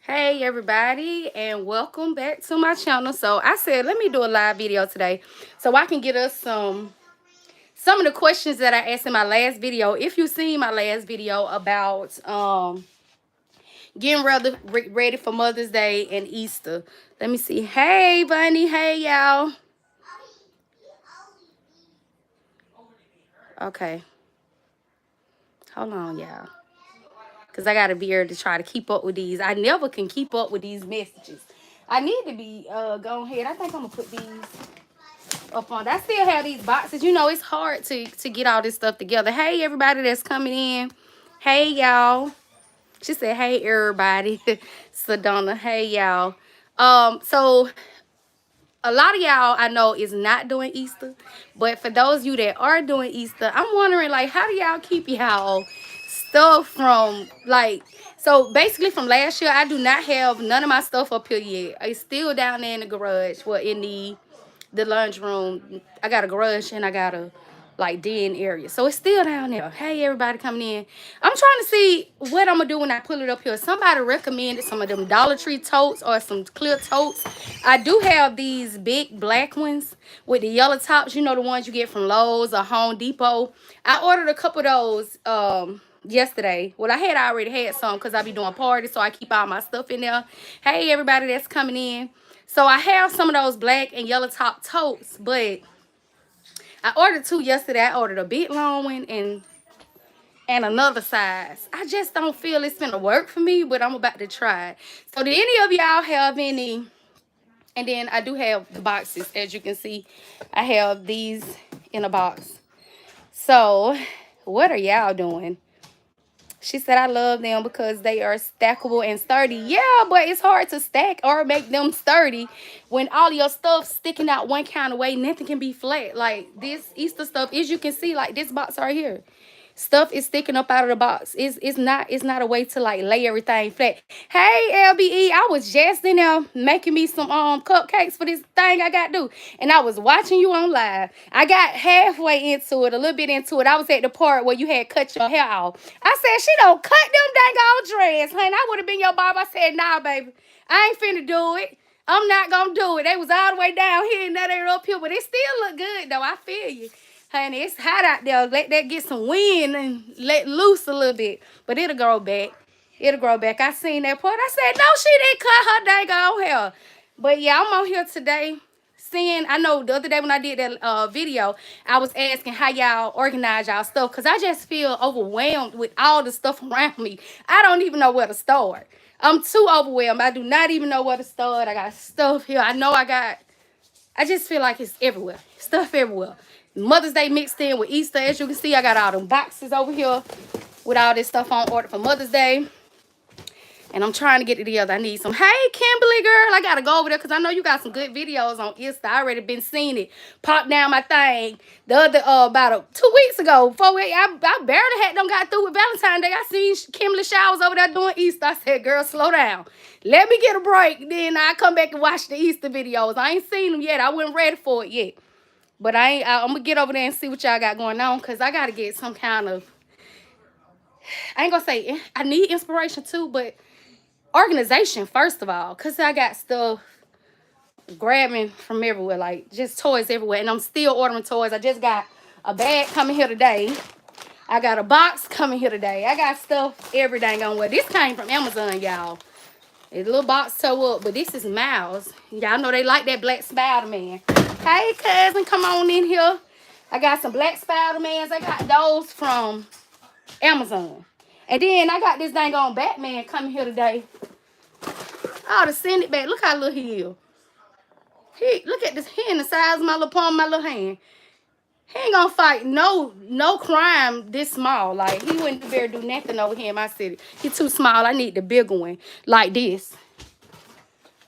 Hey everybody, and welcome back to my channel. So I said let me do a live video today so I can get us some of the questions that I asked in my last video. If you seen my last video about getting ready for Mother's Day and Easter. Let me see. Hey Bunny, hey y'all. Okay, hold on y'all, because I gotta be here to try to keep up with these. I never can keep up with these messages. I need to be go ahead. I think I'm gonna put these up on. I still have these boxes. You know, it's hard to get all this stuff together. Hey everybody that's coming in. Hey y'all. She said hey everybody. Sedona, hey y'all. So a lot of y'all I know is not doing Easter, but for those of you that are doing Easter, I'm wondering, like, how do y'all keep y'all stuff from, like, so basically from last year I do not have none of my stuff up here yet. It's still down there in the garage, well, in the lunch room. I got a garage and I got a like den area, so it's still down there. Hey everybody coming in. I'm trying to see what I'm gonna do when I pull it up here. Somebody recommended some of them Dollar Tree totes or some clear totes. I do have these big black ones with the yellow tops, you know, the ones you get from Lowe's or Home Depot. I ordered a couple of those yesterday. Well, I had already had some because I be doing parties, so I keep all my stuff in there. Hey everybody that's coming in. So I have some of those black and yellow top totes, but I ordered two yesterday. I ordered a big long one and another size. I just don't feel it's gonna work for me, but I'm about to try it. So did any of y'all have any? And then I do have the boxes, as you can see. I have these in a box. So what are y'all doing? She said, I love them because they are stackable and sturdy. Yeah, but it's hard to stack or make them sturdy when all your stuff sticking out one kind of way. Nothing can be flat. Like this Easter stuff, as you can see, like this box right here. Stuff is sticking up out of the box. It's not a way to like lay everything flat. Hey LBE, I was just in there making me some cupcakes for this thing I got to do. And I was watching you on live. I got halfway into it, a little bit into it. I was at the part where you had cut your hair off. I said, she don't cut them dang old dreads, honey. I would have been your barber. I said, nah, baby. I ain't finna do it. I'm not gonna do it. They was all the way down here and now they're up here, but it still look good though. I feel you. Honey, it's hot out there. Let that get some wind and let loose a little bit. But it'll grow back. It'll grow back. I seen that part. I said, no, she didn't cut her dang hair. But yeah, I'm on here today seeing, I know the other day when I did that video, I was asking how y'all organize y'all stuff. Because I just feel overwhelmed with all the stuff around me. I don't even know where to start. I'm too overwhelmed. I do not even know where to start. I got stuff here. I just feel like it's everywhere. Stuff everywhere. Mother's Day mixed in with Easter. As you can see, I got all them boxes over here with all this stuff on order for Mother's Day. And I'm trying to get it together. I need some. Hey, Kimberly, girl. I got to go over there because I know you got some good videos on Insta. I already been seeing it pop down my thing the other, about 2 weeks ago. 4 weeks. I barely had them got through with Valentine's Day. I seen Kimberly Showers over there doing Easter. I said, girl, slow down. Let me get a break. Then I come back and watch the Easter videos. I ain't seen them yet. I wasn't ready for it yet. But I'm going to get over there and see what y'all got going on because I got to get some kind of, I ain't going to say, I need inspiration too, but organization first of all, because I got stuff grabbing from everywhere, like just toys everywhere. And I'm still ordering toys. I just got a bag coming here today. I got a box coming here today. I got stuff every dang on where. This came from Amazon, y'all. It's a little box toe up, but this is Miles. Y'all know they like that black Spider-Man. Hey, cousin, come on in here. I got some black Spider-Mans. I got those from Amazon. And then I got this dang on Batman coming here today. I ought to send it back. Look how little he is. Look at this. He in the size of my little palm, my little hand. He ain't gonna fight no crime this small. Like, he wouldn't dare do nothing over here in my city. He too small. I need the bigger one. Like this.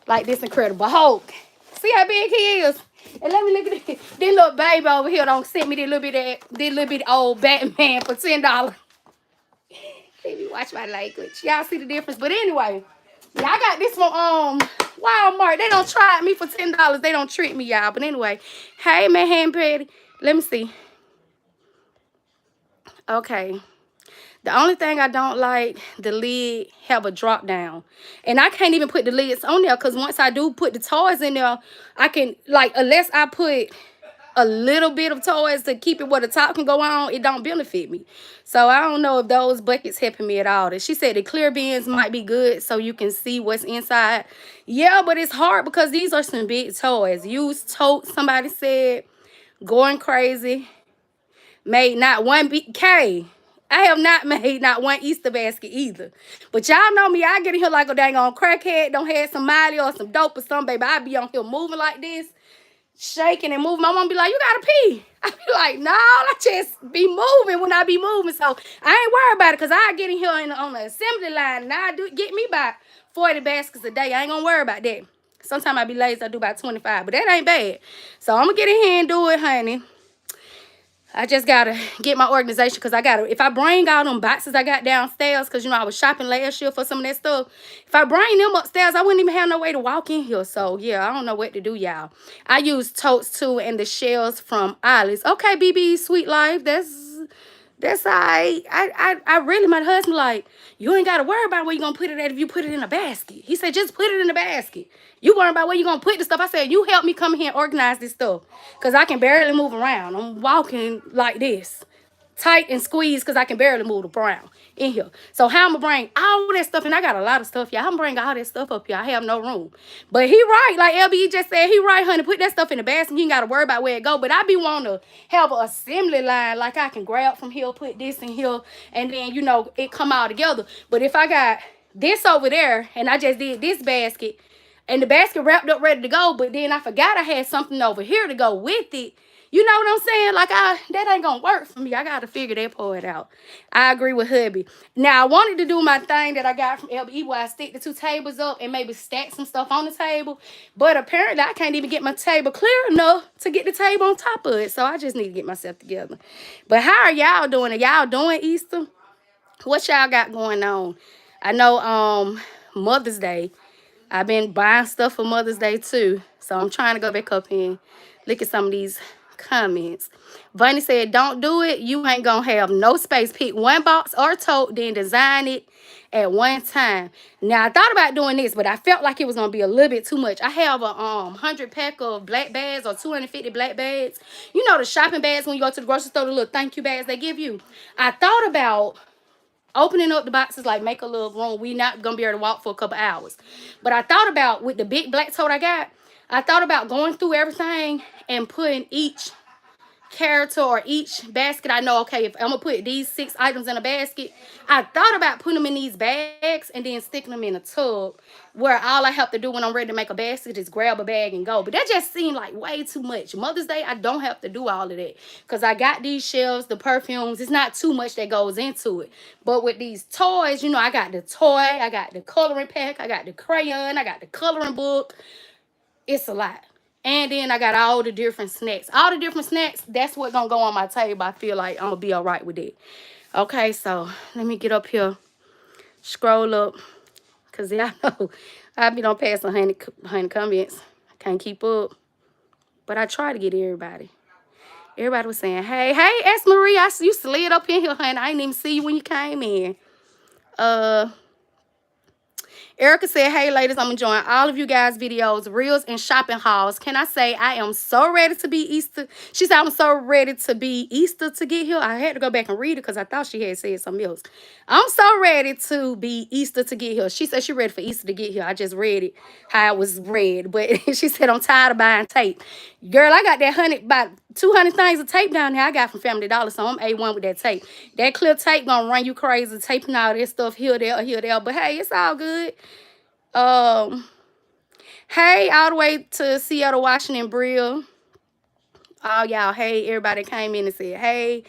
Like this Incredible Hulk. See how big he is? And let me look at this. This little baby over here don't send me this little bit old Batman for $10. Let me watch my language. Y'all see the difference? But anyway, yeah, I got this from Walmart. They don't try me for $10. They don't treat me, y'all. But anyway, hey, man, hand patty. Let me see. Okay. The only thing I don't like, the lid have a drop down. And I can't even put the lids on there because once I do put the toys in there, I can, like, unless I put a little bit of toys to keep it where the top can go on, it don't benefit me. So I don't know if those buckets helping me at all. And she said the clear bins might be good so you can see what's inside. Yeah, but it's hard because these are some big toys. Used totes, somebody said, going crazy. Made not one K. I have not made not one Easter basket either. But y'all know me, I get in here like a dang on crackhead, don't have some Miley or some dope or something, baby. I be on here moving like this, shaking and moving. My mom be like, you gotta pee. I be like, no, I just be moving when I be moving. So I ain't worried about it because I get in here on the assembly line and I do get me about 40 baskets a day. I ain't gonna worry about that. Sometimes I be lazy, I do about 25, but that ain't bad. So I'm gonna get in here and do it, honey. I just gotta get my organization because I gotta, if I bring all them boxes I got downstairs, because you know I was shopping last year for some of that stuff. If I bring them upstairs, I wouldn't even have no way to walk in here. So yeah, I don't know what to do, y'all. I use totes too and the shells from Ollie's. Okay, BB Sweet Life, that's all right. I really, my husband like, you ain't got to worry about where you going to put it at if you put it in a basket. He said, just put it in the basket. You worry about where you going to put the stuff. I said, you help me come here and organize this stuff because I can barely move around. I'm walking like this, tight and squeezed because I can barely move around in here. So how I'm going to bring all that stuff, and I got a lot of stuff, y'all. I'm going to bring all that stuff up here. I have no room. But he right, like LB just said, he right, honey. Put that stuff in the basket. You ain't got to worry about where it go. But I be wanting to have an assembly line, like I can grab from here, put this in here, and then, you know, it come all together. But if I got this over there, and I just did this basket, and the basket wrapped up ready to go, but then I forgot I had something over here to go with it. You know what I'm saying? Like, that ain't gonna work for me. I gotta figure that part out. I agree with hubby. Now, I wanted to do my thing that I got from LBE where I stick the two tables up and maybe stack some stuff on the table. But apparently, I can't even get my table clear enough to get the table on top of it. So I just need to get myself together. But how are y'all doing? Are y'all doing Easter? What y'all got going on? I know Mother's Day. I've been buying stuff for Mother's Day too. So I'm trying to go back up and look at some of these comments. Bunny said, don't do it. You ain't gonna have no space. Pick one box or tote, then design it at one time. Now I thought about doing this, but I felt like it was gonna be a little bit too much. I have a 100 pack of black bags or 250 black bags. You know the shopping bags when you go to the grocery store, the little thank you bags they give you. I thought about opening up the boxes, like make a little room. We not gonna be able to walk for a couple hours. But I thought about, with the big black tote I got, I thought about going through everything and putting each character or each basket. I know, okay, if I'm gonna put these 6 items in a basket, I thought about putting them in these bags and then sticking them in a tub where all I have to do when I'm ready to make a basket is grab a bag and go. But that just seemed like way too much. Mother's Day, I don't have to do all of that because I got these shelves, the perfumes. It's not too much that goes into it. But with these toys, you know, I got the toy, I got the coloring pack, I got the crayon, I got the coloring book. It's a lot. And then I got all the different snacks. All the different snacks, that's what's going to go on my table. I feel like I'm going to be all right with it. Okay, so let me get up here. Scroll up. Because y'all know I be on past 100 comments. I can't keep up. But I try to get everybody. Everybody was saying, hey, S. Marie, you slid up in here, honey. I didn't even see you when you came in. Erica said, hey, ladies, I'm enjoying all of you guys' videos, reels, and shopping hauls. Can I say I am so ready to be Easter? She said, I'm so ready to be Easter to get here. I had to go back and read it because I thought she had said something else. I'm so ready to be Easter to get here. She said she ready for Easter to get here. I just read it how it was read. But she said, I'm tired of buying tape. Girl, I got that about 200 things of tape down there I got from Family Dollar, so I'm A1 with that tape. That clear tape gonna run you crazy, taping all this stuff here, there. But hey, it's all good. Hey, all the way to Seattle, Washington, Brill. Oh, y'all, hey, everybody came in and said, hey,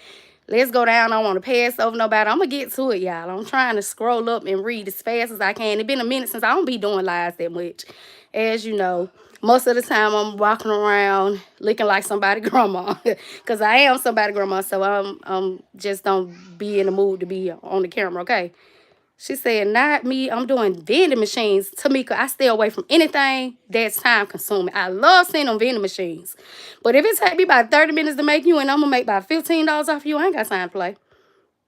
let's go down. I don't want to pass over nobody. I'm going to get to it, y'all. I'm trying to scroll up and read as fast as I can. It's been a minute since I don't be doing lives that much. As you know, most of the time I'm walking around looking like somebody's grandma. Because I am somebody's grandma, so I'm just don't be in the mood to be on the camera, okay? She said, not me. I'm doing vending machines. Tamika, I stay away from anything that's time consuming. I love seeing them vending machines. But if it take me about 30 minutes to make you and I'm going to make about $15 off you, I ain't got time to play.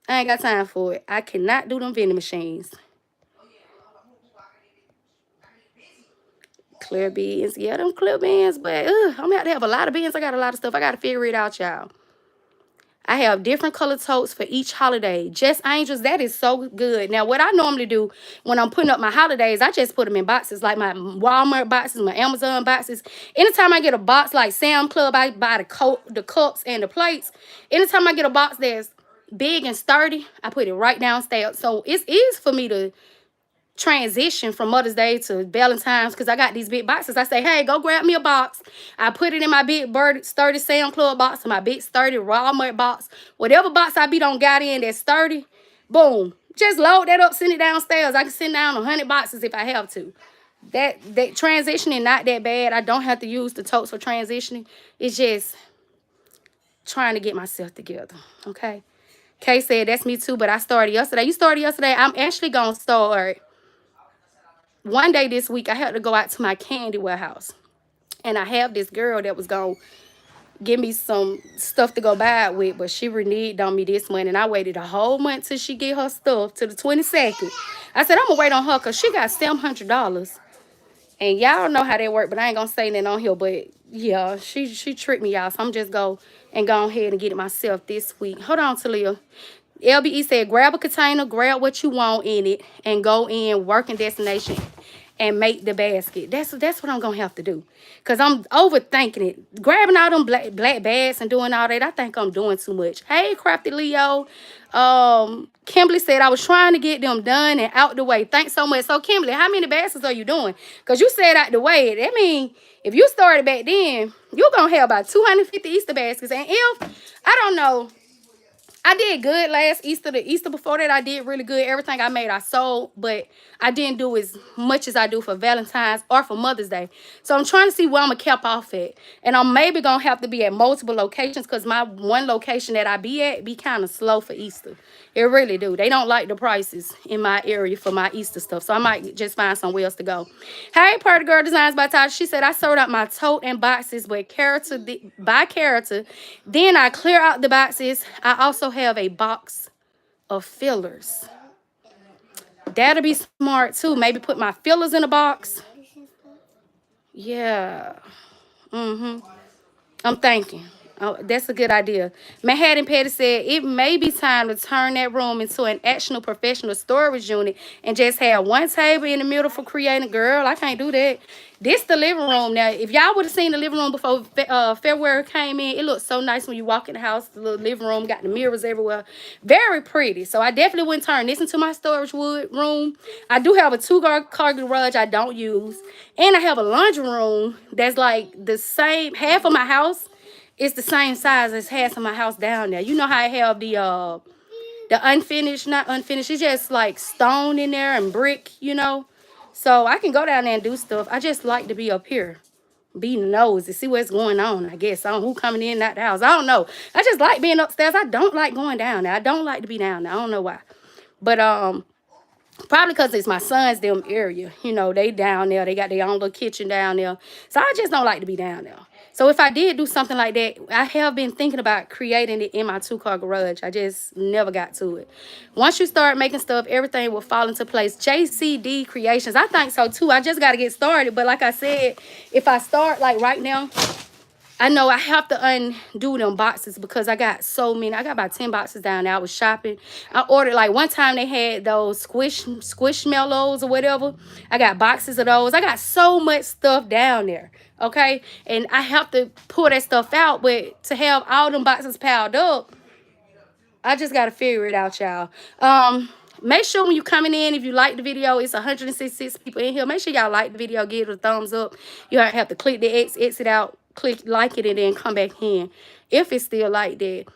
I ain't got time for it. I cannot do them vending machines. Clear beans. Yeah, them clear beans, but I'm gonna have to have a lot of beans. I got a lot of stuff. I gotta figure it out, y'all. I have different color totes for each holiday. Just Angels, that is so good. Now, what I normally do when I'm putting up my holidays, I just put them in boxes, like my Walmart boxes, my Amazon boxes. Anytime I get a box like Sam Club, I buy the cups and the plates. Anytime I get a box that's big and sturdy, I put it right downstairs. So it's easy for me to transition from Mother's Day to Valentine's because I got these big boxes. I say, hey, go grab me a box. I put it in my big sturdy Sam Club box and my big sturdy Walmart box. Whatever box I be done got in that's sturdy, boom. Just load that up, send it downstairs. I can send down 100 boxes if I have to. That transitioning not that bad. I don't have to use the totes for transitioning. It's just trying to get myself together. Okay. Kay said, that's me too, but I started yesterday. You started yesterday. I'm actually going to start one day this week. I had to go out to my candy warehouse. And I have this girl that was going to give me some stuff to go buy it with, but she reneged on me this month. And I waited a whole month till she get her stuff to the 22nd. I said, I'm going to wait on her because she got $700. And y'all know how that work, but I ain't going to say that on here. But, yeah, she tricked me, y'all. So I'm just go ahead and get it myself this week. Hold on, Talia. LBE said, grab a container, grab what you want in it, and go in working destination and make the basket. That's what I'm going to have to do. Because I'm overthinking it. Grabbing all them black bags and doing all that, I think I'm doing too much. Hey, Crafty Leo. Kimberly said, I was trying to get them done and out the way. Thanks so much. So, Kimberly, how many baskets are you doing? Because you said out the way. That means if you started back then, you're going to have about 250 Easter baskets. And if, I don't know, I did good last Easter. The Easter before that, I did really good. Everything I made, I sold. But I didn't do as much as I do for Valentine's or for Mother's Day. So I'm trying to see where I'm going to cap off at. And I'm maybe going to have to be at multiple locations because my one location that I be at be kind of slow for Easter. It really do. They don't like the prices in my area for my Easter stuff. So I might just find somewhere else to go. Hey, Party Girl Designs by Tasha. She said, I sold out my tote and boxes by character. Then I clear out the boxes. I also have a box of fillers. That'll be smart too. Maybe put my fillers in a box. Yeah. I'm thinking. Oh, that's a good idea. Manhattan Petty said, it may be time to turn that room into an actual professional storage unit and just have one table in the middle for creating. Girl, I can't do that. This the living room. Now, if y'all would have seen the living room before February came in, it looked so nice when you walk in the house. The little living room got the mirrors everywhere. Very pretty. So I definitely wouldn't turn this into my storage room. I do have a two-car garage I don't use. And I have a laundry room that's like the same, half of my house. It's the same size as half of my house down there. You know how I have the unfinished, not unfinished. It's just like stone in there and brick, you know. So I can go down there and do stuff. I just like to be up here, be nosy, see what's going on. I guess I don't know who coming in that house. I don't know. I just like being upstairs. I don't like going down there. I don't like to be down there. I don't know why, but probably because it's my son's them area. You know, they down there. They got their own little kitchen down there. So I just don't like to be down there. So if I did do something like that, I have been thinking about creating it in my two-car garage. I just never got to it. Once you start making stuff, everything will fall into place. JCD Creations. I think so too. I just got to get started. But like I said, if I start like right now, I know I have to undo them boxes because I got so many. I got about 10 boxes down there. I was shopping. I ordered, like one time they had those squishmallows or whatever. I got boxes of those. I got so much stuff down there, okay? And I have to pull that stuff out, but to have all them boxes piled up, I just got to figure it out, y'all. Make sure when you coming in, if you like the video, it's 166 people in here. Make sure y'all like the video, give it a thumbs up. You have to click the exit out, click like it, and then come back in if it's still like that.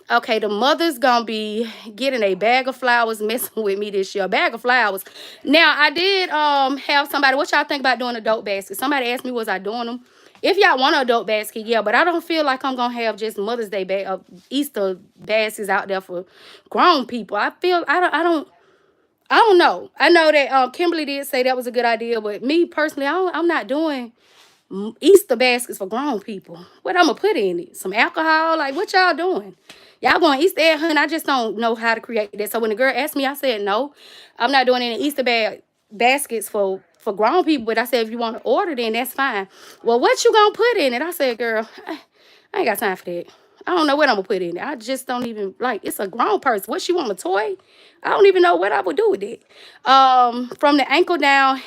Okay, the mother's gonna be getting a bag of flowers messing with me this year. A bag of flowers. Now, I did have somebody, what y'all think about doing adult basket? Somebody asked me, was I doing them? If y'all want an adult basket, yeah, but I don't feel like I'm gonna have just Mother's Day Easter baskets out there for grown people. I don't know. I know that Kimberly did say that was a good idea, but me personally, I'm not doing Easter baskets for grown people. What I'm gonna put in it? Some alcohol? Like, what y'all doing? Y'all going Easter egg hunt? I just don't know how to create that. So when the girl asked me, I said, no, I'm not doing any Easter baskets for grown people. But I said, if you want to order, then that's fine. Well, what you going to put in it? I said, girl, I ain't got time for that. I don't know what I'm going to put in it. I just don't even, like, it's a grown person. What she want, a toy? I don't even know what I would do with it. From the ankle down,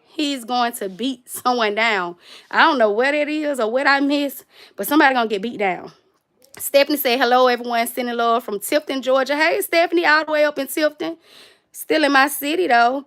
he's going to beat someone down. I don't know what it is or what I missed, but somebody going to get beat down. Stephanie said, hello, everyone. Sending love from Tifton, Georgia. Hey, Stephanie, all the way up in Tifton. Still in my city, though.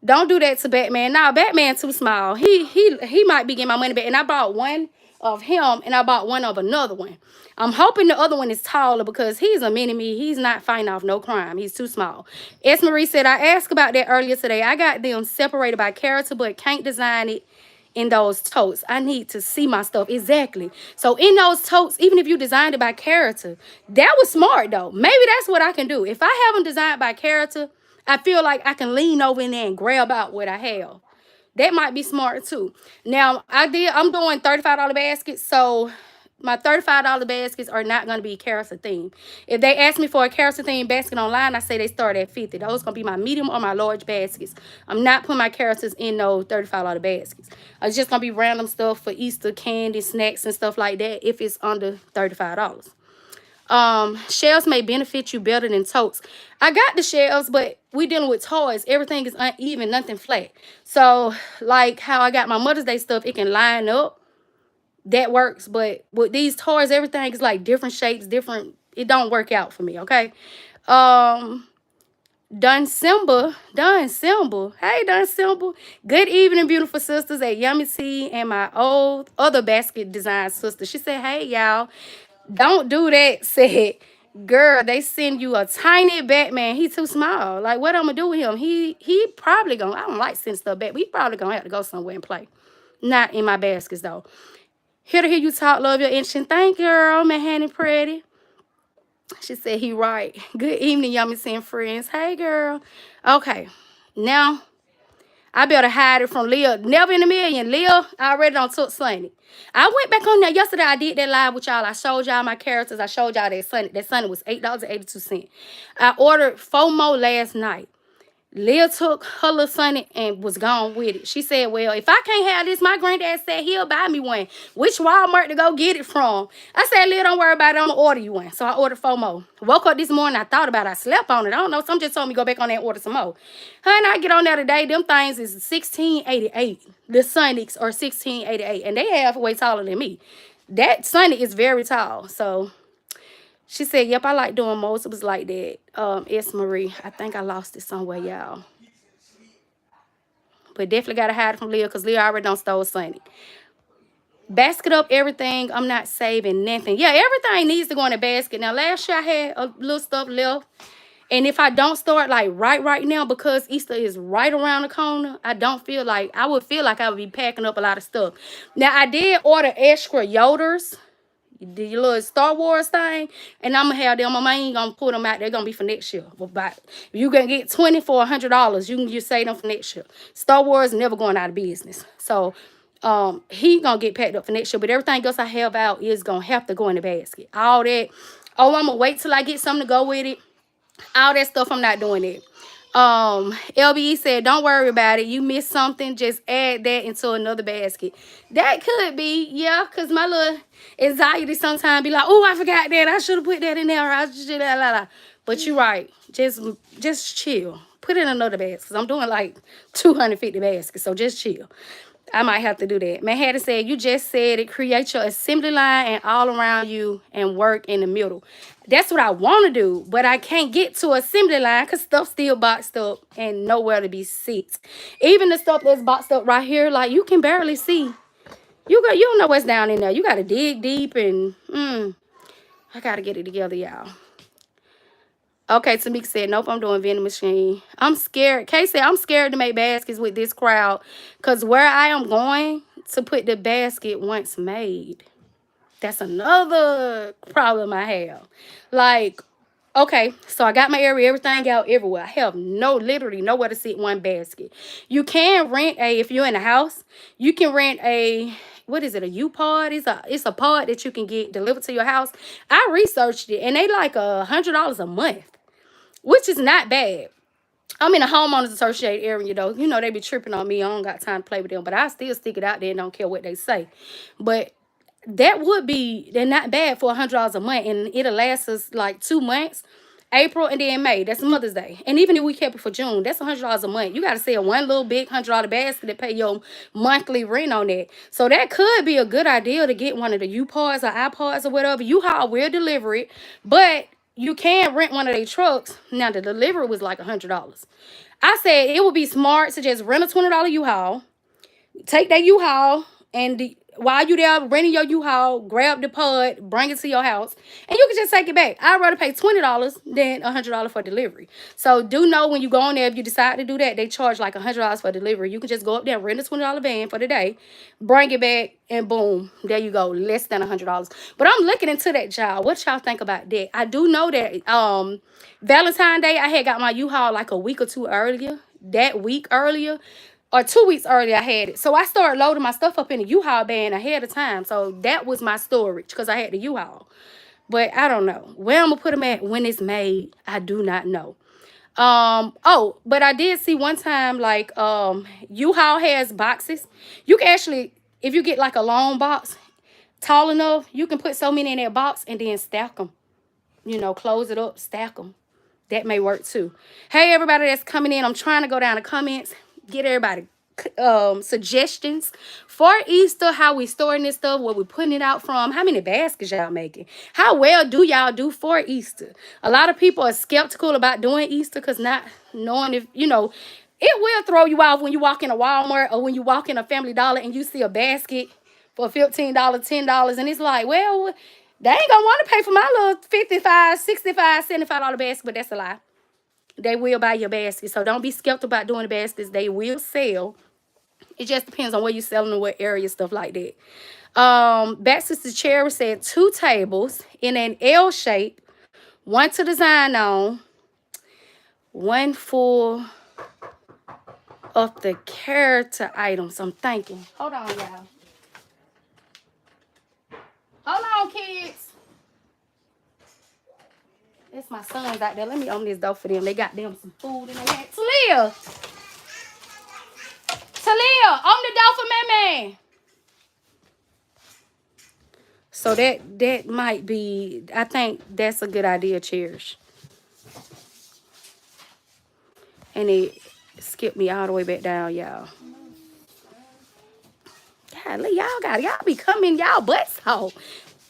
Don't do that to Batman. Nah, Batman too small. He might be getting my money back. And I bought one of him, and I bought one of another one. I'm hoping the other one is taller because he's a mini-me. He's not fighting off no crime. He's too small. S. Marie said, I asked about that earlier today. I got them separated by character, but can't design it in those totes. I need to see my stuff. Exactly. So in those totes, even if you designed it by character, that was smart, though. Maybe that's what I can do. If I have them designed by character, I feel like I can lean over in there and grab out what I have. That might be smart too. Now, I'm doing $35 baskets, so my $35 baskets are not going to be character themed. If they ask me for a character themed basket online, I say they start at $50. Those going to be my medium or my large baskets. I'm not putting my characters in those $35 baskets. It's just going to be random stuff for Easter candy, snacks, and stuff like that if it's under $35. Shelves may benefit you better than totes. I got the shelves, but we dealing with toys. Everything is uneven, nothing flat. So, like how I got my Mother's Day stuff, it can line up. That works, but with these toys, everything is like different shapes, different. It don't work out for me, okay? Done Simba. Hey, Done Simba. Good evening, beautiful sisters at YummyT's and my old other basket design sister. She said, hey, y'all. Don't do that, said, girl, they send you a tiny Batman. He too small. Like, what I'm going to do with him? He probably going to, I don't like sending stuff back, but he probably going to have to go somewhere and play. Not in my baskets, though. Here to hear you talk, love your interesting. Thank you, girl, man, Hanny Pretty. She said he right. Good evening, YummyT's and friends. Hey, girl. Okay, now I better hide it from Leah. Never in a million. Leah already done took Sunny. I went back on there yesterday. I did that live with y'all. I showed y'all my characters. I showed y'all that Sunny. That Sunny was $8.82. I ordered 4 more last night. Leah took her little Sunny and was gone with it. She said, well, if I can't have this, my granddad said he'll buy me one. Which Walmart to go get it from? I said, Leah, don't worry about it. I'm going to order you one. So I ordered 4 more. Woke up this morning. I thought about it. I slept on it. I don't know. Some just told me go back on there and order some more. Honey, I get on there today. Them things is $16.88. The Sonics are $16.88. And they halfway taller than me. That Sunny is very tall. So she said, yep, I like doing most. It was like that. S. Marie. I think I lost it somewhere, y'all. But definitely got to hide it from Leah because Leah already done stole Sunny. Basket up everything. I'm not saving nothing. Yeah, everything needs to go in a basket. Now, last year I had a little stuff left. And if I don't start like right now, because Easter is right around the corner, I would feel like I would be packing up a lot of stuff. Now, I did order extra Yoders. The little Star Wars thing, and I'm gonna have them. I ain't gonna put them out. They're gonna be for next year. But you can get 20 for $100. You can just say them for next year. Star Wars never going out of business. So he gonna get packed up for next year. But everything else I have out is gonna have to go in the basket. All that. Oh, I'm gonna wait till I get something to go with it. All that stuff, I'm not doing it. LBE said, don't worry about it. You missed something, just add that into another basket. That could be, yeah, because my little anxiety sometimes be like, oh, I forgot that. I should have put that in there. I should have, But you're right. Just chill. Put it in another basket. Because I'm doing like 250 baskets, so just chill. I might have to do that. Manhattan said, you just said it. Create your assembly line and all around you and work in the middle. That's what I want to do, but I can't get to assembly line because stuff's still boxed up and nowhere to be sit. Even the stuff that's boxed up right here, like you can barely see. You don't know what's down in there. You got to dig deep and I got to get it together, y'all. Okay, Tamika said, nope, I'm doing vending machine. I'm scared. Kay said, I'm scared to make baskets with this crowd because where I am going to put the basket once made. That's another problem I have. Like, Okay, so I got my area, everything out everywhere. I have literally nowhere to sit one basket. You can rent if you're in a house, you can rent what is it, a U-Pod? It's a pod that you can get delivered to your house. I researched it, and they like $100 a month, which is not bad. I'm in a homeowners associated area, though. You know, they be tripping on me. I don't got time to play with them, but I still stick it out there and don't care what they say. But they're not bad for $100 a month, and it'll last us like 2 months. April and then May, that's Mother's Day. And even if we kept it for June, that's $100 a month. You got to sell one little big $100 basket to pay your monthly rent on that. So that could be a good idea to get one of the U-Pods or iPods or whatever. U-Haul will deliver it, but you can rent one of their trucks. Now, the delivery was like $100. I said it would be smart to just rent a $20 U-Haul, take that U-Haul, and while you there renting your U-Haul, grab the pod, bring it to your house, and you can just take it back. I'd rather pay $20 than $100 for delivery. So do know when you go on there, if you decide to do that, they charge like $100 for delivery. You can just go up there, rent a $20 van for the day, bring it back, and boom, there you go, less than $100. But I'm looking into that, y'all. What y'all think about that? I do know that Valentine's Day, I had got my U-Haul like a week or two earlier. That week earlier. Or 2 weeks earlier, I had it. So I started loading my stuff up in a U-Haul van ahead of time. So that was my storage because I had the U-Haul. But I don't know. Where I'm going to put them at when it's made, I do not know. Oh, but I did see one time, like, U-Haul has boxes. You can actually, if you get like a long box, tall enough, you can put so many in that box and then stack them. You know, close it up, stack them. That may work too. Hey, everybody that's coming in, I'm trying to go down the comments, get everybody suggestions for Easter, how we storing this stuff, where we putting it out from, how many baskets y'all making, how well do y'all do for Easter. A lot of people are skeptical about doing Easter because not knowing if, you know, it will throw you off when you walk in a Walmart or when you walk in a Family Dollar and you see a basket for $15, $10, and it's like, well, they ain't gonna want to pay for my little $55, $65, $75 basket, but that's a lie. They will buy your basket. So don't be skeptical about doing the baskets. They will sell. It just depends on where you're selling and what area, stuff like that. Back Sister Cherry said 2 tables in an L shape, one to design on, one full of the character items. I'm thinking. Hold on, y'all. Hold on, kids. It's my sons out there. Let me open this door for them. They got them some food in their hand. Talia, open the door for man. So that might be, I think that's a good idea, Cherish. And it skipped me all the way back down, y'all. Golly, y'all be coming, y'all butts off.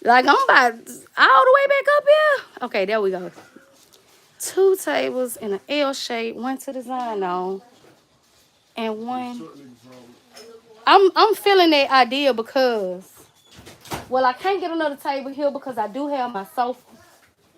Like, I'm about all the way back up here. Okay, there we go. 2 tables in an L shape, one to design on, and one. I'm feeling that idea because, well, I can't get another table here because I do have my sofa.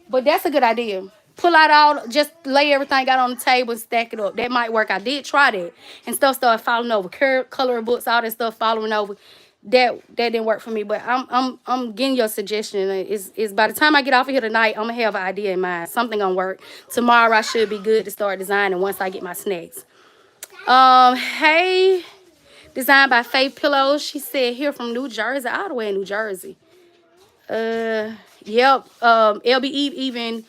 But that's a good idea. Pull out all, just lay everything out on the table and stack it up. That might work. I did try that, and stuff started falling over. Coloring books, all that stuff falling over. That didn't work for me. But I'm getting your suggestion. Is by the time I get off of here tonight, I'm gonna have an idea in mind. Something gonna work. Tomorrow I should be good to start designing once I get my snacks. Hey, designed by Faith Pillows. She said here from New Jersey, all the way in New Jersey. Yep. LB Eve even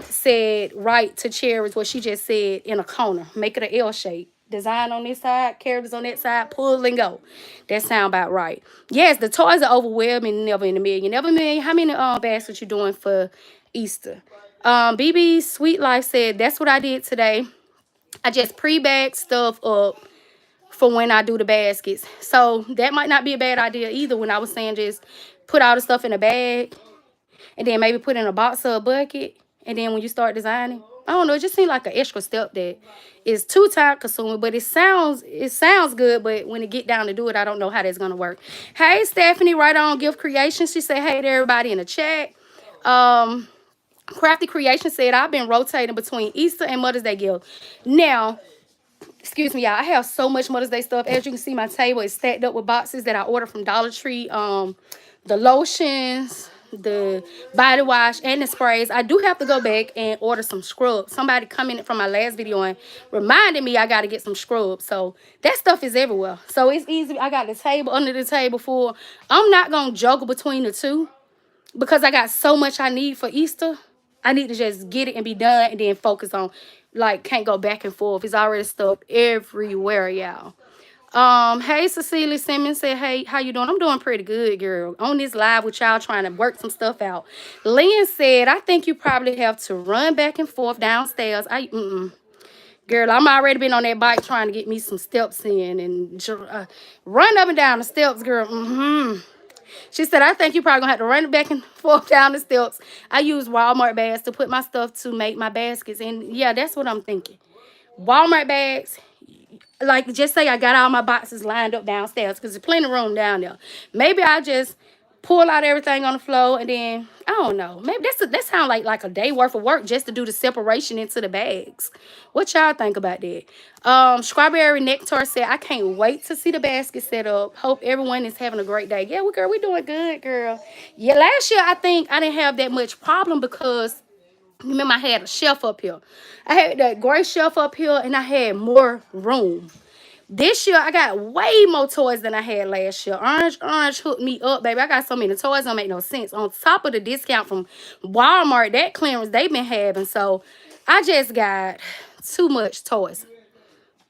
said right to cherries what she just said in a corner. Make it an L shape. Design on this side, characters on that side, pull and go. That sound about right. Yes, the toys are overwhelming, never in a million. Never million. How many baskets you doing for Easter? BB Sweet Life said, that's what I did today. I just pre-bagged stuff up for when I do the baskets. So that might not be a bad idea either when I was saying just put all the stuff in a bag and then maybe put in a box or a bucket. And then when you start designing, I don't know, it just seems like an extra step that is too time consuming, but it sounds good. But when it get down to do it, I don't know how that's going to work. Hey, Stephanie, right on Gift Creation. She said, hey to everybody in the chat. Crafty Creation said, I've been rotating between Easter and Mother's Day gift. Now, excuse me, y'all, I have so much Mother's Day stuff. As you can see, my table is stacked up with boxes that I ordered from Dollar Tree. The lotions, the body wash and the sprays. I do have to go back and order some scrubs. Somebody commented from my last video and reminded me I got to get some scrubs. So that stuff is everywhere. So it's easy. I got the table under the table full. I'm not going to juggle between the two because I got so much I need for Easter. I need to just get it and be done and then focus on, like, can't go back and forth. It's already stuff everywhere, y'all. Hey, Cecilia Simmons said, hey, how you doing? I'm doing pretty good, girl. On this live with y'all trying to work some stuff out. Lynn said, I think you probably have to run back and forth downstairs. Girl, I'm already been on that bike trying to get me some steps in and run up and down the steps, girl. She said, I think you probably gonna have to run it back and forth down the steps. I use Walmart bags to put my stuff to make my baskets. And yeah, that's what I'm thinking. Walmart bags. Like, just say I got all my boxes lined up downstairs because there's plenty of room down there. Maybe I just pull out everything on the floor and then, I don't know. Maybe that sounds like a day worth of work just to do the separation into the bags. What y'all think about that? Strawberry Nectar said, I can't wait to see the basket set up. Hope everyone is having a great day. Yeah, we doing good, girl. Yeah, last year I think I didn't have that much problem because remember, I had a shelf up here. I had that gray shelf up here, and I had more room. This year, I got way more toys than I had last year. Orange hooked me up, baby. I got so many toys, don't make no sense. On top of the discount from Walmart, that clearance they've been having. So, I just got too much toys.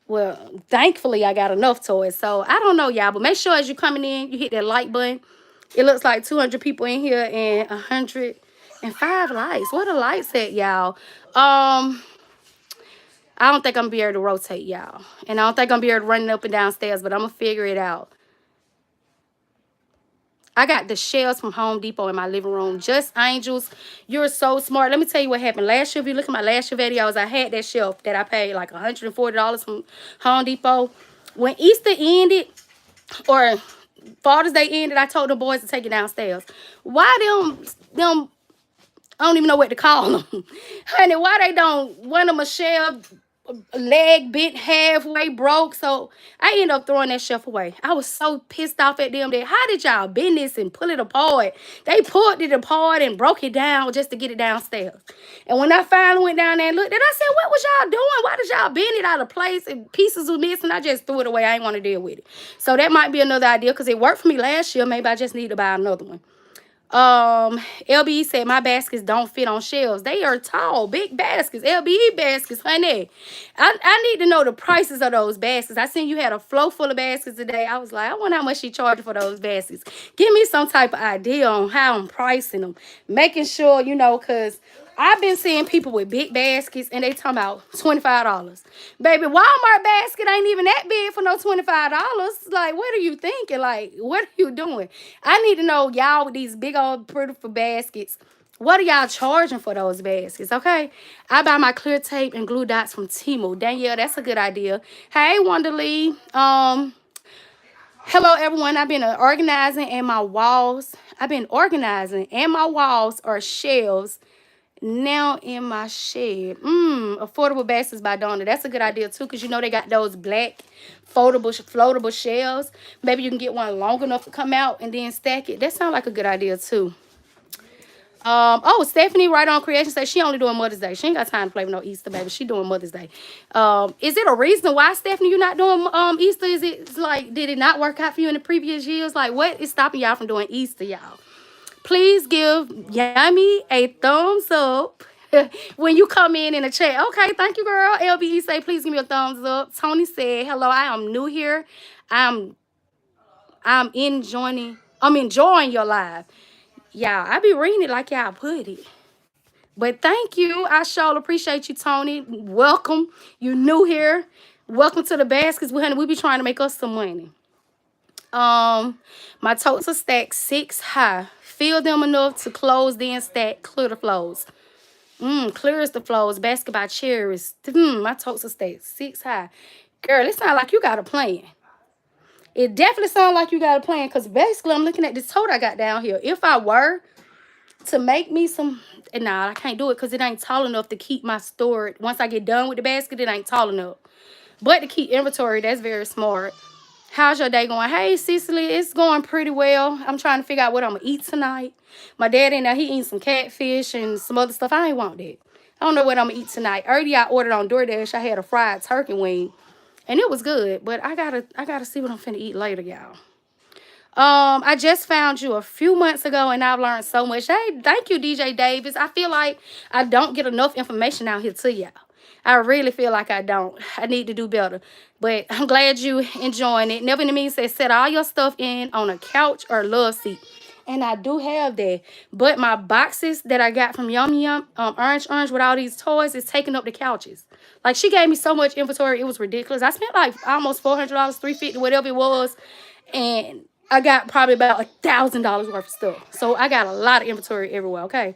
Well, thankfully, I got enough toys. So, I don't know, y'all. But make sure as you're coming in, you hit that like button. It looks like 200 people in here and 105 likes. What a lights at, y'all. I don't think I'm gonna be able to rotate, y'all. And I don't think I'm gonna be able to run up and downstairs, but I'm gonna figure it out. I got the shelves from Home Depot in my living room. Just angels. You're so smart. Let me tell you what happened. Last year, if you look at my last year videos, I had that shelf that I paid like $140 from Home Depot. When Easter ended, or Father's Day ended, I told the boys to take it downstairs. Why them I don't even know what to call them. Honey, why they don't, one of my shelf leg bent halfway broke. So I ended up throwing that shelf away. I was so pissed off at them that how did y'all bend this and pull it apart? They pulled it apart and broke it down just to get it downstairs. And when I finally went down there and looked at it, I said, what was y'all doing? Why did y'all bend it out of place and pieces were missing? I just threw it away. I didn't want to deal with it. So that might be another idea because it worked for me last year. Maybe I just need to buy another one. LBE said my baskets don't fit on shelves. They are tall, big baskets. LBE baskets, honey. I need to know the prices of those baskets. I seen you had a flow full of baskets today. I was like, I wonder how much she charged for those baskets. Give me some type of idea on how I'm pricing them. Making sure, you know, because I've been seeing people with big baskets and they talking about $25. Baby, Walmart basket ain't even that big for no $25. Like, what are you thinking? Like, what are you doing? I need to know y'all with these big old beautiful baskets. What are y'all charging for those baskets, okay? I buy my clear tape and glue dots from Temu. Danielle, that's a good idea. Hey, Wonderly. Hello, everyone. I've been organizing and my walls. Are shelves now in my shed. Affordable baskets by Donna. That's a good idea too, because you know they got those black floatable shelves. Maybe you can get one long enough to come out and then stack it. That sounds like a good idea too. Oh, Stephanie Right On Creation says she only doing Mother's Day. She ain't got time to play with no Easter, baby. She doing Mother's Day. Is it a reason why, Stephanie, you're not doing Easter? Is it like, did it not work out for you in the previous years? Like, what is stopping y'all from doing Easter, y'all? Please give Yummy a thumbs up when you come in the chat. Okay, thank you, girl. LBE say, please give me a thumbs up. Tony said, hello, I am new here. I'm enjoying your live. Y'all, I be reading it like y'all put it. But thank you. I sure appreciate you, Tony. Welcome. You new here. Welcome to the baskets. Honey, we be trying to make us some money. My totes are stacked 6 high. Fill them enough to close, then stack. Clear the flows. Clears the flows. Basket by cherries. My totes are stacked 6 high. Girl, it sounds like you got a plan. It definitely sounds like you got a plan, because basically I'm looking at this tote I got down here. If I were to make me some, nah, I can't do it because it ain't tall enough to keep my storage. Once I get done with the basket, it ain't tall enough. But to keep inventory, that's very smart. How's your day going? Hey, Cecily, it's going pretty well. I'm trying to figure out what I'm going to eat tonight. My dad in there, he eating some catfish and some other stuff. I ain't want that. I don't know what I'm going to eat tonight. Earlier, I ordered on DoorDash. I had a fried turkey wing, and it was good. But I gotta see what I'm finna eat later, y'all. I just found you a few months ago and I've learned so much. Hey, thank you, DJ Davis. I feel like I don't get enough information out here to y'all. I really feel like I don't. I need to do better. But I'm glad you enjoying it. Never in the means says set all your stuff in on a couch or love seat. And I do have that. But my boxes that I got from Orange with all these toys is taking up the couches. Like she gave me so much inventory, it was ridiculous. I spent like almost $400, $350, whatever it was. And I got probably about $1,000 worth of stuff. So I got a lot of inventory everywhere, okay?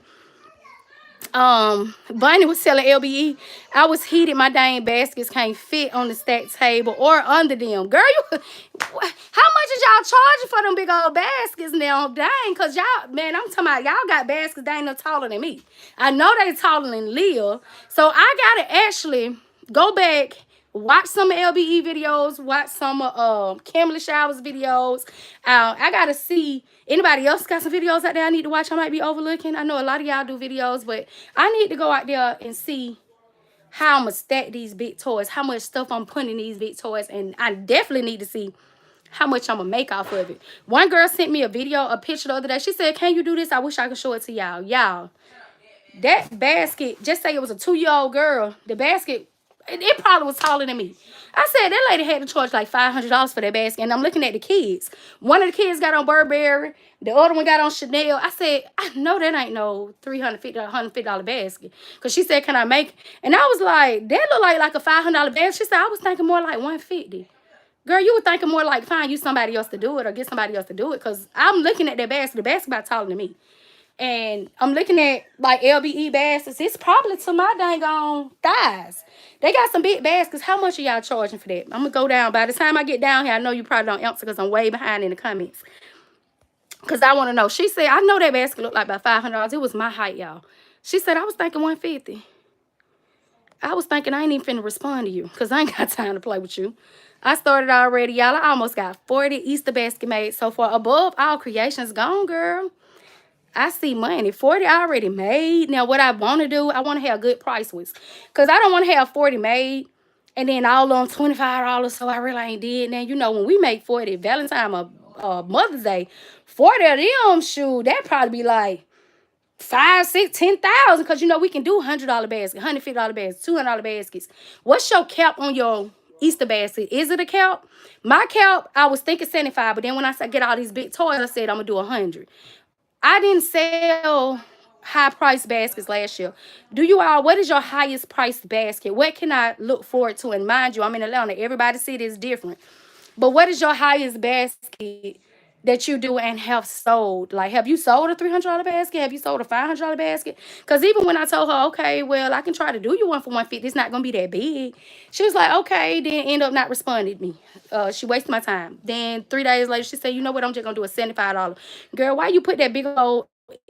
Bunny was selling LBE. I was heated. My dang baskets can't fit on the stack table or under them. Girl, how much is y'all charging for them big old baskets now? Dang, because y'all, man, I'm talking about y'all got baskets, they ain't no taller than me. I know they taller than Leah. So I got to actually go back, watch some LBE videos, watch some Kimberly Showers videos. I got to see anybody else got some videos out there I need to watch. I might be overlooking. I know a lot of y'all do videos, but I need to go out there and see how I'm going to stack these big toys, how much stuff I'm putting in these big toys, and I definitely need to see how much I'm going to make off of it. One girl sent me a picture the other day. She said, can you do this? I wish I could show it to y'all. Y'all, that basket, just say it was a 2-year-old girl, the basket, it probably was taller than me. I said, that lady had to charge like $500 for that basket. And I'm looking at the kids. One of the kids got on Burberry. The other one got on Chanel. I said, I know that ain't no $350, $150 basket. Because she said, can I make? And I was like, that look like a $500 basket. She said, I was thinking more like $150. Girl, you were thinking more like find you somebody else to do it or get somebody else to do it. Because I'm looking at that basket. The basket about taller than me. And I'm looking at like LBE baskets. It's probably to my dang on thighs. They got some big baskets. How much are y'all charging for that? I'm going to go down. By the time I get down here, I know you probably don't answer because I'm way behind in the comments. Because I want to know. She said, I know that basket looked like about $500. It was my height, y'all. She said, I was thinking $150. I was thinking I ain't even finna respond to you because I ain't got time to play with you. I started already, y'all. I almost got 40 Easter basket made so far. Above all creations gone, girl. I see money. 40 already made. Now, what I want to do, I want to have good price with. Because I don't want to have 40 made and then all on $25, so I really ain't did. Now, you know, when we make 40, Valentine or Mother's Day, 40 of them, shoot, that probably be like 5, 6, 10,000. Because, you know, we can do $100 baskets, $150 baskets, $200 baskets. What's your cap on your Easter basket? Is it a cap? My cap, I was thinking 75, but then when I get all these big toys, I said I'm going to do 100. I didn't sell high-priced baskets last year. Do you all, what is your highest priced basket? What can I look forward to? And mind you, I'm in Atlanta. Everybody's city is different. But what is your highest basket that you do and have sold? Like, have you sold a $300 basket? Have you sold a $500 basket? Because even when I told her, okay, well, I can try to do you one for $150. It's not going to be that big. She was like, okay, then end up not responding to me. She wasted my time. Then 3 days later, she said, you know what? I'm just going to do a $75. Girl, why you put that big old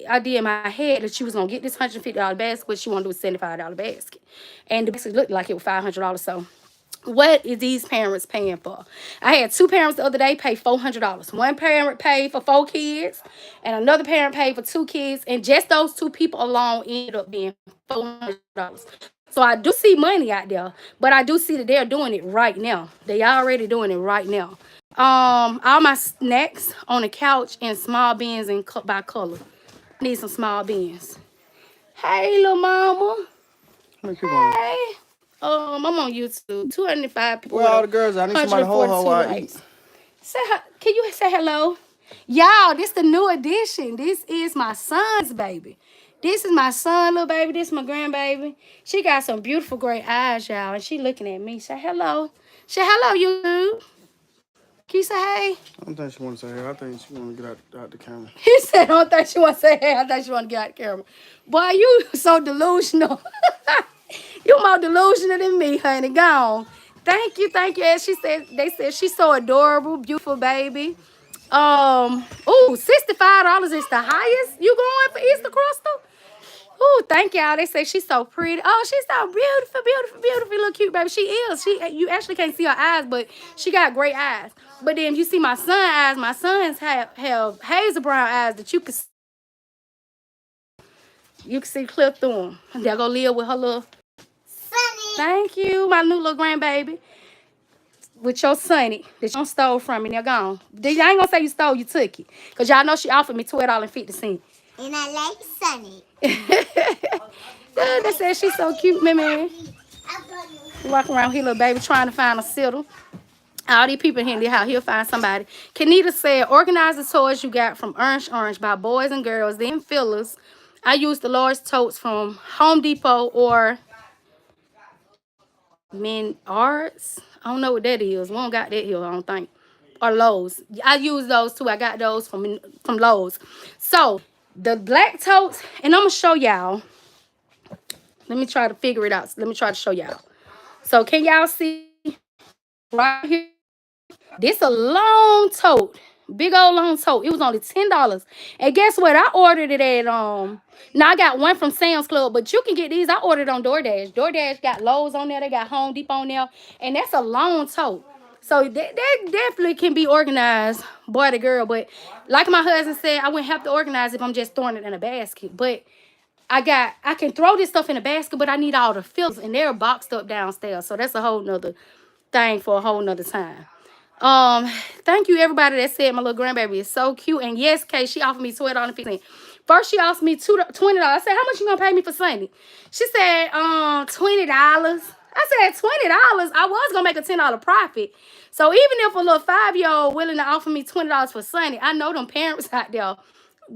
idea in my head that she was going to get this $150 basket, but she want to do a $75 basket? And the basket looked like it was $500. So what is these parents paying for? I had 2 parents the other day pay $400. One parent paid for 4 kids, and another parent paid for 2 kids, and just those 2 people alone ended up being $400. So I do see money out there, but I do see that they're doing it right now. They already doing it right now. All my snacks on the couch in small bins and cut by color. I need some small bins. Hey, little mama. Hey. I'm on YouTube. 205 people. Where all the girls? I need somebody to hold her while I eat. Can you say hello? Y'all, this the new edition. This is my son's baby. This is my son, little baby. This is my grandbaby. She got some beautiful gray eyes, y'all. And she looking at me. Say hello. Say hello, you. Can you say hey? I don't think she want to say hey. I think she want to get out the camera. He said, I don't think she want to say hey. I think she want to get out the camera. Boy, you so delusional. You more delusional than me, honey. Gone. Thank you. As she said, they said she's so adorable, beautiful baby. $65 is the highest you going for Easter Crystal? Oh, thank y'all. They say she's so pretty. Oh, she's so beautiful, beautiful, beautiful, little cute baby. She is. You actually can't see her eyes, but she got great eyes. But then you see my son's eyes. My sons have hazel brown eyes that you can see clear through them. They'll go live with her little. Sonny. Thank you, my new little grandbaby. With your sonny that you stole from me. They're gone. I ain't gonna say you stole, you took it. Because y'all know she offered me $12.50. And I like Sonny. They said she's so cute, man. Walk around here, little baby, trying to find a sitter. All these people in here, how he'll find somebody. Kenita said, organize the toys you got from Orange by boys and girls, then fillers. I use the large totes from Home Depot or Menards. I don't know what that is. We don't got that here, I don't think. Or Lowe's. I use those too. I got those from Lowe's. So, the black totes, and I'm going to show y'all. Let me try to figure it out. Let me try to show y'all. So, can y'all see right here? This a long tote. Big old long tote. It was only $10. And guess what? I ordered it at now I got one from Sam's Club, but you can get these. I ordered on DoorDash. DoorDash got Lowe's on there. They got Home Depot on there. And that's a long tote. So that definitely can be organized, boy to girl. But like my husband said, I wouldn't have to organize if I'm just throwing it in a basket. But I can throw this stuff in a basket, but I need all the fillers, and they're boxed up downstairs. So that's a whole nother thing for a whole nother time. Thank you everybody that said my little grandbaby is so cute. And yes, Kay, she offered me $12.50. First she offered me $20. I said, how much you gonna pay me for Sunday? She said, $20. I said, $20. I was gonna make a $10 profit. So even if a little 5-year-old willing to offer me $20 for Sunday, I know them parents out there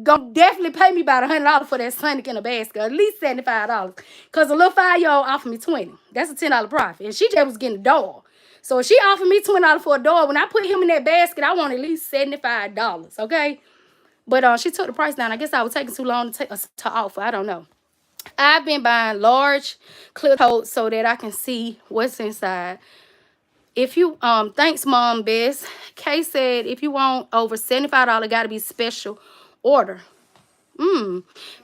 gonna definitely pay me about $100 for that Sunday in a basket, at least $75. Cause a little 5-year-old offered me $20. That's a $10 profit, and she just was getting a doll. So if she offered me $20 for a door, when I put him in that basket, I want at least $75, okay? But she took the price down. I guess I was taking too long to offer. I don't know. I've been buying large clear totes so that I can see what's inside. If you thanks Mom Bess. Kay said if you want over $75, gotta be special order.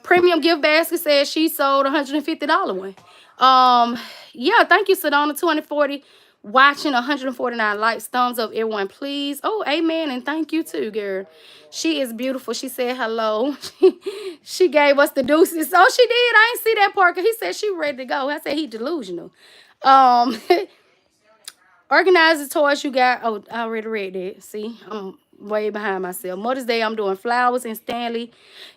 Premium gift basket says she sold $150 one. Yeah, thank you, Sedona. 240 watching, 149 likes, thumbs up, everyone, please. Oh, amen, and thank you too, girl. She is beautiful. She said hello. She gave us the deuces. Oh, she did. I ain't see that part. He said she ready to go. I said he delusional. Organize the toys you got. Oh, I already read that. See, I'm way behind myself. Mother's Day, I'm doing flowers and Stanley.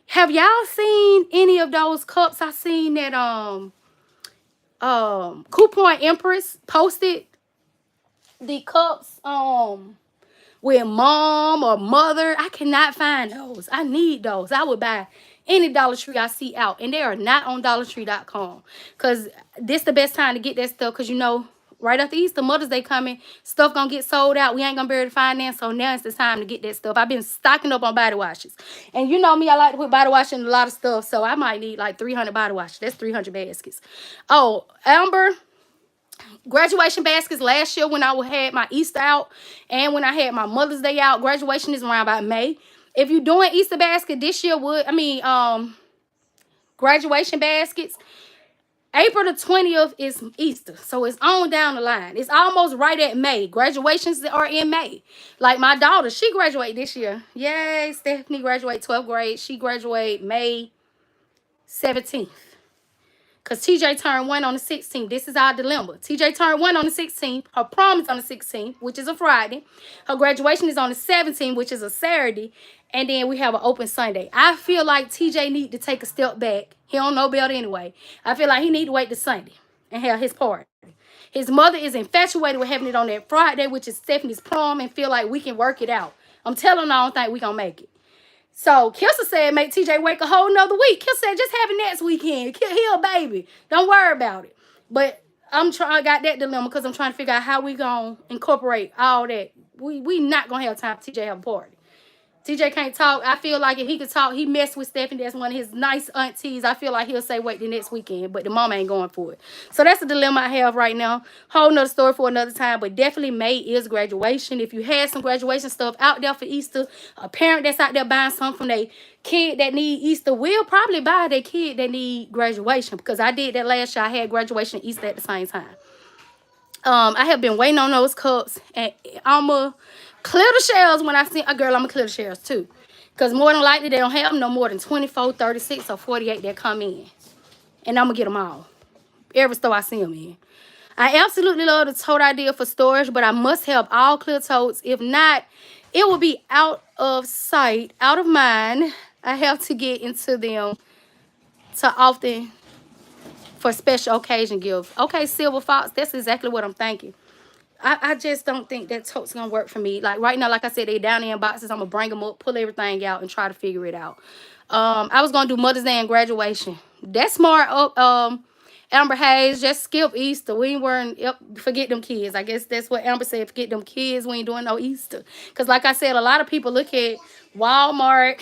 Have y'all seen any of those cups? I seen that Coupon Empress posted the cups with mom or mother. I cannot find those. I need those. I would buy any Dollar Tree I see out, and they are not on DollarTree.com, because this the best time to get that stuff, because you know right after Easter, Mother's Day coming, stuff gonna get sold out. We ain't gonna be able to finance, so now it's the time to get that stuff. I've been stocking up on body washes, and you know me, I like to put body wash in a lot of stuff, so I might need like 300 body washes. That's 300 baskets. Oh, Amber, graduation baskets last year when I had my Easter out and when I had my Mother's Day out. Graduation is around about May. If you're doing Easter basket this year, graduation baskets, April the 20th is Easter, so it's on down the line. It's almost right at May. Graduations are in May. Like my daughter, she graduated this year. Yay, Stephanie graduated 12th grade. She graduated May 17th. Because TJ turned 1 on the 16th. This is our dilemma. TJ turned 1 on the 16th. Her prom is on the 16th, which is a Friday. Her graduation is on the 17th, which is a Saturday. And then we have an open Sunday. I feel like TJ need to take a step back. He don't know better anyway. I feel like he need to wait to Sunday and have his party. His mother is infatuated with having it on that Friday, which is Stephanie's prom, and feel like we can work it out. I'm telling her I don't think we gonna make it. So, Kilsa said, make TJ wait a whole nother week. Kilsa said, just have it next weekend. He a baby. Don't worry about it. But I got that dilemma because I'm trying to figure out how we going to incorporate all that. We not going to have time for TJ have a party. TJ can't talk. I feel like if he could talk, he messed with Stephanie. That's one of his nice aunties. I feel like he'll say, wait, the next weekend. But the mama ain't going for it. So that's the dilemma I have right now. Whole nother story for another time. But definitely May is graduation. If you had some graduation stuff out there for Easter, a parent that's out there buying something from their kid that need Easter will probably buy their kid that need graduation. Because I did that last year. I had graduation and Easter at the same time. I have been waiting on those cups, and I'ma clear the shelves when I see a girl. I'ma clear the shelves too, because more than likely they don't have no more than 24, 36, or 48 that come in, and I'ma get them all. Every store I see them in. I absolutely love the tote idea for storage, but I must have all clear totes. If not, it will be out of sight, out of mind. I have to get into them to often for special occasion gifts. Okay, Silver Fox, that's exactly what I'm thinking. I just don't think that tote's gonna work for me. Like right now, like I said, they down there in boxes. I'm gonna bring them up, pull everything out, and try to figure it out. I was gonna do Mother's Day and graduation. That's smart. Amber Hayes, just skip Easter. We ain't wearing, forget them kids. I guess that's what Amber said. Forget them kids. We ain't doing no Easter. Because like I said, a lot of people look at Walmart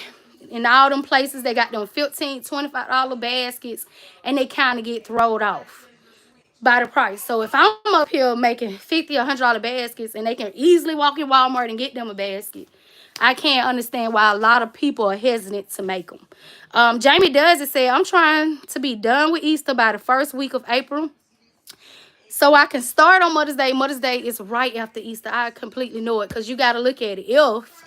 and all them places. They got them $15, $25 baskets, and they kind of get thrown off by the price. So if I'm up here making $50 or $100 baskets and they can easily walk in Walmart and get them a basket, I can't understand why a lot of people are hesitant to make them. Jamie does it say, I'm trying to be done with Easter by the first week of April, so I can start on Mother's Day. Mother's Day is right after Easter. I completely know it, because you got to look at it. If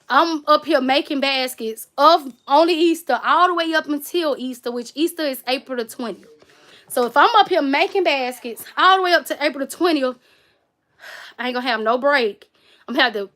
I'm up here making baskets of only Easter all the way up until Easter, which Easter is April the 20th. So if I'm up here making baskets all the way up to April the 20th, I ain't going to have no break. I'm going to have to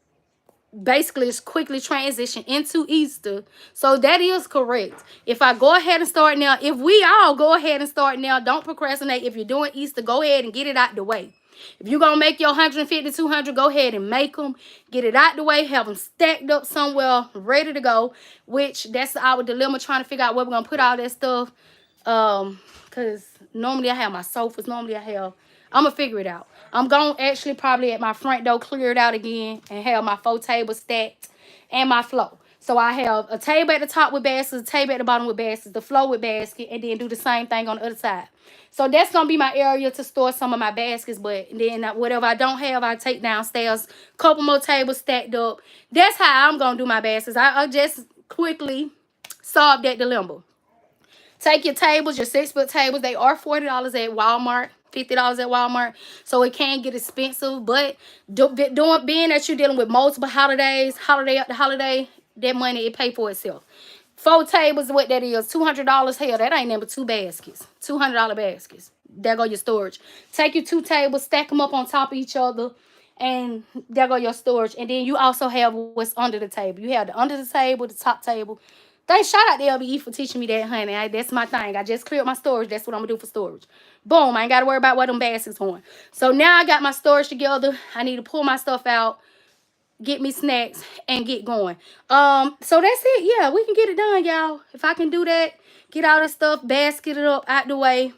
basically just quickly transition into Easter. So that is correct. If I go ahead and start now, if we all go ahead and start now, don't procrastinate. If you're doing Easter, go ahead and get it out the way. If you're going to make your 150, 200, go ahead and make them. Get it out the way. Have them stacked up somewhere, ready to go. Which, that's our dilemma, trying to figure out where we're going to put all that stuff. Because normally I have my sofas. Normally I have... I'm going to figure it out. I'm going to actually probably at my front door clear it out again and have my 4 tables stacked and my floor. So I have a table at the top with baskets, a table at the bottom with baskets, the floor with basket, and then do the same thing on the other side. So that's going to be my area to store some of my baskets. But then whatever I don't have, I take downstairs. Couple more tables stacked up. That's how I'm going to do my baskets. I just quickly solve that dilemma. Take your tables, your 6-foot tables. They are $40 at Walmart, $50 at Walmart. So it can get expensive. But being that you're dealing with multiple holidays, holiday after holiday, that money, it pay for itself. 4 tables, what that is, $200. Hell, that ain't number 2 baskets. $200 baskets. There go your storage. Take your 2 tables, stack them up on top of each other, and there go your storage. And then you also have what's under the table. You have the under the table, the top table. Thanks, shout out to LBE for teaching me that, honey. That's my thing. I just cleared my storage. That's what I'm going to do for storage. Boom. I ain't got to worry about what them baskets on. So now I got my storage together. I need to pull my stuff out, get me snacks, and get going. So that's it. Yeah, we can get it done, y'all. If I can do that, get all this stuff, basket it up out the way,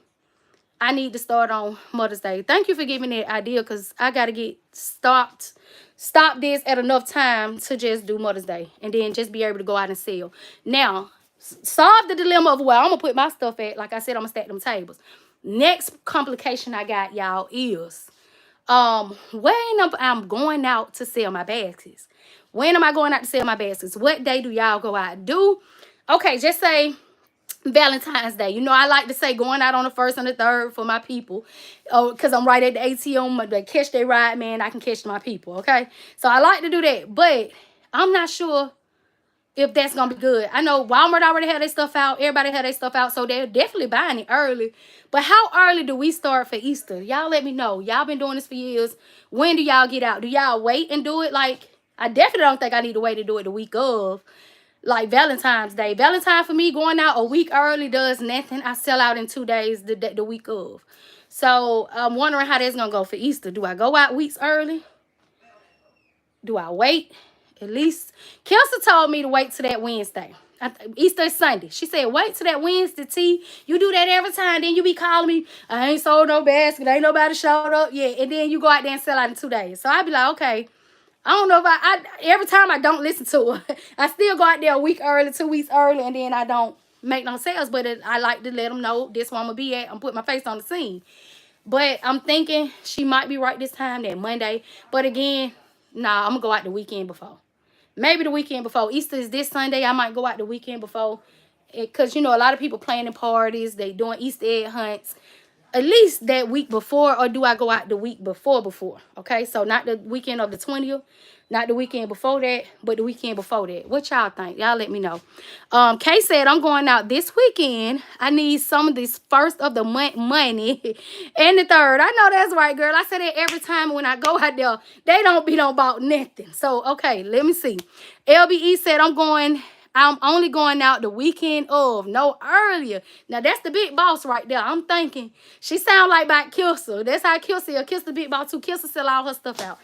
I need to start on Mother's Day. Thank you for giving me that idea, because I got to get stop this at enough time to just do Mother's Day and then just be able to go out and sell. Now, solve the dilemma of where I'm going to put my stuff at. Like I said, I'm going to stack them tables. Next complication I got, y'all, is when I'm going out to sell my baskets. When am I going out to sell my baskets? What day do y'all go out? Okay, just say Valentine's Day. You know, I like to say going out on the 1st and the 3rd for my people. Because I'm right at the ATM. They catch their ride, man. I can catch my people, okay? So I like to do that. But I'm not sure if that's going to be good. I know Walmart already had their stuff out. Everybody had their stuff out. So they're definitely buying it early. But how early do we start for Easter? Y'all let me know. Y'all been doing this for years. When do y'all get out? Do y'all wait and do it? Like, I definitely don't think I need to wait to do it the week of. Like Valentine's Day. Valentine for me, going out a week early does nothing. I sell out in 2 days the week of. So I'm wondering how that's going to go for Easter. Do I go out weeks early? Do I wait? At least, Kelsa told me to wait till that Wednesday. Easter is Sunday. She said, wait till that Wednesday, T. You do that every time. Then you be calling me, I ain't sold no basket. Ain't nobody showed up yet. And then you go out there and sell out in 2 days. So I'd be like, okay, I don't know if I every time I don't listen to her. I still go out there a week early, 2 weeks early, and then I don't make no sales. But I like to let them know this one I'm gonna be at. I'm putting my face on the scene. But I'm thinking she might be right this time, that Monday. But again, nah, I'm gonna go out the weekend before. Maybe the weekend before. Easter is this Sunday. I might go out the weekend before. Because, you know, a lot of people planning parties. They doing Easter egg hunts. At least that week before, or do I go out the week before? Okay, so not the weekend of the 20th, not the weekend before that, but the weekend before that. What y'all think? Y'all let me know. Kay said, I'm going out this weekend. I need some of this first of the month money and the third. I know that's right, girl. I say that every time when I go out there. They don't be no about nothing. So, okay, let me see. LBE said, I'm only going out the weekend of, no earlier. Now, that's the big boss right there. I'm thinking, she sound like about Kilsa. That's how Kilsa, Kilsa the big boss too. Kilsa sell all her stuff out.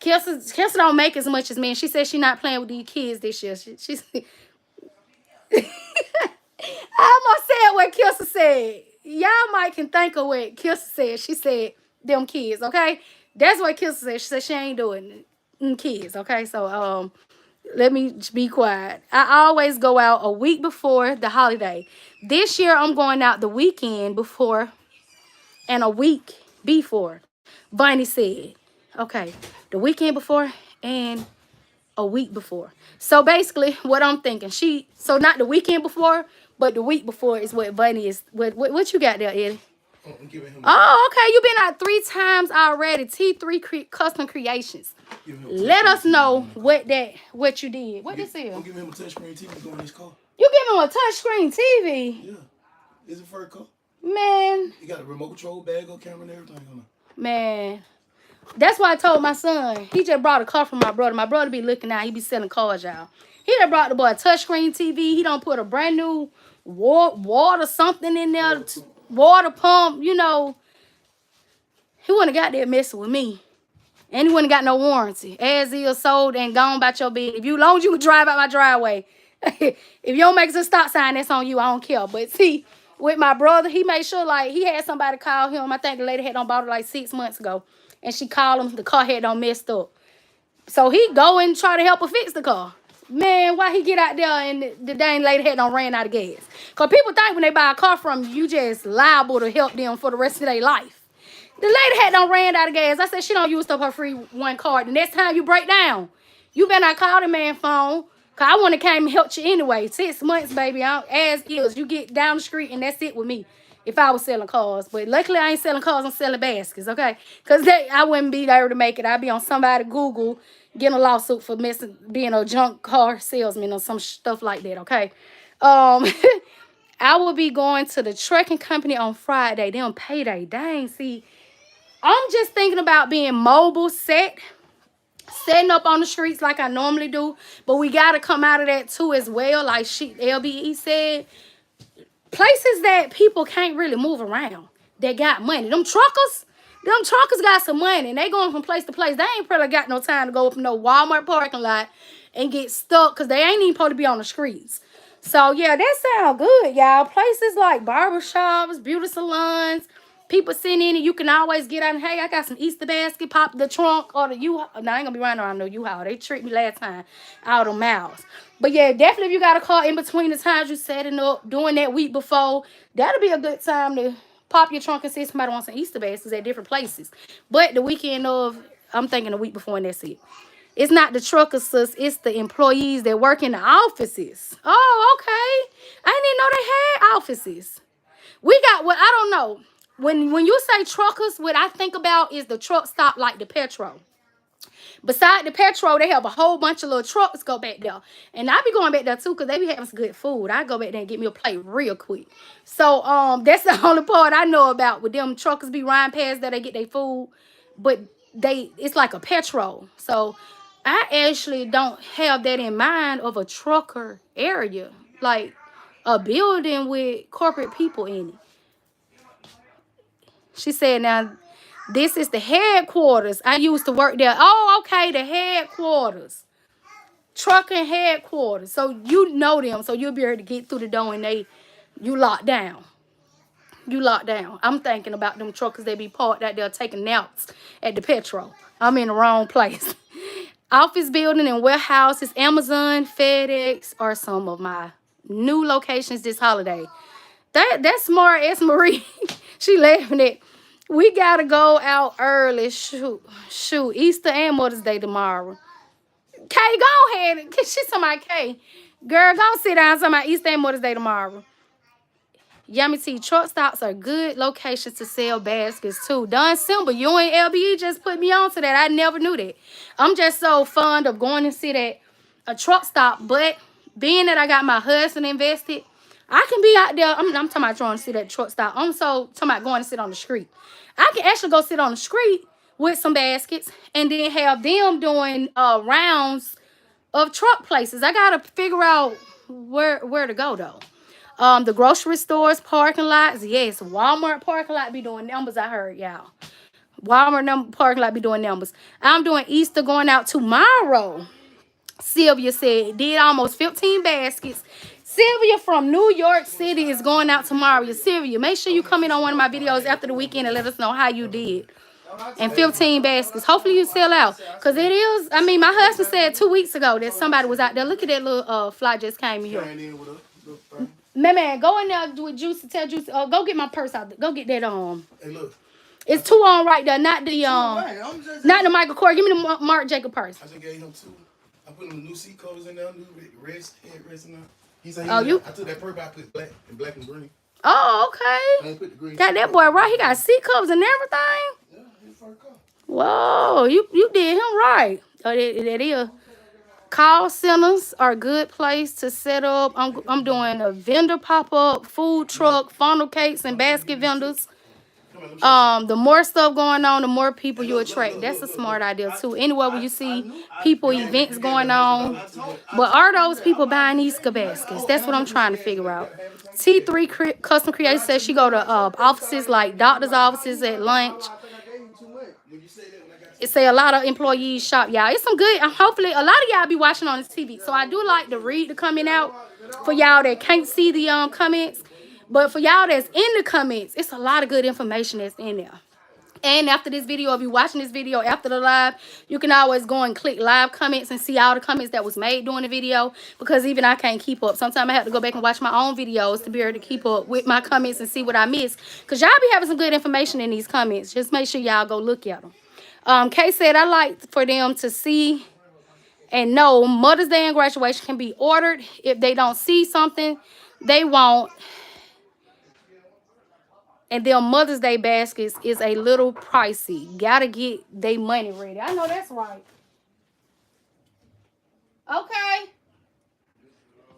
Kilsa don't make as much as me. And she said she not playing with these kids this year. She's I almost said what Kilsa said. Y'all might can think of what Kilsa said. She said, them kids, okay? That's what Kilsa said. She said she ain't doing kids, okay? So, let me be quiet. I always go out a week before the holiday. This year, I'm going out the weekend before and a week before. Bunny said, okay, the weekend before and a week before. So basically, what I'm thinking, so not the weekend before, but the week before is what Bunny is. What you got there, Eddie? Oh, I'm giving him. Oh, okay. You've been out 3 times already. T3 Custom Creations. Let us know what you did. What this is? I'm giving him a touchscreen TV to go in his car. You give him a touchscreen TV? Yeah. Is it for a car? Man. He got a remote control, bag, camera, and everything on it. Man. That's why I told my son. He just brought a car from my brother. My brother be looking out. He be selling cars, y'all. He just brought the boy a touchscreen TV. He don't put a brand new water something in there. Water pump, you know. He wouldn't have got there messing with me. And he wouldn't have got no warranty. As is sold and gone about your bed. If you long as you can drive out my driveway. If you don't make a stop sign, that's on you. I don't care. But see, with my brother, he made sure like he had somebody call him. I think the lady had bought it like 6 months ago. And she called him. The car had done messed up. So he go and try to help her fix the car. Man, why he get out there and the dang lady had done ran out of gas? Because people think when they buy a car from you, you just liable to help them for the rest of their life. The lady had done ran out of gas. I said she don't use up her free one card. The next time you break down, you better not call the man phone. Because I want to came and help you anyway. 6 months, baby. As is. You get down the street and that's it with me. If I was selling cars. But luckily I ain't selling cars. I'm selling baskets, okay? Because I wouldn't be there to make it. I'd be on somebody Google getting a lawsuit for being a junk car salesman or some stuff like that, okay? I will be going to the trucking company on Friday. They don't pay day. Dang, see. I'm just thinking about being mobile, setting up on the streets like I normally do. But we got to come out of that too as well. Like LBE said, places that people can't really move around. They got money. Them truckers got some money. And they going from place to place. They ain't probably got no time to go up in no Walmart parking lot and get stuck. Because they ain't even supposed to be on the streets. So, yeah, that sound good, y'all. Places like barbershops, beauty salons. People sitting in and you can always get out and, hey, I got some Easter basket, pop the trunk or the U-Haul. No, I ain't going to be running around no U-Haul. They tricked me last time out of miles. But, yeah, definitely if you got a car in between the times you setting up, doing that week before, that'll be a good time to pop your trunk and see if somebody wants some Easter baskets at different places. But the weekend of, I'm thinking the week before and that's it. It's not the truckers, sis. It's the employees that work in the offices. Oh, okay. I didn't even know they had offices. We got what I don't know. When you say truckers, what I think about is the truck stop like the petrol. Beside the petrol, they have a whole bunch of little trucks go back there. And I be going back there too because they be having some good food. I go back there and get me a plate real quick. So that's the only part I know about with them truckers be riding past that they get their food. But it's like a petrol. So I actually don't have that in mind of a trucker area. Like a building with corporate people in it. She said, now, this is the headquarters. I used to work there. Oh, okay, the headquarters. Trucking headquarters. So you know them. So you'll be able to get through the door and you locked down. You locked down. I'm thinking about them truckers that be parked out there taking naps at the petrol. I'm in the wrong place. Office building and warehouses, Amazon, FedEx are some of my new locations this holiday. That's smart as Marie. She laughing at. We gotta go out early. Shoot. Easter and Mother's Day tomorrow. Kay, go ahead. She's talking about Kay. Girl, go sit down. Talking about Easter and Mother's Day tomorrow. YummyT's truck stops are good locations to sell baskets too. Done simple. You and LBE just put me on to that. I never knew that. I'm just so fond of going and sit at a truck stop. But being that I got my husband invested, I can be out there. I'm talking about trying to sit at truck stop. I'm so talking about going to sit on the street. I can actually go sit on the street with some baskets and then have them doing rounds of truck places. I gotta figure out where to go though. The grocery stores, parking lots. Yes, Walmart parking lot be doing numbers, I heard, y'all. Walmart parking lot be doing numbers. I'm doing Easter going out tomorrow. Sylvia said, did almost 15 baskets. Sylvia from New York City is going out tomorrow. Sylvia, make sure you come in on one of my videos after the weekend and let us know how you did. And 15 baskets. Hopefully you sell out. Because it is, I mean, my husband said 2 weeks ago that somebody was out there. Look at that little fly just came in here. Man, go in there with Juicy. Tell Juicy, go get my purse out there. Go get that Hey, look. It's 2 on right there, not the Michael Kors. Give me the Marc Jacob purse. I just gave him 2. I put him new seat covers in there, new headrest in there. He said, I took that purple, I put black and green. Oh, okay. I ain't put the green. Got that boy right. He got seat covers and everything. Yeah, his first car. Whoa, you did him right. Oh, that is. Call centers are a good place to set up. I'm doing a vendor pop-up, food truck, funnel cakes, and basket vendors. The more stuff going on, the more people you attract. That's a smart idea too. Anywhere where you see people, events going on. But are those people buying these baskets? That's what I'm trying to figure out. T3 Custom Creation says she go to offices like doctor's offices at lunch. It say a lot of employees shop, y'all. It's some good. Hopefully, a lot of y'all be watching on the TV. So I do like to read the comment out for y'all that can't see the comments. But for y'all that's in the comments, it's a lot of good information that's in there. And after this video, if you're watching this video after the live, you can always go and click live comments and see all the comments that was made during the video. Because even I can't keep up. Sometimes I have to go back and watch my own videos to be able to keep up with my comments and see what I missed. Because y'all be having some good information in these comments. Just make sure y'all go look at them. Kay said, I like for them to see and know Mother's Day and graduation can be ordered. If they don't see something they want, and their Mother's Day baskets is a little pricey. Gotta get their money ready. I know that's right. Okay.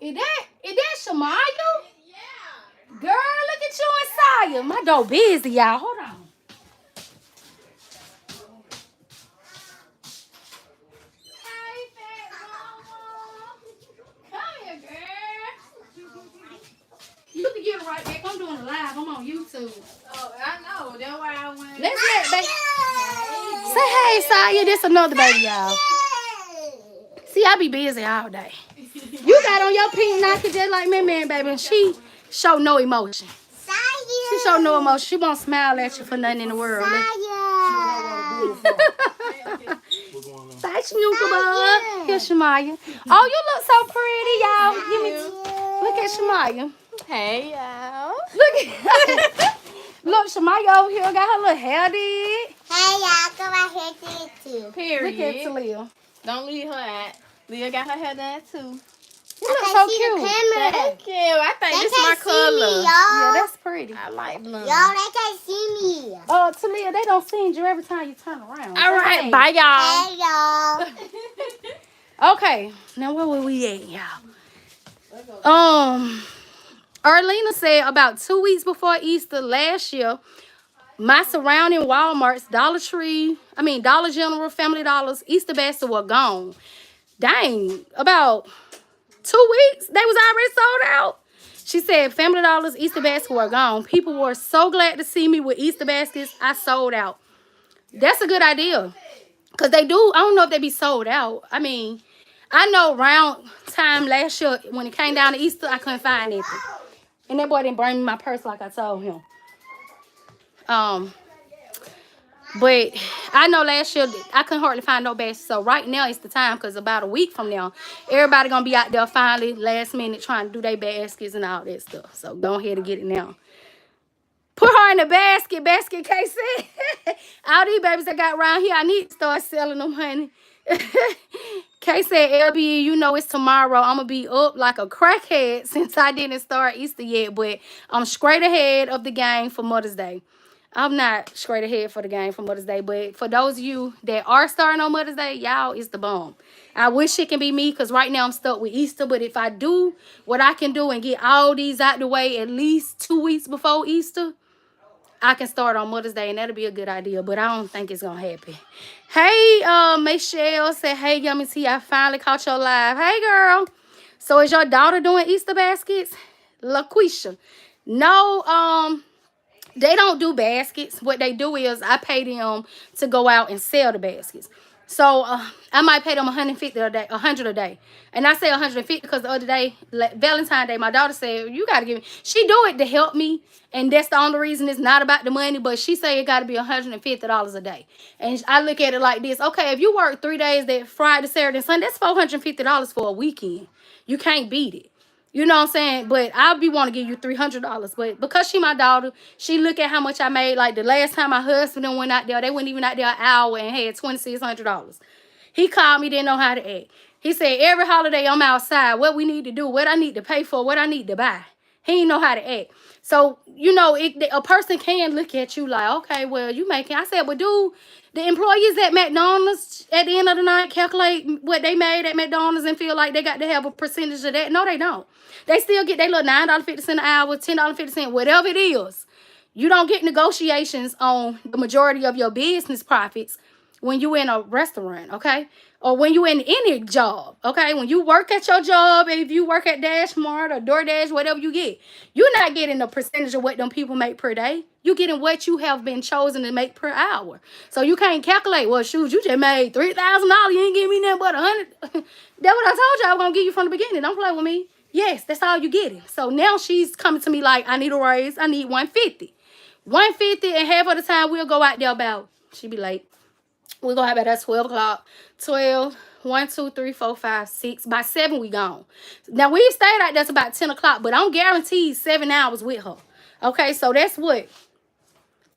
Is that Shamaya? Yeah. Girl, look at you and Saya. My door busy, y'all. Hold on. You can get it right back. I'm doing it live. I'm on YouTube. Oh, I know. That's why I went. Let's let baby. Say hey, Saya. This another baby, y'all. See, I be busy all day. You got on your pink Nike just like me, man, baby. And she show no emotion. She show no emotion. She won't smile at you for nothing in the world. Thanks, Nuka. Here's Shamaya. Oh, you look so pretty, y'all. Look at Shamaya. Hey, y'all. Look, Shamaya over here got her little hair did. Hey, y'all, come out here to it too. Period. Look at Talia. Don't leave her out. Leah got her hair done too. You look so cute. Thank you. I think this is my color. Yeah, that's pretty. I like blue. Y'all, they can't see me. Talia, they don't see you every time you turn around. All right, bye, y'all. Hey, y'all. Okay, now where were we at, y'all? Arlena said about 2 weeks before Easter last year, my surrounding Walmarts, Dollar General, Family Dollars, Easter basket were gone. Dang, about 2 weeks, they was already sold out. She said Family Dollars, Easter baskets were gone. People were so glad to see me with Easter baskets. I sold out. That's a good idea. Because they do, I don't know if they be sold out. I mean, I know around time last year, when it came down to Easter, I couldn't find anything. And that boy didn't bring me my purse like I told him. But I know last year I couldn't hardly find no baskets. So right now it's the time, because about a week from now, everybody going to be out there finally last minute trying to do their baskets and all that stuff. So go ahead and get it now. Put her in the basket case. All these babies I got around here, I need to start selling them, honey. Kay said, LB, you know it's tomorrow. I'm going to be up like a crackhead since I didn't start Easter yet. But I'm straight ahead of the game for Mother's Day. I'm not straight ahead for the game for Mother's Day. But for those of you that are starting on Mother's Day, y'all, it's the bomb. I wish it can be me, because right now I'm stuck with Easter. But if I do what I can do and get all these out the way at least 2 weeks before Easter, I can start on Mother's Day, and that'll be a good idea, but I don't think it's gonna happen. Hey, Michelle said, hey, Yummy T, I finally caught your live. Hey, girl. So is your daughter doing Easter baskets? LaQuisha. No, they don't do baskets. What they do is I pay them to go out and sell the baskets. So I might pay them $150 a day, $100 a day. And I say $150 because the other day, Valentine's Day, my daughter said, you got to give me. She do it to help me. And that's the only reason. It's not about the money. But she say it got to be $150 a day. And I look at it like this. Okay, if you work 3 days, that Friday, Saturday, and Sunday, that's $450 for a weekend. You can't beat it. You know what I'm saying? But I'll be want to give you $300. But because she my daughter, she look at how much I made. Like the last time my husband went out there, they went even out there an hour and had $2,600. He called me, didn't know how to act. He said, every holiday I'm outside, what we need to do, what I need to pay for, what I need to buy. He didn't know how to act. So, you know, a person can look at you like, okay, well, you making. I said, but dude, the employees at McDonald's at the end of the night calculate what they made at McDonald's and feel like they got to have a percentage of that. No, they don't. They still get their little $9.50 an hour, $10.50, whatever it is. You don't get negotiations on the majority of your business profits when you in a restaurant, okay? Or when you in any job, okay? When you work at your job, if you work at Dashmart or DoorDash, whatever you get, you're not getting a percentage of what them people make per day. You're getting what you have been chosen to make per hour. So you can't calculate, well, shoot, you just made $3,000. You ain't give me nothing but $100. That's what I told you I was going to give you from the beginning. Don't play with me. Yes, that's all you getting. So now she's coming to me like, I need a raise. I need $150. $150, and half of the time we'll go out there about, she be late. We'll go out about 12 o'clock. 12, 1, 2, 3, 4, 5, 6. By 7, we gone. Now, we stayed out there till about 10 o'clock, but I'm guaranteed 7 hours with her. Okay, so that's what?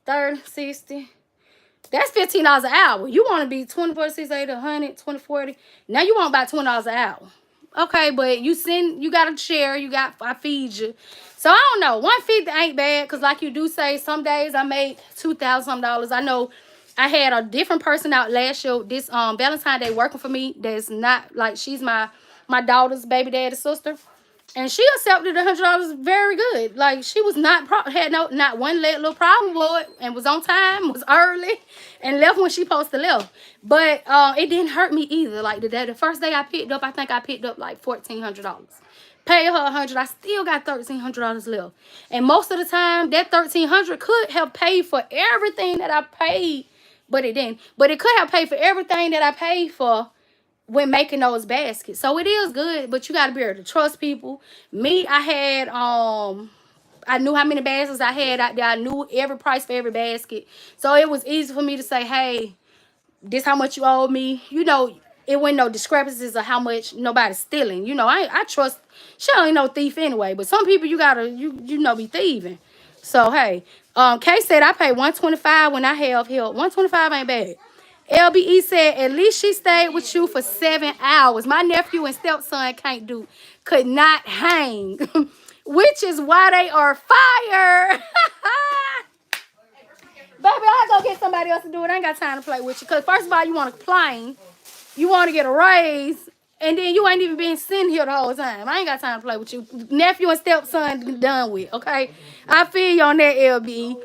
30, 60. That's $15 an hour. You want to be 20, 40, 60, 80, 100, 20, 40. Now you want about $20 an hour. Okay, but you got to share. I feed you. So I don't know. $150 ain't bad, because like you do say, some days I make $2,000. I know I had a different person out last year, this Valentine's Day, working for me. That's not, like, she's my daughter's baby daddy's sister. And she accepted $100 very good. Like, she was not one little problem with it, and was on time, was early, and left when she supposed to left. But it didn't hurt me either. Like, the first day I picked up, I think I picked up like $1,400. Paid her $100. I still got $1,300 left. And most of the time, that $1,300 could have paid for everything that I paid, but it didn't. But it could have paid for everything that I paid for when making those baskets. So it is good, but you got to be able to trust people. Me, I had, I knew how many baskets I had out there. I knew every price for every basket. So it was easy for me to say, hey, this how much you owe me. You know, it wasn't no discrepancies of how much nobody's stealing. You know, I trust, she ain't no thief anyway, but some people you gotta, you know, be thieving. So, hey, Kay said I paid $125 when I have help. $125 ain't bad. LBE said, at least she stayed with you for 7 hours. My nephew and stepson could not hang, which is why they are fired. Baby, I'll go get somebody else to do it. I ain't got time to play with you. Because first of all, you want to complain. You want to get a raise. And then you ain't even been sitting here the whole time. I ain't got time to play with you. Nephew and stepson done with, okay? I feel you on that, LBE.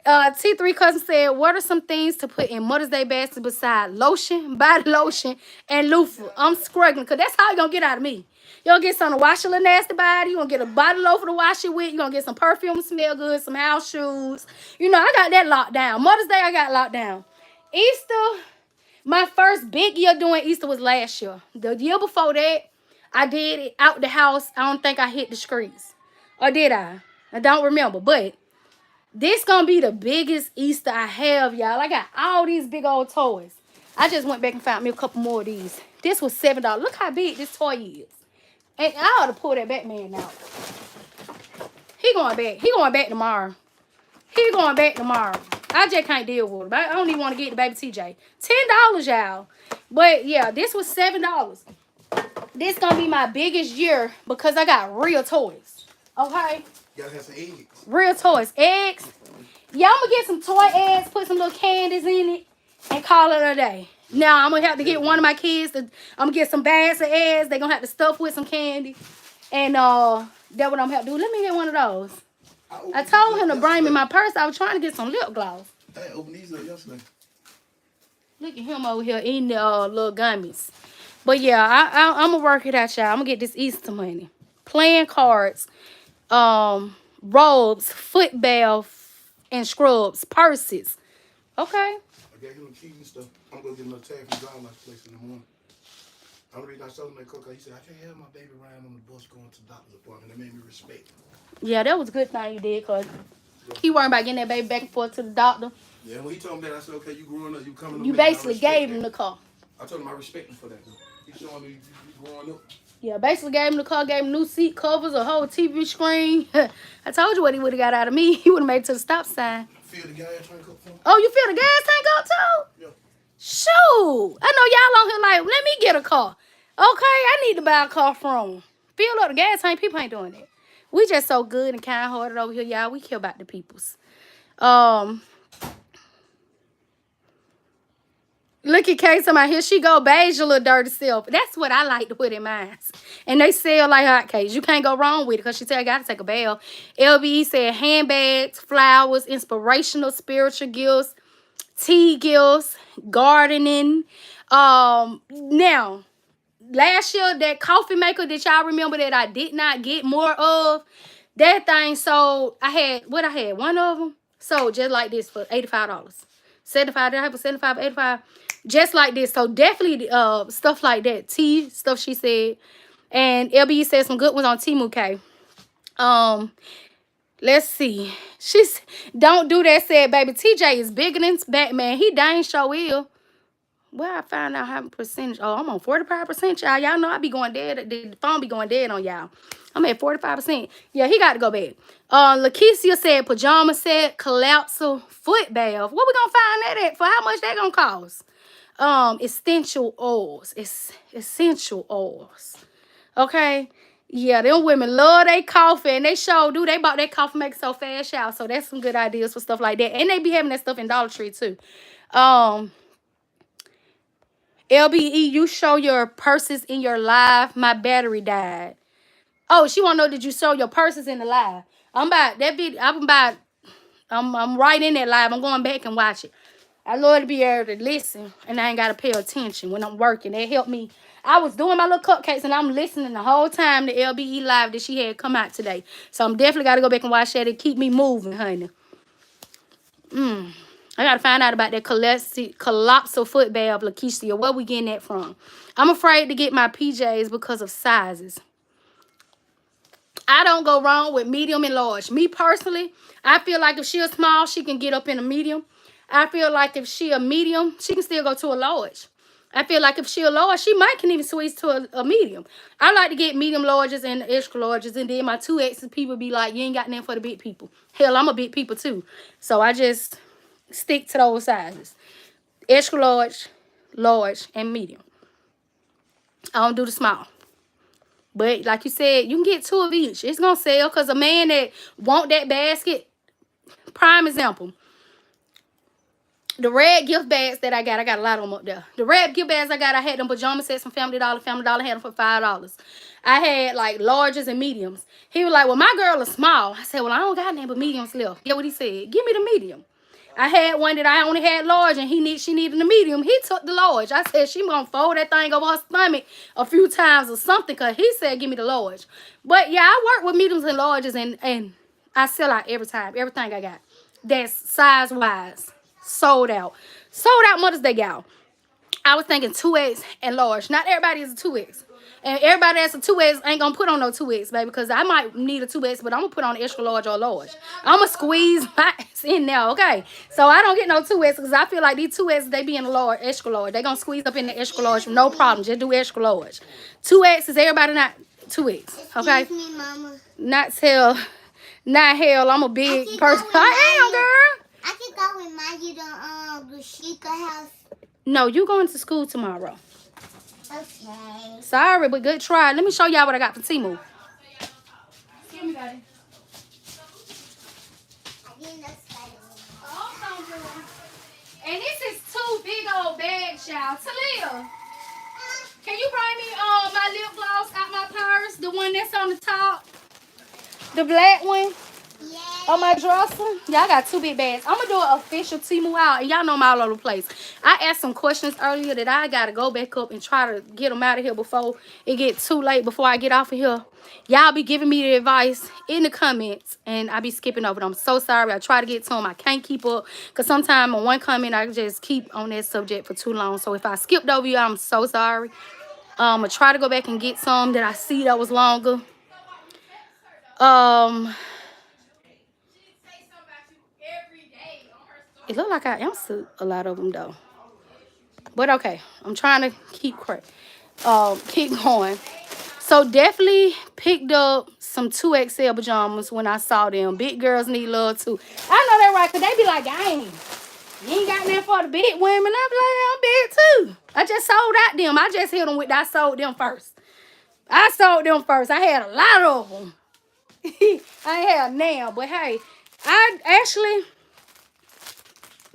T3 Cousin said, what are some things to put in Mother's Day basket beside lotion, body lotion, and loofah? I'm struggling, because that's how you're going to get out of me. You're going to get something to wash your little nasty body. You're going to get a body lotion to wash it with. You're going to get some perfume to smell good, some house shoes. You know, I got that locked down. Mother's Day, I got locked down. Easter, my first big year doing Easter was last year. The year before that, I did it out the house. I don't think I hit the streets. Or did I? I don't remember, but This gonna be the biggest Easter I have, y'all. I got all these big old toys. I just went back and found me a couple more of these. This was $7. Look how big this toy is. And I ought to pull that Batman out. He going back. He going back tomorrow. He going back tomorrow. I just can't deal with him. I don't even want to get the baby TJ. $10, y'all. But yeah, this was $7. This gonna be my biggest year because I got real toys. Okay? You gotta have some eggs. Real toys. Eggs. Yeah, I'm gonna get some toy eggs, put some little candies in it, and call it a day. Now I'm gonna have to get one of my kids to, I'm gonna get some bags of eggs. They're gonna have to stuff with some candy. And that's what I'm gonna have to do. Let me get one of those. I told him to bring me my purse. I was trying to get some lip gloss. I opened these up yesterday. Look at him over here eating the little gummies. But yeah, I'm gonna work it out, y'all. I'm gonna get this Easter money. Playing cards, robes, foot bath, and scrubs, purses. Okay. I gave him the keys and stuff. I'm gonna get another tag from John like place in the morning. I'm the reason I showed him that cook. He said, I can't have my baby riding on the bus going to the doctor's appointment. That made me respect him. Yeah, that was a good thing you did, because he worried about getting that baby back and forth to the doctor. Yeah, when he told me that, I said, okay, you growing up, you coming to You me, I basically respect gave that. him the car. I told him I respect him for that, though. He's showing me you growing up. Yeah, basically gave him the car, gave him new seat covers, a whole TV screen. I told you what he would have got out of me. He would have made it to the stop sign. Feel the gas tank up for him? Oh, you feel the gas tank up too? Yeah. Shoot. I know y'all on here like, let me get a car. Okay, I need to buy a car from him. Fill up the gas tank. People ain't doing that. We just so good and kind-hearted over here, y'all. We care about the peoples. Look at Kay talking about, here she go, beige your little dirty self. That's what I like to put in mine. And they sell like hotcakes. You can't go wrong with it because she tell you got to take a bath. LBE said handbags, flowers, inspirational, spiritual gifts, tea gifts, gardening. Now, last year, that coffee maker that y'all remember that I did not get more of, that thing sold, I had one of them sold just like this for $85. 75, did I have a 75, 85? Just like this. So definitely stuff like that. Tea stuff she said. And LBE said some good ones on Temu K. Let's see. She's don't do that said, baby. TJ is bigger than Batman. He dang sure will. Where I found out how much percentage. Oh, I'm on 45%, y'all. Y'all know I be going dead. The phone be going dead on y'all. I'm at 45%. Yeah, he got to go back. Lakeisha said pajama set, collapsible foot bath. What we gonna find that at? For how much that gonna cost? Essential oils. It's essential oils. Okay. Yeah, them women love their coffee, and they sure do. They bought that coffee maker so fast, y'all. So that's some good ideas for stuff like that. And they be having that stuff in Dollar Tree too. LBE, you show your purses in your live. My battery died. Oh, she want to know, did you show your purses in the live? I'm right in that live. I'm going back and watch it. I love to be able to listen, and I ain't got to pay attention when I'm working. That helped me. I was doing my little cupcakes, and I'm listening the whole time to LBE live that she had come out today. So I'm definitely got to go back and watch that and keep me moving, honey. I got to find out about that collapsible foot bath, Lakeisha. Where we getting that from? I'm afraid to get my PJs because of sizes. I don't go wrong with medium and large. Me personally, I feel like if she a small, she can get up in a medium. I feel like if she a medium, she can still go to a large. I feel like if she a large, she might can even switch to a medium. I like to get medium larges and extra larges, and then my 2X's people be like, you ain't got nothing for the big people. Hell, I'm a big people too. So I just stick to those sizes. Extra large, large, and medium. I don't do the small. But like you said, you can get 2 of each. It's going to sell because a man that want that basket, prime example. The red gift bags that I got a lot of them up there. The red gift bags I had them pajama sets from Family Dollar. Family Dollar had them for $5. I had like larges and mediums. He was like, well, my girl is small. I said, well, I don't got nothing but mediums left. Get what he said. Give me the medium. I had one that I only had large, and she needed a medium. He took the large. I said, she gonna fold that thing over her stomach a few times or something, because he said, give me the large. But yeah, I work with mediums and larges, and I sell out every time. Everything I got. That's size-wise. Sold out. Sold out Mother's Day, y'all. I was thinking 2X and large. Not everybody is a 2X. And everybody that's a 2X ain't gonna put on no 2X, baby, because I might need a 2X, but I'm gonna put on an extra large or a large. I'm gonna squeeze my ass in there, okay? So I don't get no 2X because I feel like these 2X, they be in the large, extra large. They gonna squeeze up in the extra large, no problem. Just do extra large. 2X is everybody not 2X, okay? Excuse me, Mama. Not hell, I'm a big person. I am, girl. I can go with my the Sheikah house. No, you going to school tomorrow. Okay. Sorry, but good try. Let me show y'all what I got for Temu. Excuse me, buddy. I didn't know Spider-Man. And this is 2 big old bags, y'all. Talia, can you bring me my lip gloss out my purse? The one that's on the top. The black one. Yeah. On my dresser. Yeah, I got 2 big bags. I'm going to do an official Temu out. And y'all know I'm all over the place. I asked some questions earlier that I got to go back up and try to get them out of here before it gets too late, before I get off of here. Y'all be giving me the advice in the comments, and I be skipping over them. I'm so sorry. I try to get to them. I can't keep up because sometimes on one comment, I just keep on that subject for too long. So if I skipped over you, I'm so sorry. I'm going to try to go back and get some that I see that was longer. It look like I answered a lot of them though. But okay, I'm trying to keep going. So definitely picked up some 2XL pajamas when I saw them. Big girls need love too. I know that right, because they be like, dang, you ain't got nothing for the big women. I be like, I'm big too. I just sold out them. I just hit them with, I sold them first. I had a lot of them. I ain't have now, but hey, I actually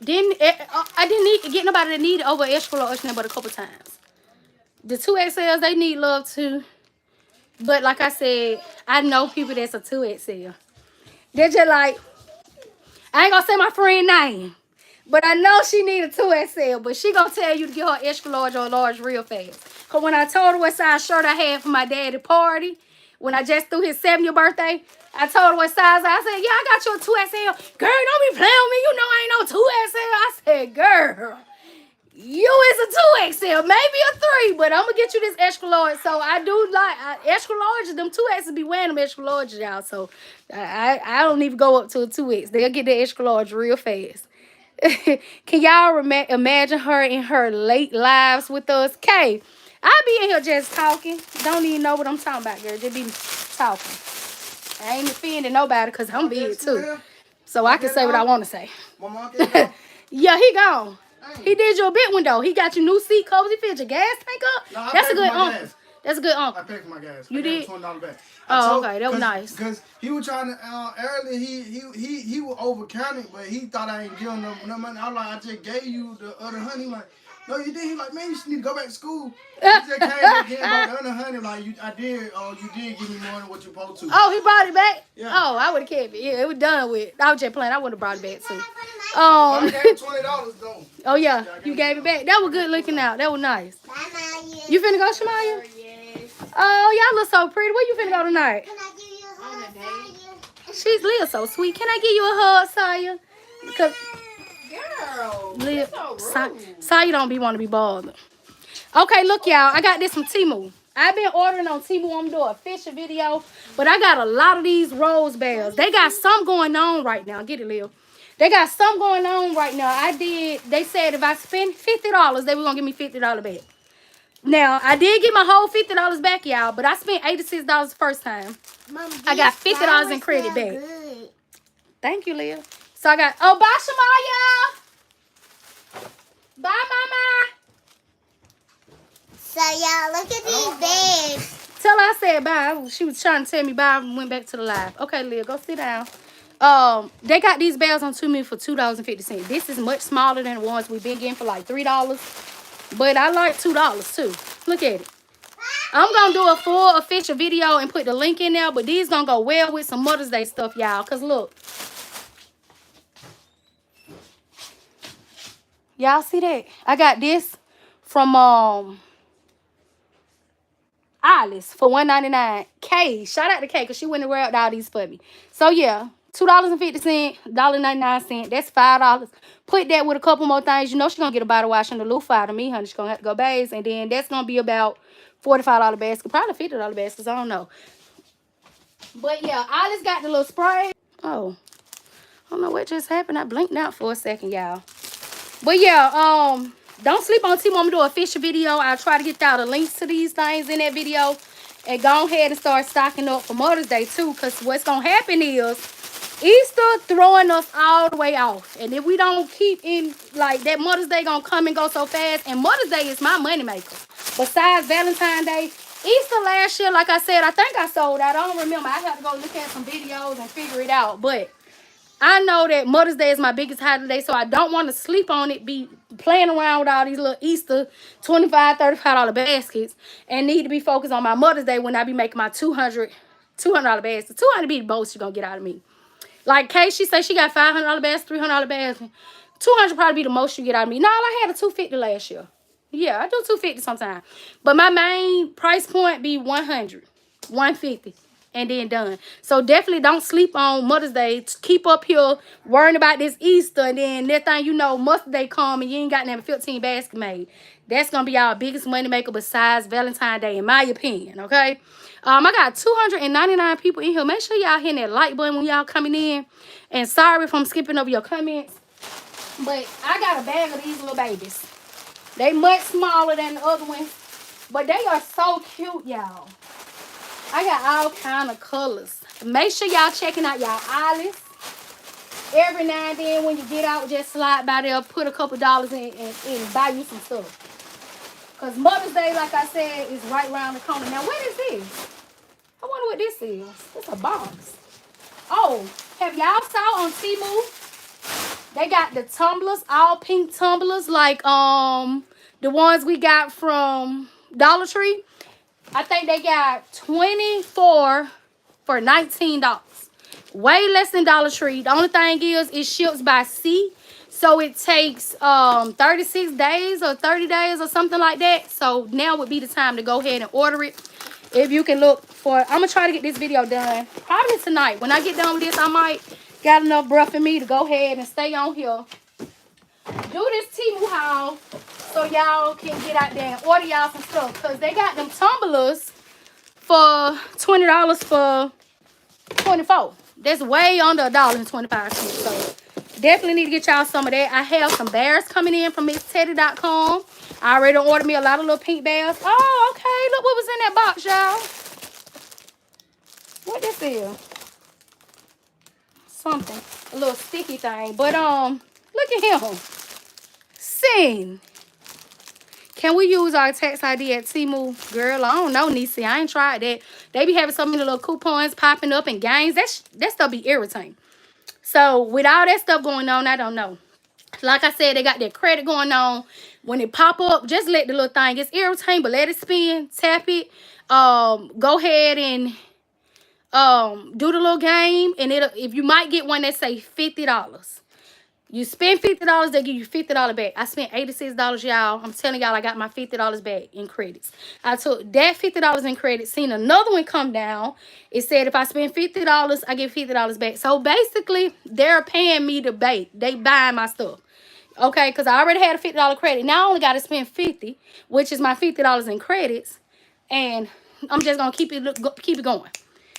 I didn't get nobody that needed over extra large but a couple times. The 2XLs, they need love too. But like I said, I know people that's a 2XL. They're just like, I ain't gonna say my friend name, but I know she need a 2XL, but she gonna tell you to get her extra large or large real fast. Cause when I told her what size shirt I had for my daddy party, when I just threw his 70th birthday, I told her what size. I said, yeah, I got you a 2XL. Girl, don't be playing with me. You know I ain't no 2XL. I said, girl, you is a 2XL, maybe a 3, but I'm going to get you this extra large. So I do like extra large. Them 2Xs be wearing them extra large, y'all. So I don't even go up to a 2X. They'll get the extra large real fast. Can y'all imagine her in her late lives with us? Kay, I be in here just talking. Don't even know what I'm talking about, girl. Just be talking. I ain't offending nobody because I'm big too. So I can say what I want to say. Yeah, he gone. He did you a big one though. He got your new seat covers. He filled your gas tank up. No, that's a good uncle. That's a good uncle. I paid for my gas. You did? $20 back. Oh, okay. That was nice. Because he was trying to, earlier, he was over counting, but he thought I ain't giving him no money. I was like, I just gave you the other honey. Like, no, you did. He like, man, you need to go back to school. He just came back again about the other honey. Like, you did give me more than what you supposed to. Oh, he brought it back? Yeah. Oh, I would have kept it. Yeah, it was done with. I was just playing. I would have brought it back too. I gave him $20 though. Oh, yeah. You gave it back. That was good looking out. That was nice. Bye, Maya. You finna go, Shamaya? Yes. Oh, y'all look so pretty. Where you finna go tonight? Can I give you a hug, Saya? She's Leah so sweet. Can I give you a hug, Saya? Because Girl, Leah, so rude. Saya don't want to be bothered. Okay, look, y'all. I got this from Temu. I've been ordering on Temu. I'm doing a fishing video. But I got a lot of these rose bells. They got some going on right now. Get it, Leah. They got some going on right now. They said if I spend $50, they were going to give me $50 back. Now, I did get my whole $50 back, y'all, but I spent $86 the first time. Mom, I got these $50 in flowers credit smell back. good. Thank you, Leah. So I got, oh, bye, Shamaya. Bye, Mama. So, y'all, look at these bags. Tell her I said bye. She was trying to tell me bye and went back to the live. Okay, Leah, go sit down. They got these bells on Temu for $2.50. This is much smaller than the ones we've been getting for like $3. But I like $2 too. Look at it. I'm going to do a full official video and put the link in there. But these going to go well with some Mother's Day stuff, y'all. Because look. Y'all see that? I got this from Alice for $1.99. Kay. Shout out to Kay because she went and grabbed all these for me. So, yeah. $2.50, $1.99. That's $5. Put that with a couple more things. You know she's gonna get a body wash and a loofah out of me, honey. She's gonna have to go bathe, and then that's gonna be about $45 basket, probably $50 baskets. I don't know. But yeah, I just got the little spray. Oh, I don't know what just happened. I blinked out for a second, y'all. But yeah, don't sleep on T-Mom. I'm gonna do a official video. I'll try to get y'all the links to these things in that video. And go ahead and start stocking up for Mother's Day too. Because what's gonna happen is Easter throwing us all the way off. And if we don't keep in, like, that Mother's Day gonna come and go so fast. And Mother's Day is my money maker. Besides Valentine's Day, Easter last year, like I said, I think I sold out. I don't remember. I have to go look at some videos and figure it out. But I know that Mother's Day is my biggest holiday, so I don't want to sleep on it, be playing around with all these little Easter $25, $35 baskets, and need to be focused on my Mother's Day when I be making my $200 baskets. $200 be the most you're going to get out of me. Like Kay, she said she got $500 basket, $300 basket. $200 probably be the most you get out of me. No, I had a $250 last year. Yeah, I do $250 sometimes. But my main price point be $100, $150. And then done. So definitely don't sleep on Mother's Day. Keep up here worrying about this Easter, and then next thing you know, Mother's Day come and you ain't got them 15 baskets made. That's gonna be our biggest money maker besides Valentine's Day, in my opinion. Okay. I got 299 people in here. Make sure y'all hit that like button when y'all coming in. And sorry if I'm skipping over your comments, but I got a bag of these little babies. They much smaller than the other ones, but they are so cute, y'all. I got all kind of colors. Make sure y'all checking out y'all eyelids. Every now and then when you get out, just slide by there, put a couple dollars in and buy you some stuff. Because Mother's Day, like I said, is right around the corner. Now, what is this? I wonder what this is. It's a box. Oh, have y'all saw on Temu? They got the tumblers, all pink tumblers, like the ones we got from Dollar Tree. I think they got 24 for $19. Way less than Dollar Tree. The only thing is it ships by sea. So it takes 36 days or 30 days or something like that. So now would be the time to go ahead and order it. If you can look for, I'm going to try to get this video done probably tonight. When I get done with this, I might got enough breath in me to go ahead and stay on here. Do this Temu haul so y'all can get out there and order y'all some stuff. Because they got them tumblers for $20 for 24. That's way under $1.25. So definitely need to get y'all some of that. I have some bears coming in from MissTeddy.com. I already ordered me a lot of little pink bears. Oh, okay. Look what was in that box, y'all. What this is? Something. A little sticky thing. But look at him. Sin. Can we use our tax ID at Temu? Girl, I don't know, Niecy. I ain't tried that. They be having so many little coupons popping up and games. That stuff be irritating. So with all that stuff going on, I don't know. Like I said, they got that credit going on. When it pop up, just let the little thing. It's irritating, but let it spin. Tap it. Go ahead and do the little game. And if you might get one that say $50. You spend $50, they give you $50 back. I spent $86, y'all. I'm telling y'all, I got my $50 back in credits. I took that $50 in credits, seen another one come down. It said if I spend $50, I get $50 back. So basically, they're paying me to bait. They buying my stuff. Okay, because I already had a $50 credit. Now I only got to spend $50, which is my $50 in credits. And I'm just going to keep it going.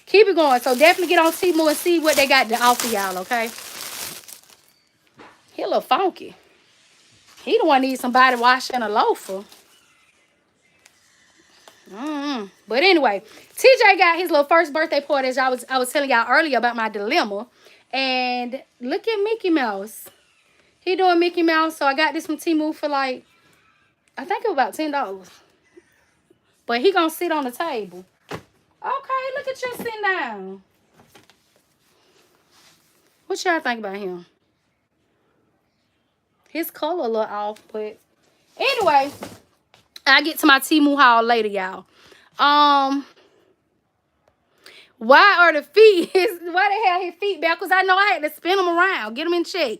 Keep it going. So definitely get on Temu and see what they got to offer y'all, okay? He a little funky. He the one need some body wash and a loafer. But anyway, TJ got his little first birthday party, as I was telling y'all earlier about my dilemma. And look at Mickey Mouse. He doing Mickey Mouse. So I got this from Temu for like, I think it was about $10. But he gonna sit on the table. Okay, look at you sitting down. What y'all think about him? His color a little off, but anyway, I get to my Temu haul later, y'all. Why are the feet? Why the hell his feet backwards? I know I had to spin them around, get them in check.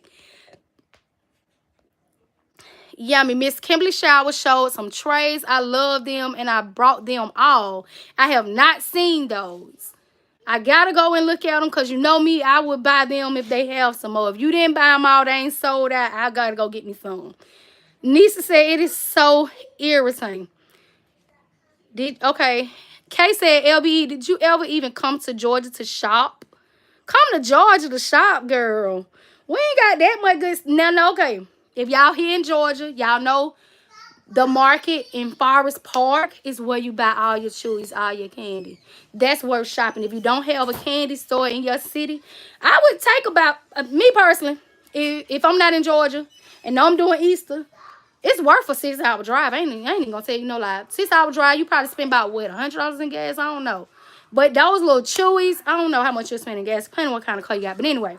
Yummy. Miss Kimberly Shower showed some trays. I love them and I brought them all. I have not seen those. I gotta go and look at them because you know me, I would buy them if they have some more. If you didn't buy them all, they ain't sold out, I gotta go get me some. Nisa said it is so irritating. Okay. Kay said, LBE, did you ever even come to Georgia to shop? Come to Georgia to shop, girl. We ain't got that much good. No, okay. If y'all here in Georgia, y'all know the market in Forest Park is where you buy all your chewies, all your candy. That's worth shopping. If you don't have a candy store in your city, I would take about, me personally, if I'm not in Georgia and I'm doing Easter, it's worth a 6-hour drive. I ain't even gonna tell you no lie. 6-hour drive, you probably spend about what, $100 in gas? I don't know. But those little chewies, I don't know how much you're spending gas, depending on what kind of car you got. But anyway,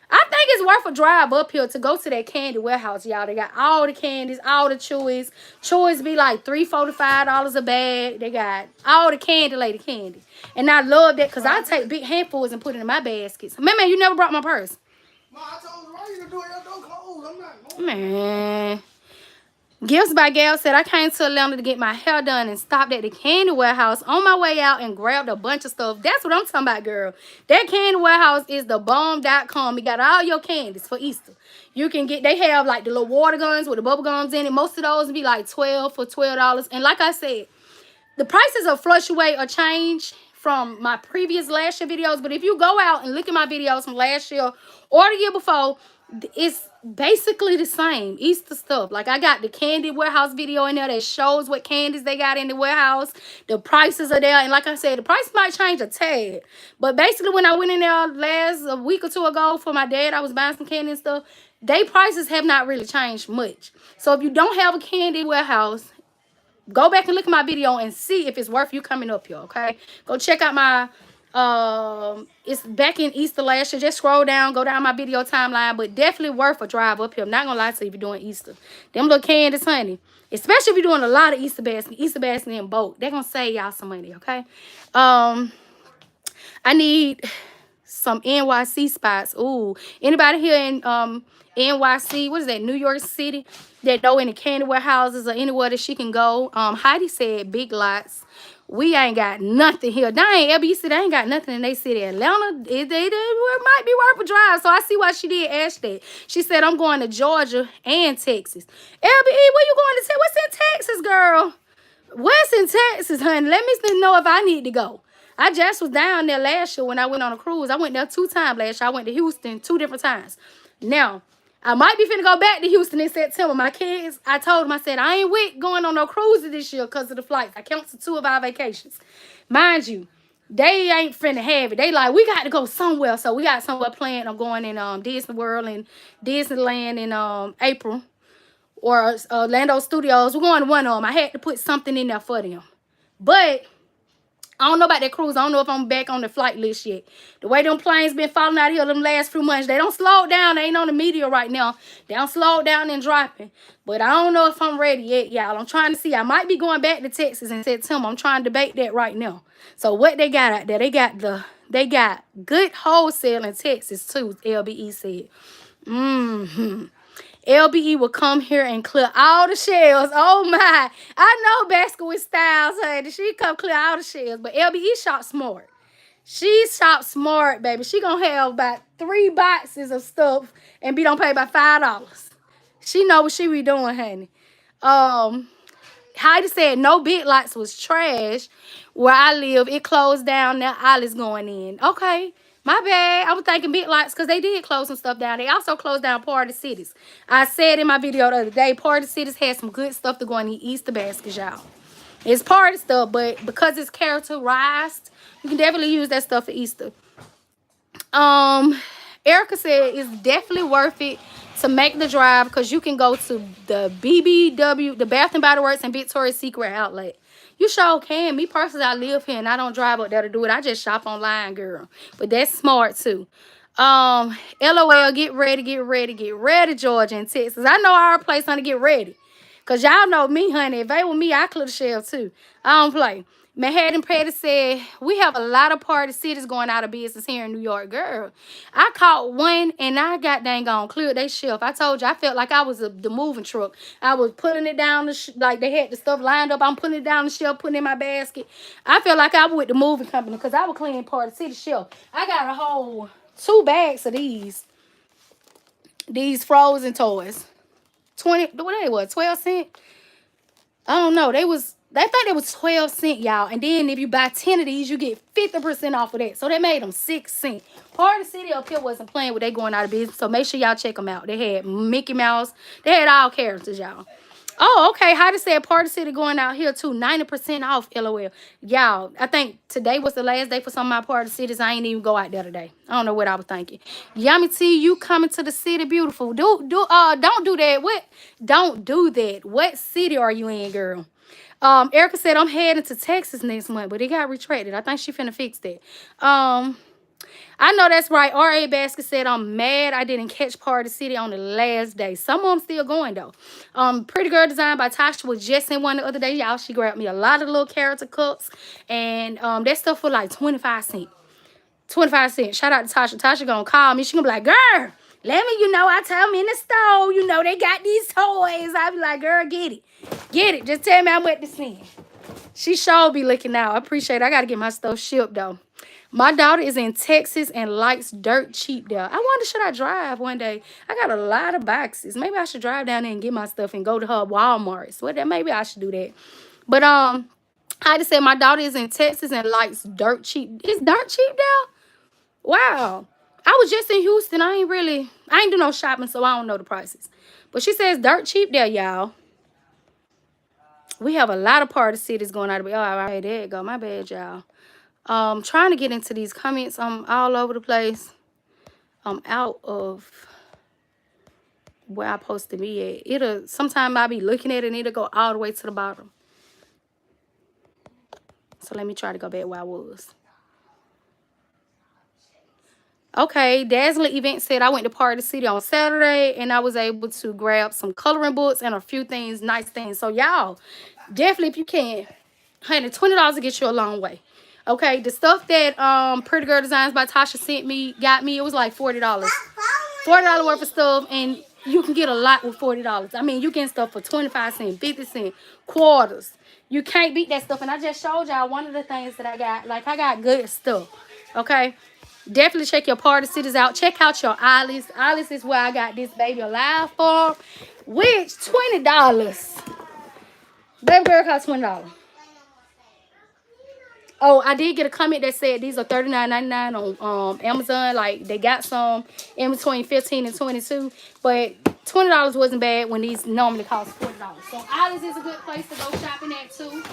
I think it's worth a drive up here to go to that candy warehouse, y'all. They got all the candies, all the chewies. Chewies be like $3, $45 a bag. They got all the lady candy. And I love that because I take big handfuls and put it in my baskets. Man, you never brought my purse. Ma, I told you to do it. Don't close. I'm not going. Man. Gifts by Gail said, I came to Atlanta to get my hair done and stopped at the candy warehouse on my way out and grabbed a bunch of stuff. That's what I'm talking about, girl. That candy warehouse is the bomb.com. You got all your candies for Easter. You can get, they have like the little water guns with the bubble gums in it. Most of those be like $12. And like I said, the prices will fluctuate or change from my previous last year videos. But if you go out and look at my videos from last year or the year before, it's basically the same Easter stuff. Like I got the candy warehouse video in there that shows what candies they got in the warehouse. The prices are there. And like I said, the price might change a tad. But basically when I went in there a week or two ago for my dad, I was buying some candy and stuff. They prices have not really changed much. So if you don't have a candy warehouse, go back and look at my video and see if it's worth you coming up here, okay? Go check out my, it's back in Easter last year. Just scroll down, go down my video timeline, but definitely worth a drive up here. I'm not going to lie to you if you're doing Easter. Them little candies, honey, especially if you're doing a lot of Easter basket in bulk, they're going to save y'all some money, okay? I need some NYC spots. Ooh, anybody here in NYC, what is that, New York City, that know any candy warehouses or anywhere that she can go? Heidi said Big Lots. We ain't got nothing here. Dang, LBC, they ain't got nothing in their city. Atlanta, it might be worth a drive. So I see why she did ask that. She said, I'm going to Georgia and Texas. LBE, where you going to? What's in Texas, girl? What's in Texas, honey? Let me know if I need to go. I just was down there last year when I went on a cruise. I went there 2 times last year. I went to Houston 2 different times. Now, I might be finna go back to Houston in September. My kids, I told them, I said, I ain't with going on no cruises this year because of the flights. I canceled 2 of our vacations. Mind you, they ain't finna have it. They like, we got to go somewhere. So we got somewhere planned. I'm going in Disney World and Disneyland in April. Or Orlando Studios. We're going to one of them. I had to put something in there for them. But I don't know about that cruise. I don't know if I'm back on the flight list yet. The way them planes been falling out here them last few months, they don't slow down. They ain't on the media right now. They don't slow down and dropping. But I don't know if I'm ready yet, y'all. I'm trying to see. I might be going back to Texas in September. I'm trying to debate that right now. So what they got out there? They got good wholesale in Texas too, LBE said. LBE will come here and clear all the shelves. Oh my. I know Basket with Styles, honey. She come clear all the shelves. But LBE shop smart. She shop smart, baby. She gonna have about 3 boxes of stuff and be don't pay about $5. She know what she be doing, honey. Heidi said no Big Lots was trash. Where I live, it closed down. Now Ollie's going in. Okay. My bad. I was thinking Big Lots because they did close some stuff down. They also closed down Party Cities. I said in my video the other day, Party Cities had some good stuff to go in the Easter baskets, y'all. It's party stuff, but because it's characterized, you can definitely use that stuff for Easter. Erica said it's definitely worth it to make the drive because you can go to the BBW, the Bath and Body Works and Victoria's Secret outlet. You sure can. Me personally, I live here and I don't drive up there to do it. I just shop online, girl. But that's smart too. LOL, get ready, Georgia and Texas. I know our place, honey, get ready. Because y'all know me, honey. If they were me, I clear the shelf too. I don't play. Manhattan Petty said, we have a lot of party cities going out of business here in New York. Girl, I caught one and I got dang on cleared they shelf. I told you, I felt like I was the moving truck. I was putting it down, like they had the stuff lined up. I'm putting it down the shelf, putting it in my basket. I felt like I was with the moving company because I was cleaning Party City shelf. I got a whole 2 bags of these frozen toys. 20, what they was, 12 cents? I don't know. They think they was 12 cents, y'all. And then if you buy 10 of these, you get 50% off of that. So they made them 6 cents. Party City up here wasn't playing with they going out of business. So make sure y'all check them out. They had Mickey Mouse. They had all characters, y'all. Oh, okay. Heidi said Party City going out here too. 90% off, LOL. Y'all, I think today was the last day for some of my Party Cities. I ain't even go out there today. I don't know what I was thinking. Yummy T, you coming to the city, beautiful. Don't do that. What? Don't do that. What city are you in, girl? Erica said I'm heading to Texas next month, but it got retracted. I think she finna fix that. I know that's right. R.A. Basket said, I'm mad I didn't catch Party City on the last day. Some of them still going, though. Pretty Girl Design by Tasha was just in one the other day, y'all. She grabbed me a lot of little character cups. And that stuff for like 25 cents. 25 cents. Shout out to Tasha. Tasha gonna call me. She gonna be like, girl, let me, I tell me in the store, they got these toys. I be like, girl, get it. Get it. Just tell me I'm at the scene. She sure be looking out. I appreciate it. I got to get my stuff shipped, though. My daughter is in Texas and likes dirt cheap there. I wonder, should I drive one day? I got a lot of boxes. Maybe I should drive down there and get my stuff and go to her Walmart. Well, then maybe I should do that. But I just said my daughter is in Texas and likes dirt cheap. Is dirt cheap there? Wow. I was just in Houston. I ain't do no shopping, so I don't know the prices. But she says dirt cheap there, y'all. We have a lot of Party Cities going out of. Oh, all right, there you go. My bad, y'all. Trying to get into these comments. I'm all over the place. I'm out of where I'm supposed to be at. Sometimes I'll be looking at it and it'll go all the way to the bottom. So let me try to go back where I was. Okay, Dazzling Event said I went to Party City on Saturday and I was able to grab some coloring books and a few things, nice things. So y'all, definitely if you can, honey, $20 will get you a long way. Okay, the stuff that Pretty Girl Designs by Tasha got me, it was like $40. $40 worth of stuff, and you can get a lot with $40. I mean, you get stuff for 25 cents, 50 cents, quarters. You can't beat that stuff. And I just showed y'all one of the things that I got. Like, I got good stuff. Okay? Definitely check your Party Cities out. Check out your Ollie's. Ollie's is where I got this baby alive for, which $20. Baby girl cost $20. Oh, I did get a comment that said these are $39.99 on Amazon. Like, they got some in between 15 and 22. But $20 wasn't bad when these normally cost $40. So, Ollie's is a good place to go shopping at, too.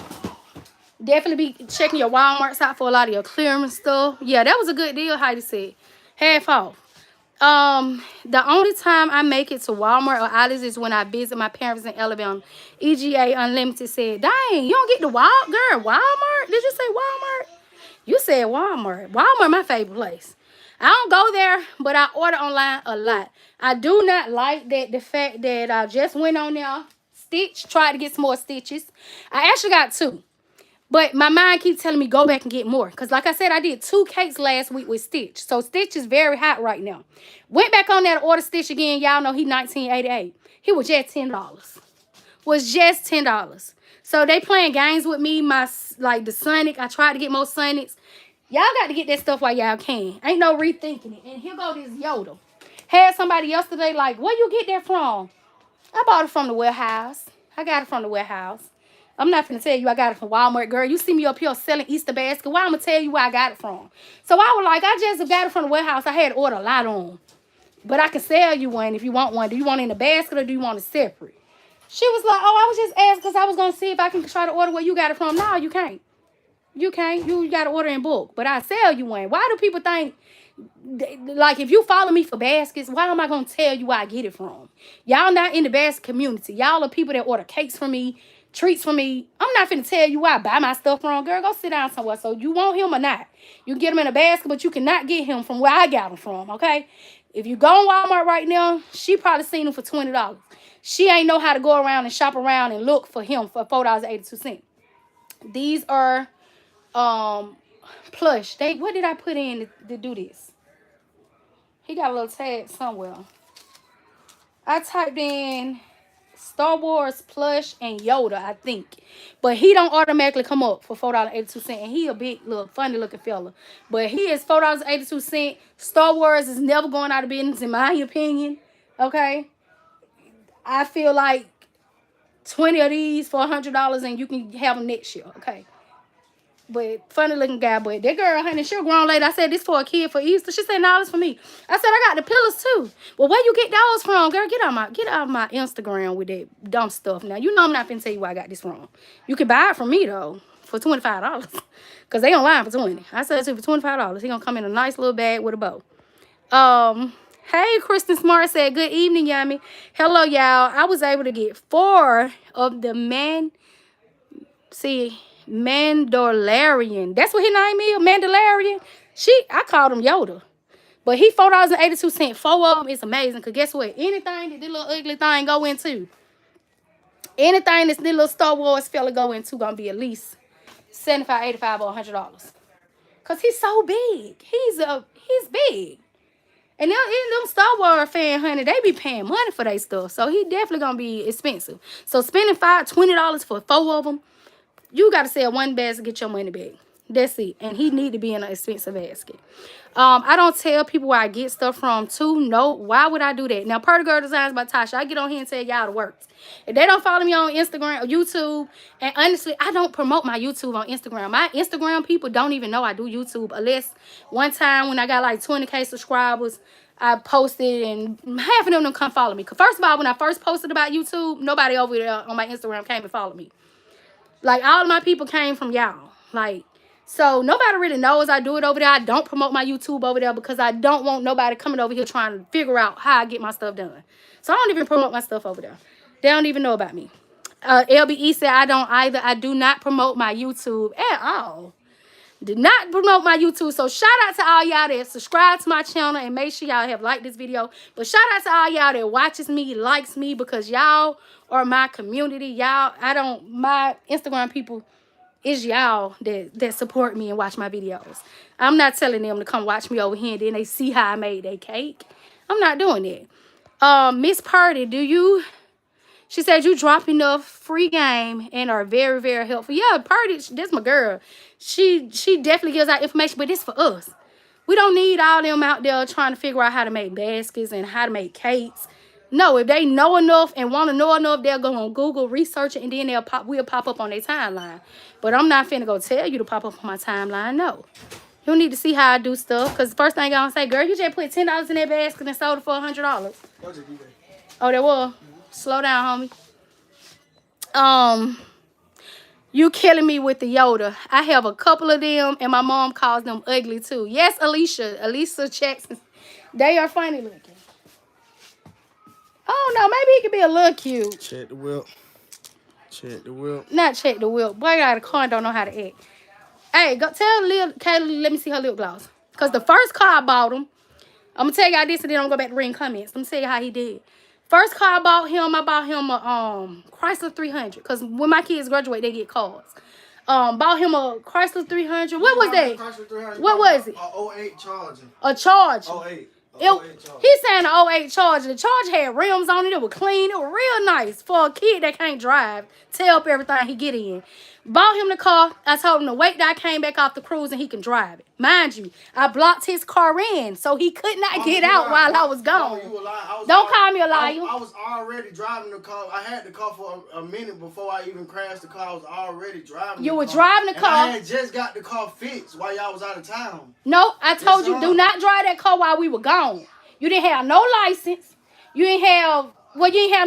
Definitely be checking your Walmarts out for a lot of your clearance stuff. Yeah, that was a good deal, Heidi said. Half off. The only time I make it to Walmart or Ollie's is when I visit my parents in Alabama. EGA Unlimited said, dang, you don't get the Walmart? Did you say Walmart? You said Walmart. Walmart, my favorite place. I don't go there, but I order online a lot. I do not like the fact that I just went on there, tried to get some more stitches. I actually got 2. But my mind keeps telling me go back and get more. Because like I said, I did 2 cakes last week with Stitch. So Stitch is very hot right now. Went back on there to order Stitch again. Y'all know he $19.88. He was just $10. Was just $10. So they playing games with me. The Sonic. I tried to get more Sonics. Y'all got to get that stuff while y'all can. Ain't no rethinking it. And here go this Yoda. Had somebody yesterday like, where you get that from? I bought it from the warehouse. I got it from the warehouse. I'm not going to tell you I got it from Walmart, girl. You see me up here selling Easter basket. Why I'm going to tell you where I got it from? So I was like, I just got it from the warehouse. I had to order a lot on. But I can sell you one if you want one. Do you want it in a basket or do you want it separate? She was like, oh, I was just asking because I was going to see if I can try to order where you got it from. No, you can't. You can't. You got to order in bulk. But I sell you one. Why do people think, like, if you follow me for baskets, why am I going to tell you where I get it from? Y'all not in the basket community. Y'all are people that order cakes from me, treats for me. I'm not finna tell you where I buy my stuff from. Girl, go sit down somewhere. So you want him or not? You can get him in a basket, but you cannot get him from where I got him from, okay? If you go on Walmart right now, she probably seen him for $20. She ain't know how to go around and shop around and look for him for $4.82. These are Plush. What did I put in to do this? He got a little tag somewhere. I typed in Star Wars plush and Yoda, I think. But he don't automatically come up for $4.82. And he a big, little, funny looking fella. But he is $4.82. Star Wars is never going out of business, in my opinion. Okay? I feel like 20 of these for $100 and you can have them next year. Okay? But funny looking guy. But that girl, honey, she a grown lady. I said, this for a kid for Easter. She said, no, it's for me. I said, I got the pillows too. Well, where you get those from, girl? Get out of my Instagram with that dumb stuff. Now, you know I'm not finna tell you where I got this from. You can buy it from me, though, for $25. Because they online for $20. I said it to you for $25. He gonna come in a nice little bag with a bow. Hey, Kristen Smart said, good evening, Yummy. Hello, y'all. I was able to get 4 of the Mandalorian. That's what his name is, Mandalorian. I called him Yoda. But he $4.82. 4 of them is amazing. Because guess what? Anything that this little ugly thing go into, anything this little Star Wars fella go into, gonna be at least $75, $85, or $100. Because he's so big. He's big. And them Star Wars fan, honey, they be paying money for their stuff. So he definitely gonna be expensive. So spending $20 for 4 of them, you got to sell one basket, get your money back. That's it. And he need to be in an expensive basket. I don't tell people where I get stuff from, too. No, why would I do that? Now, Purdy Girl Designs by Tasha, I get on here and tell y'all the works. If they don't follow me on Instagram or YouTube, and honestly, I don't promote my YouTube on Instagram. My Instagram people don't even know I do YouTube, unless one time when I got like 20K subscribers, I posted and half of them don't come follow me. Because first of all, when I first posted about YouTube, nobody over there on my Instagram came and followed me. Like, all of my people came from y'all. Like, so nobody really knows I do it over there. I don't promote my YouTube over there because I don't want nobody coming over here trying to figure out how I get my stuff done. So I don't even promote my stuff over there. They don't even know about me. LBE said I don't either. I do not promote my YouTube at all. Did not promote my YouTube. So shout out to all y'all that subscribe to my channel and make sure y'all have liked this video. But shout out to all y'all that watches me, likes me, because y'all are my community. My Instagram people is y'all that support me and watch my videos. I'm not telling them to come watch me over here and then they see how I made their cake. I'm not doing that. Miss Purdy, she said you drop enough free game and are very, very helpful. Yeah, Purdy, that's my girl. She definitely gives out information, but it's for us. We don't need all them out there trying to figure out how to make baskets and how to make cakes. No, if they know enough and want to know enough, they'll go on Google, research it, and then we'll pop up on their timeline. But I'm not finna go tell you to pop up on my timeline, no. You need to see how I do stuff, because the first thing I'm going to say, girl, you just put $10 in that basket and sold it for $100. Oh, that was? Slow down, homie. You killing me with the Yoda. I have a couple of them, and my mom calls them ugly, too. Yes, Alicia Jackson. They are funny looking. Oh, no, maybe he could be a little cute. Check the whip. Not check the whip. Boy, got a car and don't know how to act. Hey, go tell Kayla, let me see her lip gloss. Because the first car I bought him, I'm going to tell y'all this and then I'm going to go back to reading comments. I'm going to tell you how he did. First car I bought him a Chrysler 300. Because when my kids graduate, they get cars. Bought him a Chrysler 300. What was that? What was it? A 08 Charger. A Charger. 08. He's saying an 08 Charger. The Charger had rims on it. It was clean. It was real nice for a kid that can't drive. Tear up everything he get in. Bought him the car. I told him to wait till I came back off the cruise and he can drive it. Mind you, I blocked his car in so he could not get out while I was gone. Don't call me a liar. I was already driving the car. I had the car for a minute before I even crashed the car. I was already driving the car. You were driving the car. I had just got the car fixed while y'all was out of town. No, I told you, do not drive that car while we were gone. You didn't have no license. You didn't have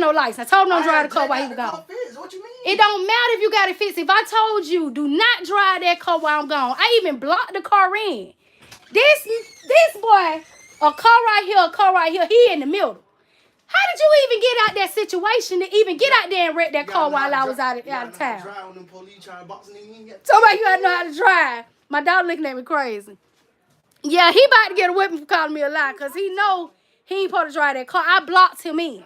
no license. I told him don't drive the car while he was gone. What you mean? It don't matter if you got it fixed. If I told you, do not drive that car while I'm gone. I even blocked the car in. This boy, a car right here, he in the middle. How did you even get out that situation to even get out there and wreck that car while I was out of town? Somebody you gotta know how to drive. My dog looking at me crazy. Yeah, he about to get a whipping for calling me a lie because he know he ain't supposed to drive that car. I blocked him in.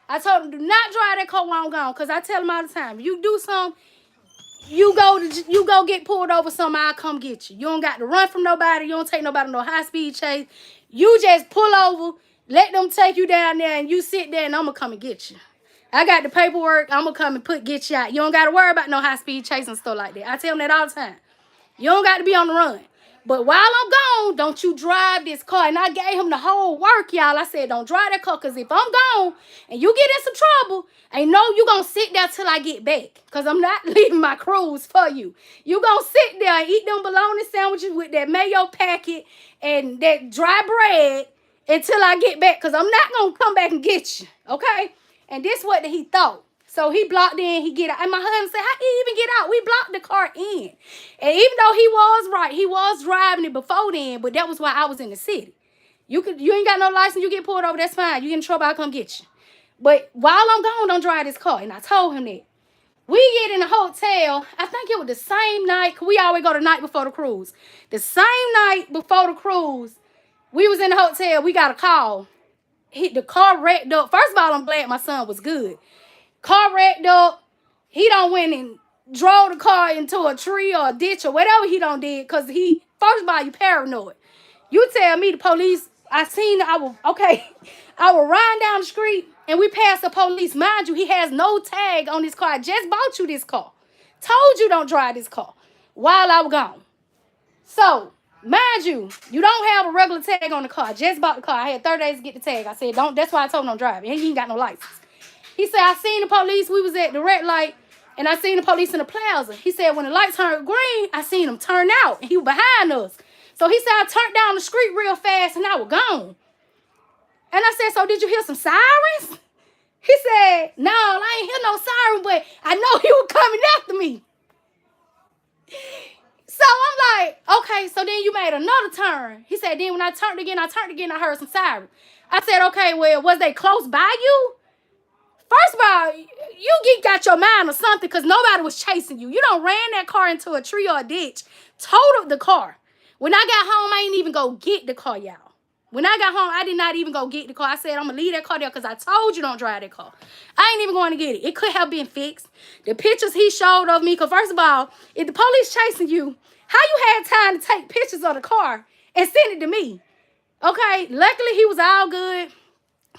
I told him, do not drive that car while I'm gone because I tell him all the time, if you do something, you go get pulled over, something, I'll come get you. You don't got to run from nobody. You don't take nobody no high-speed chase. You just pull over, let them take you down there, and you sit there, and I'm going to come and get you. I got the paperwork. I'm going to come and get you out. You don't got to worry about no high-speed chase and stuff like that. I tell them that all the time. You don't got to be on the run. But while I'm gone, don't you drive this car. And I gave him the whole work, y'all. I said, don't drive that car, because if I'm gone and you get in some trouble, ain't no you going to sit there till I get back, because I'm not leaving my cruise for you. You going to sit there and eat them bologna sandwiches with that mayo packet and that dry bread until I get back, because I'm not going to come back and get you, okay? And this what he thought. So he blocked in, he get out. And my husband said, how he even get out? We blocked the car in. And even though he was right, he was driving it before then, but that was why I was in the city. You ain't got no license, you get pulled over, that's fine. You get in trouble, I'll come get you. But while I'm gone, don't drive this car. And I told him that. We get in the hotel, I think it was the same night, because we always go the night before the cruise. The same night before the cruise, we was in the hotel, we got a call. The car wrecked up. First of all, I'm glad my son was good. Car wrecked up. He done went and drove the car into a tree or a ditch or whatever he done did, because first of all, you paranoid. You tell me the police, I was riding down the street and we passed the police. Mind you, he has no tag on his car. I just bought you this car. Told you don't drive this car while I was gone. So, mind you, you don't have a regular tag on the car. I just bought the car. I had 30 days to get the tag. I said, that's why I told him don't drive it. He ain't got no license. He said, I seen the police. We was at the red light, and I seen the police in the plaza. He said, when the light turned green, I seen him turn out, and he was behind us. So he said, I turned down the street real fast, and I was gone. And I said, so did you hear some sirens? He said, no, I ain't hear no siren, but I know he was coming after me. So I'm like, okay, so then you made another turn. He said, then when I turned again, I heard some sirens. I said, okay, well, was they close by you? First of all, you got your mind or something, because nobody was chasing you. You done ran that car into a tree or a ditch, totaled the car. When I got home, I ain't even go get the car, y'all. When I got home, I did not even go get the car. I said, I'm going to leave that car there because I told you don't drive that car. I ain't even going to get it. It could have been fixed. The pictures he showed of me, because first of all, if the police chasing you, how you had time to take pictures of the car and send it to me? Okay, luckily he was all good.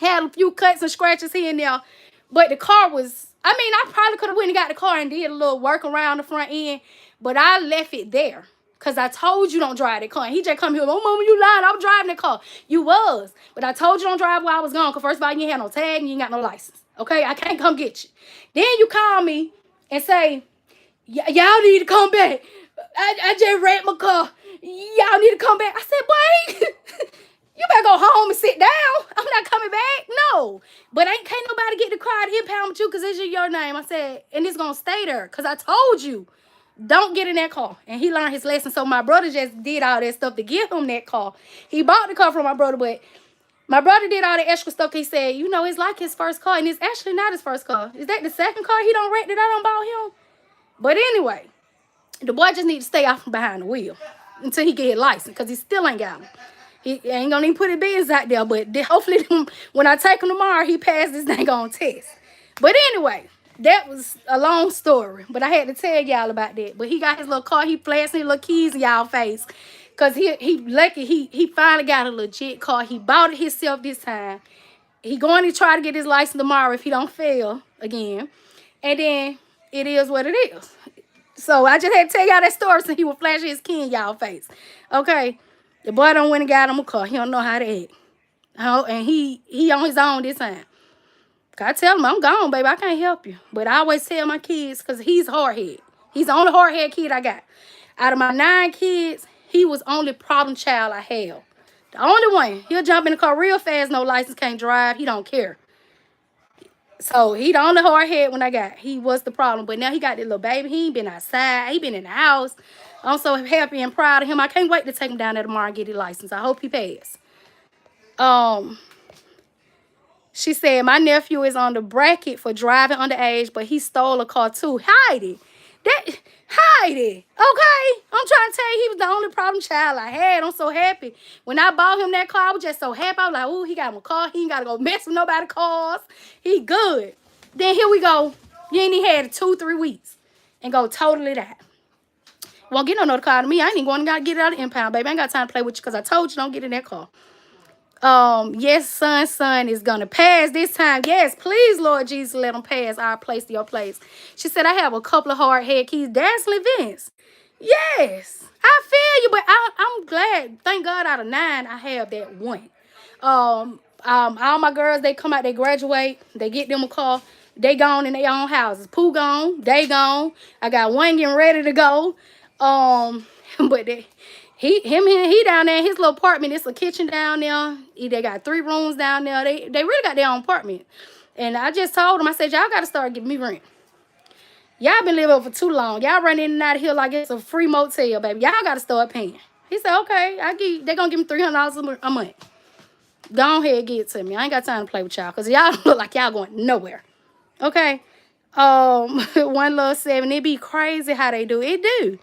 Had a few cuts and scratches here and there. But the car was, I probably could have went and got the car and did a little work around the front end. But I left it there. Because I told you don't drive that car. And he just come here, oh, mama, you lied. I was driving that car. You was. But I told you don't drive while I was gone. Because first of all, you ain't had no tag and you ain't got no license. Okay? I can't come get you. Then you call me and say, y'all need to come back. I just wrecked my car. Y'all need to come back. I said, boy, you better go home and sit down. I'm not coming back. No. But can't nobody get the car to impound with you because it's your name. I said, and it's going to stay there because I told you, don't get in that car. And he learned his lesson. So my brother just did all that stuff to give him that car. He bought the car from my brother, but my brother did all the extra stuff. He said, you know, it's like his first car. And it's actually not his first car. Is that the second car he done wrecked that I done bought him? But anyway, the boy just need to stay off from behind the wheel until he get his license because he still ain't got him. He ain't gonna even put his business out there, but hopefully when I take him tomorrow, he passed this dang on test. But anyway, that was a long story, but I had to tell y'all about that. But he got his little car, he flashing his little keys in y'all face, cause he lucky he finally got a legit car. He bought it himself this time. He going to try to get his license tomorrow if he don't fail again, and then it is what it is. So I just had to tell y'all that story so he would flash his key in y'all face. Okay. The boy done went and got him a car. He don't know how to act. And he on his own this time. I tell him, I'm gone, baby. I can't help you. But I always tell my kids, because he's hard-headed. He's the only hard-headed kid I got. Out of my 9 kids, he was the only problem child I have. The only one. He'll jump in the car real fast, no license, can't drive. He don't care. So he the only hard-headed one I got. He was the problem. But now he got this little baby. He ain't been outside. He been in the house. I'm so happy and proud of him. I can't wait to take him down there tomorrow and get his license. I hope he passes. She said, my nephew is on the bracket for driving underage, but he stole a car too. Heidi. Heidi. Okay? I'm trying to tell you, he was the only problem child I had. I'm so happy. When I bought him that car, I was just so happy. I was like, oh, he got him a car. He ain't got to go mess with nobody's cars. He good. Then here we go. You ain't even had it 2-3 weeks. and go totally die. Won't get no another car to me. I ain't even going to get it out of impound, baby. I ain't got time to play with you because I told you don't get in that car. Yes, son is gonna pass this time. Yes, please, Lord Jesus, let him pass our place to your place. She said, I have a couple of hard head keys. Dazzling Vince. Yes, I feel you, but I'm glad. Thank God out of 9, I have that one. All my girls, they come out, they graduate, they get them a car, they gone in their own houses. Pooh gone, they gone. I got one getting ready to go. But he down there in his little apartment. It's a kitchen down there. They got 3 rooms down there. They really got their own apartment. And I just told them, I said, y'all got to start giving me rent. Y'all been living for too long. Y'all run in and out of here like it's a free motel, baby. Y'all got to start paying. He said, okay, they're going to give me $300 a month. Go ahead and get it to me. I ain't got time to play with y'all because y'all look like y'all going nowhere. Okay? 1Love7, it be crazy how they do. It do.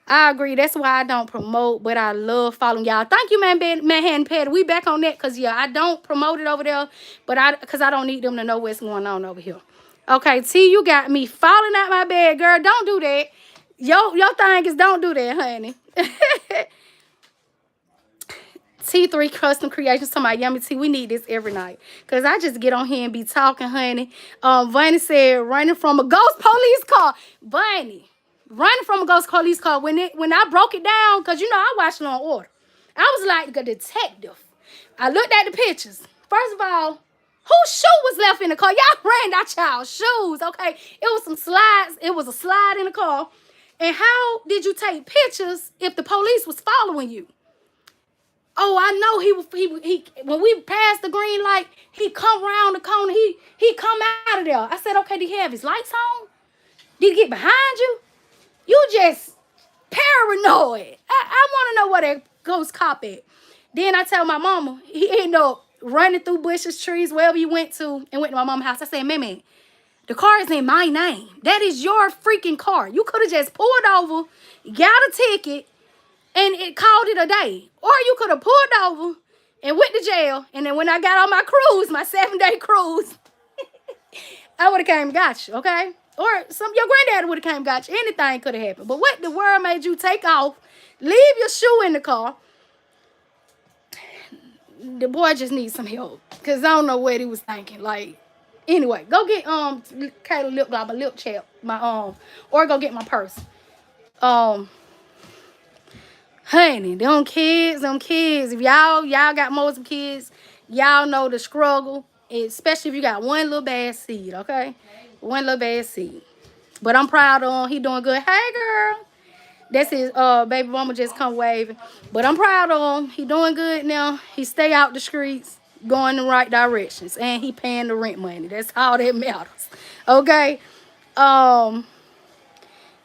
I agree. That's why I don't promote, but I love following y'all. Thank you, Manhattan Patty. We back on that because, yeah, I don't promote it over there, but because I don't need them to know what's going on over here. Okay, T, you got me falling out my bed, girl. Don't do that. Your thing is don't do that, honey. T3 Custom Creations to my Yummy T. We need this every night. Because I just get on here and be talking, honey. Bunny said, running from a ghost police car. Bunny, running from a ghost police car. When I broke it down, because, you know, I watched Law and Order. I was like a detective. I looked at the pictures. First of all, whose shoe was left in the car? Y'all ran that child's shoes, okay? It was some slides. It was a slide in the car. And how did you take pictures if the police was following you? Oh, I know he when we passed the green light, he come around the corner. He come out of there. I said, okay, did he have his lights on? Did he get behind you? You just paranoid. I want to know where that ghost cop at. Then I tell my mama, he ended up running through bushes, trees, wherever he went to, and went to my mama's house. I said, man, the car is in my name. That is your freaking car. You could have just pulled over, got a ticket, and it called it a day. Or you could have pulled over and went to jail. And then when I got on my cruise, my 7-day cruise, I would have came and got you, okay? Or your granddaddy would have came and got you. Anything could have happened. But what the world made you take off, leave your shoe in the car? The boy just needs some help. Because I don't know what he was thinking. Like, anyway, go get Kayla lip gloss, my lip chap, or go get my purse. Honey, them kids, if y'all got most kids, y'all know the struggle, especially if you got one little bad seed, okay? One little bad seed. But I'm proud of him. He doing good. Hey, girl. That's his baby mama just come waving. But I'm proud of him. He doing good now. He stay out the streets, going in the right directions. And he paying the rent money. That's all that matters. Okay?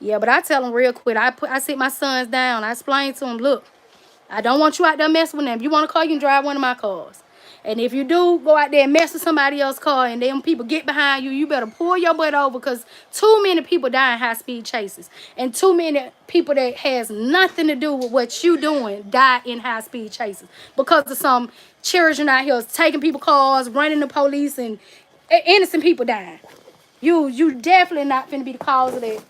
Yeah, but I tell him real quick. I sit my sons down. I explain to him, look, I don't want you out there messing with them. If you want a car, you can drive one of my cars. And if you do go out there and mess with somebody else's car and them people get behind you, you better pull your butt over because too many people die in high-speed chases. And too many people that has nothing to do with what you doing die in high-speed chases because of some children out here taking people's cars, running the police, and innocent people dying. You definitely not finna be the cause of that.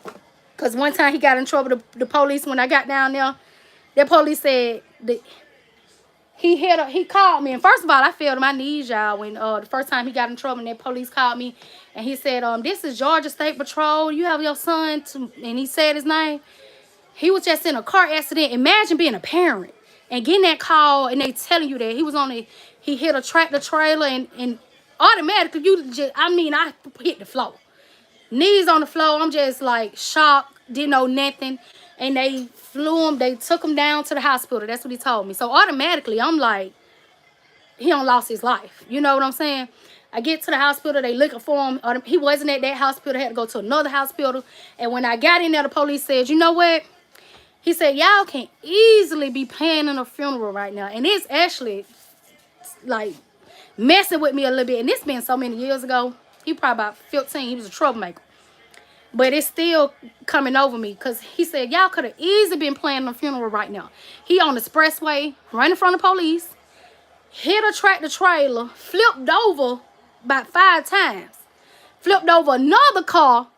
Because one time he got in trouble, the police, when I got down there, that police said that he called me. And first of all, I fell to my knees, y'all, when the first time he got in trouble and that police called me. And he said, this is Georgia State Patrol. You have your son, and he said his name. He was just in a car accident. Imagine being a parent and getting that call and they telling you that he hit a tractor trailer and automatically I hit the floor. Knees on the floor. I'm just like shocked. Didn't know nothing. And they they took him down to the hospital. That's what he told me. So automatically I'm like, he done lost his life. You know what I'm saying? I get to the hospital. They looking for him. He wasn't at that hospital. Had to go to another hospital. And when I got in there, the police said, you know what? He said, y'all can easily be planning a funeral right now. And it's actually like messing with me a little bit. And this been so many years ago. He probably about 15. He was a troublemaker. But it's still coming over me because he said, y'all could have easily been planning a funeral right now. He on the expressway, running from the police, hit a tractor trailer, flipped over about 5 times, flipped over another car,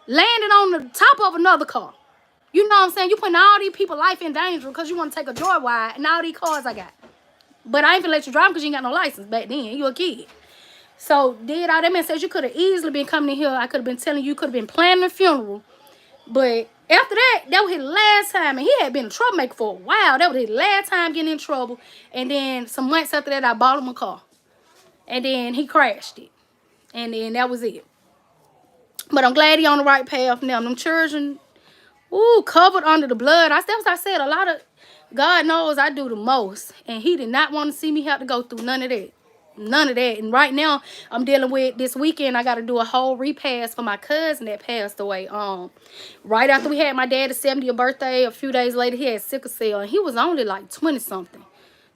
landed on the top of another car. You know what I'm saying? You putting all these people's life in danger because you want to take a joyride and all these cars I got. But I ain't gonna let you drive because you ain't got no license back then. You a kid. So did all that man says you could have easily been coming in here. I could have been telling you could have been planning a funeral. But after that was his last time. And he had been a troublemaker for a while. That was his last time getting in trouble. And then some months after that, I bought him a car. And then he crashed it. And then that was it. But I'm glad he on the right path now. Them children, ooh, covered under the blood. That's what I said. A lot of, God knows I do the most. And he did not want to see me have to go through none of that. None of that. And right now, I'm dealing with this weekend. I got to do a whole repass for my cousin that passed away. Right after we had my dad's 70th birthday, a few days later, he had sickle cell. And he was only like 20-something.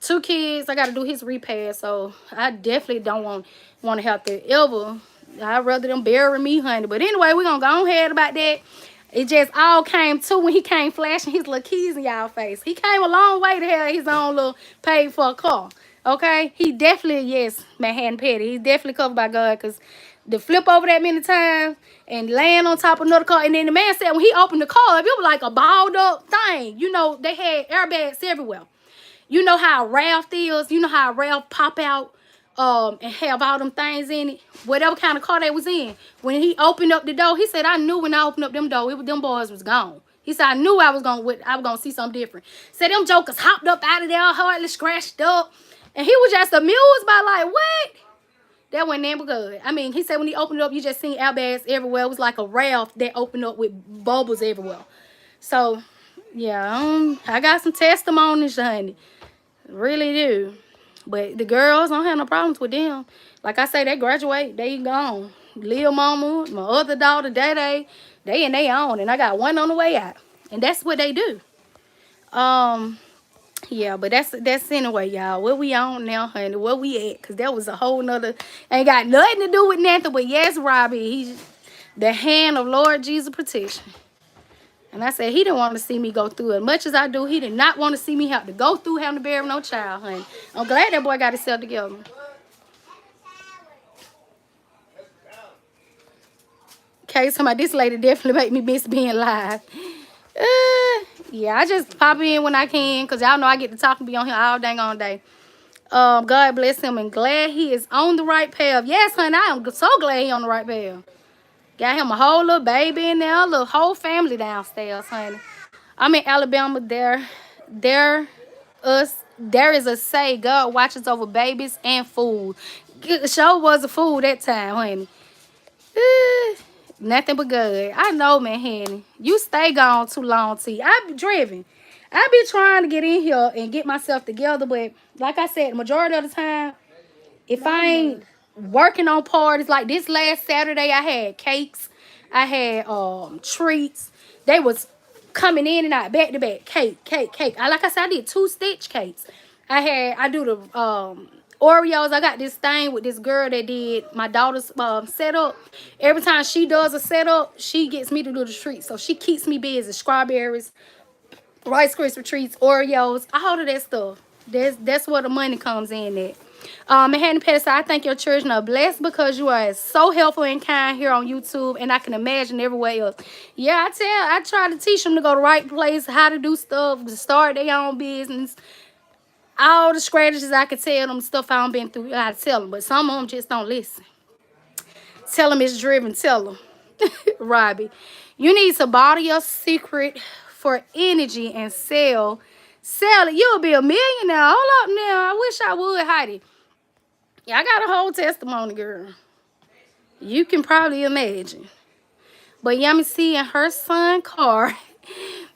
2 kids. I got to do his repass. So I definitely don't want to have to ever. I'd rather them bury me, honey. But anyway, we're going to go ahead about that. It just all came to when he came flashing his little keys in y'all face. He came a long way to have his own little paid for a car. Okay? He definitely, yes, Manhattan Petty. He's definitely covered by God because the flip over that many times and laying on top of another car. And then the man said when he opened the car, it was like a balled up thing. You know, they had airbags everywhere. You know how a raft is? You know how a raft pop out and have all them things in it? Whatever kind of car they was in. When he opened up the door, he said, I knew when I opened up them door, them boys was gone. He said, I knew I was gonna see something different. Said them jokers hopped up out of there, hardly scratched up. And he was just amused by like, what? That wasn't never good. I mean, he said when he opened it up, you just seen airbags everywhere. It was like a raft that opened up with bubbles everywhere. So, yeah, I got some testimonies, honey. Really do. But the girls, I don't have no problems with them. Like I say, they graduate, they gone. Lil mama, my other daughter, they in their own. And I got one on the way out. And that's what they do. Yeah, but that's anyway, y'all. Where we on now, honey? Where we at? Because that was a whole nother, ain't got nothing to do with nothing. But yes, Robbie, he's the hand of Lord Jesus protection. And I said, he didn't want to see me go through it. As much as I do, he did not want to see me have to go through having to bury no child, honey. I'm glad that boy got himself together. Okay, somebody, this lady definitely make me miss being live. Yeah, I just pop in when I can, because y'all know I get to talk and be on here all dang on day. God bless him, and glad he is on the right path. Yes, honey, I am so glad he on the right path. Got him a whole little baby in there, a little whole family downstairs, honey. I'm in Alabama. There is a say God watches over babies and food. Show was a fool that time, honey. Nothing but good. I know, man, honey. You stay gone too long, T. I be driven. I be trying to get in here and get myself together, but like I said, the majority of the time, if I ain't working on parties, like this last Saturday, I had cakes. I had treats. They was coming in and out back to back. Cake. Like I said, I did 2 stitch cakes. I do the Oreos. I got this thing with this girl that did my daughter's setup. Every time she does a setup, she gets me to do the treats. So she keeps me busy. Strawberries, Rice Krispie treats, Oreos, all of that stuff. That's where the money comes in at. Manhattan Petty said, I think your children are blessed because you are so helpful and kind here on YouTube, and I can imagine everywhere else. Yeah, I try to teach them to go to the right place, how to do stuff, to start their own business. All the strategies I could tell them, stuff I don't been through, I tell them. But some of them just don't listen. Tell them it's driven. Tell them. Robbie, you need to bottle your secret for energy and sell it. You'll be a millionaire. Hold up now. I wish I would, Heidi. Yeah, I got a whole testimony, girl. You can probably imagine. But Yummy C and her son, Car,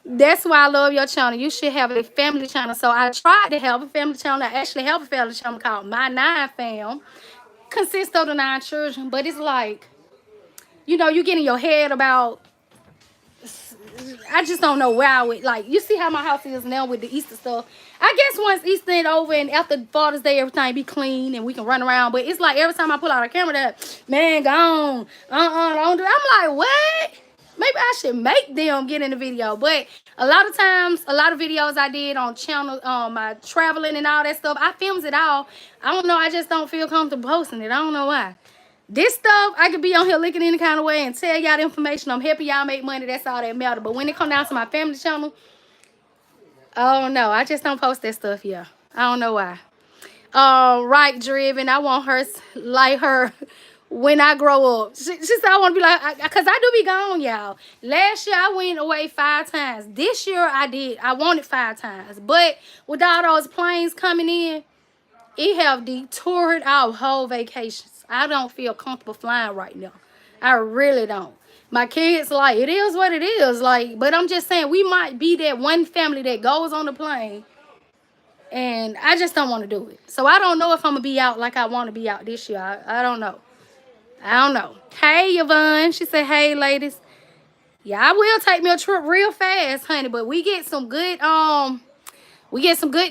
that's why I love your channel. You should have a family channel. So I tried to have a family channel. I actually have a family channel called My 9 Fam. Consists of the 9 children. But it's like, you know, you get in your head about, I just don't know where I would, like, you see how my house is now with the Easter stuff. I guess once Easter is over and after Father's Day, everything be clean and we can run around. But it's like every time I pull out a camera, that, man, gone. Don't do it. I'm like, what? Maybe I should make them get in the video. But a lot of times, a lot of videos I did on channel, my traveling and all that stuff, I films it all. I don't know. I just don't feel comfortable posting it. I don't know why. This stuff, I could be on here looking any kind of way and tell y'all the information. I'm helping y'all make money. That's all that matters. But when it come down to my family channel, oh no, I just don't post that stuff here. I don't know why. Right driven. I want her like her when I grow up. She said I want to be like, because I do be gone, y'all. Last year I went away 5 times. This year I wanted 5 times. But with all those planes coming in, it have detoured our whole vacations. I don't feel comfortable flying right now. I really don't. My kids, like, it is what it is. Like, but I'm just saying, we might be that one family that goes on the plane, and I just don't want to do it. So I don't know if I'm going to be out like I want to be out this year. I don't know. I don't know. Hey, Yvonne. She said, hey, ladies. Yeah, I will take me a trip real fast, honey. But we get some good,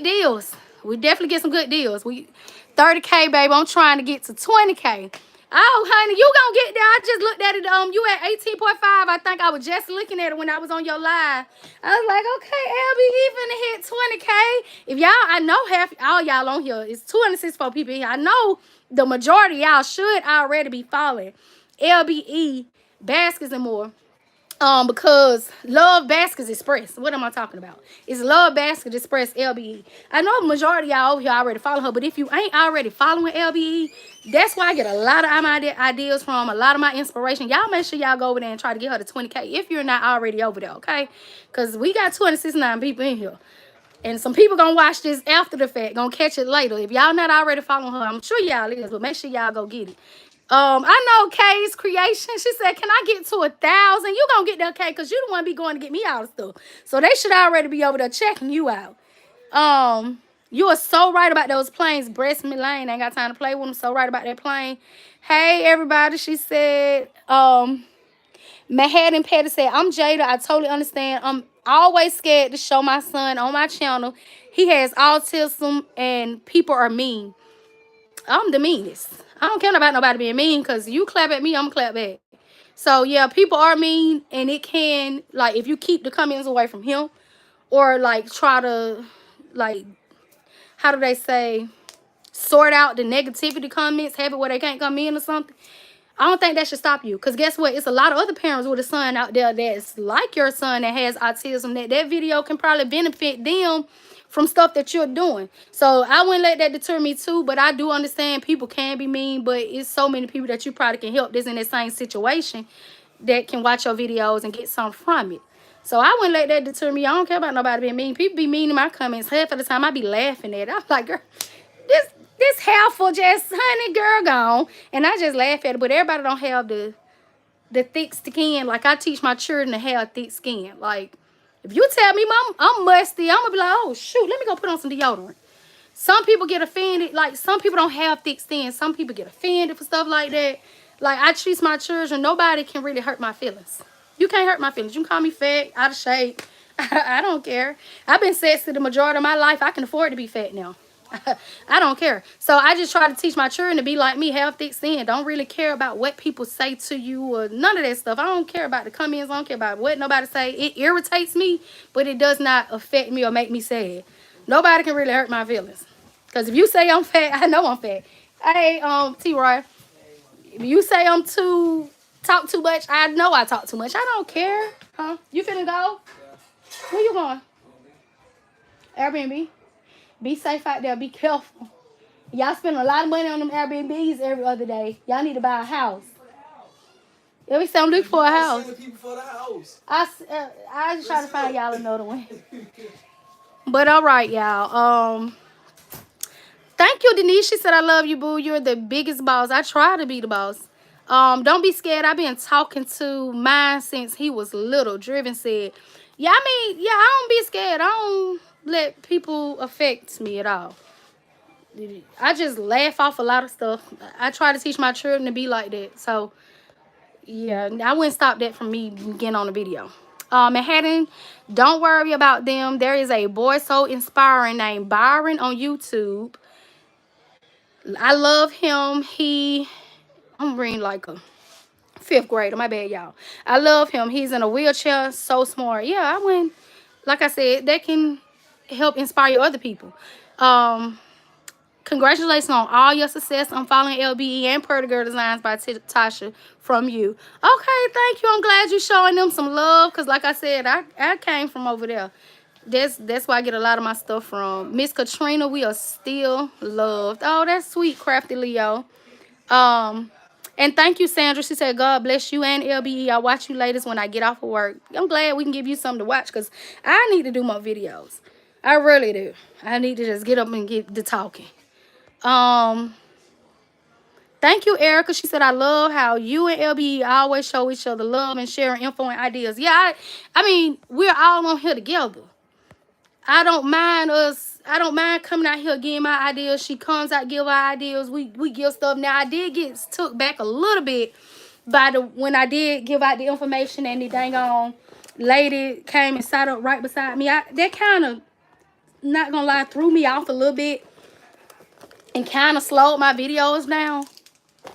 deals. We definitely get some good deals. 30K, baby. I'm trying to get to 20K. Oh, honey, you gonna get there. I just looked at it. You at 18.5. I think I was just looking at it when I was on your live. I was like, okay, LB, he finna hit 20K. If y'all, I know half all y'all on here. It's 264 people here. I know the majority of y'all should already be following LBE Baskets and More. Because Love Baskets Express. What am I talking about? It's Love Baskets Express LBE. I know the majority of y'all over here already follow her, but if you ain't already following LBE, that's where I get a lot of my ideas from, a lot of my inspiration. Y'all make sure y'all go over there and try to get her to 20K if you're not already over there, okay? Because we got 269 people in here. And some people gonna watch this after the fact, gonna catch it later. If y'all not already following her, I'm sure y'all is, but make sure y'all go get it. I know Kay's creation. She said, can I get to 1,000? You gonna get that, Kay, because you the one be going to get me out of stuff. So they should already be over there checking you out. You are so right about those planes. Breast Lane ain't got time to play with them. So right about that plane. Hey, everybody. She said, Manhattan Petty said, I'm Jada. I totally understand. I'm always scared to show my son on my channel. He has autism and people are mean. I'm the meanest. I don't care about nobody being mean because you clap at me, I'm going to clap back. So, yeah, people are mean, and it can, like, if you keep the comments away from him or, like, try to, like, how do they say, sort out the negativity comments, have it where they can't come in or something, I don't think that should stop you. Because guess what? It's a lot of other parents with a son out there that's like your son that has autism, that video can probably benefit them from stuff that you're doing. So I wouldn't let that deter me too, but I do understand people can be mean, but it's so many people that you probably can help that's in that same situation that can watch your videos and get something from it. So I wouldn't let that deter me. I don't care about nobody being mean. People be mean in my comments. Half of the time I be laughing at it. I'm like, girl, this helpful just honey girl gone. And I just laugh at it. But everybody don't have the thick skin. Like I teach my children to have thick skin. Like if you tell me I'm musty, I'm gonna be like, oh shoot, let me go put on some deodorant. Some people get offended. Like some people don't have thick skin. Some people get offended for stuff like that. Like I treat my children. Nobody can really hurt my feelings. You can't hurt my feelings. You can call me fat, out of shape. I don't care. I've been sexy the majority of my life. I can afford to be fat now. I don't care. So I just try to teach my children to be like me, have thick skin. Don't really care about what people say to you or none of that stuff. I don't care about the comments. I don't care about what nobody say. It irritates me, but it does not affect me or make me sad. Nobody can really hurt my feelings. Because if you say I'm fat, I know I'm fat. Hey, T-Roy, if you say I'm talk too much, I know I talk too much. I don't care. Huh? You finna go? Where you going? Airbnb. Be safe out there. Be careful. Y'all spend a lot of money on them Airbnbs every other day. Y'all need to buy a house. Every time I'm looking for a house. I just try to find y'all another one. But all right, y'all. Thank you, Denise. She said, I love you, boo. You're the biggest boss. I try to be the boss. Don't be scared. I've been talking to mine since he was little. Driven said, yeah, I don't be scared. I don't let people affect me at all. I just laugh off a lot of stuff. I try to teach my children to be like that. So, yeah, I wouldn't stop that from me getting on the video. Manhattan, don't worry about them. There is a boy so inspiring named Byron on YouTube. I love him. I'm reading like a 5th grader. My bad, y'all. I love him. He's in a wheelchair. So smart. Yeah, I wouldn't. Like I said, that can help inspire other people. Congratulations on all your success. I'm following LBE and Purdy Girl Designs by Tasha from you. Okay, thank you. I'm glad you're showing them some love because, like I said, I came from over there. That's where I get a lot of my stuff from. Miss Katrina, we are still loved. Oh, that's sweet, Crafty Leo. And thank you, Sandra. She said, God bless you and LBE. I'll watch you later when I get off of work. I'm glad we can give you something to watch because I need to do more videos. I really do. I need to just get up and get to talking. Thank you, Erica. She said, I love how you and LBE always show each other love and sharing info and ideas. Yeah, I mean, we're all on here together. I don't mind coming out here getting my ideas. She comes out, give her ideas. We give stuff. Now, I did get took back a little bit by when I did give out the information and the dang on lady came and sat up right beside me. That kind of, not gonna lie, threw me off a little bit and kind of slowed my videos down.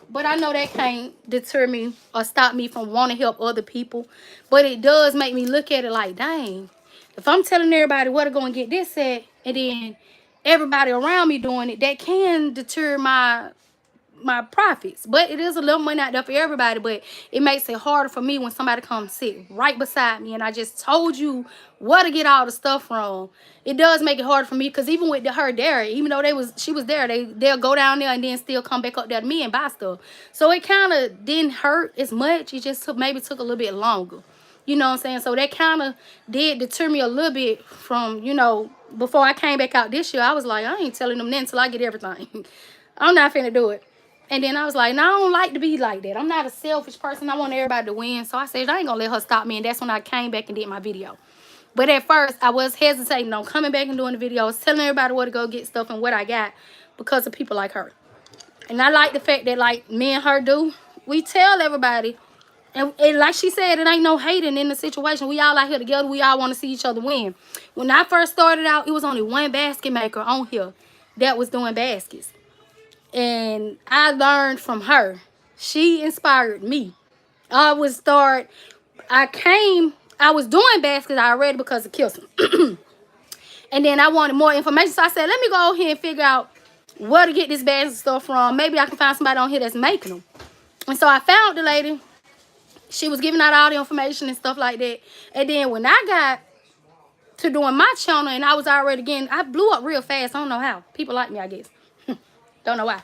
But I know that can't deter me or stop me from wanting to help other people. But it does make me look at it like, dang, if I'm telling everybody where to go and get this at, and then everybody around me doing it, that can deter my profits. But it is a little money out there for everybody, but it makes it harder for me when somebody comes sit right beside me and I just told you where to get all the stuff from. It does make it harder for me because even with her there, even though she was there, they'll go down there and then still come back up there to me and buy stuff. So it kind of didn't hurt as much. It just maybe took a little bit longer. You know what I'm saying? So that kind of did deter me a little bit from, before I came back out this year, I was like, I ain't telling them nothing until I get everything. I'm not finna do it. And then I was like, no, I don't like to be like that. I'm not a selfish person. I want everybody to win. So I said, I ain't going to let her stop me. And that's when I came back and did my video. But at first, I was hesitating on coming back and doing the videos, telling everybody where to go get stuff and what I got because of people like her. And I like the fact that, like me and her do, we tell everybody. And like she said, it ain't no hating in the situation. We all out here together. We all want to see each other win. When I first started out, it was only one basket maker on here that was doing baskets. And I learned from her. She inspired me. I was doing baskets already because of Kilson. And then I wanted more information. So I said, let me go here and figure out where to get this basket stuff from. Maybe I can find somebody on here that's making them. And so I found the lady. She was giving out all the information and stuff like that. And then when I got to doing my channel and I was already I blew up real fast. I don't know how. People like me, I guess. Don't know why.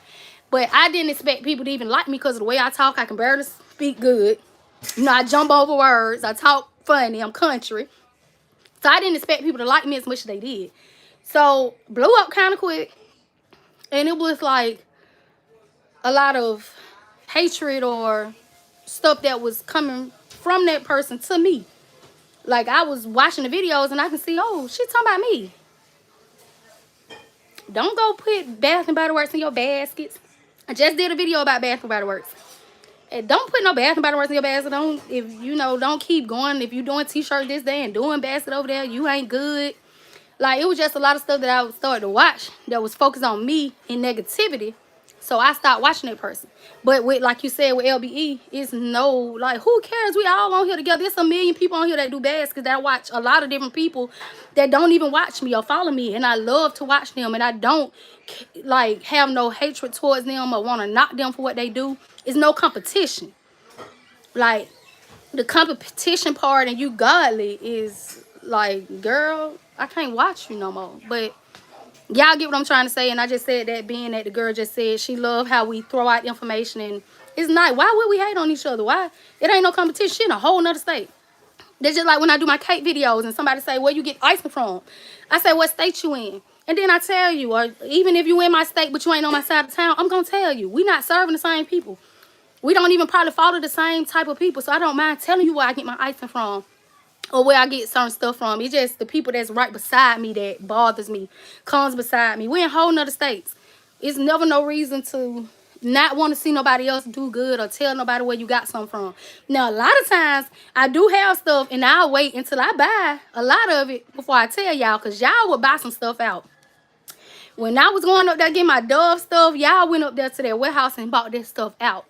But I didn't expect people to even like me because of the way I talk. I can barely speak good. I jump over words. I talk funny. I'm country. So I didn't expect people to like me as much as they did. So blew up kind of quick. And it was like a lot of hatred or stuff that was coming from that person to me. Like I was watching the videos and I can see, oh, she's talking about me. Don't go put Bath and Body Works in your baskets. I just did a video about Bath and Body Works. And don't put no Bath and Body Works in your basket. Don't keep going. If you're doing t-shirt this day and doing basket over there, you ain't good. Like, it was just a lot of stuff that I started to watch that was focused on me and negativity. So I stopped watching that person. But with, like you said, with LBE, it's no, like, who cares? We all on here together. There's a million people on here that do baskets that I watch a lot of different people that don't even watch me or follow me. And I love to watch them. And I don't, like, have no hatred towards them or want to knock them for what they do. It's no competition. Like, the competition part and you godly is like, girl, I can't watch you no more. But y'all get what I'm trying to say. And I just said that being that the girl just said she loved how we throw out information. And it's not, why would we hate on each other? Why? It ain't no competition. She in a whole nother state. That's just like when I do my cake videos and somebody say, where you get icing from? I say, what state you in? And then I tell you, or even if you in my state but you ain't on my side of town, I'm going to tell you. We not serving the same people. We don't even probably follow the same type of people. So I don't mind telling you where I get my icing from or where I get certain stuff from. It's just the people that's right beside me that bothers me, comes beside me. We in whole nother states. It's never no reason to not want to see nobody else do good or tell nobody where you got something from. Now, a lot of times, I do have stuff and I'll wait until I buy a lot of it before I tell y'all, because y'all will buy some stuff out. When I was going up there getting my Dove stuff, y'all went up there to their warehouse and bought this stuff out.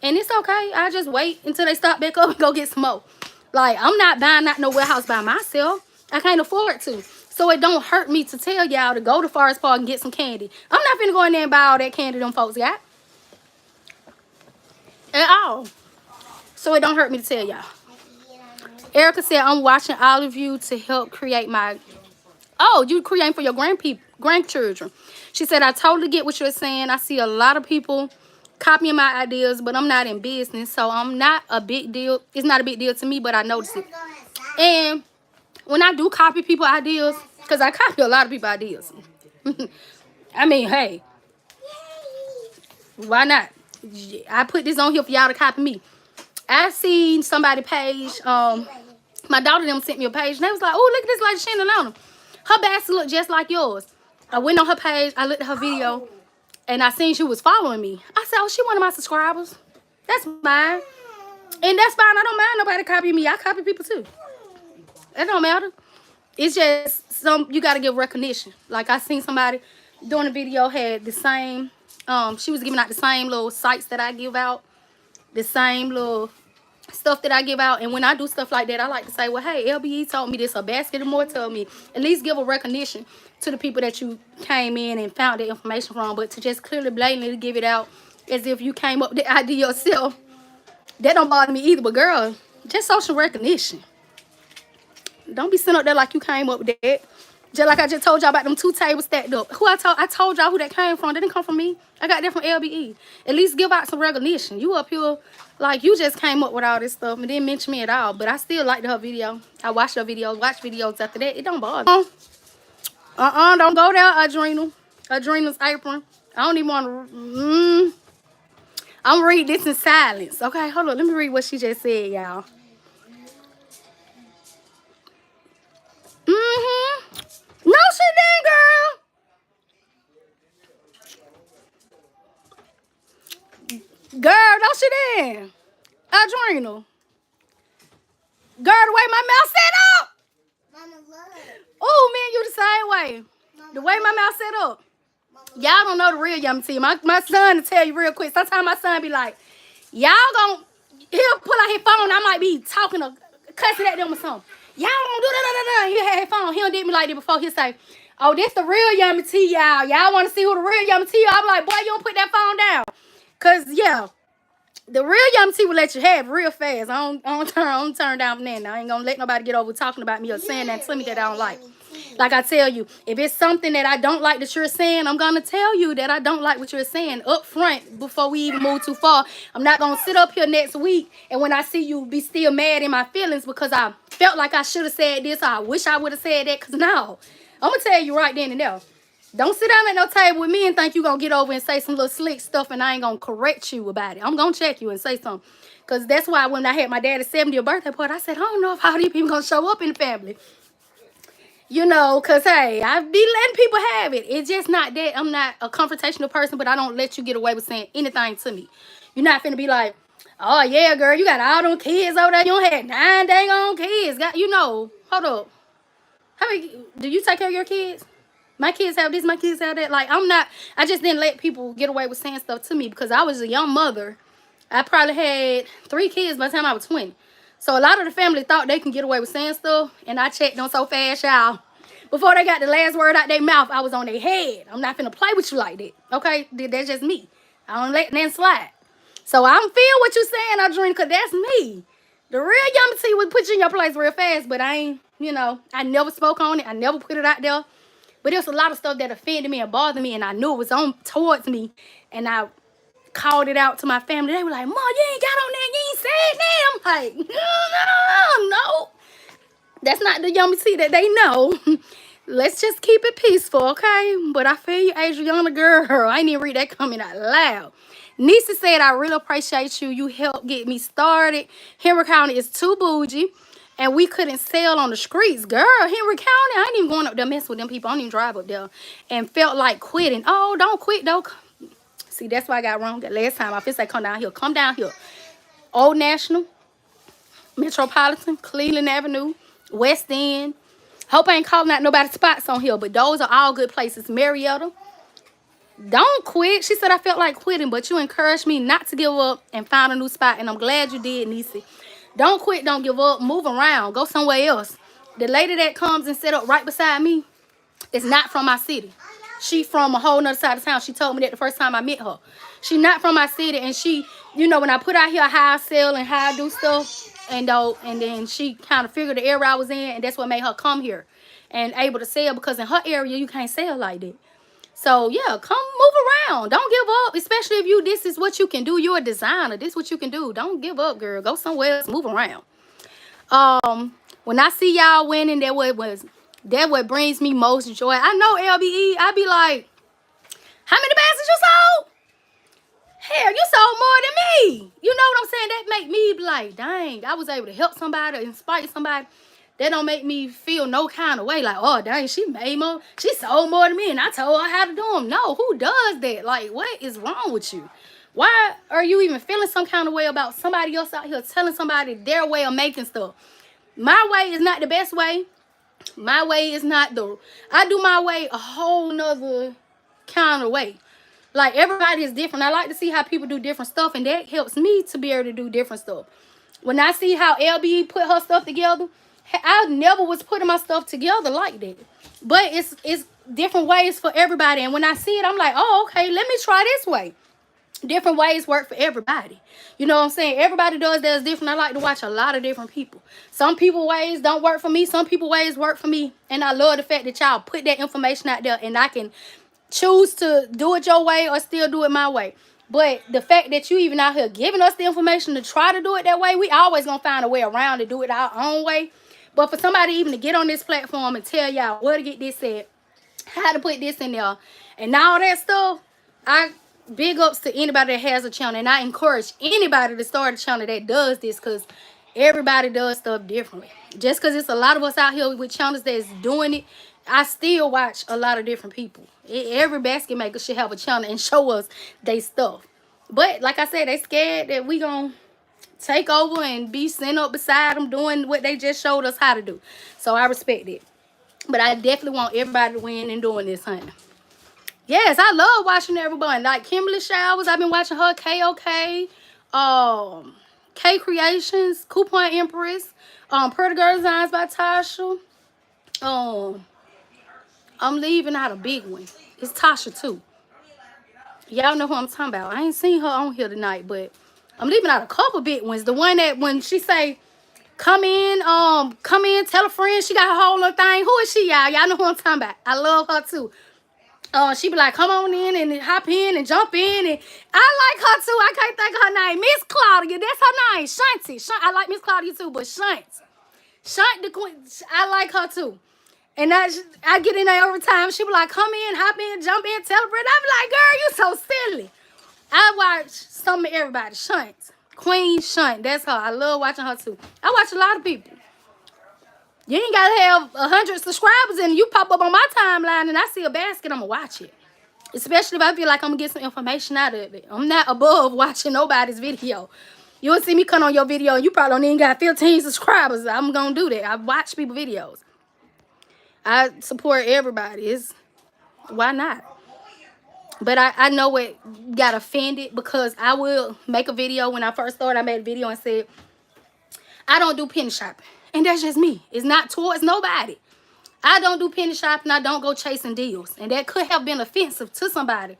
And it's okay. I just wait until they stop back up and go get some more. Like, I'm not buying out no warehouse by myself. I can't afford to. So it don't hurt me to tell y'all to go to Forest Park and get some candy. I'm not finna go in there and buy all that candy them folks got. At all. So it don't hurt me to tell y'all. Erica said, I'm watching all of you to help create my... Oh, you creating for your grandchildren. She said, I totally get what you're saying. I see a lot of people copying my ideas, but I'm not in business. So I'm not a big deal. It's not a big deal to me, but I notice it. And when I do copy people ideas, because I copy a lot of people ideas. I mean, hey, why not? I put this on here for y'all to copy me. I seen somebody page, my daughter them sent me a page, and they was like, oh, look at this lady Shannon on them. Her basket look just like yours. I went on her page, I looked at her video, and I seen she was following me. I said, oh, she one of my subscribers. That's mine. And that's fine. I don't mind nobody copying me. I copy people too. It don't matter. It's just you got to give recognition. Like I seen somebody doing a video had the same, she was giving out the same little sites that I give out, the same little stuff that I give out. And when I do stuff like that, I like to say, well, hey, LBE told me this, a basket of more told me. At least give a recognition to the people that you came in and found the information from. But to just clearly, blatantly give it out as if you came up with the idea yourself, that don't bother me either. But girl, just social recognition. Don't be sitting up there like you came up with that. Just like I just told y'all about them 2 tables stacked up. I told y'all who that came from. That didn't come from me. I got that from LBE. At least give out some recognition. You up here like you just came up with all this stuff and didn't mention me at all. But I still liked her video. I watched her videos, watch videos after that. It don't bother me. Don't go there, Adrenal. Adrenal's apron. I don't even want to. I'm read this in silence. Okay, hold on. Let me read what she just said, y'all. No, she didn't, girl. Girl, no, she didn't. Adrenal. Girl, the way my mouth set up. Oh, man, you the same way. The way my mouth set up. Y'all don't know the real Yummy T. My son to tell you real quick. Sometimes my son be like, y'all gon' he'll pull out his phone. I might be talking or cussing at them or something. Y'all don't do da. He had his phone. He done did me like that before. He'll say, oh, this the real Yummy T, y'all. Y'all want to see who the real Yummy T is? I'm like, boy, you don't put that phone down. Because, yeah, the real Yummy T will let you have real fast. I don't turn down from that. I ain't going to let nobody get over talking about me or saying that to me that I don't like. Like I tell you, if it's something that I don't like that you're saying, I'm going to tell you that I don't like what you're saying up front before we even move too far. I'm not going to sit up here next week and when I see you be still mad in my feelings because I felt like I should have said this or I wish I would have said that. Because no, I'm going to tell you right then and there. Don't sit down at no table with me and think you're going to get over and say some little slick stuff and I ain't going to correct you about it. I'm going to check you and say something. Because that's why when I had my daddy's 70th birthday party, I said, I don't know if all these people going to show up in the family. You know, because, hey, I be letting people have it. It's just not that I'm not a confrontational person, but I don't let you get away with saying anything to me. You're not finna be like, oh, yeah, girl, you got all them kids over there. You don't have 9 dang on kids. You know, hold up. How many, do you take care of your kids? My kids have this, my kids have that. Like, I just didn't let people get away with saying stuff to me because I was a young mother. I probably had 3 kids by the time I was 20. So a lot of the family thought they can get away with saying stuff, and I checked them so fast, y'all. Before they got the last word out their mouth, I was on their head. I'm not finna play with you like that, okay? That's just me. I don't let that slide. So I don't feel what you're saying, Adrena, because that's me. The real Yummy T would put you in your place real fast, but I ain't, you know, I never spoke on it. I never put it out there. But there's a lot of stuff that offended me and bothered me, and I knew it was on towards me, and I called it out to my family. They were like, Mom, you ain't got on that. You ain't said that. I'm like, no. That's not the Yummy T that they know. Let's just keep it peaceful, okay? But I feel you, Adriana, girl. I didn't even read that comment out loud. Nisa said, I really appreciate you. You helped get me started. Henry County is too bougie, and we couldn't sell on the streets. Girl, Henry County, I ain't even going up there messing with them people. I don't even drive up there. And felt like quitting. Oh, don't quit, though. See, that's why I got wrong that last time. I feel like come down here. Come down here. Old National, Metropolitan, Cleveland Avenue, West End. Hope I ain't calling out nobody's spots on here, but those are all good places. Marietta. Don't quit. She said I felt like quitting, but you encouraged me not to give up and find a new spot, and I'm glad you did, Nisi. Don't quit. Don't give up. Move around. Go somewhere else. The lady that comes and set up right beside me is not from my city. She from a whole nother side of town. She told me that the first time I met her. She not from my city, and she, you know, when I put out here how I sell and how I do stuff, and then she kind of figured the area I was in, and that's what made her come here and able to sell, because in her area you can't sell like that. So yeah, come move around. Don't give up, especially if this is what you can do. You're a designer. This is what you can do. Don't give up, girl. Go somewhere else. Move around. When I see y'all winning, that what brings me most joy. I know LBE, I be like, how many baskets you sold? Hell, you sold more than me. You know what I'm saying? That make me be like, dang, I was able to help somebody, inspire somebody. That don't make me feel no kind of way. Like, oh, dang, she made more. She sold more than me, and I told her how to do them. No, who does that? Like, what is wrong with you? Why are you even feeling some kind of way about somebody else out here telling somebody their way of making stuff? My way is not the best way. My way is not I do my way a whole nother kind of way. Like, everybody is different. I like to see how people do different stuff, and that helps me to be able to do different stuff. When I see how LB put her stuff together, I never was putting my stuff together like that. But it's different ways for everybody. And when I see it, I'm like, oh, okay, let me try this way. Different ways work for everybody. You know what I'm saying? Everybody does theirs different. I like to watch a lot of different people. Some people ways don't work for me. Some people ways work for me. And I love the fact that y'all put that information out there, and I can choose to do it your way or still do it my way. But the fact that you even out here giving us the information to try to do it that way, we always gonna find a way around to do it our own way. But for somebody even to get on this platform and tell y'all where to get this at, how to put this in there, and all that stuff, I big ups to anybody that has a channel, and I encourage anybody to start a channel that does this, because everybody does stuff differently. Just because it's a lot of us out here with channels that's doing it, I still watch a lot of different people. Every basket maker should have a channel and show us they stuff. But like I said, they scared that we gonna take over and be sent up beside them doing what they just showed us how to do. So I respect it. But I definitely want everybody to win in doing this, honey. Yes, I love watching everybody. Like Kimberly Showers, I've been watching her. KOK, K Creations, Coupon Empress, Pretty Girl Designs by Tasha. I'm leaving out a big one. It's Tasha too. Y'all know who I'm talking about. I ain't seen her on here tonight, but I'm leaving out a couple big ones. The one that when she say, come in, tell a friend, she got a whole little thing. Who is she, y'all? Y'all know who I'm talking about. I love her too. She be like, come on in and hop in and jump in. And I like her too. I can't think of her name. Miss Claudia. That's her name. Shanti. I like Miss Claudia too, but Shunt the queen. I like her too. And I get in there every time. She be like, come in, hop in, jump in, celebrate. I be like, girl, you so silly. I watch some of everybody. Shunt. Queen Shunt. That's her. I love watching her too. I watch a lot of people. You ain't got to have 100 subscribers and you pop up on my timeline and I see a basket, I'm going to watch it. Especially if I feel like I'm going to get some information out of it. I'm not above watching nobody's video. You'll see me come on your video and you probably don't even got 15 subscribers. I'm going to do that. I watch people's videos. I support everybody. Why not? But I know it got offended because I will make a video. When I first started, I made a video and said, I don't do penny shopping. And that's just me. It's not towards nobody. I don't do penny shopping. I don't go chasing deals. And that could have been offensive to somebody.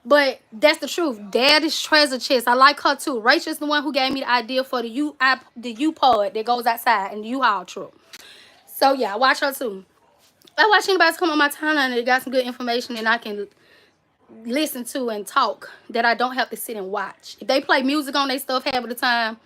But that's the truth. Daddy's treasure chest. I like her too. Rachel's the one who gave me the idea for the U-Pod that goes outside and the U-Haul truck. So yeah, I watch her too. I watch anybody come on my timeline and they got some good information and I can listen to and talk that I don't have to sit and watch. If they play music on their stuff half of the time,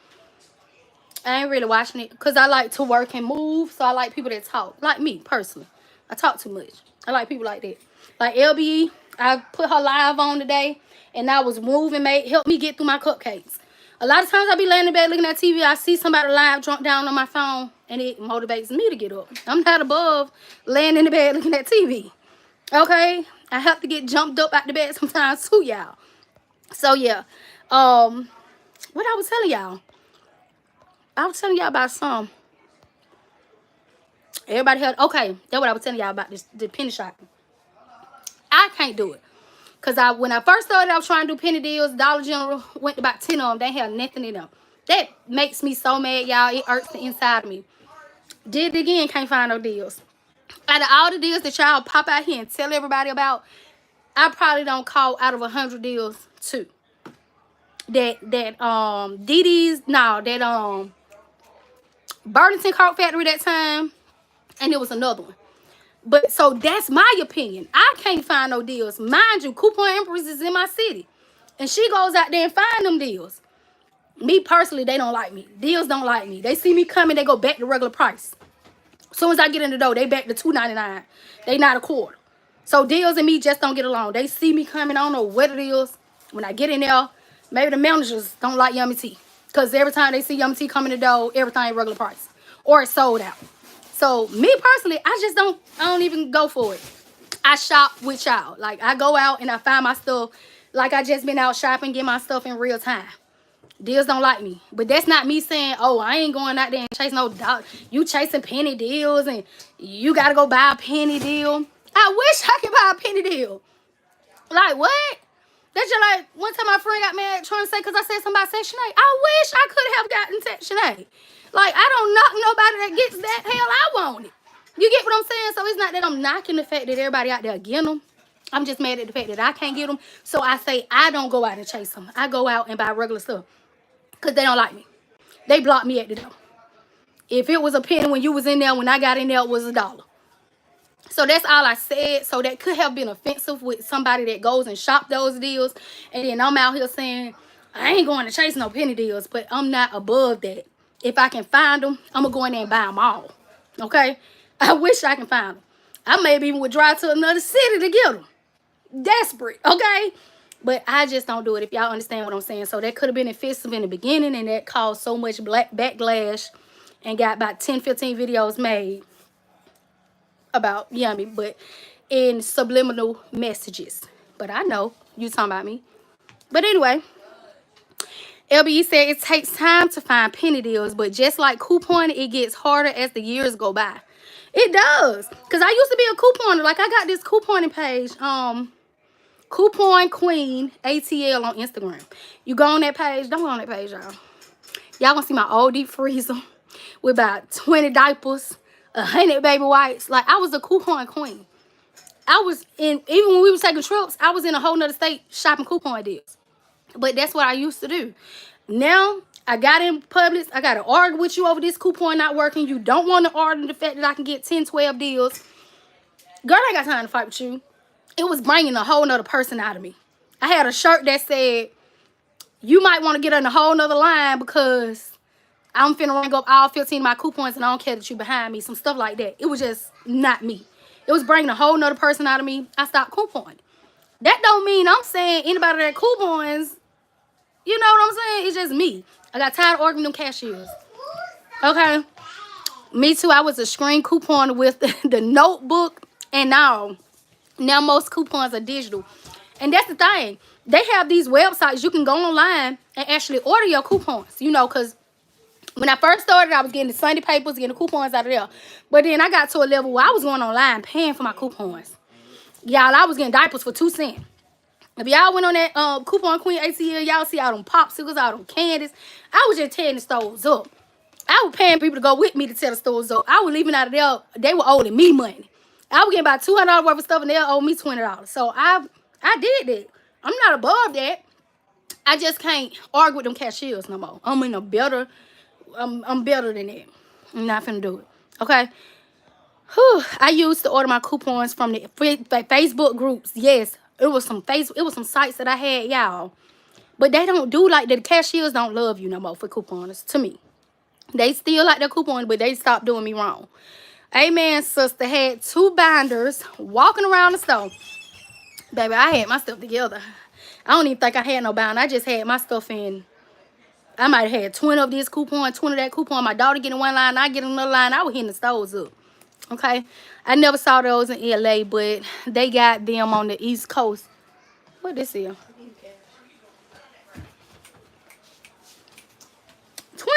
I ain't really watching it because I like to work and move. So I like people that talk. Like me, personally. I talk too much. I like people like that. Like LBE, I put her live on today. And I was moving, helped me get through my cupcakes. A lot of times I be laying in bed looking at TV. I see somebody live drunk down on my phone. And it motivates me to get up. I'm not above laying in the bed looking at TV. Okay? I have to get jumped up out the bed sometimes too, y'all. So, yeah. What I was telling y'all. I was telling y'all about some. Everybody heard. Okay, that's what I was telling y'all about the penny shopping. I can't do it. Because when I first started, I was trying to do penny deals. Dollar General went to about 10 of them. They had nothing in them. That makes me so mad, y'all. It irks the inside of me. Did it again, can't find no deals. Out of all the deals that y'all pop out here and tell everybody about, I probably don't call out of 100 deals 2. That DD's, no, that Burlington Coat Factory that time, and there was another one. But so that's my opinion. I can't find no deals. Mind you, Coupon Empress is in my city, and she goes out there and find them deals. Me personally, they don't like me. Deals don't like me. They see me coming, they go back to regular price. As soon as I get in the door, they back to $2.99. They not a quarter. So deals and me just don't get along. They see me coming, I don't know what it is. When I get in there, maybe the managers don't like Yummy Tea. Because every time they see Yummy Tea come in the door, everything regular price. Or it's sold out. So me personally, I don't even go for it. I shop with y'all. Like I go out and I find my stuff. Like I just been out shopping, get my stuff in real time. Deals don't like me. But that's not me saying, oh, I ain't going out there and chase no dog. You chasing penny deals and you got to go buy a penny deal. I wish I could buy a penny deal. Like, what? That's just like, one time my friend got mad trying to say, because I said something about Section 8. I wish I could have gotten Section 8. Like, I don't knock nobody that gets that. Hell, I want it. You get what I'm saying? So it's not that I'm knocking the fact that everybody out there getting them. I'm just mad at the fact that I can't get them. So I say I don't go out and chase them. I go out and buy regular stuff. Because they don't like me. They blocked me at the door. If it was a penny when you was in there, when I got in there, it was $1. So that's all I said. So that could have been offensive with somebody that goes and shop those deals. And then I'm out here saying, I ain't going to chase no penny deals. But I'm not above that. If I can find them, I'm going to go in there and buy them all. Okay? I wish I can find them. I maybe even would drive to another city to get them. Desperate. Okay? But I just don't do it, if y'all understand what I'm saying. So that could have been offensive in the beginning, and that caused so much backlash and got about 10, 15 videos made about Yummy, but in subliminal messages. But I know you talking about me. But anyway, LBE said it takes time to find penny deals, but just like coupon, it gets harder as the years go by. It does. Because I used to be a couponer. Like, I got this couponing page, Coupon Queen ATL on Instagram. You go on that page. Don't go on that page, y'all. Y'all gonna see my old deep freezer with about 20 diapers, 100 baby wipes. Like, I was a coupon queen. I was in, even when we was taking trips, I was in a whole nother state shopping coupon deals. But that's what I used to do. Now, I got in Publix. I got to argue with you over this coupon not working. You don't want to argue the fact that I can get 10, 12 deals. Girl, I ain't got time to fight with you. It was bringing a whole nother person out of me. I had a shirt that said, you might want to get on a whole nother line because I'm finna ring up all 15 of my coupons and I don't care that you behind me. Some stuff like that. It was just not me. It was bringing a whole nother person out of me. I stopped couponing. That don't mean I'm saying anybody that coupons, you know what I'm saying? It's just me. I got tired of arguing them cashiers. Okay. Me too. I was a screen couponer with the notebook and all. Now most coupons are digital. And that's the thing. They have these websites. You can go online and actually order your coupons. You know, because when I first started, I was getting the Sunday papers, getting the coupons out of there. But then I got to a level where I was going online paying for my coupons. Y'all, I was getting diapers for 2 cents. If y'all went on that Coupon Queen ATL, y'all see all them popsicles, all them candies. I was just tearing the stores up. I was paying people to go with me to tear the stores up. I was leaving out of there. They were owing me money. I was getting about $200 worth of stuff, and they owed me $20. So I did that. I'm not above that. I just can't argue with them cashiers no more. I'm in a better. I'm better than that. I'm not finna do it. Okay. Whew. I used to order my coupons from the Facebook groups. Yes, it was some sites that I had, y'all. But they don't do like that. The cashiers don't love you no more for couponers. To me, they still like their coupons, but they stopped doing me wrong. Amen, sister. Had 2 binders walking around the store. Baby, I had my stuff together. I don't even think I had no binder. I just had my stuff in. I might have had 20 of this coupon, 20 of that coupon. My daughter getting one line, I get another line. I was hitting the stores up. Okay? I never saw those in LA, but they got them on the East Coast. What this is?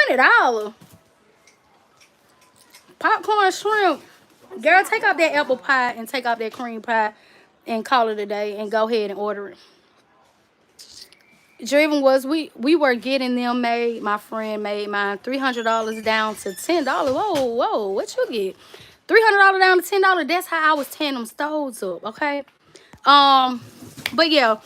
$20. Popcorn shrimp. Girl, take off that apple pie and take off that cream pie and call it a day and go ahead and order it. Driven was we were getting them made. My friend made mine $300 down to $10. Whoa, what you get? $300 down to $10. That's how I was tearing them stoves up. Okay. But yeah,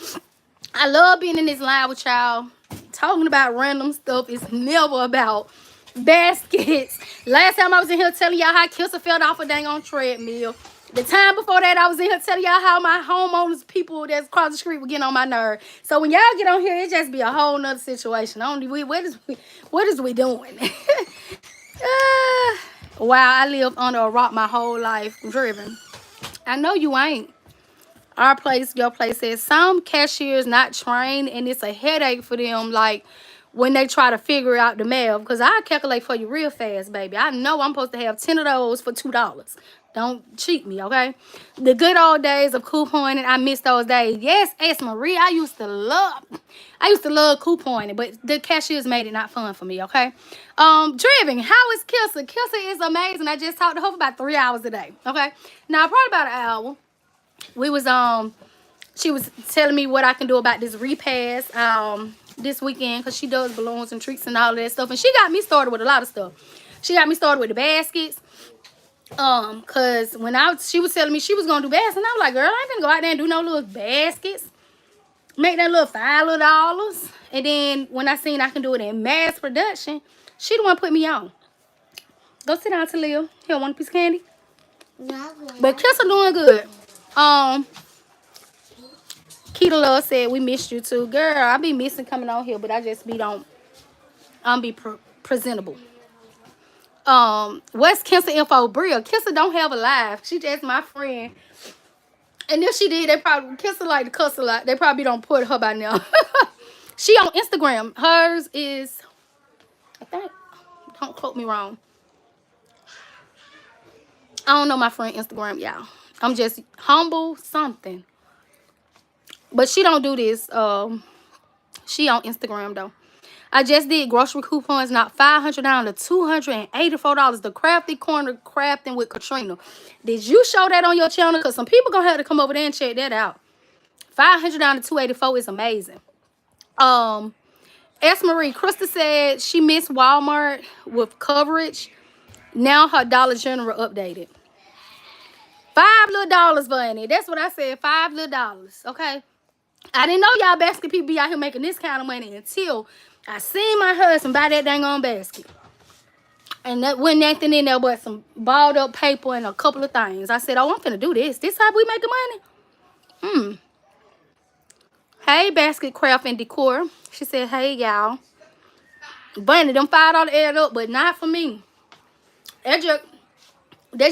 I love being in this line with y'all. Talking about random stuff is never about baskets. Last time I was in here telling y'all how Kissa fell off a dang on treadmill. The time before that, I was in here telling y'all how my homeowners, people that's across the street, were getting on my nerve. So when y'all get on here, it just be a whole nother situation. What is we doing? Wow, I lived under a rock my whole life. Driven. I know you ain't. Our place, your place says some cashiers not trained, and it's a headache for them. Like when they try to figure out the math, because I calculate for you real fast, baby. I know I'm supposed to have 10 of those for $2. Don't cheat me, okay? The good old days of couponing, I miss those days. Yes, S. Marie, I used to love couponing, but the cashiers made it not fun for me, okay? Driven, how is Kissa? Kissa is amazing. I just talked to her for about 3 hours a day, okay? Now, probably about an hour. We was she was telling me what I can do about this repass this weekend, because she does balloons and treats and all of that stuff, and she got me started with a lot of stuff. She got me started with the baskets, because when she was telling me she was gonna do baskets, and I was like, girl, I ain't gonna go out there and do no little baskets, make that little $5, and then when I seen I can do it in mass production, she the one put me on. Go sit down, Talia. Here, want a piece of candy? But Kissa doing good. Keita Love said we missed you too. Girl, I be missing coming on here, but I just be presentable. What's Kissa info? Bria. Kissa don't have a live. She just my friend. And if she did, they probably Kissa like to cuss a lot. They probably don't put her by now. She on Instagram. Hers is, I think, don't quote me wrong. I don't know my friend Instagram, y'all. I'm just humble something. But she don't do this. She on Instagram though. I just did grocery coupons, not $500 down to $284. The Crafty Corner crafting with Katrina. Did you show that on your channel? Because some people gonna have to come over there and check that out. $500 down to $284 is amazing. S. Marie, Krista said she missed Walmart with coverage. Now her Dollar General updated. $5 little bunny. That's what I said. $5 little. Okay. I didn't know y'all basket people be out here making this kind of money until I seen my husband buy that dang on basket. And that wasn't nothing in there but some balled up paper and a couple of things. I said, oh, I'm finna do this. This how we making money? Hey, Basket Craft and Decor. She said, hey, y'all. Bunny, them $5 add up, but not for me. That's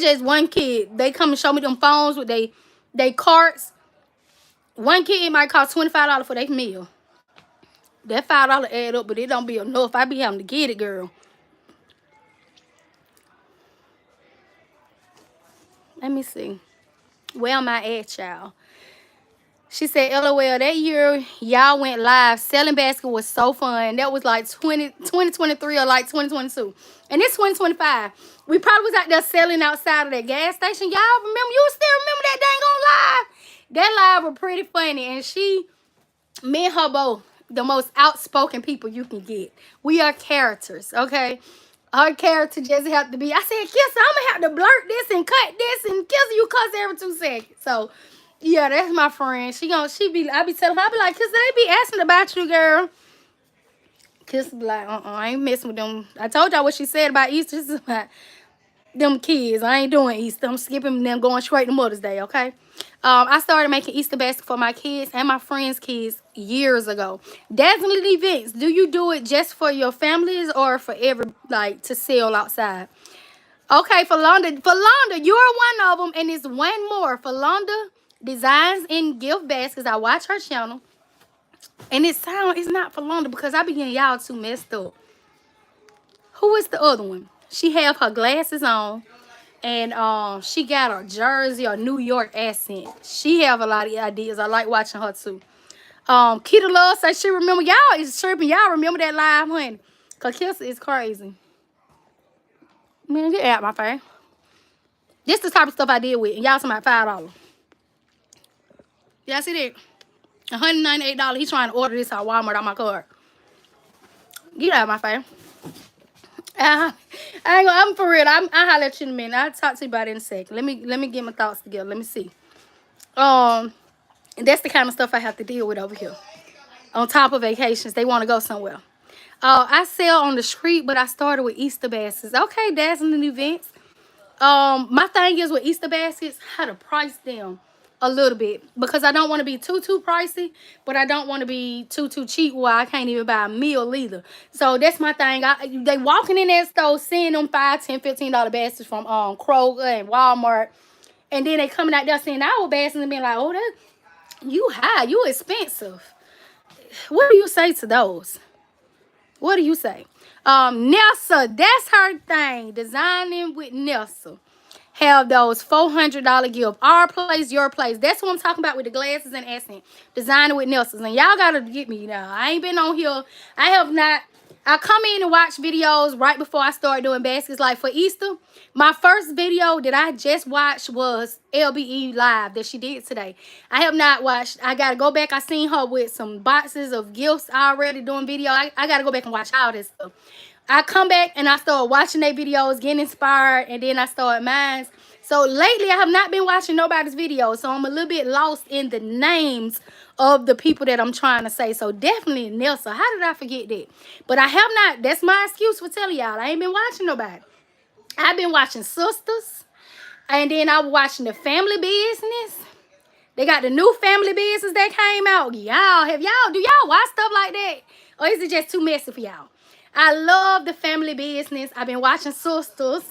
just one kid. They come and show me them phones with they carts. One kid might cost $25 for their meal. That $5 add up, but it don't be enough. I be having to get it, girl. Let me see. Where am I at, y'all? She said, LOL, that year y'all went live. Selling basket was so fun. That was like 2023 or like 2022. And it's 2025. We probably was out there selling outside of that gas station. Y'all remember? You still remember that dang on live? That live was pretty funny. And me and her both, the most outspoken people you can get. We are characters, okay? Her character just have to be, I said, Kissa, I'm going to have to blurt this and cut this. And Kissa, you cuss every 2 seconds. So, yeah, that's my friend. I be telling her, I be like, Kissa, they be asking about you, girl. Kissa be like, I ain't messing with them. I told y'all what she said about Easter. This is about them kids. I ain't doing Easter. I'm skipping them, going straight to Mother's Day, okay? I started making Easter baskets for my kids and my friends' kids years ago. Dazzling events. Do you do it just for your families or for to sell outside? Okay, Falonda, you're one of them, and it's one more. Falonda Designs and Gift Baskets. I watch her channel, and it's not Falonda because I be getting y'all too messed up. Who is the other one? She have her glasses on, and she got a Jersey or New York accent. She have a lot of ideas. I like watching her too. Keita Love says she remember. Y'all is tripping. Y'all remember that live, honey? Cause Kissa is crazy. Man, get out my face. This the type of stuff I deal with. And y'all talking about $5. Y'all see that? $198. He's trying to order this at Walmart on my card. Get out of my face. I ain't gonna, I'm for real. I holler at you in a minute. I'll talk to you about it in a second. Let me get my thoughts together. Let me see. That's the kind of stuff I have to deal with over here. On top of vacations, they want to go somewhere. I sell on the street, but I started with Easter baskets. Okay, dazzling events. My thing is with Easter baskets, how to price them a little bit, because I don't want to be too pricey, but I don't want to be too cheap where I can't even buy a meal either. So that's my thing. They walking in that store seeing them $5, $10, $15 baskets from Kroger and Walmart, and then they coming out there seeing our baskets and being like, oh, that you high, you expensive. What do you say to those? What do you say? Nessa, that's her thing. Designing with Nessa. Have those $400 gift. Our place, your place. That's what I'm talking about with the glasses and accent. Designing with Nessa's. And y'all gotta get me now. I ain't been on here. I have not. I come in and watch videos right before I start doing baskets. Like for Easter, my first video that I just watched was LBE Live that she did today. I have not watched. I got to go back. I seen her with some boxes of gifts already doing video. I got to go back and watch all this stuff. I come back and I start watching their videos, getting inspired, and then I start mine. So lately, I have not been watching nobody's videos, so I'm a little bit lost in the names of the people that I'm trying to say. So definitely Nelsa. How did I forget that? But I have not. That's my excuse for telling y'all. I ain't been watching nobody. I've been watching Sisters, and then I was watching the Family Business. They got the new Family Business that came out. Do y'all watch stuff like that? Or is it just too messy for y'all? I love the Family Business. I've been watching Sisters.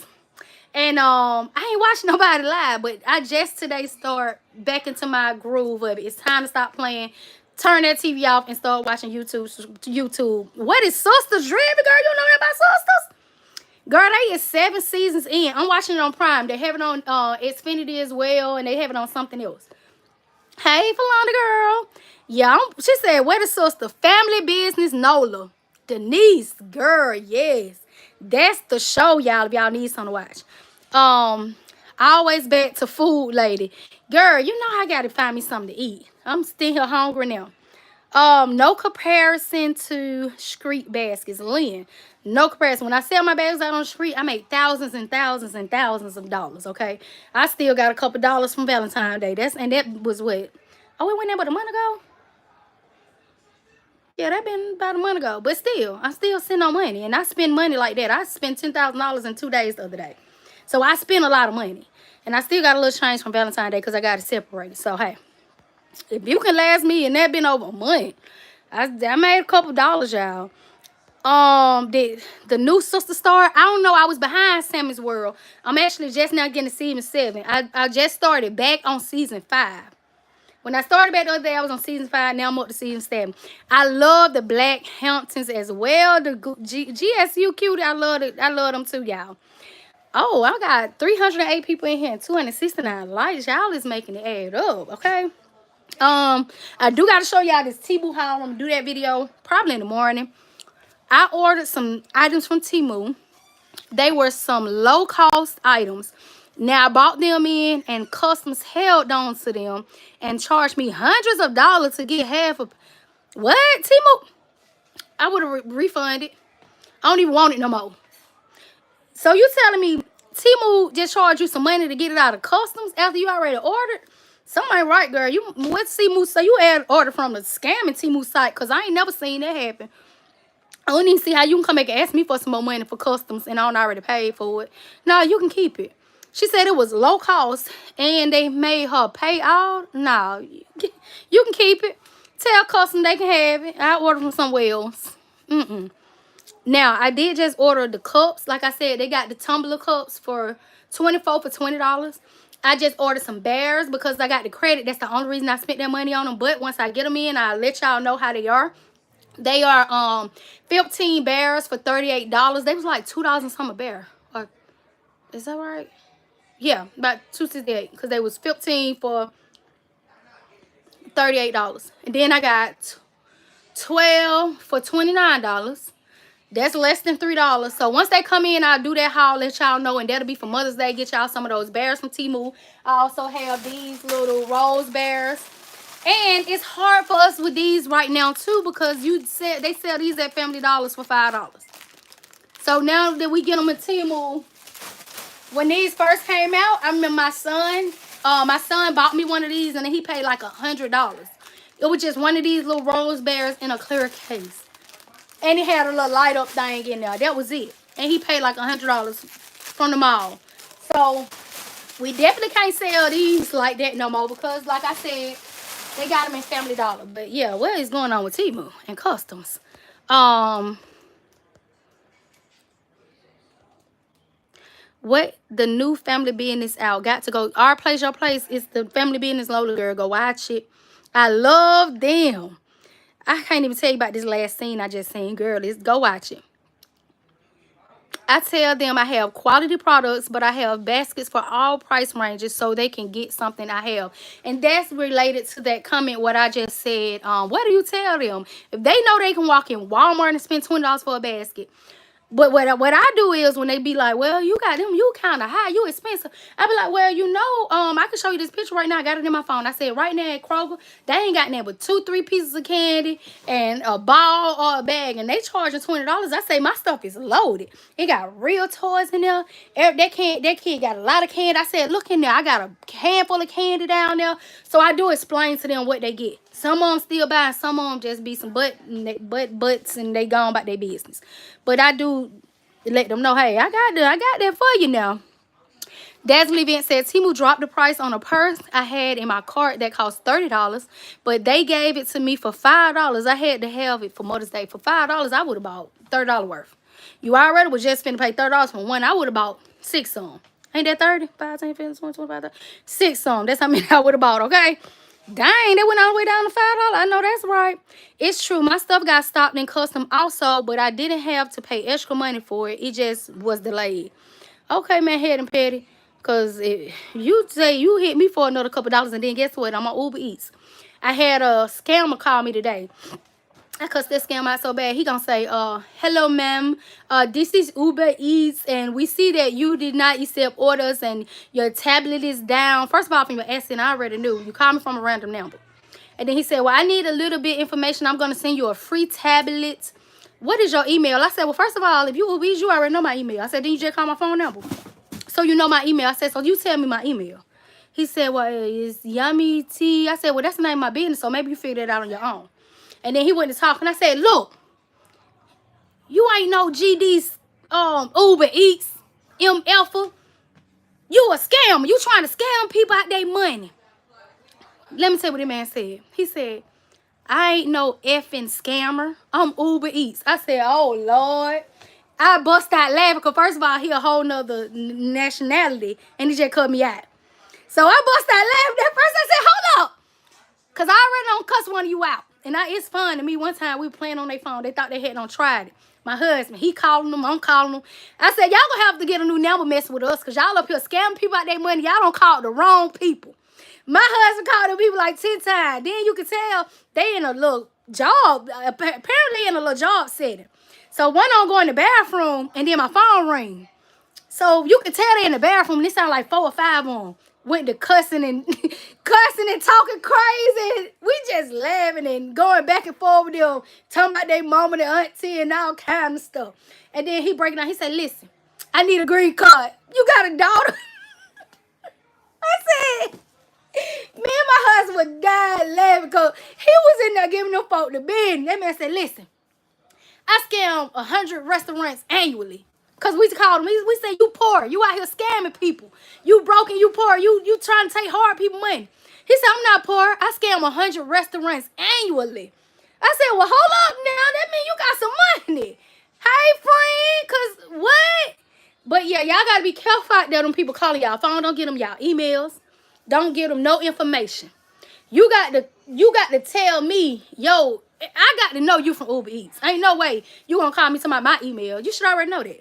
And I ain't watching nobody live, but I just today start back into my groove of it. It's time to stop playing. Turn that TV off and start watching YouTube. What is Sisters Dreaming, girl? You know that about Sisters? Girl, they is 7 seasons in. I'm watching it on Prime. They have it on Xfinity as well, and they have it on something else. Hey, Falonda girl. Yeah, she said, what is Sister? Family Business Nola. Denise, girl, yes. That's the show, y'all, if y'all need something to watch. Always back to food, lady. Girl, you know I gotta find me something to eat. I'm still here hungry now. No comparison to street baskets. Lynn, no comparison. When I sell my bags out on the street, I make thousands and thousands and thousands of dollars, okay? I still got a couple dollars from Valentine's Day. That was what? Oh, it went there about a month ago? Yeah, that been about a month ago. But still, I still send no money. And I spend money like that. I spent $10,000 in 2 days the other day. So I spend a lot of money. And I still got a little change from Valentine's Day because I got it separated. So, hey, if you can last me, and that been over a month, I made a couple dollars, y'all. The new Sister Star, I don't know. I was behind Sammy's World. I'm actually just now getting to season 7. I just started back on season 5. When I started back the other day, I was on season 5. Now I'm up to season 7. I love the Black Hamptons as well. The GSU cutie, I love it. I love them too, y'all. Oh, I got 308 people in here and 269 likes. Y'all is making it add up, okay? I do got to show y'all this Temu haul. I'm going to do that video probably in the morning. I ordered some items from Temu. They were some low-cost items. Now, I bought them in, and customs held on to them and charged me hundreds of dollars to get half of... What? Temu? I would have refunded. I don't even want it no more. So, you telling me Temu just charged you some money to get it out of customs after you already ordered? Somebody right, girl. What Temu? So, you had order from the scamming Temu site, because I ain't never seen that happen. I don't even see how you can come back and ask me for some more money for customs and I don't already paid for it. No, you can keep it. She said it was low cost and they made her pay all. No, you can keep it. Tell custom they can have it. I ordered from somewhere else. Now, I did just order the cups. Like I said, they got the tumbler cups for $24 for $20. I just ordered some bears because I got the credit. That's the only reason I spent that money on them. But once I get them in, I'll let y'all know how they are. They are 15 bears for $38. They was like $2 and some a bear. Or is that right? Yeah, about $2.68 because they was 15 for $38. And then I got 12 for $29. That's less than $3. So once they come in, I'll do that haul, let y'all know, and that'll be for Mother's Day. Get y'all some of those bears from Temu. I also have these little rose bears. And it's hard for us with these right now too because they sell these at Family Dollars for $5. So now that we get them at Temu, when these first came out, I remember my son bought me one of these and he paid like $100. It was just one of these little rose bears in a clear case. And it had a little light up thing in there. That was it. And he paid like $100 from the mall. So we definitely can't sell these like that no more because like I said, they got them in Family Dollar. But yeah, what is going on with Temu and customs? What the new family business out? Got to go. Our Place, Your Place is the family business. Lola girl, go watch it. I love them. I can't even tell you about this last scene I just seen. Girl, go watch it. I tell them I have quality products, but I have baskets for all price ranges so they can get something I have. And that's related to that comment what I just said. What do you tell them? If they know they can walk in Walmart and spend $20 for a basket. But what I do is when they be like, well, you got them, you kind of high, you expensive. I be like, well, you know, I can show you this picture right now. I got it in my phone. I said right now at Kroger, they ain't got nothing but 2-3 pieces of candy and a ball or a bag, and they charging $20. I say my stuff is loaded. It got real toys in there. That kid got a lot of candy. I said, look in there. I got a handful of candy down there. So I do explain to them what they get. Some of them still buy, some of them just be some butts and they gone about their business. But I do let them know, hey, I got that for you now. Dazzle Event said Temu dropped the price on a purse I had in my cart that cost $30, but they gave it to me for $5. I had to have it for Mother's Day. For $5, I would have bought $30 worth. You already was just finna pay $30 for one. I would have bought 6 of them. Ain't that 30? 5, 10, 15, 20, 25, 30. 6 of them. That's how many I would have bought, okay? Dang, they went all the way down to $5. I know that's right. It's true. My stuff got stopped in custom also, but I didn't have to pay extra money for it. It just was delayed. Okay, man, head and petty. Because you say you hit me for another couple dollars and then guess what? I'm on Uber Eats. I had a scammer call me today. I cussed that scam out so bad. He gonna say, hello, ma'am. This is Uber Eats, and we see that you did not accept orders and your tablet is down. First of all, from your accent, I already knew. You called me from a random number. And then he said, well, I need a little bit information. I'm gonna send you a free tablet. What is your email? I said, well, first of all, if you Uber Eats, you already know my email. I said, then you just call my phone number. So you know my email. I said, so you tell me my email. He said, well, it's YummyT. I said, well, that's the name of my business, so maybe you figure it out on your own. And then he went to talk, and I said, look, you ain't no GD's Uber Eats, MF. You a scammer. You trying to scam people out their money. Let me tell you what that man said. He said, I ain't no effing scammer. I'm Uber Eats. I said, oh, Lord. I bust out laughing because, first of all, he a whole nother nationality, and he just cut me out. So I bust out laughing. At first, I said, hold up. Because I already don't cuss one of you out. And it's fun to me. One time we were playing on their phone. They thought they had tried it. My husband, he calling them. I'm calling them. I said, y'all gonna have to get a new number messing with us because y'all up here scamming people out their money. Y'all don't call the wrong people. My husband called them people like 10 times. Then you can tell they in a little job. Apparently in a little job setting. So one on go in the bathroom and then my phone ring. So you can tell they in the bathroom and it sound like 4 or 5 on them. Went to cussing and talking crazy. We just laughing and going back and forth with them, talking about their mama and auntie and all kind of stuff. And then he breaking down. He said, listen, I need a green card. You got a daughter? I said, me and my husband was dying laughing because he was in there giving them folk the business. That man said, listen, I scam 100 restaurants annually. Because we called him, we say, you poor. You out here scamming people. You broken, you poor. You trying to take hard people money. He said, I'm not poor. I scam 100 restaurants annually. I said, well, hold up now. That means you got some money. Hey, friend, because what? But, yeah, y'all got to be careful out there when people calling y'all phone. Don't get them y'all emails. Don't give them no information. You got to tell me, yo, I got to know you from Uber Eats. Ain't no way you going to call me to my email. You should already know that.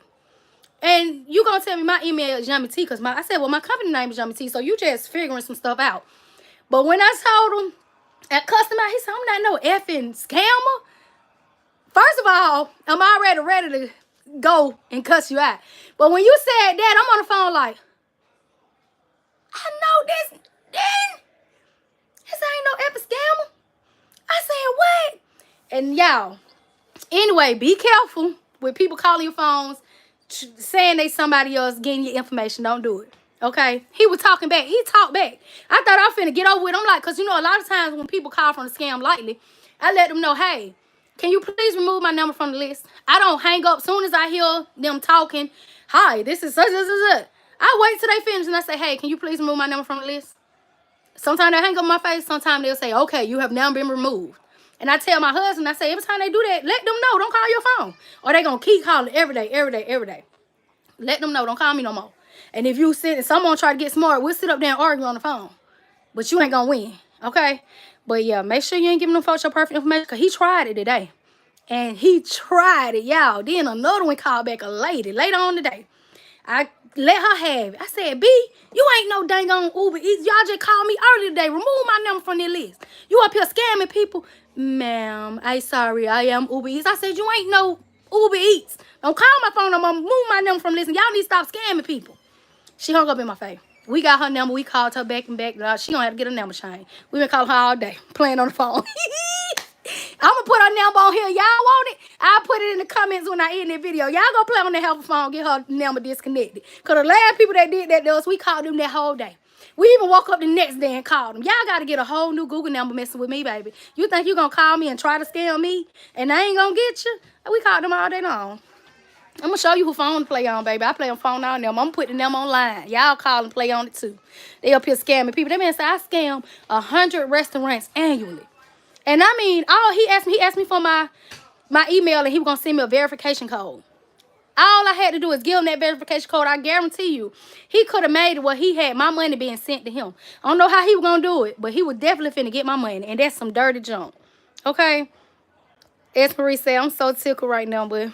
And you gonna tell me my email is YummyT because I said, well, my company name is YummyT, so you just figuring some stuff out. But when I told him at customer, he said, I'm not no effing scammer. First of all, I'm already ready to go and cuss you out. But when you said that, I'm on the phone like, I know this then. This ain't no effing scammer. And y'all, anyway, be careful with people calling your phones, saying they somebody else, getting your information. Don't do it. Okay? He was talking back. He talked back. I thought I was finna get over with. I'm like, because you know, a lot of times when people call from the scam lightly, I let them know, hey, can you please remove my number from the list? I don't hang up soon as I hear them talking. Hi, this is such. I wait till they finish and I say, hey, can you please remove my number from the list? Sometimes they hang up my face. Sometimes they'll say, okay, you have now been removed. And I tell my husband, I say, every time they do that, let them know. Don't call your phone. Or they going to keep calling every day. Let them know. Don't call me no more. And if you sit and someone try to get smart, we'll sit up there and argue on the phone. But you ain't going to win. Okay? But yeah, make sure you ain't giving them folks your perfect information. Because he tried it today. And he tried it, y'all. Then another one called back, a lady, later on today. I let her have it. I said, B, you ain't no dang on Uber Eats. Y'all just called me earlier today. Remove my number from their list. You up here scamming people. Ma'am, I sorry. I am Uber Eats. I said, you ain't no Uber Eats. Don't call my phone number. Move my number from the list. And y'all need to stop scamming people. She hung up in my face. We got her number. We called her back and back. She gonna have to get a number change. We been calling her all day, playing on the phone. I'm gonna put her number on here. Y'all want it? I'll put it in the comments when I end the video. Y'all go play on the helper phone, get her number disconnected. Cause the last people that did that to us, we called them that whole day. We even woke up the next day and called them. Y'all gotta get a whole new Google number messing with me, baby. You think you gonna call me and try to scam me and I ain't gonna get you? We called them all day long. I'm gonna show you who phone to play on, baby. I play on phone all them. I'm gonna put them online. Y'all call and play on it too. They up here scamming people. That man said I scam 100 restaurants annually. And I mean, he asked me for my email and he was gonna send me a verification code. All I had to do is give him that verification code. I guarantee you, he could have made it where he had my money being sent to him. I don't know how he was gonna do it, but he was definitely finna get my money. And that's some dirty junk. Okay? As Marie said, I'm so tickled right now, but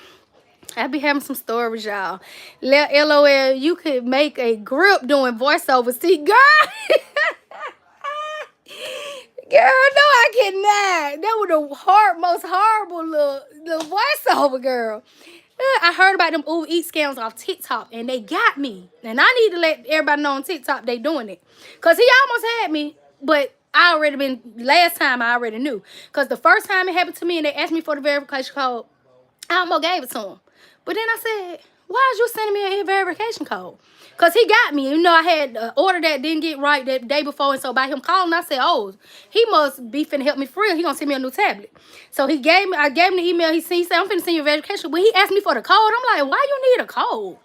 I be having some stories, y'all. LOL, you could make a grip doing voiceover. See, girl. Girl, no, I cannot. That was the most horrible little voiceover, girl. I heard about them Uber Eats scams off TikTok, and they got me. And I need to let everybody know on TikTok they doing it. Because he almost had me, but last time I already knew. Because the first time it happened to me and they asked me for the verification code, I almost gave it to him. But then I said, why is you sending me a verification code? Because he got me. You know, I had an order that didn't get right that day before. And so by him calling, I said, oh, he must be finna help me for real. He gonna send me a new tablet. So I gave him the email. He said, I'm finna send you a verification. When he asked me for the code, I'm like, why you need a code?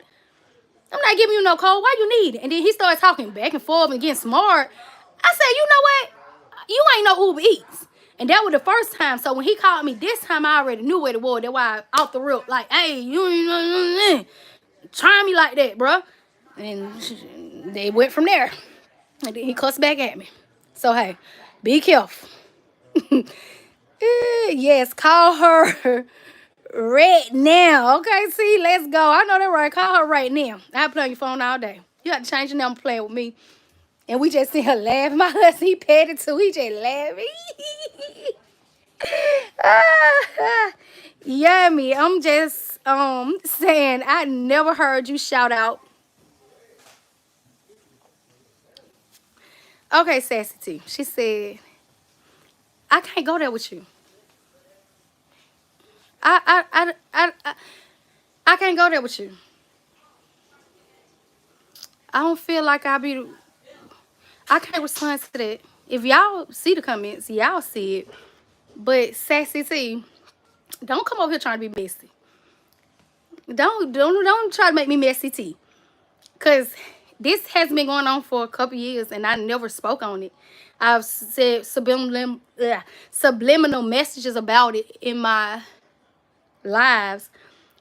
I'm not giving you no code. Why you need it? And then he started talking back and forth and getting smart. I said, you know what? You ain't no Uber Eats. And that was the first time. So when he called me this time, I already knew what it was. That's why I out the rip. Like, hey, you ain't try me like that, bro. And they went from there. And then he cussed back at me. So, hey, be careful. Yes, call her right now. Okay, see, let's go. I know that right. Call her right now. I'll play on your phone all day. You have to change your number playing with me. And we just see her laugh. My husband, he petted too. He just laughing. Yummy. I'm just saying I never heard you shout out. Okay, Sassy T. She said, I can't go there with you. I can't go there with you. I don't feel like I can't respond to that. If y'all see the comments, y'all see it. But Sassy T, don't come over here trying to be messy. Don't try to make me messy T. Cause this has been going on for a couple years and I never spoke on it. I've said subliminal messages about it in my lives,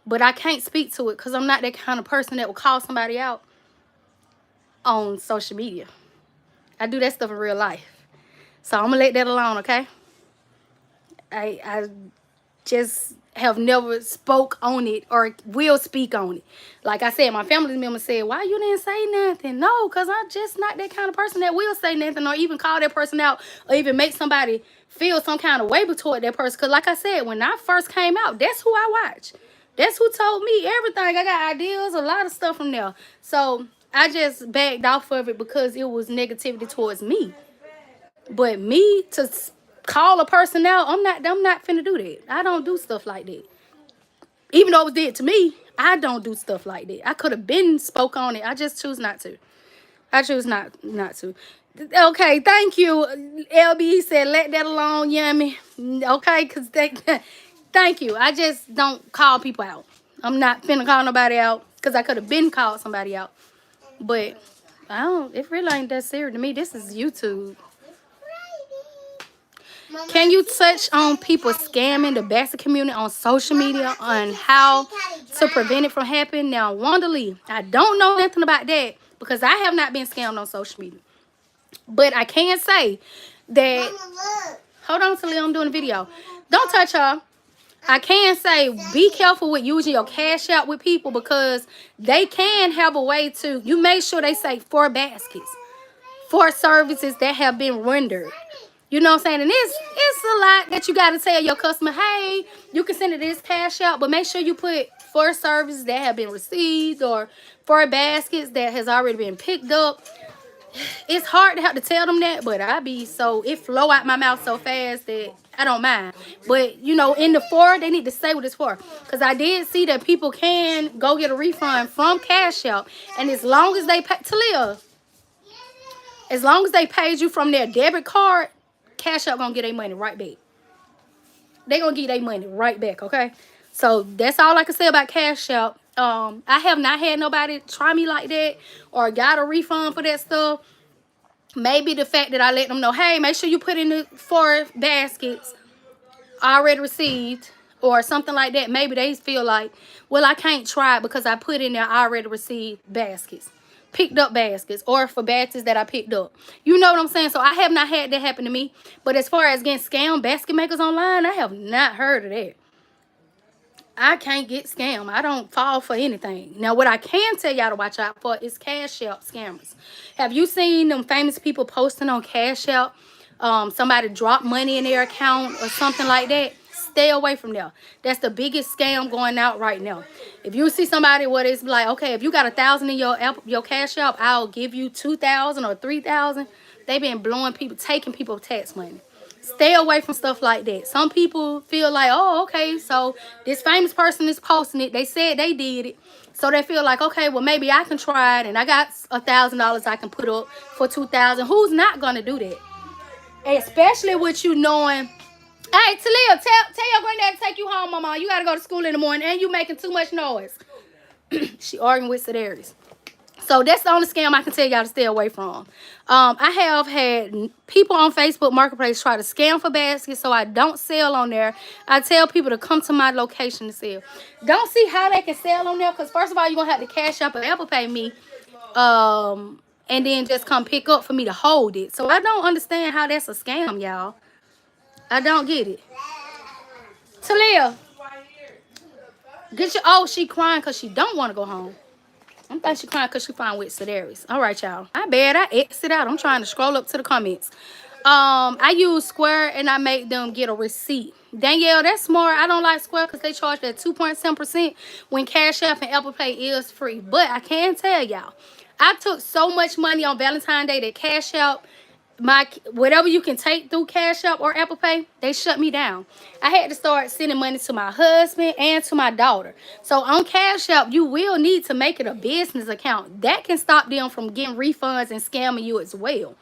but I can't speak to it because I'm not that kind of person that will call somebody out on social media. I do that stuff in real life. So I'm gonna let that alone, okay? I just have never spoke on it or will speak on it. Like I said, my family member said, why you didn't say nothing? No, because I'm just not that kind of person that will say nothing or even call that person out or even make somebody feel some kind of way toward that person. Because like I said, when I first came out, that's who I watch. That's who told me everything. I got ideas, a lot of stuff from there. So I just backed off of it because it was negativity towards me. But me to call a person out. I'm not finna do that. I don't do stuff like that. Even though it was did to me, I don't do stuff like that. I could have been spoke on it. I just choose not to. I choose not to. Okay, thank you. LB said, let that alone, Yummy. Okay, because thank you. I just don't call people out. I'm not finna call nobody out because I could have been called somebody out. But I don't, it really ain't that serious to me. This is YouTube. Can you touch on people scamming the basket community on social media on how to prevent it from happening? Now, Wanda Lee, I don't know nothing about that because I have not been scammed on social media. But I can say that, hold on, Talia, I'm doing a video. Don't touch her. I can say be careful with using your cash out with people because they can have a way to, you make sure they say 4 baskets, 4 services that have been rendered. You know what I'm saying? And it's a lot that you got to tell your customer, hey, you can send it this cash out, but make sure you put 4 services that have been received or 4 baskets that has already been picked up. It's hard to have to tell them that, but it flow out my mouth so fast that I don't mind. But, you know, in the 4, they need to say what it's for. Because I did see that people can go get a refund from Cash App. And as long as they pay, Talia, as long as they paid you from their debit card, Cash App gonna get their money right back. They gonna get their money right back, okay? So that's all I can say about Cash App. I have not had nobody try me like that or got a refund for that stuff. Maybe the fact that I let them know, hey, make sure you put in the 4 baskets already received or something like that. Maybe they feel like, well, I can't try it because I put in there already received baskets. Picked up baskets or for baskets that I picked up. You know what I'm saying? So I have not had that happen to me. But as far as getting scammed basket makers online, I have not heard of that. I can't get scammed. I don't fall for anything. Now, what I can tell y'all to watch out for is Cash App scammers. Have you seen them famous people posting on Cash App? Somebody drop money in their account or something like that? Stay away from there. That's the biggest scam going out right now. If you see somebody what it's like, okay, if you got 1,000 in your Cash App, I'll give you 2,000 or 3,000. They've been blowing people, taking people's tax money. Stay away from stuff like that. Some people feel like, oh, okay, so this famous person is posting it. They said they did it. So they feel like, okay, well, maybe I can try it. And I got $1,000 I can put up for 2,000. Who's not going to do that? Especially with you knowing, hey, Talia, tell your granddad to take you home, mama. You got to go to school in the morning and you making too much noise. She arguing with Sedaris. So that's the only scam I can tell y'all to stay away from. I have had people on Facebook Marketplace try to scam for baskets, so I don't sell on there. I tell people to come to my location to sell. Don't see how they can sell on there, because first of all, you're going to have to Cash App or Apple Pay me, and then just come pick up for me to hold it. So I don't understand how that's a scam, y'all. I don't get it. Talia, get your, oh, she crying because she don't want to go home. I think she crying because she fine with Sedaris. All right, y'all. I exit out. I'm trying to scroll up to the comments. I use Square and I make them get a receipt. Danielle, that's smart. I don't like Square because they charge that 2.7% when Cash App and Apple Pay is free. But I can tell y'all, I took so much money on Valentine's Day that Cash App, whatever you can take through Cash App or Apple Pay, they shut me down. I had to start sending money to my husband and to my daughter. So on Cash App, you will need to make it a business account. That can stop them from getting refunds and scamming you as well.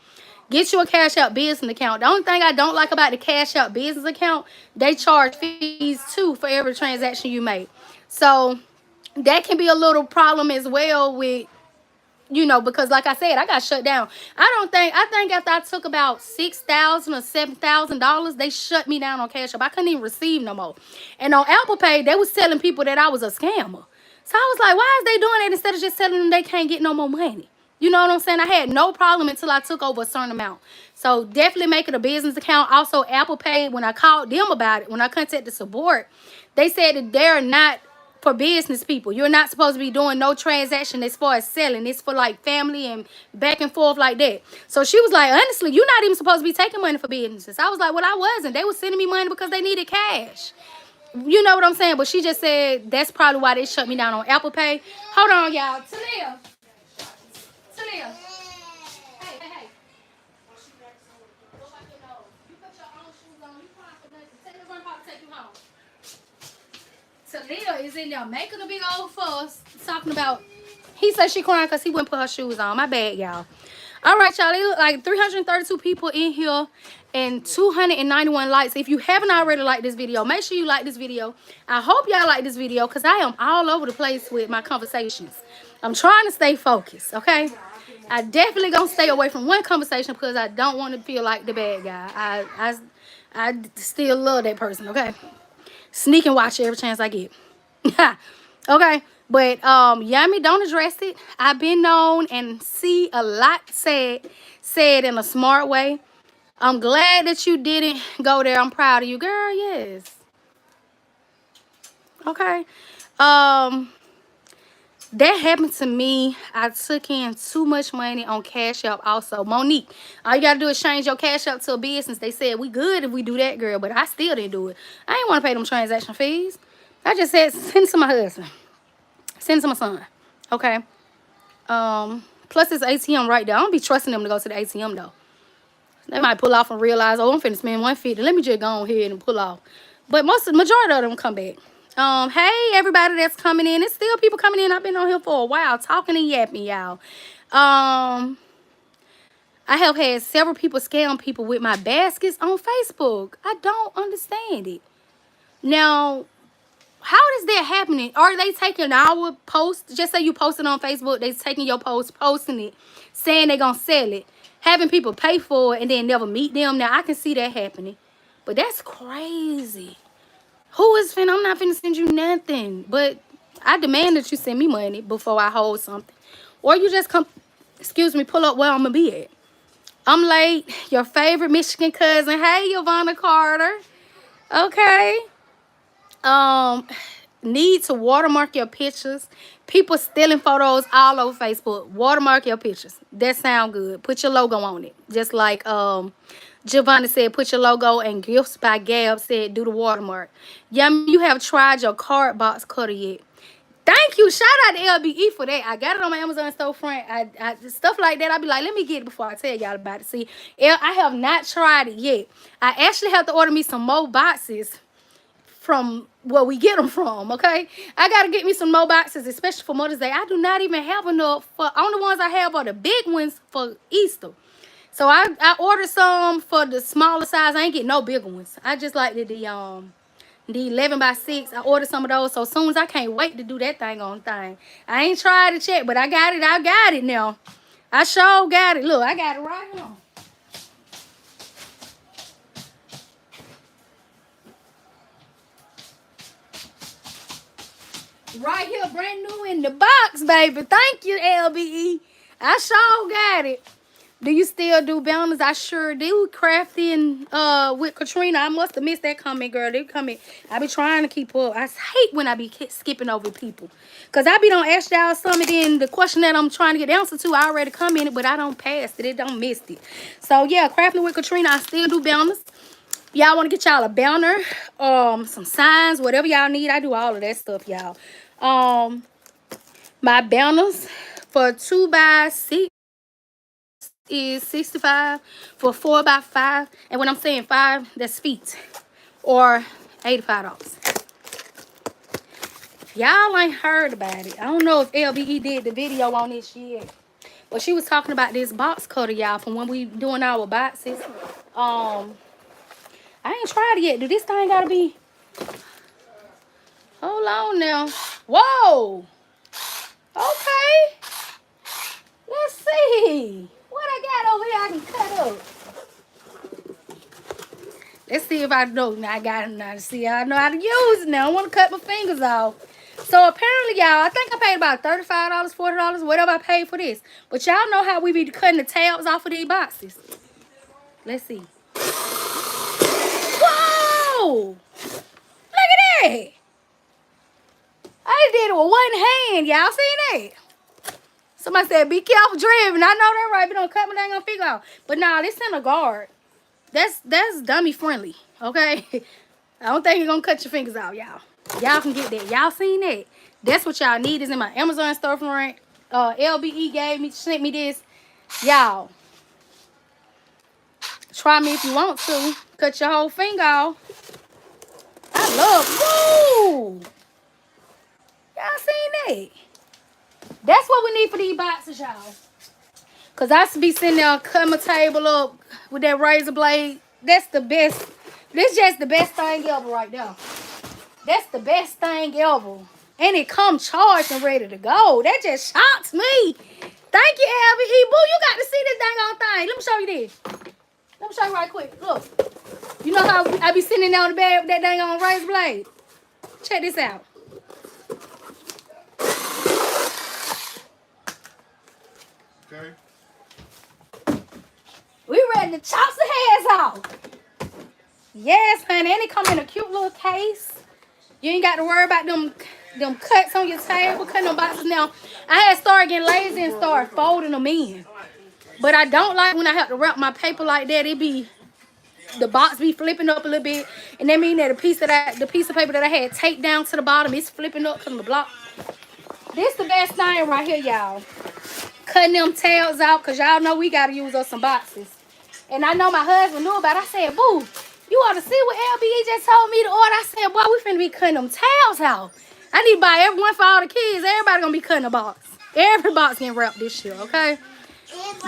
Get you a Cash App business account. The only thing I don't like about the Cash App business account, they charge fees too for every transaction you make. So that can be a little problem as well with, you know, because like I said, I got shut down. I think after I took about $6,000 or $7,000, they shut me down on Cash App. I couldn't even receive no more. And on Apple Pay, they was telling people that I was a scammer. So I was like, why is they doing that instead of just telling them they can't get no more money? You know what I'm saying? I had no problem until I took over a certain amount. So definitely make it a business account. Also, Apple Pay, when I called them about it, when I contacted support, they said that they're not for business people. You're not supposed to be doing no transaction as far as selling. It's for like family and back and forth like that. So she was like, honestly, you're not even supposed to be taking money for businesses. I was like, well, I wasn't. They were sending me money because they needed cash. You know what I'm saying? But she just said that's probably why they shut me down on Apple Pay. Hold on, y'all. Talia. Hey. Talia is in there making a big old fuss, talking about. He said she crying because he wouldn't put her shoes on. My bad, y'all. All right, y'all. It look like 332 people in here and 291 likes. If you haven't already liked this video, make sure you like this video. I hope y'all like this video because I am all over the place with my conversations. I'm trying to stay focused, okay? I definitely gonna stay away from one conversation because I don't want to feel like the bad guy. I still love that person, okay? Sneak and watch every chance I get. Okay, but Yummy, don't address it. I've been known and see a lot said in a smart way. I'm glad that you didn't go there. I'm proud of you, girl. Yes. Okay. That happened to me. I took in too much money on Cash App also. Monique, all you gotta do is change your Cash App to a business. They said we good if we do that, girl, but I still didn't do it. I ain't want to pay them transaction fees. I just said send it to my husband. Send it to my son. Okay. Plus it's ATM right there. I don't be trusting them to go to the ATM though. They might pull off and realize, oh, I'm finna spend $150. Let me just go ahead and pull off. But majority of them come back. Hey, everybody that's coming in. It's still people coming in. I've been on here for a while talking and yapping, y'all. I have had several people scam people with my baskets on Facebook. I don't understand it. Now, how is that happening? Are they taking our post? Just say you posted on Facebook. They taking your post, posting it, saying they're going to sell it, having people pay for it, and then never meet them. Now, I can see that happening. But that's crazy. Who is finna? I'm not finna send you nothing. But I demand that you send me money before I hold something. Or you just come, excuse me, pull up where I'm going to be at. I'm late. Your favorite Michigan cousin. Hey, Yvonne Carter. Okay. Need to watermark your pictures. People stealing photos all over Facebook. Watermark your pictures. That sound good. Put your logo on it. Just like Giovanni said, put your logo, and Gifts by Gab said, do the watermark. Yummy, you have tried your card box cutter yet? Thank you. Shout out to LBE for that. I got it on my Amazon storefront. I stuff like that. I be like, let me get it before I tell y'all about it. See, I have not tried it yet. I actually have to order me some more boxes from where we get them from, okay? I got to get me some more boxes, especially for Mother's Day. I do not even have enough. Only ones I have are the big ones for Easter. So I ordered some for the smaller size. I ain't getting no bigger ones. I just like the 11 by 6. I ordered some of those. So as soon as I can't wait to do that thing on thing. I ain't tried it yet, but I got it. I got it now. I sure got it. Look, I got it right here. Right here, brand new in the box, baby. Thank you, LBE. I sure got it. Do you still do banners? I sure do. Crafting with Katrina. I must have missed that comment, girl. They comment. I be trying to keep up. I hate when I be skipping over people. Because I be don't ask y'all something, then the question that I'm trying to get the answer to, I already commented, but I don't pass it. It don't miss it. So, yeah, Crafting with Katrina, I still do banners. Y'all want to get y'all a banner, some signs, whatever y'all need. I do all of that stuff, y'all. My banners for 2x6 is $65, for 4x5, and when I'm saying 5, that's feet, or $85. Y'all ain't heard about it. I don't know if LBE did the video on this yet, but she was talking about this box cutter, y'all, from when we doing our boxes. I ain't tried it yet. Do this thing gotta be? Hold on now. Whoa. Okay. Let's see. What I got over here I can cut up. Let's see if I know. Now I got it now. See, I know how to use it now. I want to cut my fingers off. So apparently, y'all, I think I paid about $35, $40, whatever I paid for this. But y'all know how we be cutting the tabs off of these boxes. Let's see. Whoa! Look at that. I did it with one hand. Y'all seen that? Somebody said, be careful driving. I know that right, but don't cut my dang on figure out. But nah, this in a guard. That's dummy friendly, okay? I don't think you're gonna cut your fingers out, y'all. Y'all can get that. Y'all seen that? That's what y'all need. Is in my Amazon storefront. LBE sent me this. Y'all, try me if you want to. Cut your whole finger off. I love, woo! Y'all seen that? That's what we need for these boxes, y'all. Because I should be sitting there cutting my table up with that razor blade. That's the best. This just the best thing ever right there. That's the best thing ever. And it come charged and ready to go. That just shocks me. Thank you, Abby. Boo, you got to see this dang on thing. Let me show you this. Let me show you right quick. Look. You know how I be sitting down on the bed with that dang on razor blade? Check this out. Okay. We ready to chop some heads off. Yes, honey. And it come in a cute little case. You ain't got to worry about them cuts on your table, cutting them boxes. Now, I had started getting lazy and started folding them in. But I don't like when I have to wrap my paper like that. The box be flipping up a little bit. And that mean that the piece of paper that I had taped down to the bottom is flipping up because of the block. This the best thing right here, y'all. Cutting them tails out because y'all know we got to use us some boxes. And I know my husband knew about it. I said, boo, you ought to see what LBE just told me to order. I said, boy, we finna be cutting them tails out. I need to buy everyone for all the kids. Everybody gonna be cutting a box. Every box getting wrapped this year, okay?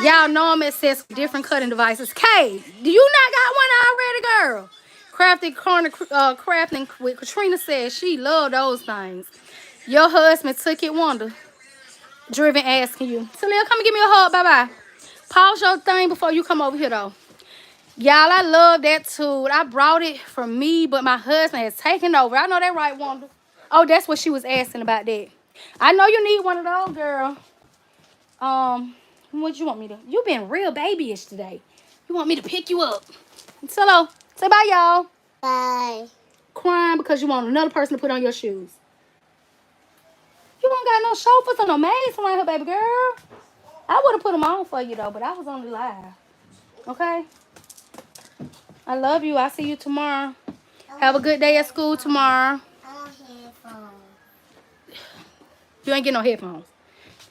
Y'all know I'm obsessed with different cutting devices. Kay, do you not got one already, girl? Crafting with Katrina says she loved those things. Your husband took it, Wanda. Driven asking you. Talia, come and give me a hug. Bye-bye. Pause your thing before you come over here, though. Y'all, I love that tool. I brought it for me, but my husband has taken over. I know that right, Wanda. Oh, that's what she was asking about that. I know you need one of those, girl. What you want me to? You been real babyish today. You want me to pick you up? Hello. Say bye, y'all. Bye. Crying because you want another person to put on your shoes. You don't got no chauffeurs or no maids around here, baby girl. I would have put them on for you, though, but I was only live. Okay? I love you. I'll see you tomorrow. Have a good day at school tomorrow. I want headphones. You ain't get no headphones.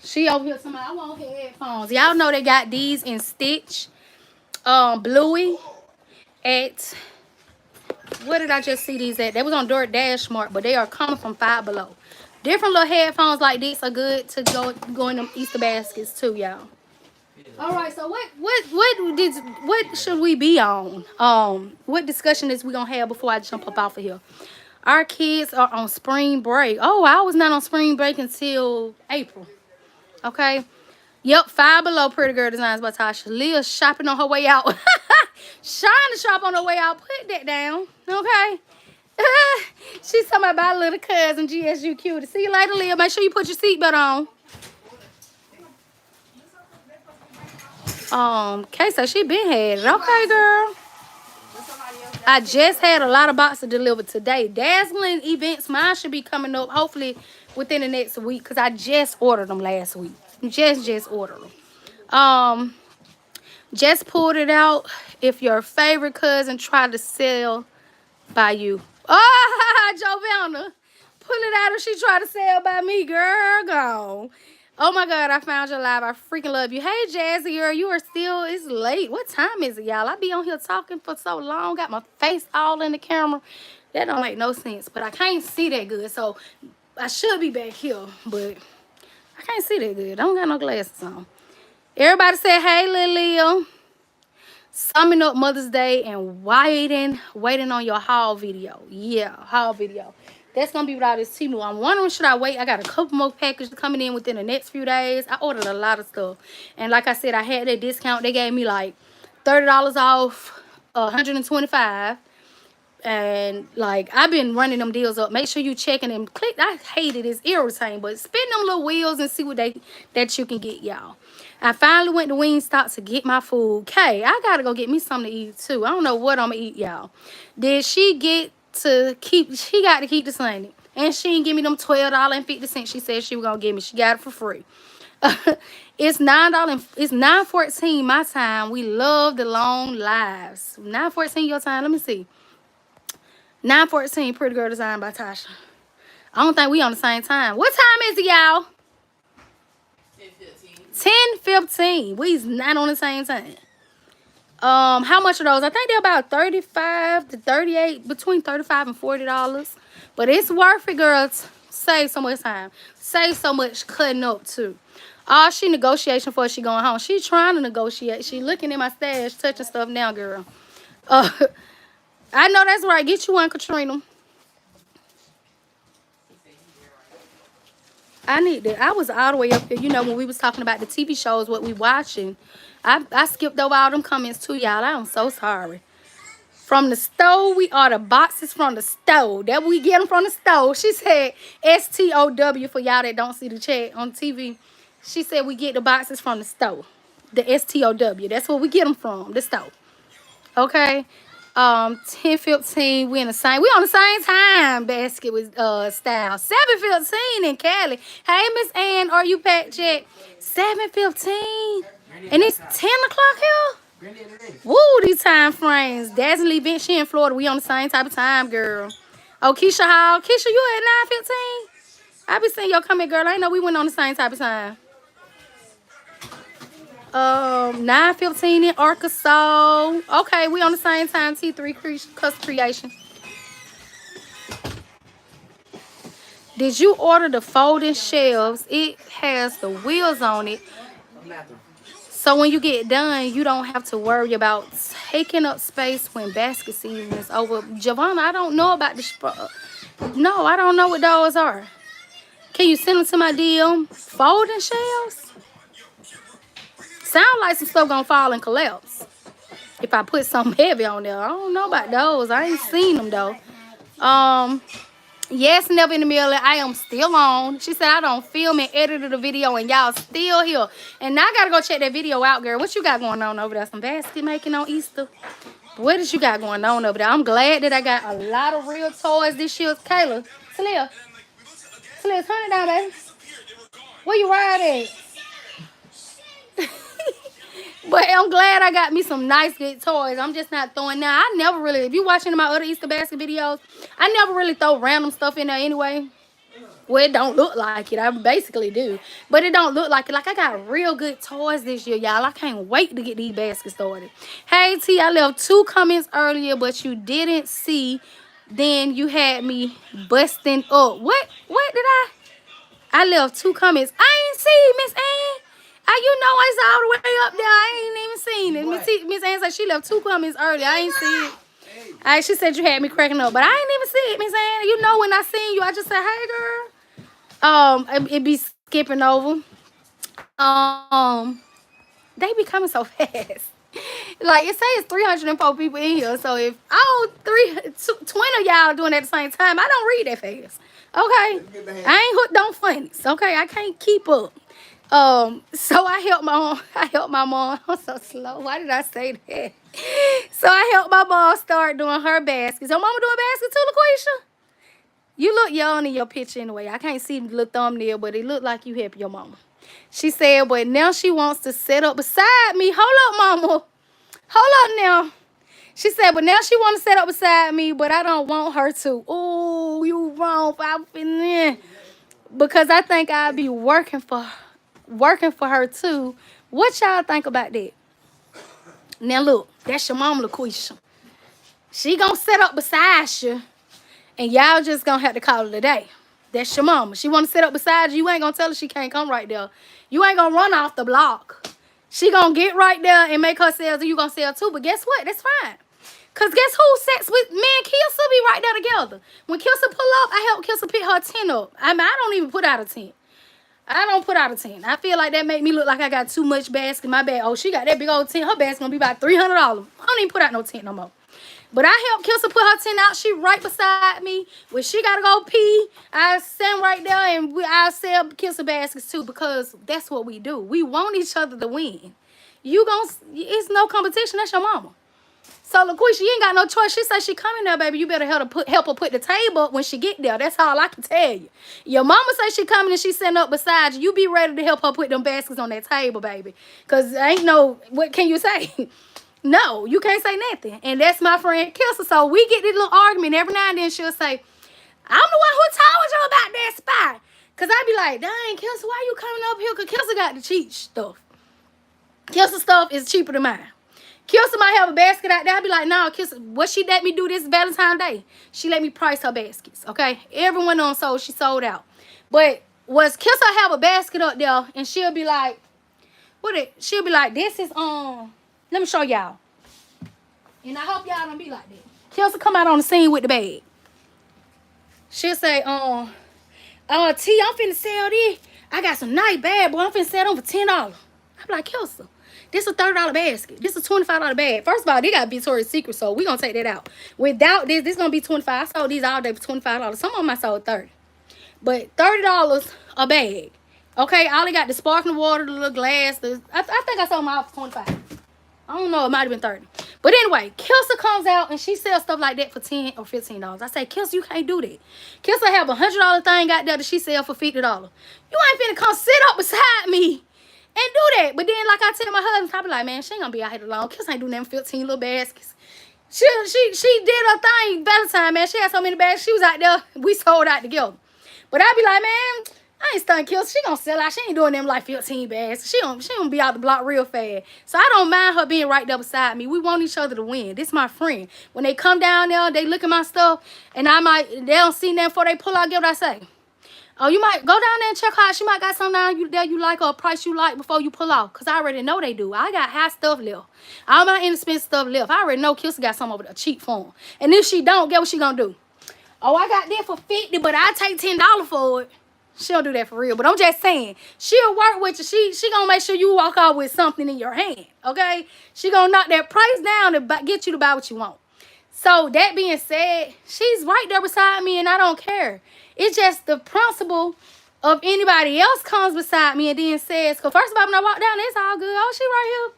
She over here somebody, I want headphones. Y'all know they got these in Stitch. Bluey at, where did I just see these at? They was on DoorDash Mart, but they are coming from Five Below. Different little headphones like this are good to go in them Easter baskets too, y'all. All right, so what should we be on? What discussion is we gonna have before I jump up off of here? Our kids are on spring break. Oh, I was not on spring break until April. Okay. Yep, Five Below Pretty Girl Designs by Tasha. Leah's shopping on her way out. Trying to shop on her way out. Put that down. Okay. She's talking about my little cousin GSU Cutie. See you later, Leah. Make sure you put your seatbelt on. Kay said she been had it. Okay, girl. I just had a lot of boxes delivered today. Dazzling events. Mine should be coming up hopefully within the next week because I just ordered them last week. Just ordered them. Just pulled it out. If your favorite cousin tried to sell by you. Oh, Jovanna. Pull it out if she tried to sell by me, girl. Gone. Oh my God, I found your live. I freaking love you. Hey, Jazzy, girl, you are still, it's late. What time is it, y'all? I be on here talking for so long. Got my face all in the camera. That don't make no sense, but I can't see that good. So I should be back here, but I can't see that good. I don't got no glasses on. Everybody say, hey, Lil. Summing up Mother's Day and waiting on your haul video. Yeah, haul video. That's going to be what all this tea new. I'm wondering, should I wait? I got a couple more packages coming in within the next few days. I ordered a lot of stuff. And like I said, I had that discount. They gave me like $30 off, $125. And like, I've been running them deals up. Make sure you checking them. Click. I hate it. It's irritating. But spin them little wheels and see what that you can get, y'all. I finally went to Wingstop to get my food. Okay, I gotta go get me something to eat too. I don't know what I'm gonna eat, y'all. Did she get to keep? She got to keep the Sunday, and she didn't give me them $12.50. She said she was gonna give me. She got it for free. It's $9. It's 9:14 my time. We love the long lives. 9:14 your time. Let me see. 9:14 Pretty Girl Design by Tasha. I don't think we on the same time. What time is it, y'all? 10:15. 10:15. We's not on the same time. How much are those? I think they're about 35 to 38, between 35 and $40. But it's worth it, girls. Save so much time. Save so much cutting up too. All she negotiation for she going home. She trying to negotiate. She looking in my stash, touching stuff now, girl. I know that's right. Get you one, Katrina. I need that. I was all the way up here. You know, when we was talking about the TV shows, what we watching. I skipped over all them comments too, y'all. I'm so sorry. From the store, we order boxes from the store. That we get them from the store. She said STOW for y'all that don't see the chat on TV. She said we get the boxes from the store. The STOW. That's where we get them from, the store. Okay. 10:15. We on the same time basket with style. 7:15 in Cali. Hey, Miss Ann, are you packed yet? 7:15. And it's 10 o'clock here? Woo, these time frames. Dazzling event, she in Florida. We on the same type of time, girl. Oh, Keisha Hall. Keisha, you at 9:15? I be seeing your comment, girl. I know we went on the same type of time. 9:15 in Arkansas. Okay, we on the same time. T3 Custom Creation. Did you order the folding shelves? It has the wheels on it. So when you get done, you don't have to worry about taking up space when basket season is over. Giovanna, I don't know about this. No, I don't know what those are. Can you send them to my DM? Folding shelves? Sound like some stuff gonna fall and collapse. If I put something heavy on there. I don't know about those. I ain't seen them though. Yes, never in the middle. I am still on. She said I don't film and edit the video and y'all still here. And now I gotta go check that video out, girl. What you got going on over there? Some basket making on Easter? What did you got going on over there? I'm glad that I got a lot of real toys this year. Kayla, Talia, turn it down, baby. Where you ride at? But I'm glad I got me some nice good toys. I'm just not throwing now. I never really, if you watching my other Easter basket videos, I never really throw random stuff in there anyway. Well, it don't look like it. I basically do. But it don't look like it. Like, I got real good toys this year, y'all. I can't wait to get these baskets started. Hey, T, I left 2 comments earlier, but you didn't see. Then you had me busting up. What did I left 2 comments. I ain't see Miss Ann. You know it's all the way up there. I ain't even seen it. Miss Ann said she left 2 comments early. I ain't see it. She said you had me cracking up, but I ain't even see it, Miss Ann. You know when I seen you, I just said, hey, girl. It be skipping over. They be coming so fast. Like, it says 304 people in here. So if all 20 of y'all doing it at the same time, I don't read that fast. Okay? I ain't hooked on funnies. Okay? I can't keep up. So I helped my mom. I'm so slow. Why did I say that? So I helped my mom start doing her baskets. Your mama doing baskets too, LaQuisha? You look young in your picture anyway. I can't see the little thumbnail, but it looked like you helped your mama. She said, but now she wants to set up beside me. Hold up, mama. Hold up now. She said, but now she wants to set up beside me, but I don't want her to. Oh, you wrong. Because I think I'll be working for her too. What y'all think about that? Now look, that's your mama, LaQuisha. She gonna set up beside you, and y'all just gonna have to call it a day. That's your mama. She wanna set up beside you. You ain't gonna tell her she can't come right there. You ain't gonna run off the block. She gonna get right there and make her sell, and you gonna sell too. But guess what? That's fine. Cause guess who sets with me and Kilsa be right there together. When Kilsa pull up, I help Kilsa pick her tent up. I don't even put out a tent. I don't put out a tent. I feel like that make me look like I got too much basket. My bad. Oh, she got that big old tent. Her basket gonna be about $300. I don't even put out no tent no more. But I help Kilsa put her tent out. She right beside me. When she gotta go pee, I stand right there and I sell Kilsa baskets too, because that's what we do. We want each other to win. It's no competition. That's your mama. So LaQuisha, you ain't got no choice. She said she coming there, baby. You better help her put the table up when she get there. That's all I can tell you. Your mama say she coming and she sitting up beside you. You be ready to help her put them baskets on that table, baby. Because ain't no, what can you say? No, you can't say nothing. And that's my friend Kilsa. So we get this little argument. Every now and then she'll say, I'm the one who told you about that spot. Because I be like, dang, Kilsa, why you coming up here? Because Kilsa got the cheap stuff. Kilsa stuff is cheaper than mine. Kilsa might have a basket out there. I'll be like, nah, Kilsa, what she let me do this Valentine's Day? She let me price her baskets, okay? Everyone on sold, she sold out. But was Kilsa have a basket up there, and she'll be like, she'll be like, this is, let me show y'all. And I hope y'all don't be like that. Kilsa come out on the scene with the bag. She'll say, T, I'm finna sell this. I got some nice bag, boy. I'm finna sell them for $10. I'm like, Kilsa, this a $30 basket. This a $25 bag. First of all, they got Victoria's Secret, so we gonna take that out. Without this gonna be $25. I sold these all day for $25. Some of them I sold $30. But $30 a bag. Okay, I only got the sparkling water, the little glass. I think I sold them all for $25. I don't know, it might have been $30. But anyway, Kilsa comes out and she sells stuff like that for $10 or $15. I say, Kilsa, you can't do that. Kilsa have a $100 thing out there that she sell for $50. You ain't finna come sit up beside me and do that. But then, like I tell my husband, I be like, man, she ain't gonna be out here long. Kilsa ain't doing them 15 little baskets. She did her thing Valentine, man. She had so many bags. She was out there. We sold out together. But I be like, man, I ain't stunning Kilsa. She gonna sell out. She ain't doing them like 15 bags. She gonna be out the block real fast. So I don't mind her being right there beside me. We want each other to win. This my friend. When they come down there, they look at my stuff, and they don't see nothing before they pull out. Get what I say? Oh, you might go down there and check her out. She might got something down there you like or a price you like before you pull off. Because I already know they do. I got high stuff left. All my inexpensive stuff left. I already know Kilsa got some over there cheap for them. And if she don't, get what she gonna do? Oh, I got that for $50, but I take $10 for it. She don't do that for real. But I'm just saying, she'll work with you. She gonna make sure you walk out with something in your hand. Okay? She gonna knock that price down to get you to buy what you want. So that being said, she's right there beside me and I don't care. It's just the principle of anybody else comes beside me and then says, because first of all, when I walk down, it's all good. Oh, she right here.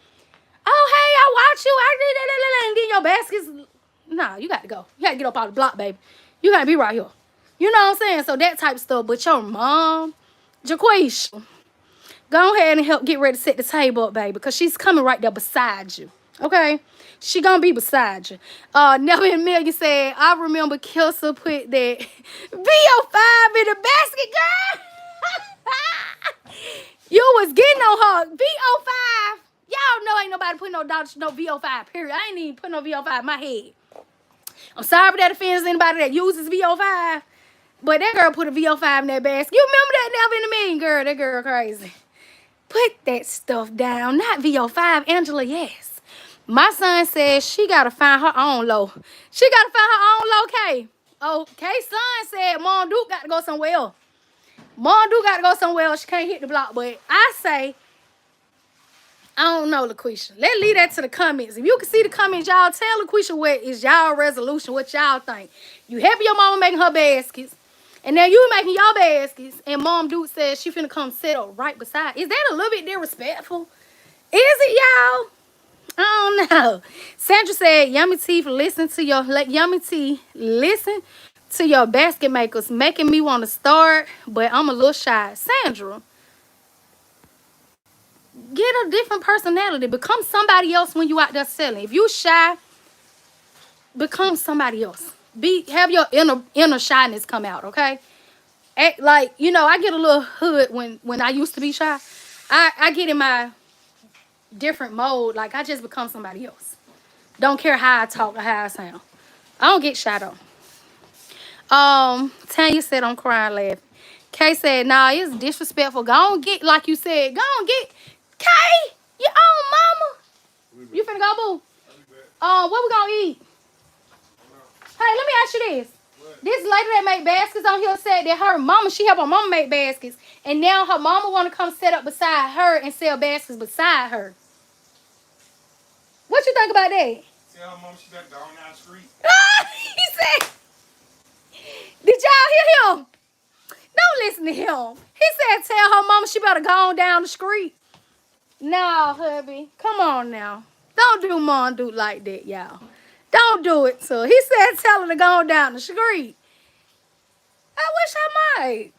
Oh, hey, I watch you. I did that. And then your baskets. Nah, you got to go. You got to get up out the block, baby. You got to be right here. You know what I'm saying? So that type of stuff. But your mom, Jaquisha, go ahead and help get ready to set the table up, baby, because she's coming right there beside you. Okay? She gonna be beside you. Never in Million said, I remember Kilsa put that VO5 in the basket, girl. You was getting on her. VO5. Y'all know ain't nobody putting no VO5, period. I ain't even put no VO5 in my head. I'm sorry if that offends anybody that uses VO5. But that girl put a VO5 in that basket. You remember that Never in a Million, girl? That girl crazy. Put that stuff down. Not VO5. Angela, yes. My son says she got to find her own low. She got to find her own low K. Oh, K's son said Mom Duke got to go somewhere else. Mom Duke got to go somewhere else. She can't hit the block. But I say, I don't know, LaQuisha. Let's leave that to the comments. If you can see the comments, y'all tell LaQuisha what is y'all resolution, what y'all think. You happy your mama making her baskets. And now you making your baskets. And Mom Duke says she finna come sit up right beside. Is that a little bit disrespectful? Is it, y'all? I don't know. Sandra said, YummyT, listen to your basket makers, making me want to start, but I'm a little shy. Sandra, get a different personality. Become somebody else when you out there selling. If you shy, become somebody else. Have your inner shyness come out, okay? Act like, you know, I get a little hood when I used to be shy. I get in my different mode. Like, I just become somebody else. Don't care how I talk or how I sound. I don't get shy though. Tanya said I'm crying laughing. Kay said, nah, it's disrespectful. Go on get, like you said, go on get. Kay, your own mama. You finna go, boo? What we gonna eat? Hey, let me ask you this. What? This lady that make baskets on here said that her mama, she help her mama make baskets. And now her mama want to come set up beside her and sell baskets beside her. What you think about that? Tell her mama she got to go on down the street. He said, did y'all hear him? Don't listen to him. He said tell her mama she better go on down the street. No, hubby. Come on now. Don't do Mom Duke like that, y'all. Don't do it to her. He said tell her to go on down the street. I wish I might.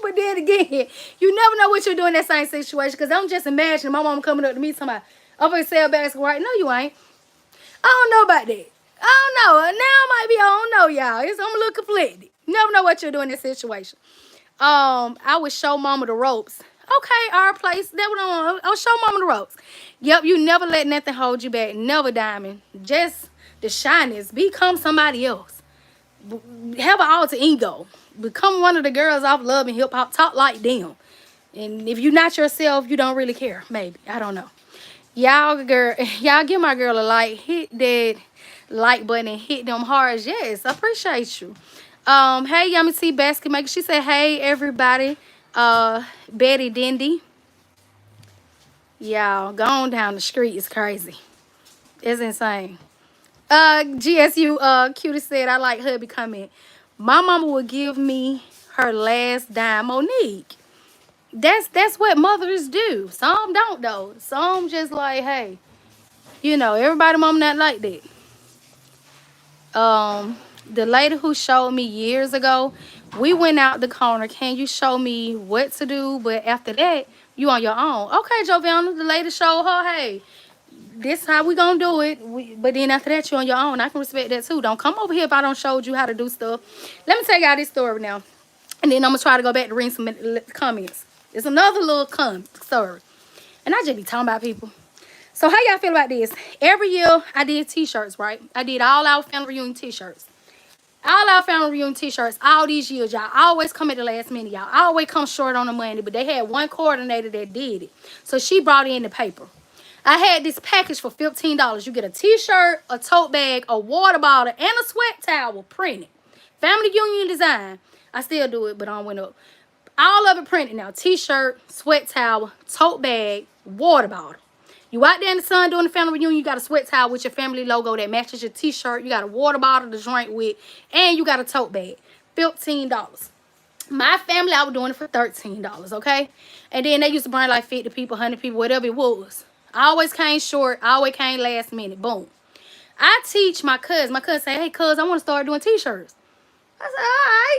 But then again, you never know what you're doing in that same situation. Because I'm just imagining my mama coming up to me talking about, I'm going to sell baskets, right? No, you ain't. I don't know about that. I don't know. Now I might be, I don't know, y'all. I'm a little conflicted. You never know what you're doing in this situation. I would show mama the ropes. Okay, our place. That what I want. I'll show mama the ropes. Yep, you never let nothing hold you back. Never, diamond. Just the shyness. Become somebody else. Have an alter ego. Become one of the girls off Love and Hip Hop. Talk like them. And if you're not yourself, you don't really care. Maybe. I don't know. Y'all girl, y'all give my girl a like. Hit that like button and hit them hearts. Yes, I appreciate you. Hey YummyT basket maker. She said, hey everybody. Betty Dindy. Y'all going down the street is crazy. It's insane. GSU cutie said, I like hubby comment. My mama would give me her last dime. Monique. That's what mothers do. Some don't though. Some just like, hey, you know, everybody mom not like that. The lady who showed me years ago, we went out the corner. Can you show me what to do? But after that, you on your own. Okay, Jovanna, the lady showed her, hey, this how we gonna do it. But then after that, you on your own. I can respect that too. Don't come over here if I don't showed you how to do stuff. Let me tell y'all this story now. And then I'm gonna try to go back to read some comments. It's another little story. And I just be talking about people. So how y'all feel about this? Every year I did t-shirts, right? I did all our family reunion t-shirts. All our family reunion t-shirts, all these years, y'all always come at the last minute. Y'all always come short on the money, but they had one coordinator that did it. So she brought in the paper. I had this package for $15. You get a t-shirt, a tote bag, a water bottle, and a sweat towel printed. Family union design. I still do it, but I went up. All of it printed now. T-shirt, sweat towel, tote bag, water bottle. You out there in the sun doing the family reunion, you got a sweat towel with your family logo that matches your t-shirt. You got a water bottle to drink with, and you got a tote bag. $15. My family, I was doing it for $13, okay? And then they used to bring like 50 people, 100 people, whatever it was. I always came short. I always came last minute. Boom. I teach my cousin. My cousin say, hey, cuz, I want to start doing t-shirts. I said, all right,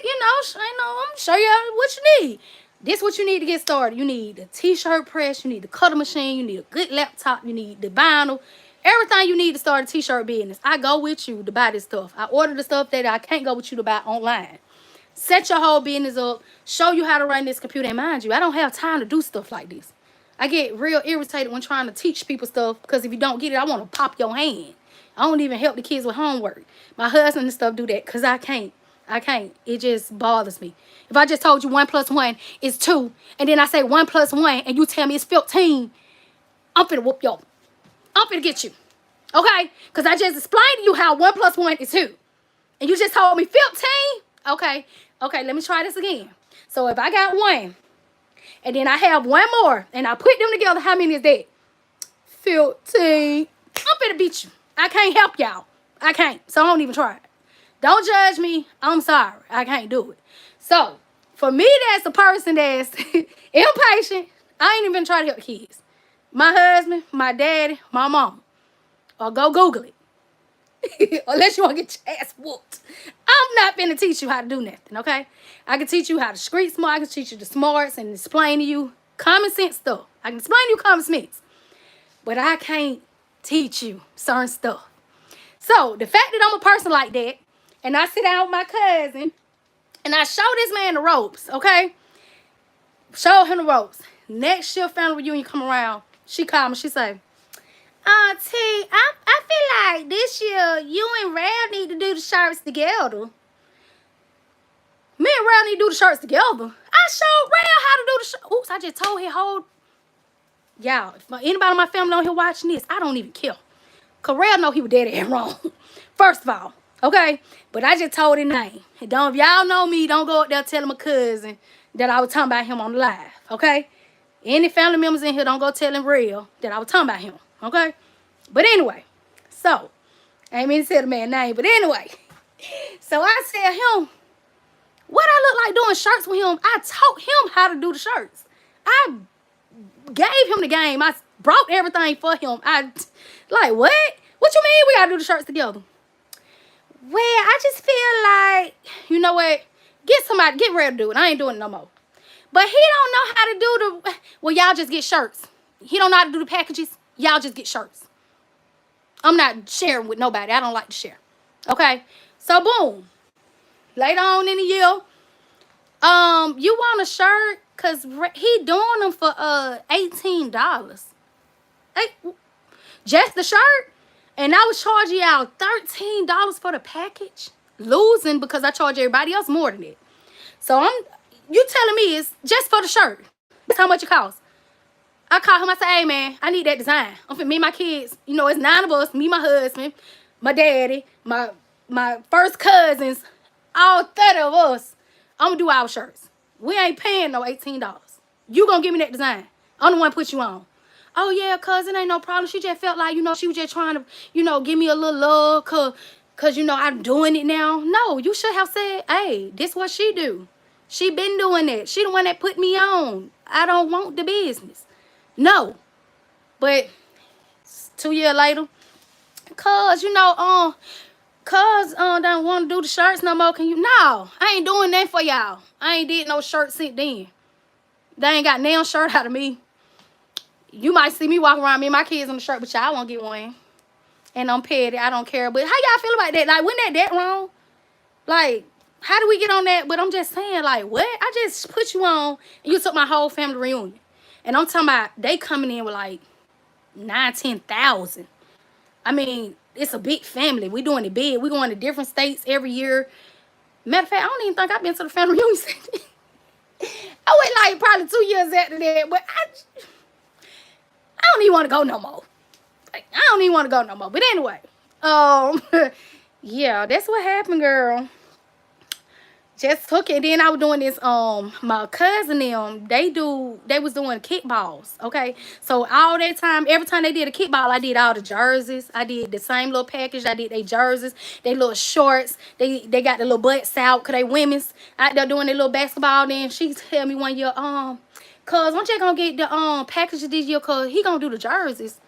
I'm going to show you what you need. This is what you need to get started. You need a t-shirt press. You need the cutter machine. You need a good laptop. You need the vinyl. Everything you need to start a t-shirt business. I go with you to buy this stuff. I order the stuff that I can't go with you to buy online. Set your whole business up. Show you how to run this computer. And mind you, I don't have time to do stuff like this. I get real irritated when trying to teach people stuff because if you don't get it, I want to pop your hand. I don't even help the kids with homework. My husband and stuff do that because I can't. It just bothers me. If I just told you 1 + 1 is 2, and then I say 1 + 1, and you tell me it's 15, I'm finna whoop y'all. I'm finna get you. Okay? Because I just explained to you how 1 + 1 is 2. And you just told me 15? Okay. Okay, let me try this again. So if I got 1, and then I have 1 more, and I put them together, how many is that? 15. I'm finna beat you. I can't help y'all. I can't. So I don't even try it. Don't judge me. I'm sorry. I can't do it. So, for me, that's a person that's impatient. I ain't even trying to help the kids. My husband, my daddy, my mom. Or go Google it. Unless you want to get your ass whooped. I'm not finna teach you how to do nothing, okay? I can teach you how to street smart. I can teach you the smarts and explain to you common sense stuff. I can explain to you common sense. But I can't teach you certain stuff. So, the fact that I'm a person like that, and I sit down with my cousin, and I show this man the ropes, okay? Show him the ropes. Next year, family reunion come around. She called me. She say, Auntie, I feel like this year you and Rad need to do the shirts together. Me and Rad need to do the shirts together. I showed Rad how to do the shirts. Oops, I just told him, y'all, if anybody in my family on here watching this, I don't even care. Because Rad know he was dead and wrong. First of all. Okay, but I just told his name. And don't, if y'all know me, don't go up there telling my cousin that I was talking about him on the live. Okay, any family members in here, don't go telling Real that I was talking about him. Okay, but anyway, so I ain't mean to say the man's name, but anyway, so I said him, what I look like doing shirts with him? I taught him how to do the shirts. I gave him the game. I brought everything for him. Like what? What you mean we gotta do the shirts together? Well, I just feel like, you know what? Get ready to do it. I ain't doing it no more. But he don't know how to do well, y'all just get shirts. He don't know how to do the packages. Y'all just get shirts. I'm not sharing with nobody. I don't like to share. Okay? So, boom. Later on in the year, you want a shirt? Cause he doing them for $18. Just the shirt. And I was charging y'all $13 for the package. Losing because I charge everybody else more than it. So you telling me it's just for the shirt. That's how much it costs. I call him, I say, hey man, I need that design. I'm for me and my kids. You know, it's 9 of us, me, my husband, my daddy, my first cousins, all 30 of us. I'm gonna do our shirts. We ain't paying no $18. You gonna give me that design. I'm the one put you on. Oh yeah, cuz it ain't no problem. She just felt like, you know, she was just trying to, you know, give me a little love cause you know, I'm doing it now. No, you should have said, hey, this what she do. She been doing that. She the one that put me on. I don't want the business. No. But 2 years later, cuz, you know, don't want to do the shirts no more. Can you? No, I ain't doing that for y'all. I ain't did no shirt since then. They ain't got nail shirt out of me. You might see me walk around, me and my kids in the shirt, but y'all won't get one. And I'm petty. I don't care. But how y'all feel about that? Like, wasn't that wrong? Like, how do we get on that? But I'm just saying, like, what? I just put you on, and you took my whole family reunion. And I'm talking about they coming in with, like, 9,000-10,000. I mean, it's a big family. We doing it big. We going to different states every year. Matter of fact, I don't even think I've been to the family reunion. I went, like, probably 2 years after that. But I don't even want to go no more. Like, I don't even want to go no more. But anyway, yeah, that's what happened, girl. Just took it. Then I was doing this, my cousin them, they was doing kickballs, okay? So all that time, every time they did a kickball, I did all the jerseys. I did the same little package. I did their jerseys, they little shorts. They got the little butts out, because they women's out there doing their little basketball. Then she tell me one year, cuz, I'm just gonna get the package this year, cuz he gonna do the jerseys.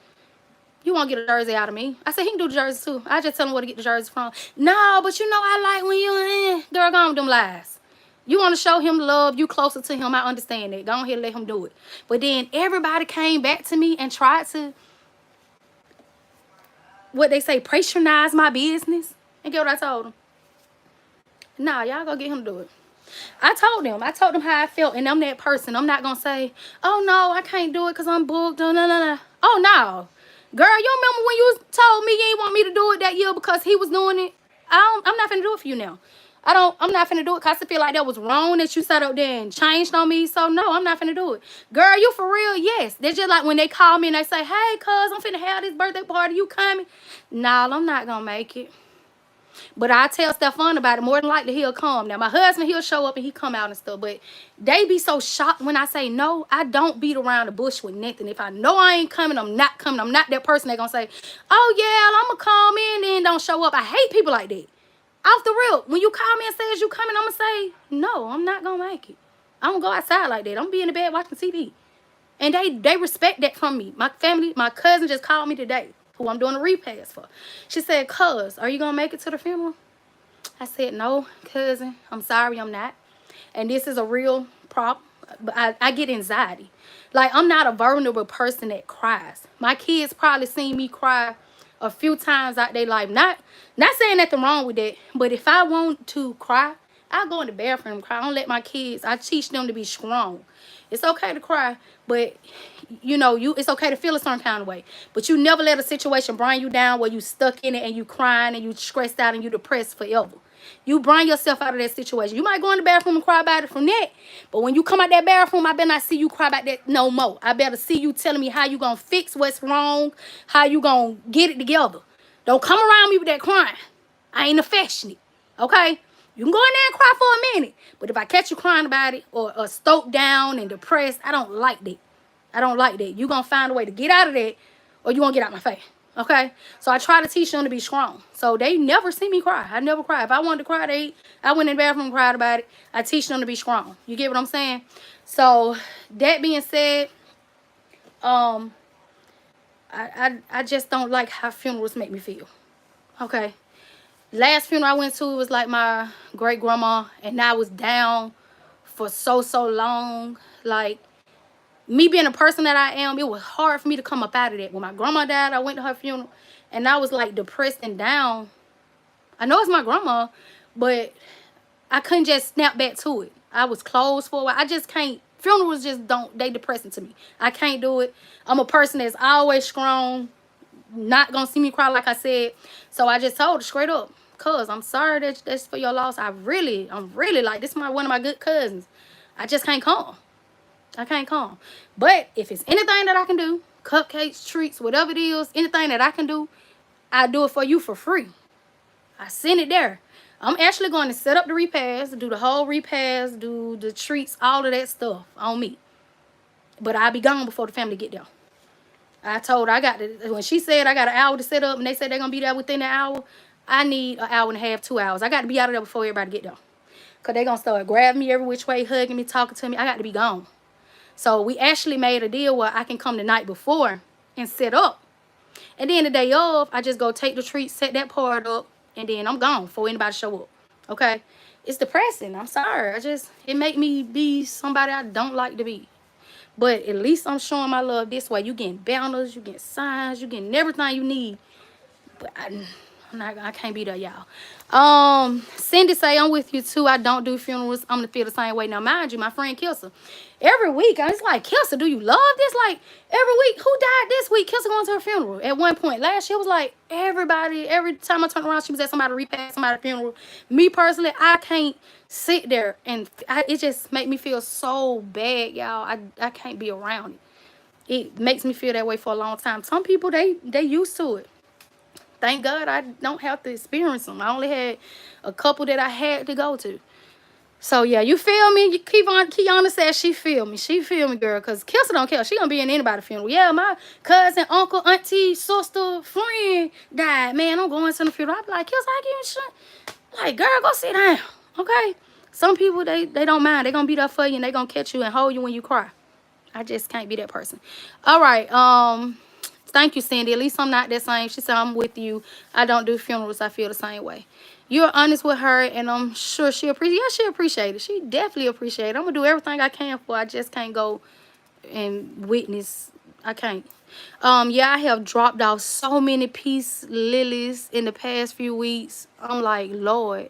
You won't get a jersey out of me. I said, he can do the jerseys too. I just tell him where to get the jerseys from. No, but you know I like when you girl, go on with them lies. You want to show him love, you closer to him. I understand that. Go on here and let him do it. But then everybody came back to me and tried to, what they say, patronize my business. And get what I told them? Nah, y'all go get him to do it. I told them how I felt, and I'm that person. I'm not going to say, oh no, I can't do it because I'm booked. No. Oh no. Girl, you remember when you told me you ain't want me to do it that year because he was doing it? I'm not finna do it for you now. I'm not finna do it because I feel like that was wrong that you sat up there and changed on me. So no, I'm not finna do it. Girl, you for real? Yes. They're just like when they call me and they say, hey, cuz, I'm finna have this birthday party. You coming? Nah, I'm not gonna make it. But I tell Stefan about it. More than likely, he'll come. Now, my husband, he'll show up and he come out and stuff. But they be so shocked when I say no. I don't beat around the bush with nothing. If I know I ain't coming, I'm not coming. I'm not that person that gonna say, oh, yeah, I'm going to come in and don't show up. I hate people like that. Off the real, when you call me and say, is you coming, I'm going to say, no, I'm not going to make it. I don't go outside like that. I'm going to be in the bed watching TV. And they respect that from me. My family, my cousin just called me today, who I'm doing a repast for. She said, cuz, are you going to make it to the funeral? I said, no, cousin. I'm sorry, I'm not. And this is a real problem. But I get anxiety. Like, I'm not a vulnerable person that cries. My kids probably seen me cry a few times out their life. Not saying nothing wrong with that. But if I want to cry, I'll go in the bathroom and cry. I don't let my kids, I teach them to be strong. It's okay to cry, but you know, it's okay to feel a certain kind of way. But you never let a situation bring you down where you stuck in it and you crying and you stressed out and you depressed forever. You bring yourself out of that situation. You might go in the bathroom and cry about it from that, but when you come out that bathroom, I better not see you cry about that no more. I better see you telling me how you gonna fix what's wrong, how you gonna get it together. Don't come around me with that crying. I ain't affectionate, okay? You can go in there and cry for a minute, but if I catch you crying about it or stoked down and depressed, I don't like that. I don't like that. You're going to find a way to get out of that or you won't get out my face, okay? So I try to teach them to be strong. So they never see me cry. I never cry. If I wanted to cry, I went in the bathroom and cried about it. I teach them to be strong. You get what I'm saying? So that being said, I just don't like how funerals make me feel, okay? Last funeral I went to, it was like my great grandma, and I was down for so long. Like, me being a person that I am, it was hard for me to come up out of that. When my grandma died, I went to her funeral, and I was like depressed and down. I know it's my grandma, but I couldn't just snap back to it. I was closed for a while. I just can't Funerals just they depressing to me. I can't do it. I'm a person that's always strong, not gonna see me cry like I said. So I just told her straight up, cuz I'm sorry that's for your loss. I'm really like, this is one of my good cousins. I just can't come. I can't come. But if it's anything that I can do, cupcakes, treats, whatever it is, anything that I can do, I do it for you for free. I send it there. I'm actually going to set up the repast, do the whole repast, do the treats, all of that stuff on me. But I'll be gone before the family get there. I told her when she said I got an hour to set up and they said they're going to be there within an hour, I need an hour and a half, 2 hours. I got to be out of there before everybody get there. Because they're going to start grabbing me every which way, hugging me, talking to me. I got to be gone. So we actually made a deal where I can come the night before and set up. And then the day of, I just go take the treats, set that part up, and then I'm gone before anybody show up. Okay? It's depressing. I'm sorry. It make me be somebody I don't like to be. But at least I'm showing my love this way. You getting banners, you getting signs, you getting everything you need. But I can't be there, y'all. Cindy say, I'm with you too. I don't do funerals. I'm gonna feel the same way. Now, mind you, my friend Kelsa, every week, I was like, Kelsa, do you love this? Like, every week, who died this week? Kelsa going to her funeral. At one point, last year, was like, everybody, every time I turned around, she was at somebody repast somebody's funeral. Me, personally, I can't sit there, and it just make me feel so bad, y'all. I can't be around it. It makes me feel that way for a long time. Some people, they used to it. Thank God I don't have to experience them. I only had a couple that I had to go to. So, yeah, you feel me? Kiana says she feel me. She feel me, girl, because Kelsa don't care. She going to be in anybody's funeral. Yeah, my cousin, uncle, auntie, sister, friend died. Man, I'm going to the funeral. I be like, Kelsa, I give you shit. Like, girl, go sit down, okay? Some people, they don't mind. They going to be there for you, and they going to catch you and hold you when you cry. I just can't be that person. All right, thank you, Cindy. At least I'm not that same. She said, I'm with you. I don't do funerals. I feel the same way. You're honest with her, and I'm sure she appreciate it. Yeah, she appreciate it. She definitely appreciate it. I'm going to do everything I can for her. I just can't go and witness. I can't. Yeah, I have dropped off so many peace lilies in the past few weeks. I'm like, Lord,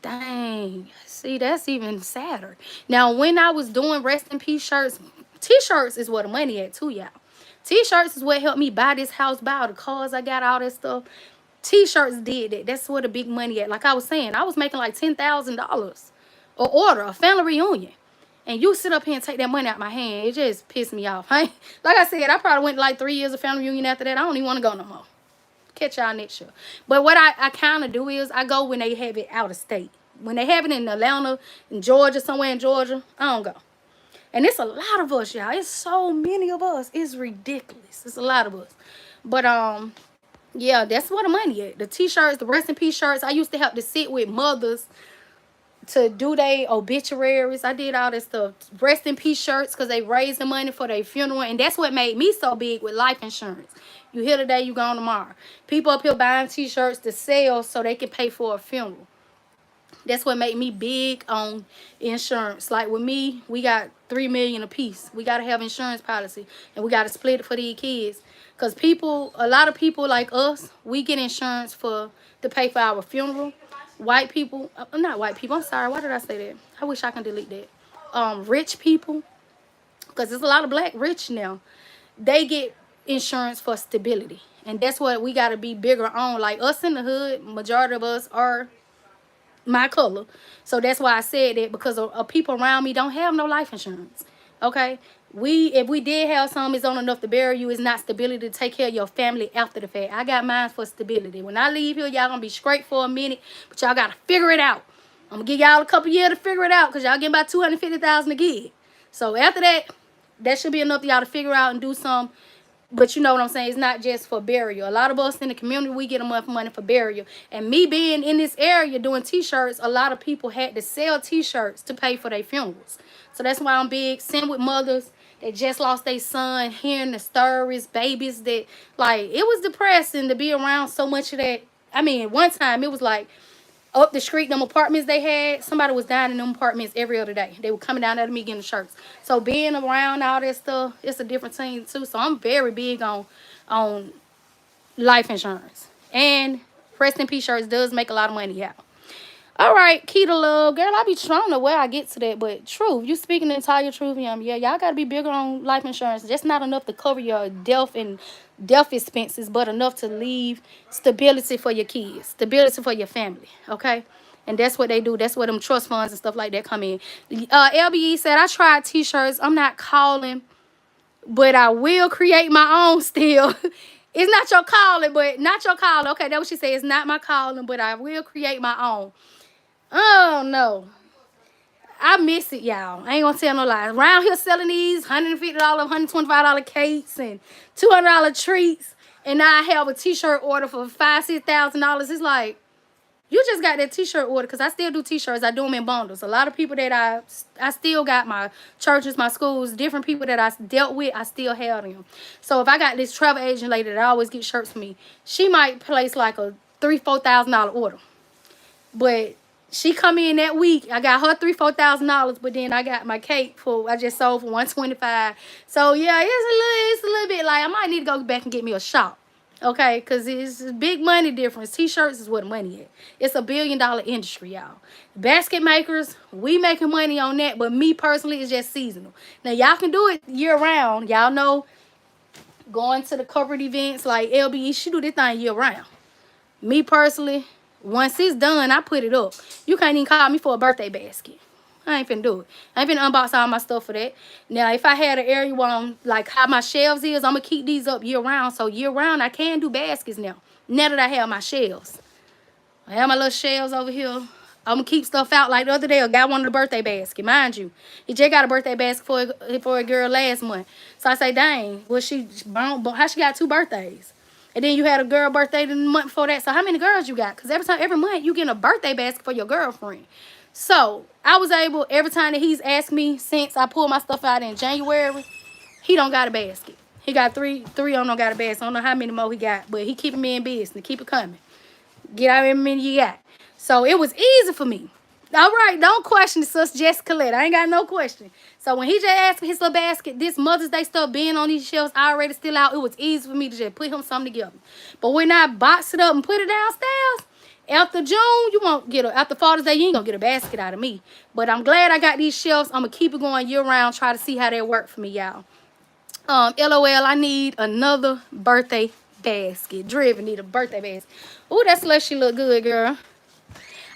dang. See, that's even sadder. Now, when I was doing rest in peace shirts, T-shirts is where the money at too, y'all. T-shirts is what helped me buy this house, buy all the cars I got, all that stuff. T-shirts did that. That's where the big money at. Like I was saying, I was making like $10,000 a order, a family reunion. And you sit up here and take that money out my hand. It just pissed me off. Like I said, I probably went like 3 years of family reunion after that. I don't even want to go no more. Catch y'all next year. But what I kind of do is I go when they have it out of state. When they have it in Atlanta, in Georgia, somewhere in Georgia, I don't go. And it's a lot of us, y'all. It's so many of us. It's ridiculous. It's a lot of us. But, yeah, that's where the money is. The T-shirts, the rest in peace shirts. I used to have to sit with mothers to do their obituaries. I did all this stuff. Rest in peace shirts because they raised the money for their funeral. And that's what made me so big with life insurance. You here today, you gone tomorrow. People up here buying T-shirts to sell so they can pay for a funeral. That's what made me big on insurance. Like with me, we got $3 million a piece. We got to have insurance policy. And we got to split it for these kids. Because a lot of people like us, we get insurance to pay for our funeral. White people, not white people, I'm sorry. Why did I say that? I wish I can delete that. Rich people, because there's a lot of black rich now. They get insurance for stability. And that's what we got to be bigger on. Like us in the hood, majority of us are my color. So that's why I said that, because of people around me don't have no life insurance. Okay? If we did have some, it's on enough to bury you. It's not stability to take care of your family after the fact. I got mine for stability. When I leave here, y'all gonna be straight for a minute, but y'all gotta figure it out. I'm gonna give y'all a couple years to figure it out, because y'all get about $250,000 a gig. So after that should be enough for y'all to figure out and do some. But you know what I'm saying? It's not just for burial. A lot of us in the community, we get enough money for burial. And me being in this area doing T-shirts, a lot of people had to sell T-shirts to pay for their funerals. So that's why I'm big. Sitting with mothers that just lost their son, hearing the stories, babies that, like, it was depressing to be around so much of that. I mean, one time it was like, up the street, them apartments they had, somebody was dying in them apartments every other day. They were coming down there to me getting shirts. So being around all that stuff, it's a different thing too. So I'm very big on life insurance. And rest in peace shirts does make a lot of money, yeah. All right, key to love. Girl, I be trying to where I get to that, but truth. You speaking the entire truth, Yum. Yeah, y'all got to be bigger on life insurance. Just not enough to cover your death expenses, but enough to leave stability for your kids, stability for your family, okay? And that's what they do. That's where them trust funds and stuff like that come in. LBE said, I tried T-shirts. I'm not calling, but I will create my own still. It's not your calling, but not your calling. Okay, that's what she said. It's not my calling, but I will create my own. Oh, no. I miss it, y'all. I ain't gonna tell no lies. Around here selling these $150, $125 cakes and $200 treats, and now I have a T-shirt order for $5,000, $6,000. It's like, you just got that T-shirt order, because I still do T-shirts. I do them in bundles. A lot of people that I still got, my churches, my schools, different people that I dealt with, I still have them. So if I got this travel agent lady that always get shirts for me, she might place like a $3,000, $4,000 order. But she come in that week. I got her $3,000, $4,000, but then I got my cake I just sold for $125. So yeah, it's a little bit like I might need to go back and get me a shop. Okay, because it's a big money difference. T-shirts is where the money is. It's a $1 billion industry, y'all. Basket makers, we making money on that, but me personally, it's just seasonal. Now, y'all can do it year-round. Y'all know going to the corporate events like LBE, she do this thing year-round. Me personally, once it's done, I put it up. You can't even call me for a birthday basket. I ain't finna do it. I ain't finna unbox all my stuff for that. Now, if I had an area where I'm, like how my shelves is, I'm gonna keep these up year-round. So year-round, I can do baskets now. Now that I have my shelves. I have my little shelves over here. I'm gonna keep stuff out. Like the other day, I got one of the birthday basket. Mind you, he just got a birthday basket for a girl last month. So I say, dang, well, how she got 2 birthdays? And then you had a girl birthday the month before that. So how many girls you got? Because every month you get a birthday basket for your girlfriend. So I was able, every time that he's asked me since I pulled my stuff out in January, he don't got a basket. He got three on don't got a basket. I don't know how many more he got, but he keeping me in business. Keep it coming. Get out every minute you got. So it was easy for me. All right, don't question it, sis Jessica Lett. I ain't got no question. So when he just asked me his little basket, this Mother's Day stuff being on these shelves already still out, it was easy for me to just put him something together. But when I box it up and put it downstairs, after June, you won't get after Father's Day, you ain't gonna get a basket out of me. But I'm glad I got these shelves. I'm gonna keep it going year round, try to see how they work for me, y'all. LOL, I need another birthday basket. Driven need a birthday basket. Ooh, that slushy look good, girl.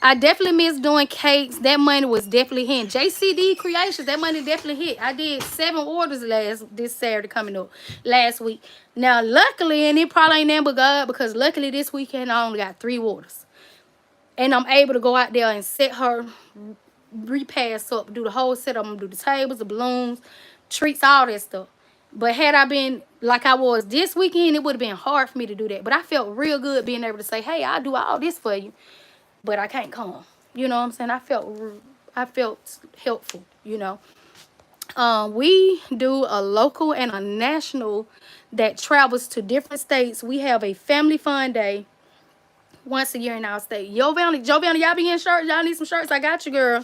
I definitely miss doing cakes. That money was definitely hitting. JCD Creations, that money definitely hit. I did 7 orders this Saturday coming up last week. Now, luckily, and it probably ain't nothing but God, because luckily this weekend I only got 3 orders. And I'm able to go out there and set her repast up, do the whole setup. I'm gonna do the tables, the balloons, treats, all that stuff. But had I been like I was this weekend, it would have been hard for me to do that. But I felt real good being able to say, hey, I'll do all this for you, but I can't come. You know what I'm saying? I felt helpful, you know. We do a local and a national that travels to different states. We have a family fun day once a year in our state. Joe Valley, y'all be in shirts? Y'all need some shirts? I got you, girl.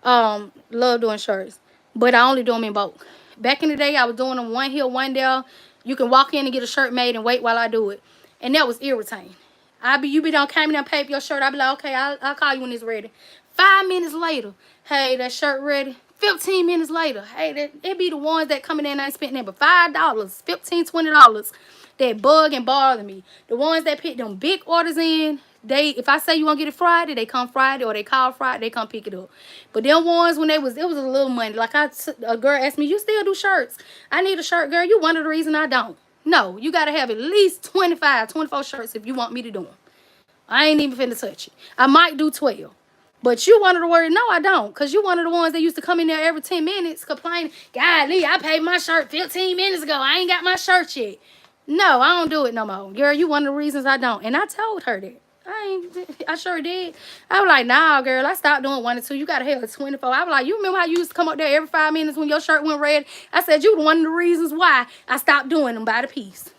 Love doing shirts, but I only do them in bulk. Back in the day, I was doing them one here, one there. You can walk in and get a shirt made and wait while I do it, and that was irritating. You be done came in and paid for your shirt. I be like, okay, I'll call you when it's ready. 5 minutes later, hey, that shirt ready. 15 minutes later, hey, it be the ones that come in there and I ain't spent but $5, $15, $20 that bug and bother me. The ones that pick them big orders in, if I say you want to get it Friday, they come Friday, or they call Friday, they come pick it up. But them ones when it was a little money. Like a girl asked me, you still do shirts? I need a shirt, girl. You one of the reason I don't. No, you got to have at least 25, 24 shirts if you want me to do them. I ain't even finna touch it. I might do 12. But you one of the words, no, I don't. Because you one of the ones that used to come in there every 10 minutes complaining, golly, I paid my shirt 15 minutes ago. I ain't got my shirt yet. No, I don't do it no more. Girl, you one of the reasons I don't. And I told her that. I sure did. I was like, nah, girl, I stopped doing 1 or 2. You got to have 24. I was like, you remember how you used to come up there every 5 minutes when your shirt went red? I said, you one of the reasons why I stopped doing them by the piece.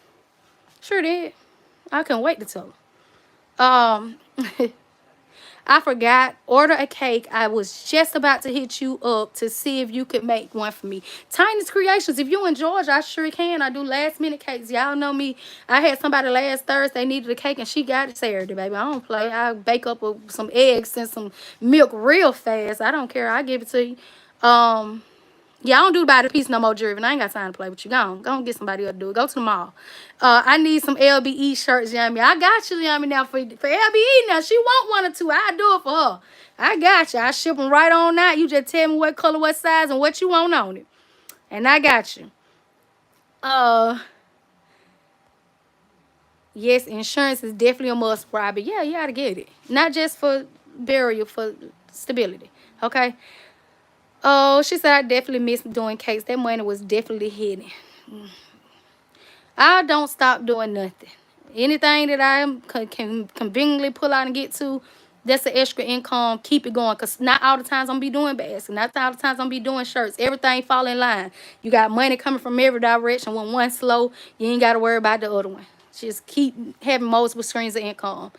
Sure did. I couldn't wait to tell her. I forgot. Order a cake. I was just about to hit you up to see if you could make one for me. Tiny's Creations. If you in Georgia, I sure can. I do last minute cakes. Y'all know me. I had somebody last Thursday needed a cake and she got it Saturday, baby. I don't play. I bake up some eggs and some milk real fast. I don't care. I give it to you. Yeah, I don't do by the piece no more, Jervin. I ain't got time to play with you. Go on, get somebody else to do it. Go to the mall. I need some LBE shirts, Yummy. I got you, Yummy, now for LBE now. She want one or two. I do it for her. I got you. I ship them right on out. You just tell me what color, what size, and what you want on it. And I got you. Yes, insurance is definitely a must, Robbie. Yeah, you gotta get it. Not just for burial, for stability. Okay? Oh, she said I definitely miss doing cakes. That money was definitely hidden. I don't stop doing nothing. Anything that I can conveniently pull out and get to, that's an extra income. Keep it going. Because not all the times I'm be doing baskets. Not all the times I'm be doing shirts. Everything fall in line. You got money coming from every direction. When one's slow, you ain't got to worry about the other one. Just keep having multiple streams of income.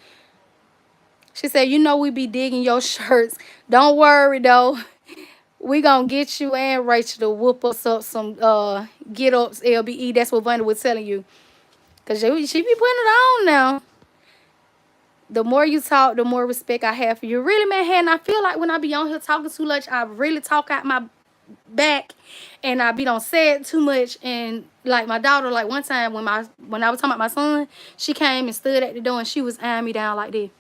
She said, you know we be digging your shirts. Don't worry, though. We gonna get you and Rachel to whoop us up some get ups LBE. That's what Vanda was telling you. Cause she be putting it on now. The more you talk, the more respect I have for you. Really, man, and I feel like when I be on here talking too much, I really talk out my back and I be don't say it too much. And like my daughter, like one time when I was talking about my son, she came and stood at the door and she was eyeing me down like this.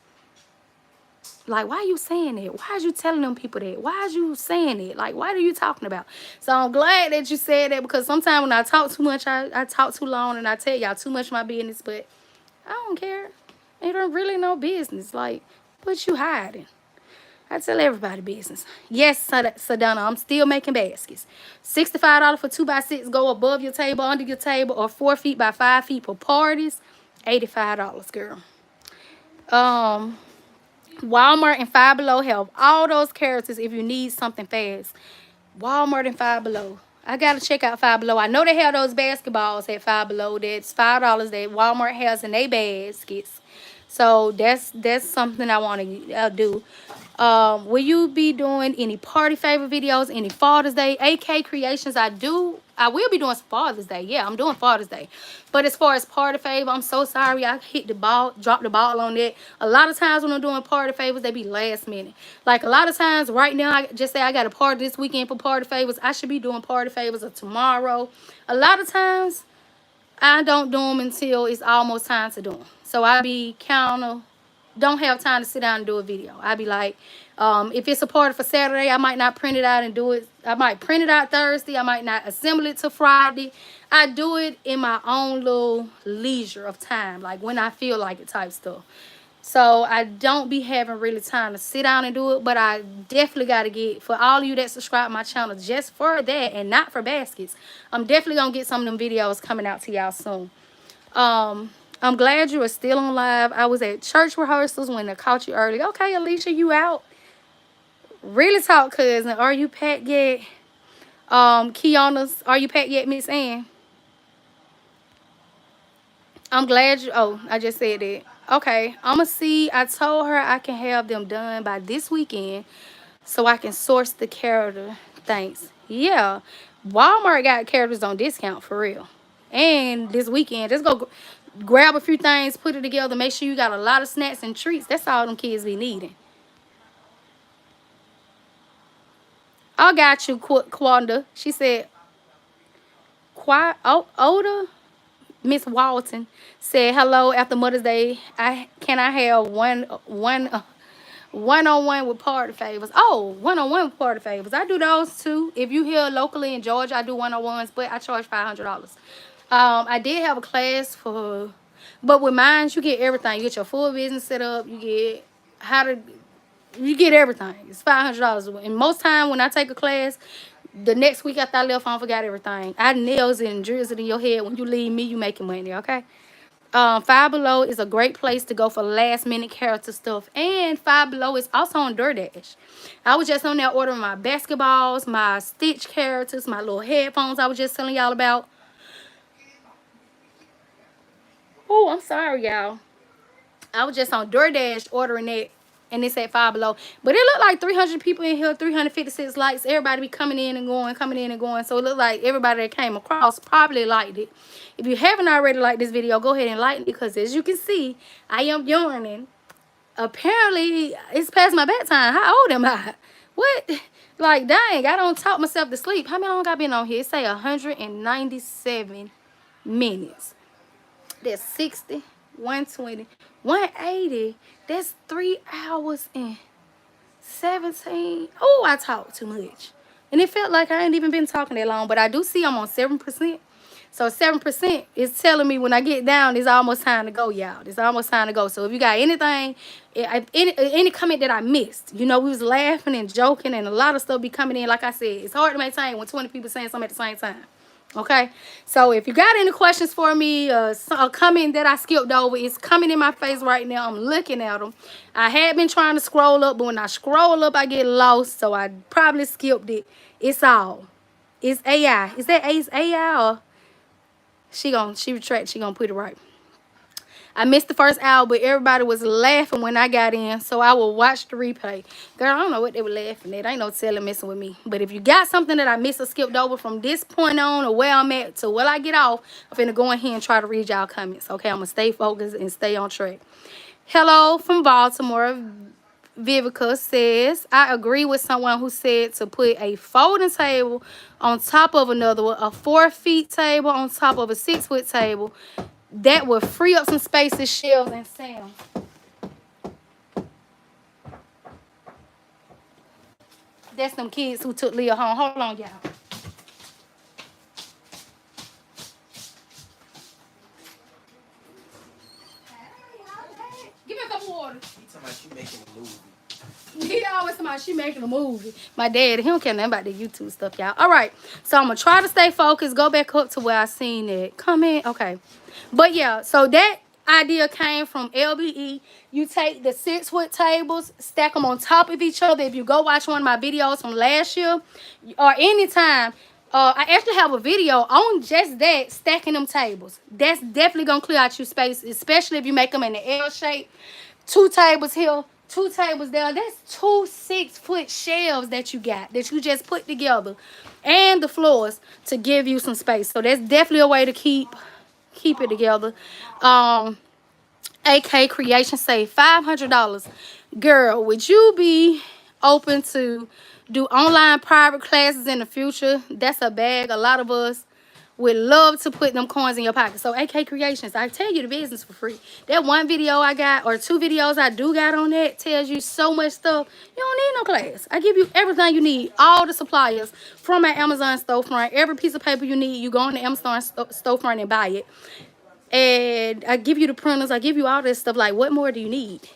Like, why are you saying that? Why are you telling them people that? Why are you saying it? Like, what are you talking about? So I'm glad that you said that because sometimes when I talk too much, I talk too long and I tell y'all too much of my business, but I don't care. It don't really no business. Like, what you hiding? I tell everybody business. Yes, Sedona, I'm still making baskets. $65 for 2x6 go above your table, under your table, or 4 feet by 5 feet for parties. $85, girl. Walmart and Five Below have all those characters if you need something fast. Walmart and Five Below. I gotta check out Five Below. I know they have those basketballs at Five Below. That's $5 that Walmart has in their baskets. So that's something I want to do. Will you be doing any party favor videos, any Father's Day? AK Creations, I will be doing some Father's Day. Yeah, I'm doing Father's Day. But as far as party favor, I'm so sorry. I dropped the ball on that. A lot of times when I'm doing party favors, they be last minute. Like a lot of times right now, I just say I got a party this weekend for party favors. I should be doing party favors tomorrow. A lot of times, I don't do them until it's almost time to do them. So I be don't have time to sit down and do a video. I be like, if it's a party for Saturday, I might not print it out and do it. I might print it out Thursday. I might not assemble it till Friday. I do it in my own little leisure of time, like when I feel like it type stuff. So I don't be having really time to sit down and do it, but I definitely got to get, for all of you that subscribe to my channel, just for that and not for baskets, I'm definitely going to get some of them videos coming out to y'all soon. I'm glad you are still on live. I was at church rehearsals when I caught you early. Okay, Alicia, you out? Really talk, cousin. Are you packed yet? Kiana's, are you packed yet, Miss Ann? I'm glad you, oh, I just said that. Okay, I'm going to see. I told her I can have them done by this weekend so I can source the character. Thanks. Yeah, Walmart got characters on discount for real. And this weekend, just go grab a few things, put it together, make sure you got a lot of snacks and treats. That's all them kids be needing. I got you, Quanda. She said, Oda, Miss Walton said, hello, after Mother's Day, can I have one-on-one with party favors? Oh, one-on-one with party favors. I do those too. If you here locally in Georgia, I do one-on-ones, but I charge $500. I did have a class for, but with mine, you get everything. You get your full business set up. You get you get everything. It's $500. And most time when I take a class, the next week after I left, I forgot everything. I nails it and drills it in your head. When you leave me, you making money, okay? Five Below is a great place to go for last minute character stuff. And Five Below is also on DoorDash. I was just on there ordering my basketballs, my Stitch characters, my little headphones I was just telling y'all about. Oh, I'm sorry, y'all. I was just on DoorDash ordering that And it's at Five Below. But it looked like 300 people in here, 356 likes. Everybody be coming in and going, coming in and going. So it looked like everybody that came across probably liked it. If you haven't already liked this video, go ahead and like it, because as you can see, I am yawning. Apparently, it's past my bedtime. How old am I? What? Like, dang, I don't talk myself to sleep. How many long I been on here? It say 197 minutes. That's 60, 120, 180. That's 3 hours and 17. Oh, I talk too much. And it felt like I ain't even been talking that long. But I do see I'm on 7%. So 7% is telling me when I get down, it's almost time to go, y'all. It's almost time to go. So if you got anything, any comment that I missed, you know, we was laughing and joking and a lot of stuff be coming in. Like I said, it's hard to maintain when 20 people saying something at the same time. Okay, so if you got any questions for me, a comment that I skipped over, it's coming in my face right now. I'm looking at them. I had been trying to scroll up, but when I scroll up, I get lost, so I probably skipped it. It's all. It's AI. Is that AI or she gonna put it right? I missed the first hour, but everybody was laughing when I got in, so I will watch the replay. Girl, I don't know what they were laughing at. Ain't no telling messing with me. But if you got something that I missed or skipped over from this point on or where I'm at to where I get off, I'm finna go in here and try to read y'all comments. Okay, I'm gonna stay focused and stay on track. Hello from Baltimore. Vivica says, I agree with someone who said to put a folding table on top of another one, a 4-foot table on top of a 6-foot table. That would free up some spaces, shelves, and sound. That's them kids who took Leah home. Hold on, y'all. Give me a cup of water. You talking about you making a movie. He always talking about she making a movie. My dad, he don't care nothing about the YouTube stuff, y'all. All right, so I'm going to try to stay focused. Go back up to where I seen it. Comment. Okay. But, yeah, so that idea came from LBE. You take the 6-foot tables, stack them on top of each other. If you go watch one of my videos from last year or anytime, I actually have a video on just that, stacking them tables. That's definitely going to clear out your space, especially if you make them in the L shape. 2 tables here, 2 tables there. That's 2 6-foot shelves that you got, that you just put together. And the floors to give you some space. So that's definitely a way to keep it together. AK Creation say $500. Girl, would you be open to do online private classes in the future? That's a bag. A lot of us would love to put them coins in your pocket. So AK Creations, I tell you the business for free. That one video I got, or 2 videos I do got on that, tells you so much stuff. You don't need no class. I give you everything you need. All the suppliers from my Amazon storefront. Every piece of paper you need, you go on the Amazon storefront and buy it. And I give you the printers. I give you all this stuff. Like, what more do you need?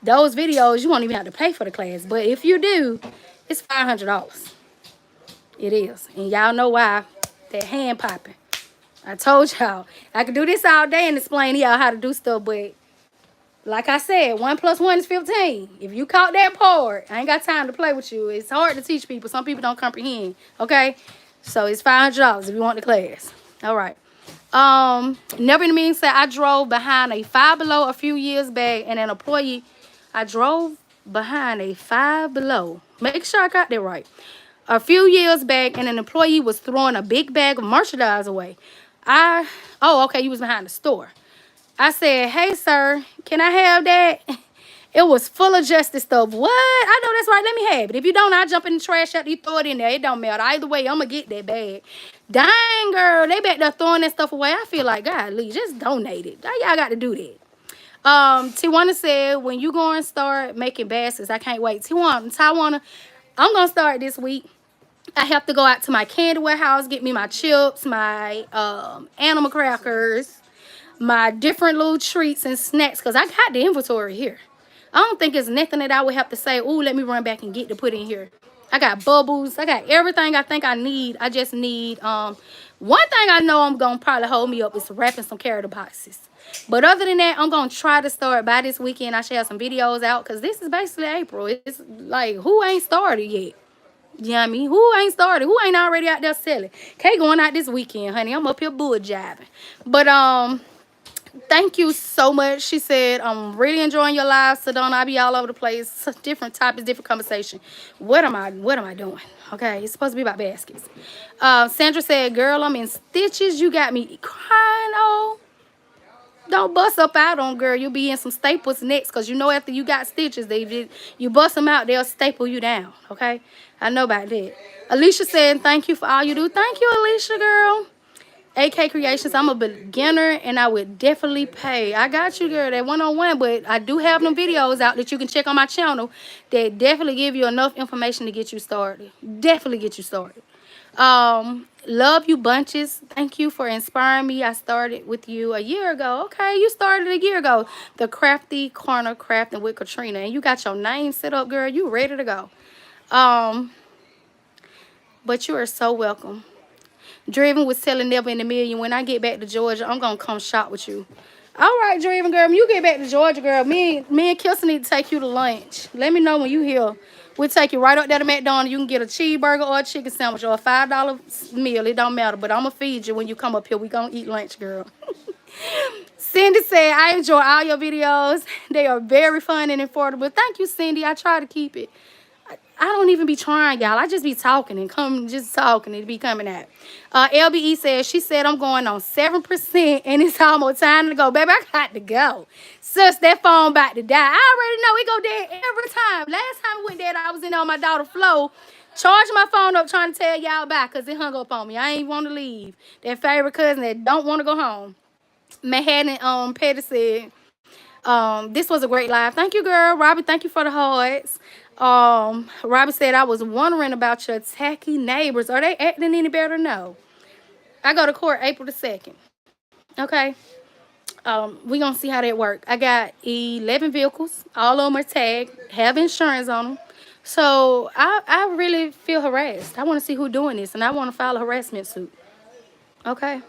Those videos, you won't even have to pay for the class. But if you do, it's $500. It is. And y'all know why. That hand popping. I told y'all. I could do this all day and explain to y'all how to do stuff. But like I said, 1 + 1 is 15. If you caught that part, I ain't got time to play with you. It's hard to teach people. Some people don't comprehend. Okay? So it's $500 if you want the class. All right. Never in the meeting said I drove behind a Five Below a few years back, and an employee, I drove behind a Five Below. Make sure I got that right. A few years back, and an employee was throwing a big bag of merchandise away. Oh, okay, you was behind the store. I said, hey, sir, can I have that? It was full of justice stuff. What? I know that's right. Let me have it. If you don't, I'll jump in the trash after you throw it in there. It don't matter. Either way, I'm going to get that bag. Dang, girl. They back there throwing that stuff away. I feel like, God, Lee, just donate it. Y'all got to do that. Tijuana said, when you going to start making baskets, I can't wait. Tijuana, I'm going to start this week. I have to go out to my candy warehouse, get me my chips, my animal crackers, my different little treats and snacks, because I got the inventory here. I don't think it's nothing that I would have to say, ooh, let me run back and get to put in here. I got bubbles. I got everything I think I need. I just need, one thing I know I'm going to probably hold me up is wrapping some carrot boxes. But other than that, I'm going to try to start by this weekend. I should have some videos out because this is basically April. It's like, who ain't started yet? You know what I mean? Who ain't started? Who ain't already out there selling? Kay going out this weekend, honey. I'm up here bull jiving. But, Thank you so much. She said, I'm really enjoying your live, Sedona. I be all over the place. Different topics, different conversation. What am I doing? Okay, it's supposed to be about baskets. Sandra said, girl, I'm in stitches. You got me crying. Oh, don't bust up out on girl. You'll be in some staples next, because you know after you got stitches, you bust them out, they'll staple you down. Okay, I know about that. Alicia said, thank you for all you do. Thank you, Alicia, girl. AK Creations, I'm a beginner and I would definitely pay. I got you, girl, that one-on-one, but I do have them videos out that you can check on my channel that definitely give you enough information to get you started. Definitely get you started. Love you bunches. Thank you for inspiring me. I started with you a year ago. Okay, you started a year ago. The Crafty Corner Crafting with Katrina. And you got your name set up, girl. You ready to go. But you are so welcome. Driven was telling Never in a Million, when I get back to Georgia, I'm going to come shop with you. All right, Driven girl, when you get back to Georgia, girl, me and Kilson need to take you to lunch. Let me know when you here. We'll take you right up there to McDonald's. You can get a cheeseburger or a chicken sandwich or a $5 meal. It don't matter, but I'm going to feed you when you come up here. We going to eat lunch, girl. Cindy said, I enjoy all your videos. They are very fun and affordable. Thank you, Cindy. I try to keep it. I don't even be trying, y'all. I just be talking and just talking and it be coming out. LBE says, she said, I'm going on 7% and it's almost time to go. Baby, I got to go. Sis, that phone about to die. I already know it go dead every time. Last time it went dead, I was in there on my daughter Flo, charging my phone up trying to tell y'all back because it hung up on me. I ain't want to leave. That favorite cousin that don't want to go home. Manhattan Petty said, this was a great live. Thank you, girl. Robbie, thank you for the hearts. Robbie said, I was wondering about your tacky neighbors. Are they acting any better? No. I go to court April the 2nd. Okay. We gonna see how that work. I got 11 vehicles. All of them are tagged, have insurance on them. So I really feel harassed. I want to see who doing this, and I want to file a harassment suit. Okay.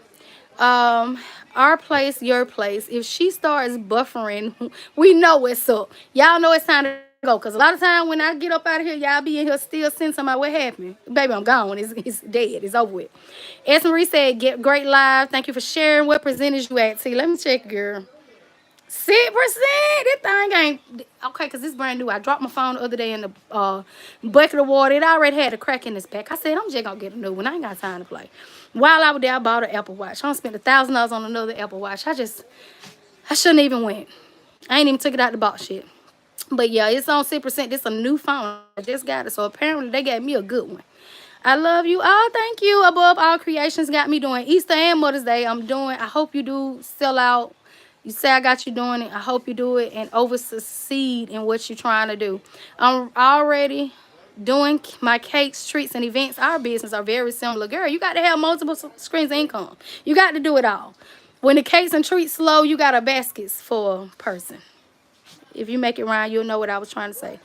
Our place, your place. If she starts buffering, we know what's up. Y'all know it's time to go. Because a lot of time when I get up out of here, y'all be in here still sending somebody what happened. Baby, I'm gone. It's dead. It's over with. S. Marie said, get great live. Thank you for sharing. What percentage you at? See, let me check, girl. 6%. This thing ain't okay, because it's brand new. I dropped my phone the other day in the bucket of water. It already had a crack in its back. I said, I'm just gonna get a new one. I ain't got time to play. While I was there, I bought an Apple Watch. I spent $1,000 on another Apple Watch. I shouldn't even went. I ain't even took it out the box yet. But yeah, it's on 6%. This is a new phone. I just got it. So apparently they gave me a good one. I love you all. Thank you. Above All Creations got me doing Easter and Mother's Day. I hope you do sell out. You say I got you doing it. I hope you do it and over succeed in what you're trying to do. I'm already doing my cakes, treats, and events. Our business are very similar. Girl, you got to have multiple streams of income. You got to do it all. When the cakes and treats slow, you got a baskets for a person. If you make it round, you'll know what I was trying to say.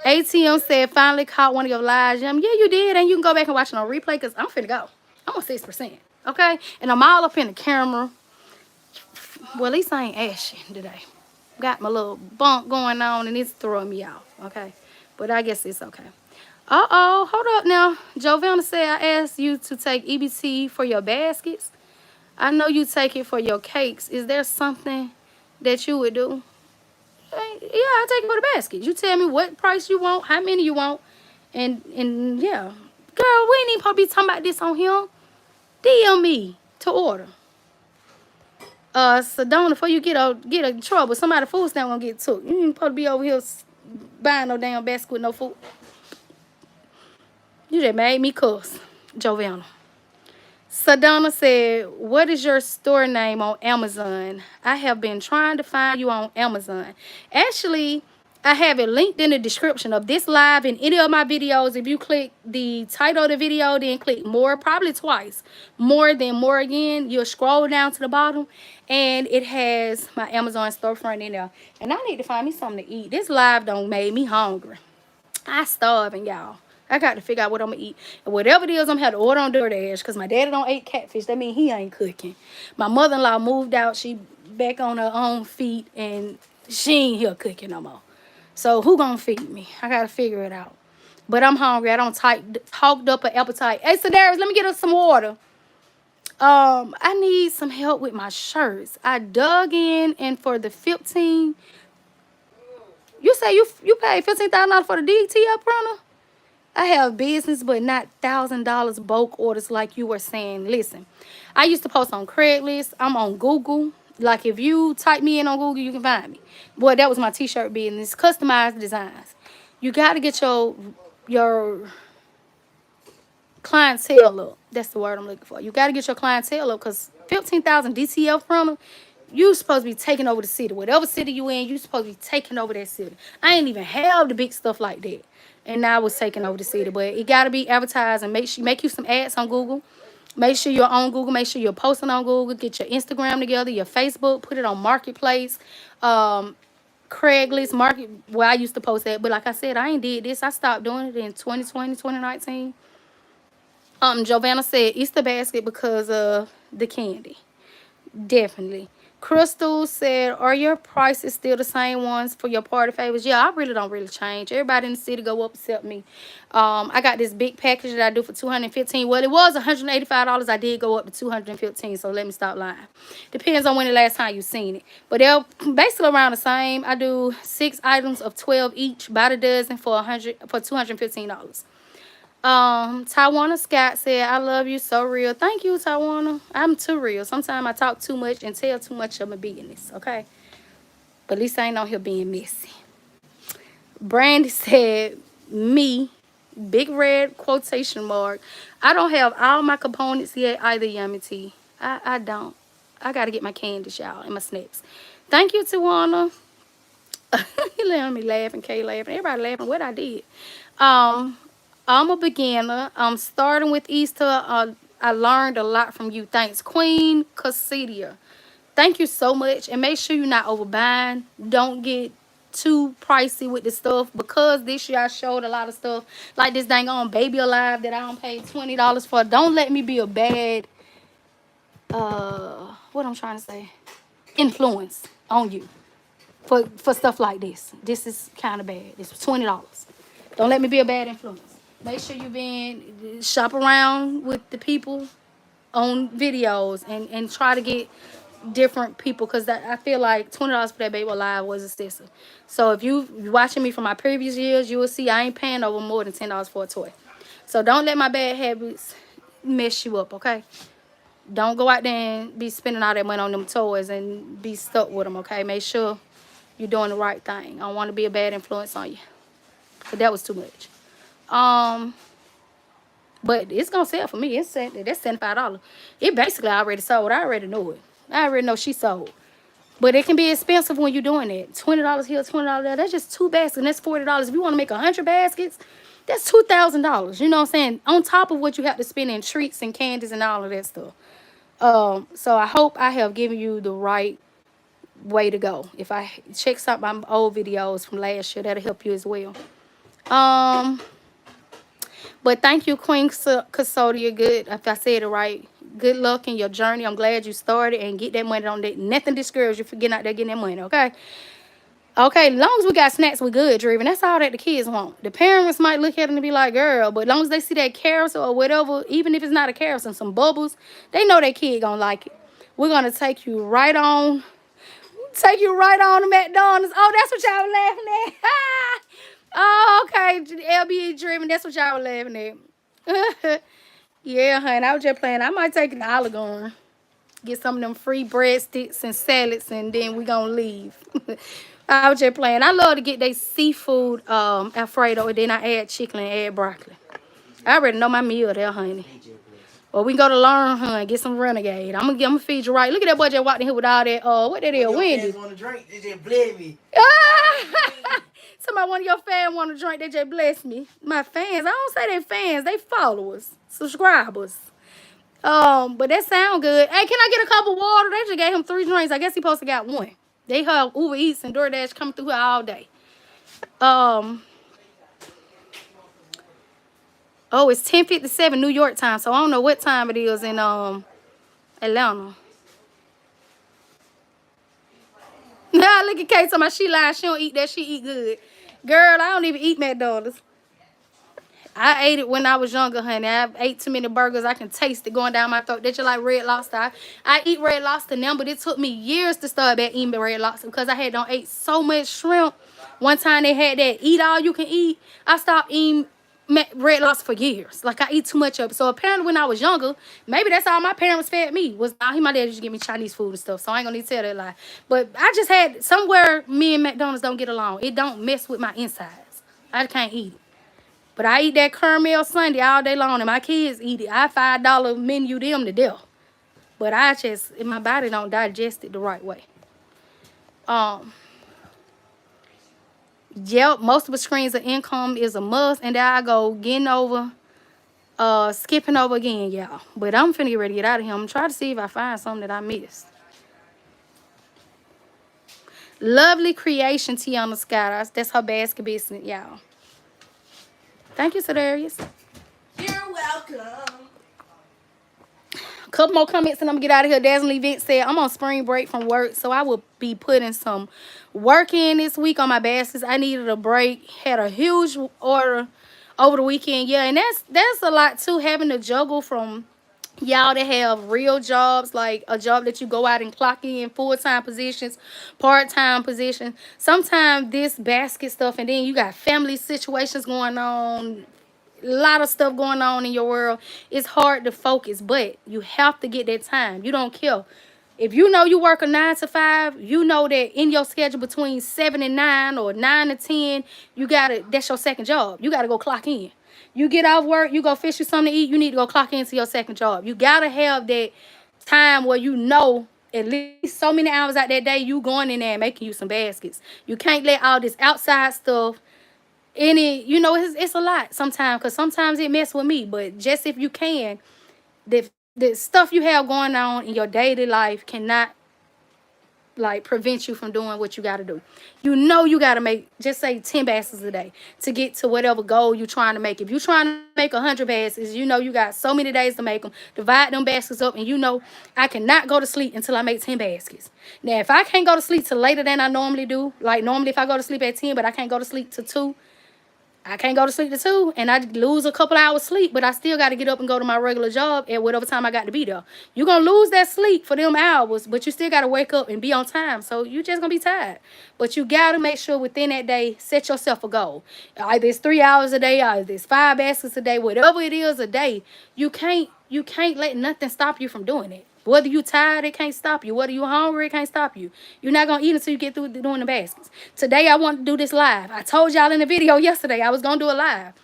ATM said, finally caught one of your lives. Yeah, you did. And you can go back and watch it on replay because I'm finna go. I'm on 6%. Okay? And I'm all up in the camera. Well, at least I ain't ashy today. Got my little bump going on and it's throwing me off. Okay? But I guess it's okay. Uh-oh. Hold up now. Jovanna said, I asked you to take EBT for your baskets. I know you take it for your cakes. Is there something that you would do? Yeah, I'll take it for the basket. You tell me what price you want, how many you want, and yeah. Girl, we ain't even supposed to be talking about this on here. DM me to order. Sedona, before you get a trouble, somebody food stamp gonna get took. You ain't supposed to be over here buying no damn basket with no food. You just made me cuss, Jovanna. Sedona said, what is your store name on Amazon? I have been trying to find you on Amazon. Actually, I have it linked in the description of this live and any of my videos. If you click the title of the video, then click more, probably twice. More, then more again. You'll scroll down to the bottom and it has my Amazon storefront in there. And I need to find me something to eat. This live done made me hungry. I starving, y'all. I got to figure out what I'm going to eat. And whatever it is, I'm going to have to order on DoorDash because my daddy don't eat catfish. That means he ain't cooking. My mother-in-law moved out. She back on her own feet and she ain't here cooking no more. So who going to feed me? I got to figure it out. But I'm hungry. I don't talked up an appetite. Hey, Sedaris, let me get us some water. I need some help with my shirts. I dug in, and for the 15, you say you paid $15,000 for the DTL printer? I have business, but not $1,000 bulk orders like you were saying. Listen, I used to post on Craigslist. I'm on Google. Like if you type me in on Google, you can find me. Boy, that was my t-shirt business. Customized designs. You got to get your clientele up. That's the word I'm looking for. You got to get your clientele up because 15,000 DTL printer, you supposed to be taking over the city. Whatever city you in, you supposed to be taking over that city. I ain't even have the big stuff like that. And now I was taking over the city. But it got to be advertised and make you some ads on Google. Make sure you're on Google. Make sure you're posting on Google. Get your Instagram together, your Facebook. Put it on Marketplace. Craigslist, Market, where I used to post that. But like I said, I ain't did this. I stopped doing it in 2020, 2019. Giovanna said Easter basket because of the candy. Definitely. Crystal said, are your prices still the same ones for your party favors? Yeah, I really don't really change. Everybody in the city go up except me. I got this big package that I do for $215. Well, it was $185. I did go up to $215, so let me stop lying. Depends on when the last time you seen it. But they're basically around the same. I do 6 items of 12 each by the dozen for $215. Tawana Scott said, I love you, so real. Thank you, Tawana. I'm too real. Sometimes I talk too much and tell too much of my business, okay? But at least I ain't on here being messy. Brandy said, me, big red quotation mark. I don't have all my components yet either, Yummy T. I don't. I got to get my candies, y'all, and my snacks. Thank you, Tawana. You let me laugh and Kay laughing. Everybody laughing what I did. I'm a beginner. I'm starting with Easter. I learned a lot from you. Thanks, Queen Cassidia. Thank you so much. And make sure you're not overbuying. Don't get too pricey with the stuff because this year I showed a lot of stuff like this dang on Baby Alive that I don't pay $20 for. Don't let me be a bad what I'm trying to say, influence on you for stuff like this. This is kind of bad. This was $20. Don't let me be a bad influence. Make sure you shop around with the people on videos and try to get different people because I feel like $20 for that Baby Alive was excessive. So if you watching me from my previous years, you will see I ain't paying over more than $10 for a toy. So don't let my bad habits mess you up, okay? Don't go out there and be spending all that money on them toys and be stuck with them, okay? Make sure you're doing the right thing. I don't want to be a bad influence on you. But that was too much. But it's gonna sell for me. That's $75. It basically already sold. I already know it. I already know she sold. But it can be expensive when you're doing that. $20 here, $20 there. That's just 2 baskets, and that's $40. If you want to make 100 baskets, that's $2,000. You know what I'm saying? On top of what you have to spend in treats and candies and all of that stuff. So I hope I have given you the right way to go. If I check some of my old videos from last year, that'll help you as well. But thank you, Queen Casodia. Good, if I said it right. Good luck in your journey. I'm glad you started and get that money on that. Nothing discourages you for getting out there getting that money, okay? Okay, as long as we got snacks, we good, Driven. That's all that the kids want. The parents might look at them and be like, girl, but as long as they see that carousel or whatever, even if it's not a carousel, some bubbles, they know that kid gonna like it. We're gonna take you right on to McDonald's. Oh, that's what y'all were laughing at. Oh, okay, LBE Driven, that's what y'all were laughing at. Yeah, honey, I was just playing. I might take it to Olive Garden. Get some of them free breadsticks and salads, and then we gonna leave. I was just playing. I love to get they seafood Alfredo, and then I add chicken and add broccoli. I already know my meal there, honey. Or we can go to Learn, honey, get some Renegade. I'm gonna feed you right. Look at that boy just walked in here with all that. What that is, Wendy? Want to drink? They just bled me. Somebody, one of your fans want to drink. They just bless me. My fans. I don't say they fans. They followers, subscribers. But that sound good. Hey, can I get a cup of water? They just gave him 3 drinks. I guess he supposed to got 1. They have Uber Eats and DoorDash coming through here all day. Oh, it's 10:57 New York time, so I don't know what time it is in Atlanta. Now look at Kate talking about she lied. She don't eat that. She eat good. Girl, I don't even eat McDonald's. I ate it when I was younger, honey. I ate too many burgers. I can taste it going down my throat. That you like Red Lobster. I eat Red Lobster now, but it took me years to start back eating Red Lobster because I had don't ate so much shrimp. One time they had that eat all you can eat. I stopped eating Red Lobster for years. Like I eat too much of it. So apparently when I was younger, maybe that's all my parents fed me. Was my dad used to give me Chinese food and stuff. So I ain't gonna need to tell that lie. But I just had somewhere me and McDonald's don't get along. It don't mess with my insides. I can't eat it. But I eat that caramel sundae all day long, and my kids eat it. I $5 menu them to death. But I just, my body don't digest it the right way. Yep, multiple screens of income is a must, and there I go getting over, skipping over again, y'all. But I'm finna get ready to get out of here. I'm trying to see if I find something that I missed. Lovely creation, Tiana Scott. That's her basket business, y'all. Thank you, Sedarius. You're welcome. Couple more comments and I'm gonna get out of here. Dazzling Event said, I'm on spring break from work, so I will be putting some work in this week on my baskets. I needed a break. Had a huge order over the weekend. Yeah, and that's a lot too, having to juggle from y'all that have real jobs, like a job that you go out and clock in, full-time positions, part-time positions. Sometimes this basket stuff, and then you got family situations going on, a lot of stuff going on in your world. It's hard to focus, but you have to get that time. You don't care. If you know you work a 9 to 5, you know that in your schedule between 7 and 9 or 9 to 10, that's your second job. You gotta go clock in. You get off work, you go fish you something to eat, you need to go clock into your second job. You gotta have that time where you know at least so many hours out that day you going in there and making you some baskets. You can't let all this outside stuff it's a lot sometimes, because sometimes it mess with me. But just if you can, the stuff you have going on in your daily life cannot like prevent you from doing what you got to do. You got to make, just say 10 baskets a day to get to whatever goal you're trying to make. If you're trying to make 100 baskets, you got so many days to make them. Divide them baskets up, and I cannot go to sleep until I make 10 baskets. Now, if I can't go to sleep till later than I normally do, like normally if I go to sleep at 10, but I can't go to sleep till 2, I can't go to sleep to 2, and I lose a couple hours sleep, but I still got to get up and go to my regular job at whatever time I got to be there. You're going to lose that sleep for them hours, but you still got to wake up and be on time, so you just going to be tired. But you got to make sure within that day, set yourself a goal. Either it's 3 hours a day, either it's 5 baskets a day, whatever it is a day, you can't let nothing stop you from doing it. Whether you tired, it can't stop you. Whether you hungry, it can't stop you. You're not going to eat until you get through doing the baskets. Today, I want to do this live. I told y'all in the video yesterday I was going to do a live.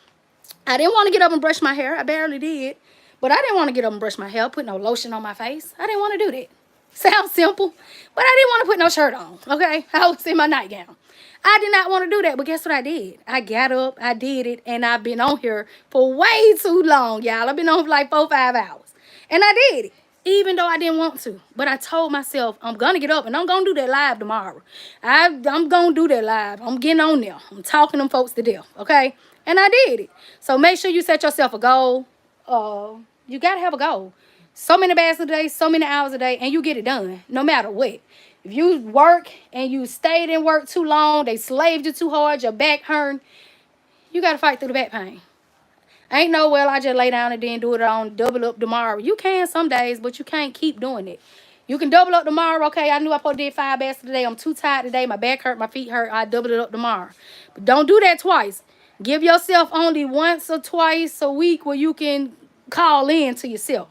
I didn't want to get up and brush my hair. I barely did. But I didn't want to get up and brush my hair, put no lotion on my face. I didn't want to do that. Sounds simple. But I didn't want to put no shirt on, okay? I was in my nightgown. I did not want to do that, but guess what I did? I got up, I did it, and I've been on here for way too long, y'all. I've been on for like 4 or 5 hours. And I did it. Even though I didn't want to. But I told myself, I'm going to get up and I'm going to do that live tomorrow. I'm going to do that live. I'm getting on there. I'm talking them folks to death, okay? And I did it. So make sure you set yourself a goal. You got to have a goal. So many baskets a day, so many hours a day, and you get it done, no matter what. If you work and you stayed in work too long, they slaved you too hard, your back hurt, you got to fight through the back pain. Ain't no, well, I just lay down and then do it on double up tomorrow. You can some days, but you can't keep doing it. You can double up tomorrow. Okay, I knew I supposed to do 5 baskets today. I'm too tired today. My back hurt, my feet hurt. I double it up tomorrow. But don't do that twice. Give yourself only once or twice a week where you can call in to yourself.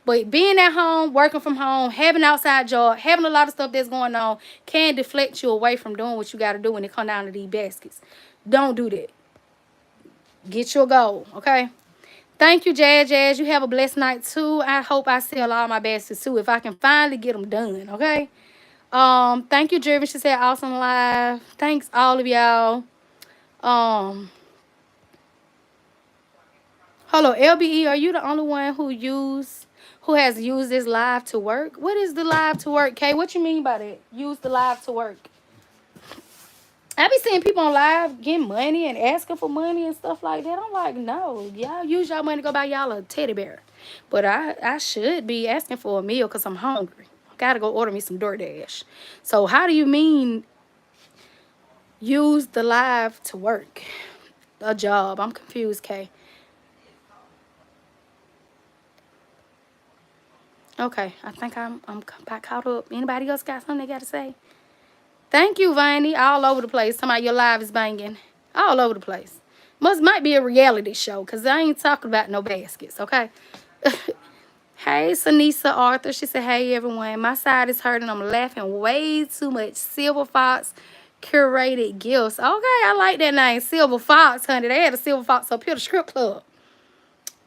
But being at home, working from home, having an outside job, having a lot of stuff that's going on can deflect you away from doing what you got to do when it comes down to these baskets. Don't do that. Get your goal, okay? Thank you, Jazz. You have a blessed night, too. I hope I sell all my baskets, too, if I can finally get them done, okay? Thank you, Jeremy. She said, awesome live. Thanks, all of y'all. Hello, LBE, are you the only one who has used this live to work? What is the live to work, Kay? What you mean by that? Use the live to work. I be seeing people on live getting money and asking for money and stuff like that. I'm like, no, y'all use y'all money to go buy y'all a teddy bear. But I should be asking for a meal because I'm hungry. Gotta go order me some DoorDash. So how do you mean use the live to work? A job? I'm confused, Kay. Okay, I think I'm about caught up. Anybody else got something they got to say? Thank you, Vanny. All over the place. Somebody your live is banging. All over the place. Might be a reality show, because I ain't talking about no baskets, okay? Hey, Sanisa Arthur. She said, hey, everyone. My side is hurting. I'm laughing way too much. Silver Fox curated gifts. Okay, I like that name. Silver Fox, honey. They had a Silver Fox up here, the script club.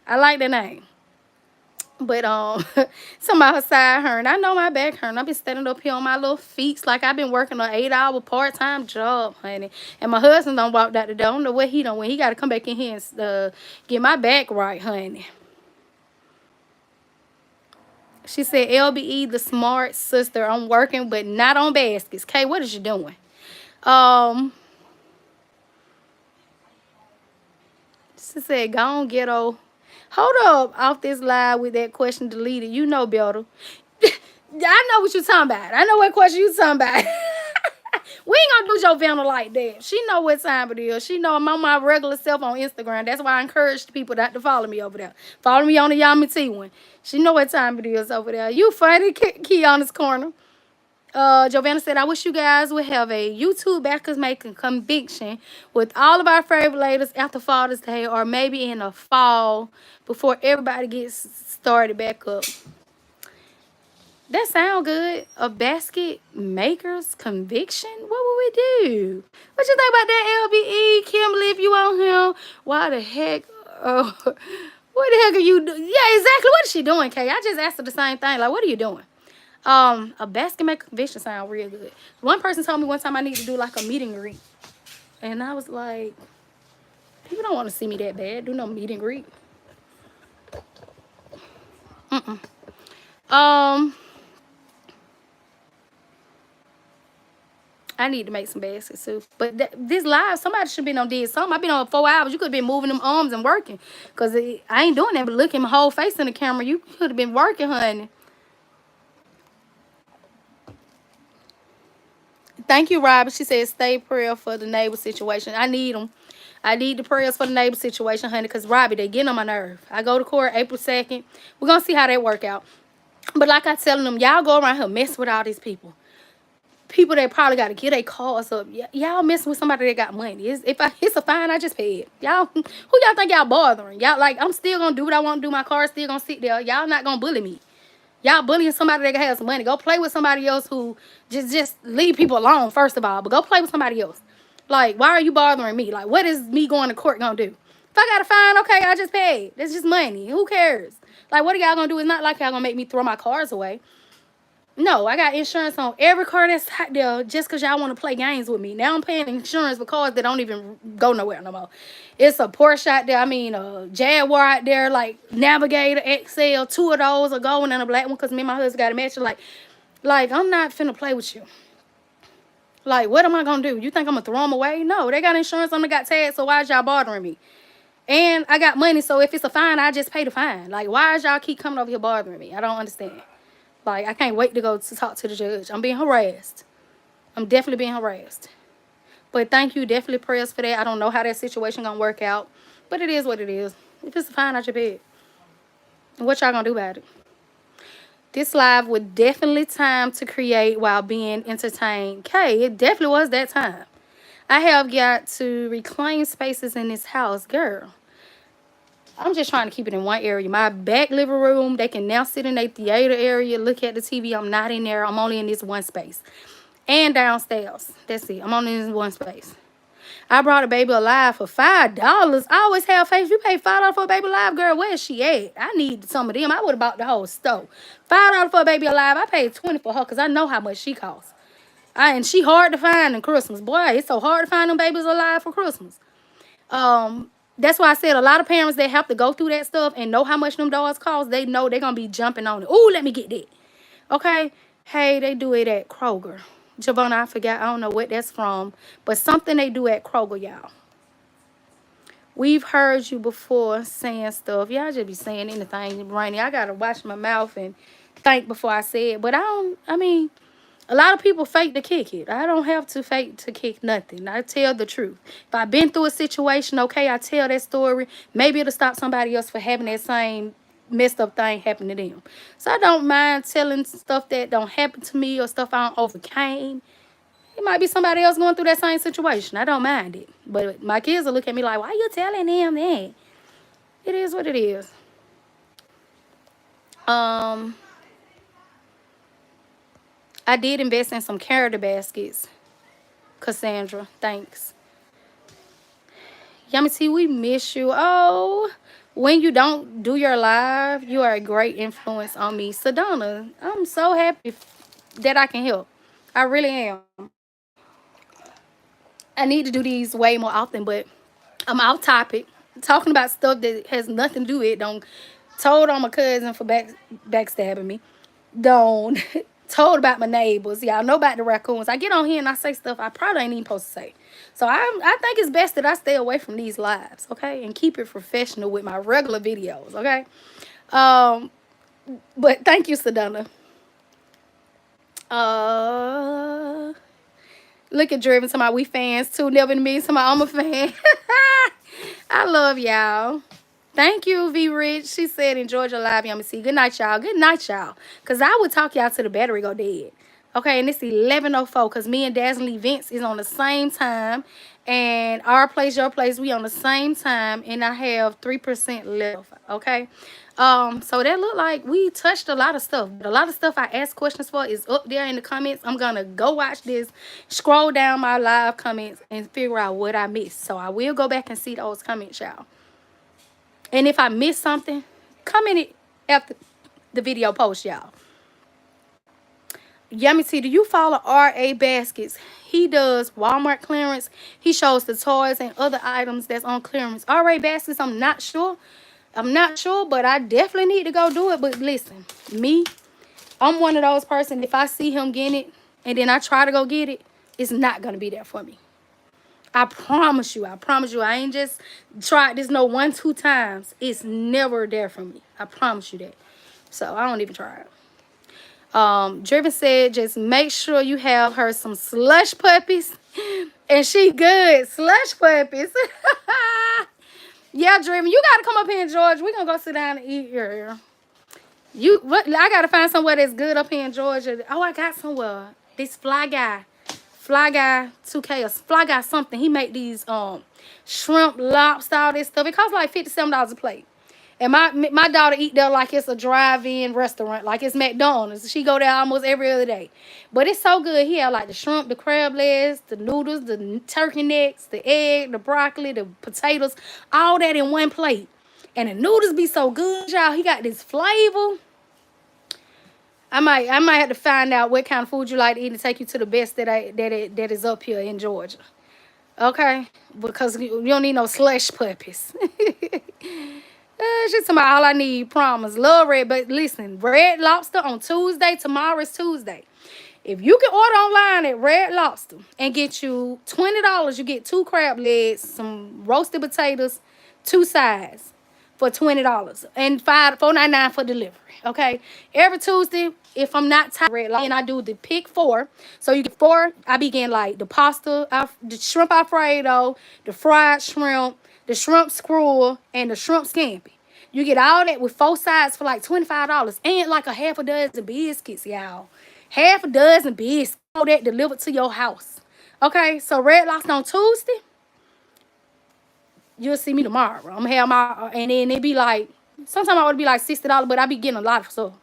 I like that name. But somebody her side hurting. I know my back hurting. I've been standing up here on my little feet like I've been working an 8-hour part-time job, honey. And my husband don't walk out the door. I don't know what he done when he got to come back in here and get my back right, honey. She said, LBE, the smart sister. I'm working, but not on baskets. Kay, what is you doing? She said, go on, ghetto. Hold up off this live with that question deleted. You know better. I know what you're talking about. I know what question you talking about. We ain't gonna do Jovanna like that. She know what time it is. She know I'm on my regular self on Instagram. That's why I encourage people not to follow me over there. Follow me on the YummyT one. She know what time it is over there. You funny, Key on this corner. Jovanna said, I wish you guys would have a YouTube backers making conviction with all of our favorite ladies after Father's Day, or maybe in the fall before everybody gets started back up. That sound good. A basket maker's conviction? What would we do? What you think about that, LBE? Kimberly, if you on here, why the heck? What the heck are you doing? Yeah, exactly. What is she doing, Kay? I just asked her the same thing. Like, what are you doing? A basket maker conviction sound real good. One person told me one time I need to do like a meet and greet. And I was like, people don't want to see me that bad. Do no meet and greet. I need to make some baskets too. But this live, somebody should have been on did something. I've been on 4 hours. You could have been moving them arms and working. Because I ain't doing that, but looking my whole face in the camera. You could have been working, honey. Thank you, Robert. She said, stay prayer for the neighbor situation. I need them. I need the prayers for the neighbor situation, honey, because Robbie, they getting on my nerve. I go to court April 2nd. We're going to see how that work out. But like I telling them, y'all go around here mess with all these people. People that probably got to get their cars up. Y'all messing with somebody that got money. It's a fine, I just pay it. Y'all, who y'all think y'all bothering? Y'all, like, I'm still going to do what I want to do. My car still going to sit there. Y'all not going to bully me. Y'all bullying somebody that has money. Go play with somebody else who just leave people alone, first of all. But go play with somebody else. Like, why are you bothering me? Like, what is me going to court going to do? If I got a fine, okay, I just paid. That's just money. Who cares? Like, what are y'all going to do? It's not like y'all going to make me throw my cars away. No, I got insurance on every car that's out there just because y'all want to play games with me. Now I'm paying insurance for cars that don't even go nowhere no more. It's a Porsche out there. I mean, a Jaguar out there, like Navigator XL. 2 of those are going and a black one because me and my husband got a match. Like, I'm not finna play with you. Like, what am I going to do? You think I'm going to throw them away? No, they got insurance on them, got tags, so why is y'all bothering me? And I got money, so if it's a fine, I just pay the fine. Like, why is y'all keep coming over here bothering me? I don't understand. Like, I can't wait to go to talk to the judge. I'm being harassed. I'm definitely being harassed. But thank you. Definitely prayers for that. I don't know how that situation going to work out. But it is what it is. If it's fine, I should pay it. What y'all going to do about it? This live was definitely time to create while being entertained. Okay, it definitely was that time. I have got to reclaim spaces in this house. Girl. I'm just trying to keep it in one area. My back living room, they can now sit in their theater area, look at the TV. I'm not in there. I'm only in this one space. And downstairs. That's it. I'm only in this one space. I brought a baby alive for $5. I always have faith. You pay $5 for a baby alive, girl. Where is she at? I need some of them. I would have bought the whole store. $5 for a baby alive. I paid $20 for her because I know how much she costs. And she hard to find in Christmas. Boy, it's so hard to find them babies alive for Christmas. That's why I said a lot of parents, they have to go through that stuff and know how much them dolls cost. They know they're going to be jumping on it. Ooh, let me get that. Okay? Hey, they do it at Kroger. Giovanna, I forgot. I don't know what that's from. But something they do at Kroger, y'all. We've heard you before saying stuff. Y'all just be saying anything, Rainy. I got to watch my mouth and think before I say it. But a lot of people fake to kick it. I don't have to fake to kick nothing. I tell the truth. If I've been through a situation, okay, I tell that story. Maybe it'll stop somebody else from having that same messed up thing happen to them. So I don't mind telling stuff that don't happen to me or stuff I don't overcame. It might be somebody else going through that same situation. I don't mind it. But my kids will look at me like, why you telling them that? It is what it is. I did invest in some character baskets. Cassandra, thanks. Yummy T, we miss you. Oh, when you don't do your live, you are a great influence on me. Sedona, I'm so happy that I can help. I really am. I need to do these way more often, but I'm off topic. Talking about stuff that has nothing to do with it. Don't told on my cousin for backstabbing me. Don't told about my neighbors. Y'all know about the raccoons. I get on here and I say stuff I probably ain't even supposed to say. So I think it's best that I stay away from these lives, okay? And keep it professional with my regular videos, okay? But thank you, Sedona. Look at Driven to my we fans too. Never to me to my I'm a fan. I love y'all. Thank you, V Rich. She said enjoy your live, Yummy C. Good night, y'all. Good night, y'all. Cause I would talk y'all till the battery go dead. Okay, and it's 11:04 because me and Dazzling Events is on the same time. And Our Place, Your Place, we on the same time. And I have 3% left. Okay. So that look like we touched a lot of stuff. But a lot of stuff I asked questions for is up there in the comments. I'm gonna go watch this, scroll down my live comments, and figure out what I missed. So I will go back and see those comments, y'all. And if I miss something, comment it after the video post, y'all. Yummy T, do you follow R.A. Baskets? He does Walmart clearance. He shows the toys and other items that's on clearance. R.A. Baskets, I'm not sure. But I definitely need to go do it. But listen, me, I'm one of those persons, if I see him getting it and then I try to go get it, it's not going to be there for me. I promise you. I ain't just tried this no 1-2 times. It's never there for me. I promise you that. So I don't even try it. Driven said, just make sure you have her some slush puppies. And she good. Slush puppies. Yeah, Driven, you got to come up here in Georgia. We're going to go sit down and eat here. I got to find somewhere that's good up here in Georgia. Oh, I got somewhere. This Fly Guy 2K or Fly Guy something. He make these shrimp, lobster, all this stuff. It costs like $57 a plate. And my daughter eat there like it's a drive-in restaurant, like it's McDonald's. She go there almost every other day. But it's so good here, like the shrimp, the crab legs, the noodles, the turkey necks, the egg, the broccoli, the potatoes, all that in one plate. And the noodles be so good, y'all. He got this flavor. I might have to find out what kind of food you like to eat and take you to the best that is up here in Georgia. Okay? Because you don't need no slush puppies. She's talking about all I need, promise. Love Red, but listen, Red Lobster on Tuesday. Tomorrow is Tuesday. If you can order online at Red Lobster and get you $20, you get 2 crab legs, some roasted potatoes, 2 sides for $20 and $4.99 for delivery. Okay, every Tuesday, if I'm not tired, and I do the pick 4, so you get 4. I begin like the pasta, the shrimp Alfredo, the fried shrimp, the shrimp screw, and the shrimp scampi. You get all that with 4 sides for like $25 and like a half a dozen biscuits, y'all. Half a dozen biscuits, all that delivered to your house. Okay, so Red Lobster on Tuesday. You'll see me tomorrow. I'm gonna have my, and then it be like, sometimes I would be like $60, but I be getting a lot of stuff.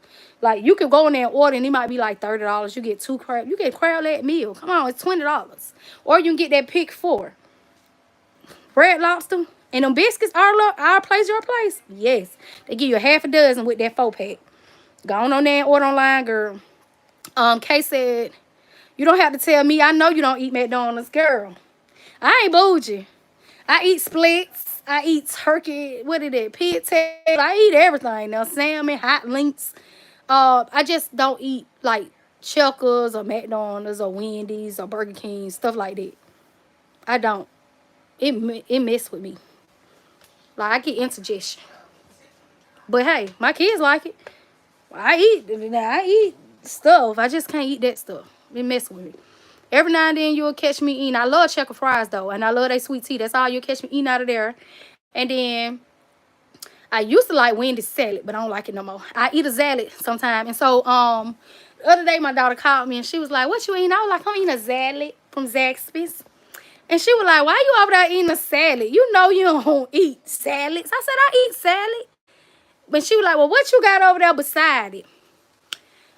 Like you could go in there and order, and it might be like $30. You get 2 crab, you get crab leg meal. Come on, it's $20. Or you can get that pick 4. Red Lobster and them biscuits, our place, your place. Yes, they give you a half a dozen with that 4-pack. Go on there and order online, girl. Kay said, you don't have to tell me. I know you don't eat McDonald's, girl. I ain't bougie. I eat splits. I eat turkey. What is it? Pigtail. I eat everything now. Salmon, hot links. I just don't eat like Checkers or McDonald's or Wendy's or Burger King, stuff like that. I don't. It mess with me. Like I get indigestion. But hey, my kids like it. I eat stuff. I just can't eat that stuff. It mess with me. Every now and then you'll catch me eating. I love checker fries though, and I love that sweet tea. That's all you'll catch me eating out of there. And then I used to like Wendy's salad, but I don't like it no more. I eat a salad sometime. And so the other day my daughter called me and she was like, what you eating? I was like, I'm eating a salad from Zaxby's. And she was like, why you over there eating a salad? You know you don't eat salads. I said, I eat salad. But she was like, well, what you got over there beside it?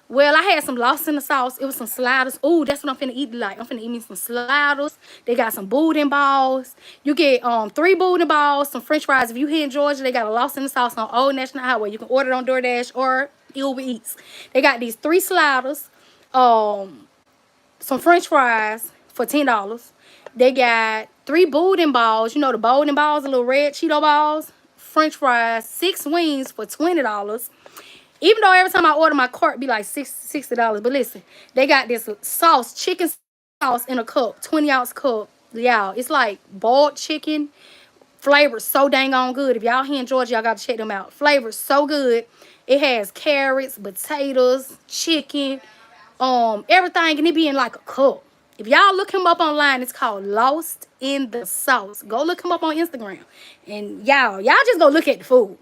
Well, I had some lost in the sauce. It was some sliders. Ooh, that's what I'm finna eat like. I'm finna eat me some sliders. They got some boudin balls. You get 3 boudin balls, some french fries. If you here in Georgia, they got a lost in the sauce on Old National Highway. You can order it on DoorDash or Uber Eats. They got these 3 sliders, some french fries for $10. They got 3 boudin balls. You know the boudin balls, the little red Cheeto balls. French fries, 6 wings for $20. Even though every time I order my cart be like $60. But listen, they got this sauce, chicken sauce in a cup, 20-ounce cup. Y'all, it's like boiled chicken. Flavor so dang on good. If y'all here in Georgia, y'all got to check them out. Flavor so good. It has carrots, potatoes, chicken, everything, and it be in like a cup. If y'all look him up online, it's called Lost in the Sauce. Go look him up on Instagram. And y'all just go look at the food.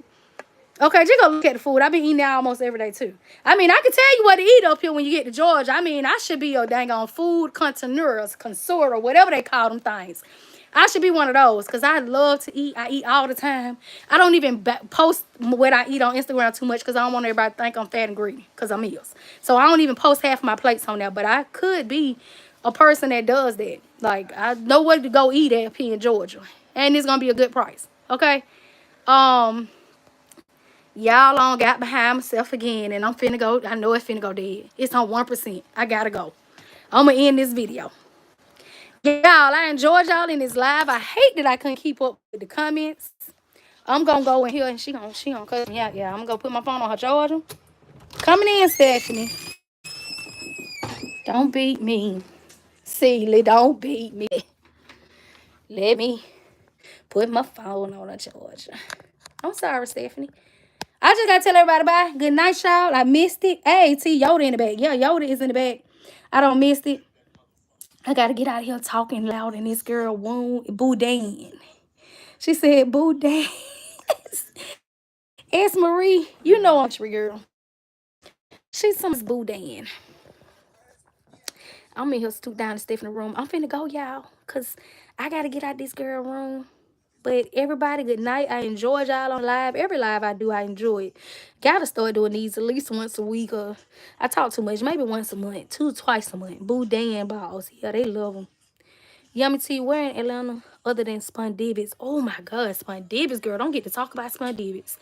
Okay, just go look at the food. I've been eating that almost every day, too. I mean, I can tell you what to eat up here when you get to Georgia. I mean, I should be a dang on food connoisseur, or whatever they call them things. I should be one of those because I love to eat. I eat all the time. I don't even post what I eat on Instagram too much because I don't want everybody to think I'm fat and greedy because I'm meals. So I don't even post half of my plates on there. But I could be a person that does that. Like, I know where to go eat at here in Georgia. And it's going to be a good price. Okay? Y'all on got behind myself again, and I'm finna go. I know it's finna go dead. It's on 1%. I gotta go. I'm gonna end this video. Y'all, I enjoyed y'all in this live. I hate that I couldn't keep up with the comments. I'm gonna go in here and she gonna cut me out. Yeah, I'm gonna go put my phone on her charger. Coming in, Stephanie. Don't beat me. Silly, don't beat me. Let me put my phone on her charger. I'm sorry, Stephanie. I just gotta tell everybody bye. Good night, y'all. I missed it. Hey, T, Yoda in the back. Yeah, Yoda is in the back. I don't missed it. I gotta get out of here talking loud in this girl wound. Boudin. She said Boudin. S. Marie, you know I'm tree girl. She's some Boudin. I'm in here stoop down and Stephanie's room. I'm finna go, y'all, cause I gotta get out this girl room. But everybody, good night. I enjoyed y'all on live. Every live I do, I enjoy it. Gotta start doing these at least once a week. I talk too much. Maybe once a month. Twice a month. Boudin balls. Yeah, they love them. YummyT, where in Atlanta other than Spondibits? Oh, my God. Spondibits, girl. Don't get to talk about Spondibits.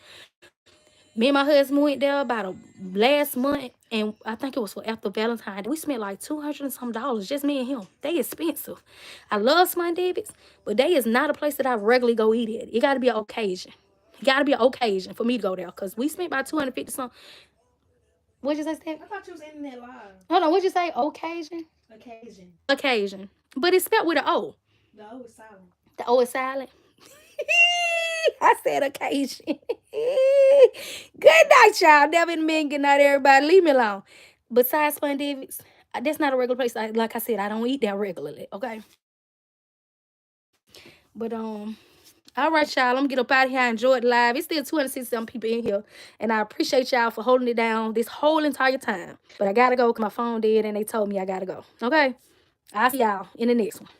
Me and my husband went there about last month, and I think it was for after Valentine's Day. We spent like $200 and some, just me and him. They expensive. I love Smart David's, but they is not a place that I regularly go eat at. It got to be an occasion. It got to be an occasion for me to go there, because we spent about $250 some. What'd you say, Steph? I thought you was ending that live. Hold on, what'd you say? Occasion? Occasion. Occasion. But it's spelled with an O. The O is silent. The O is silent. I said occasion. Good night, y'all. Never in men. Good night, everybody. Leave me alone. Besides Fun David's, that's not a regular place. Like I said, I don't eat that regularly. Okay. But all right, y'all. I'm gonna get up out of here. I enjoyed the live. It's still 267 people in here, and I appreciate y'all for holding it down this whole entire time. But I gotta go because my phone dead, and they told me I gotta go. Okay. I'll see y'all in the next one.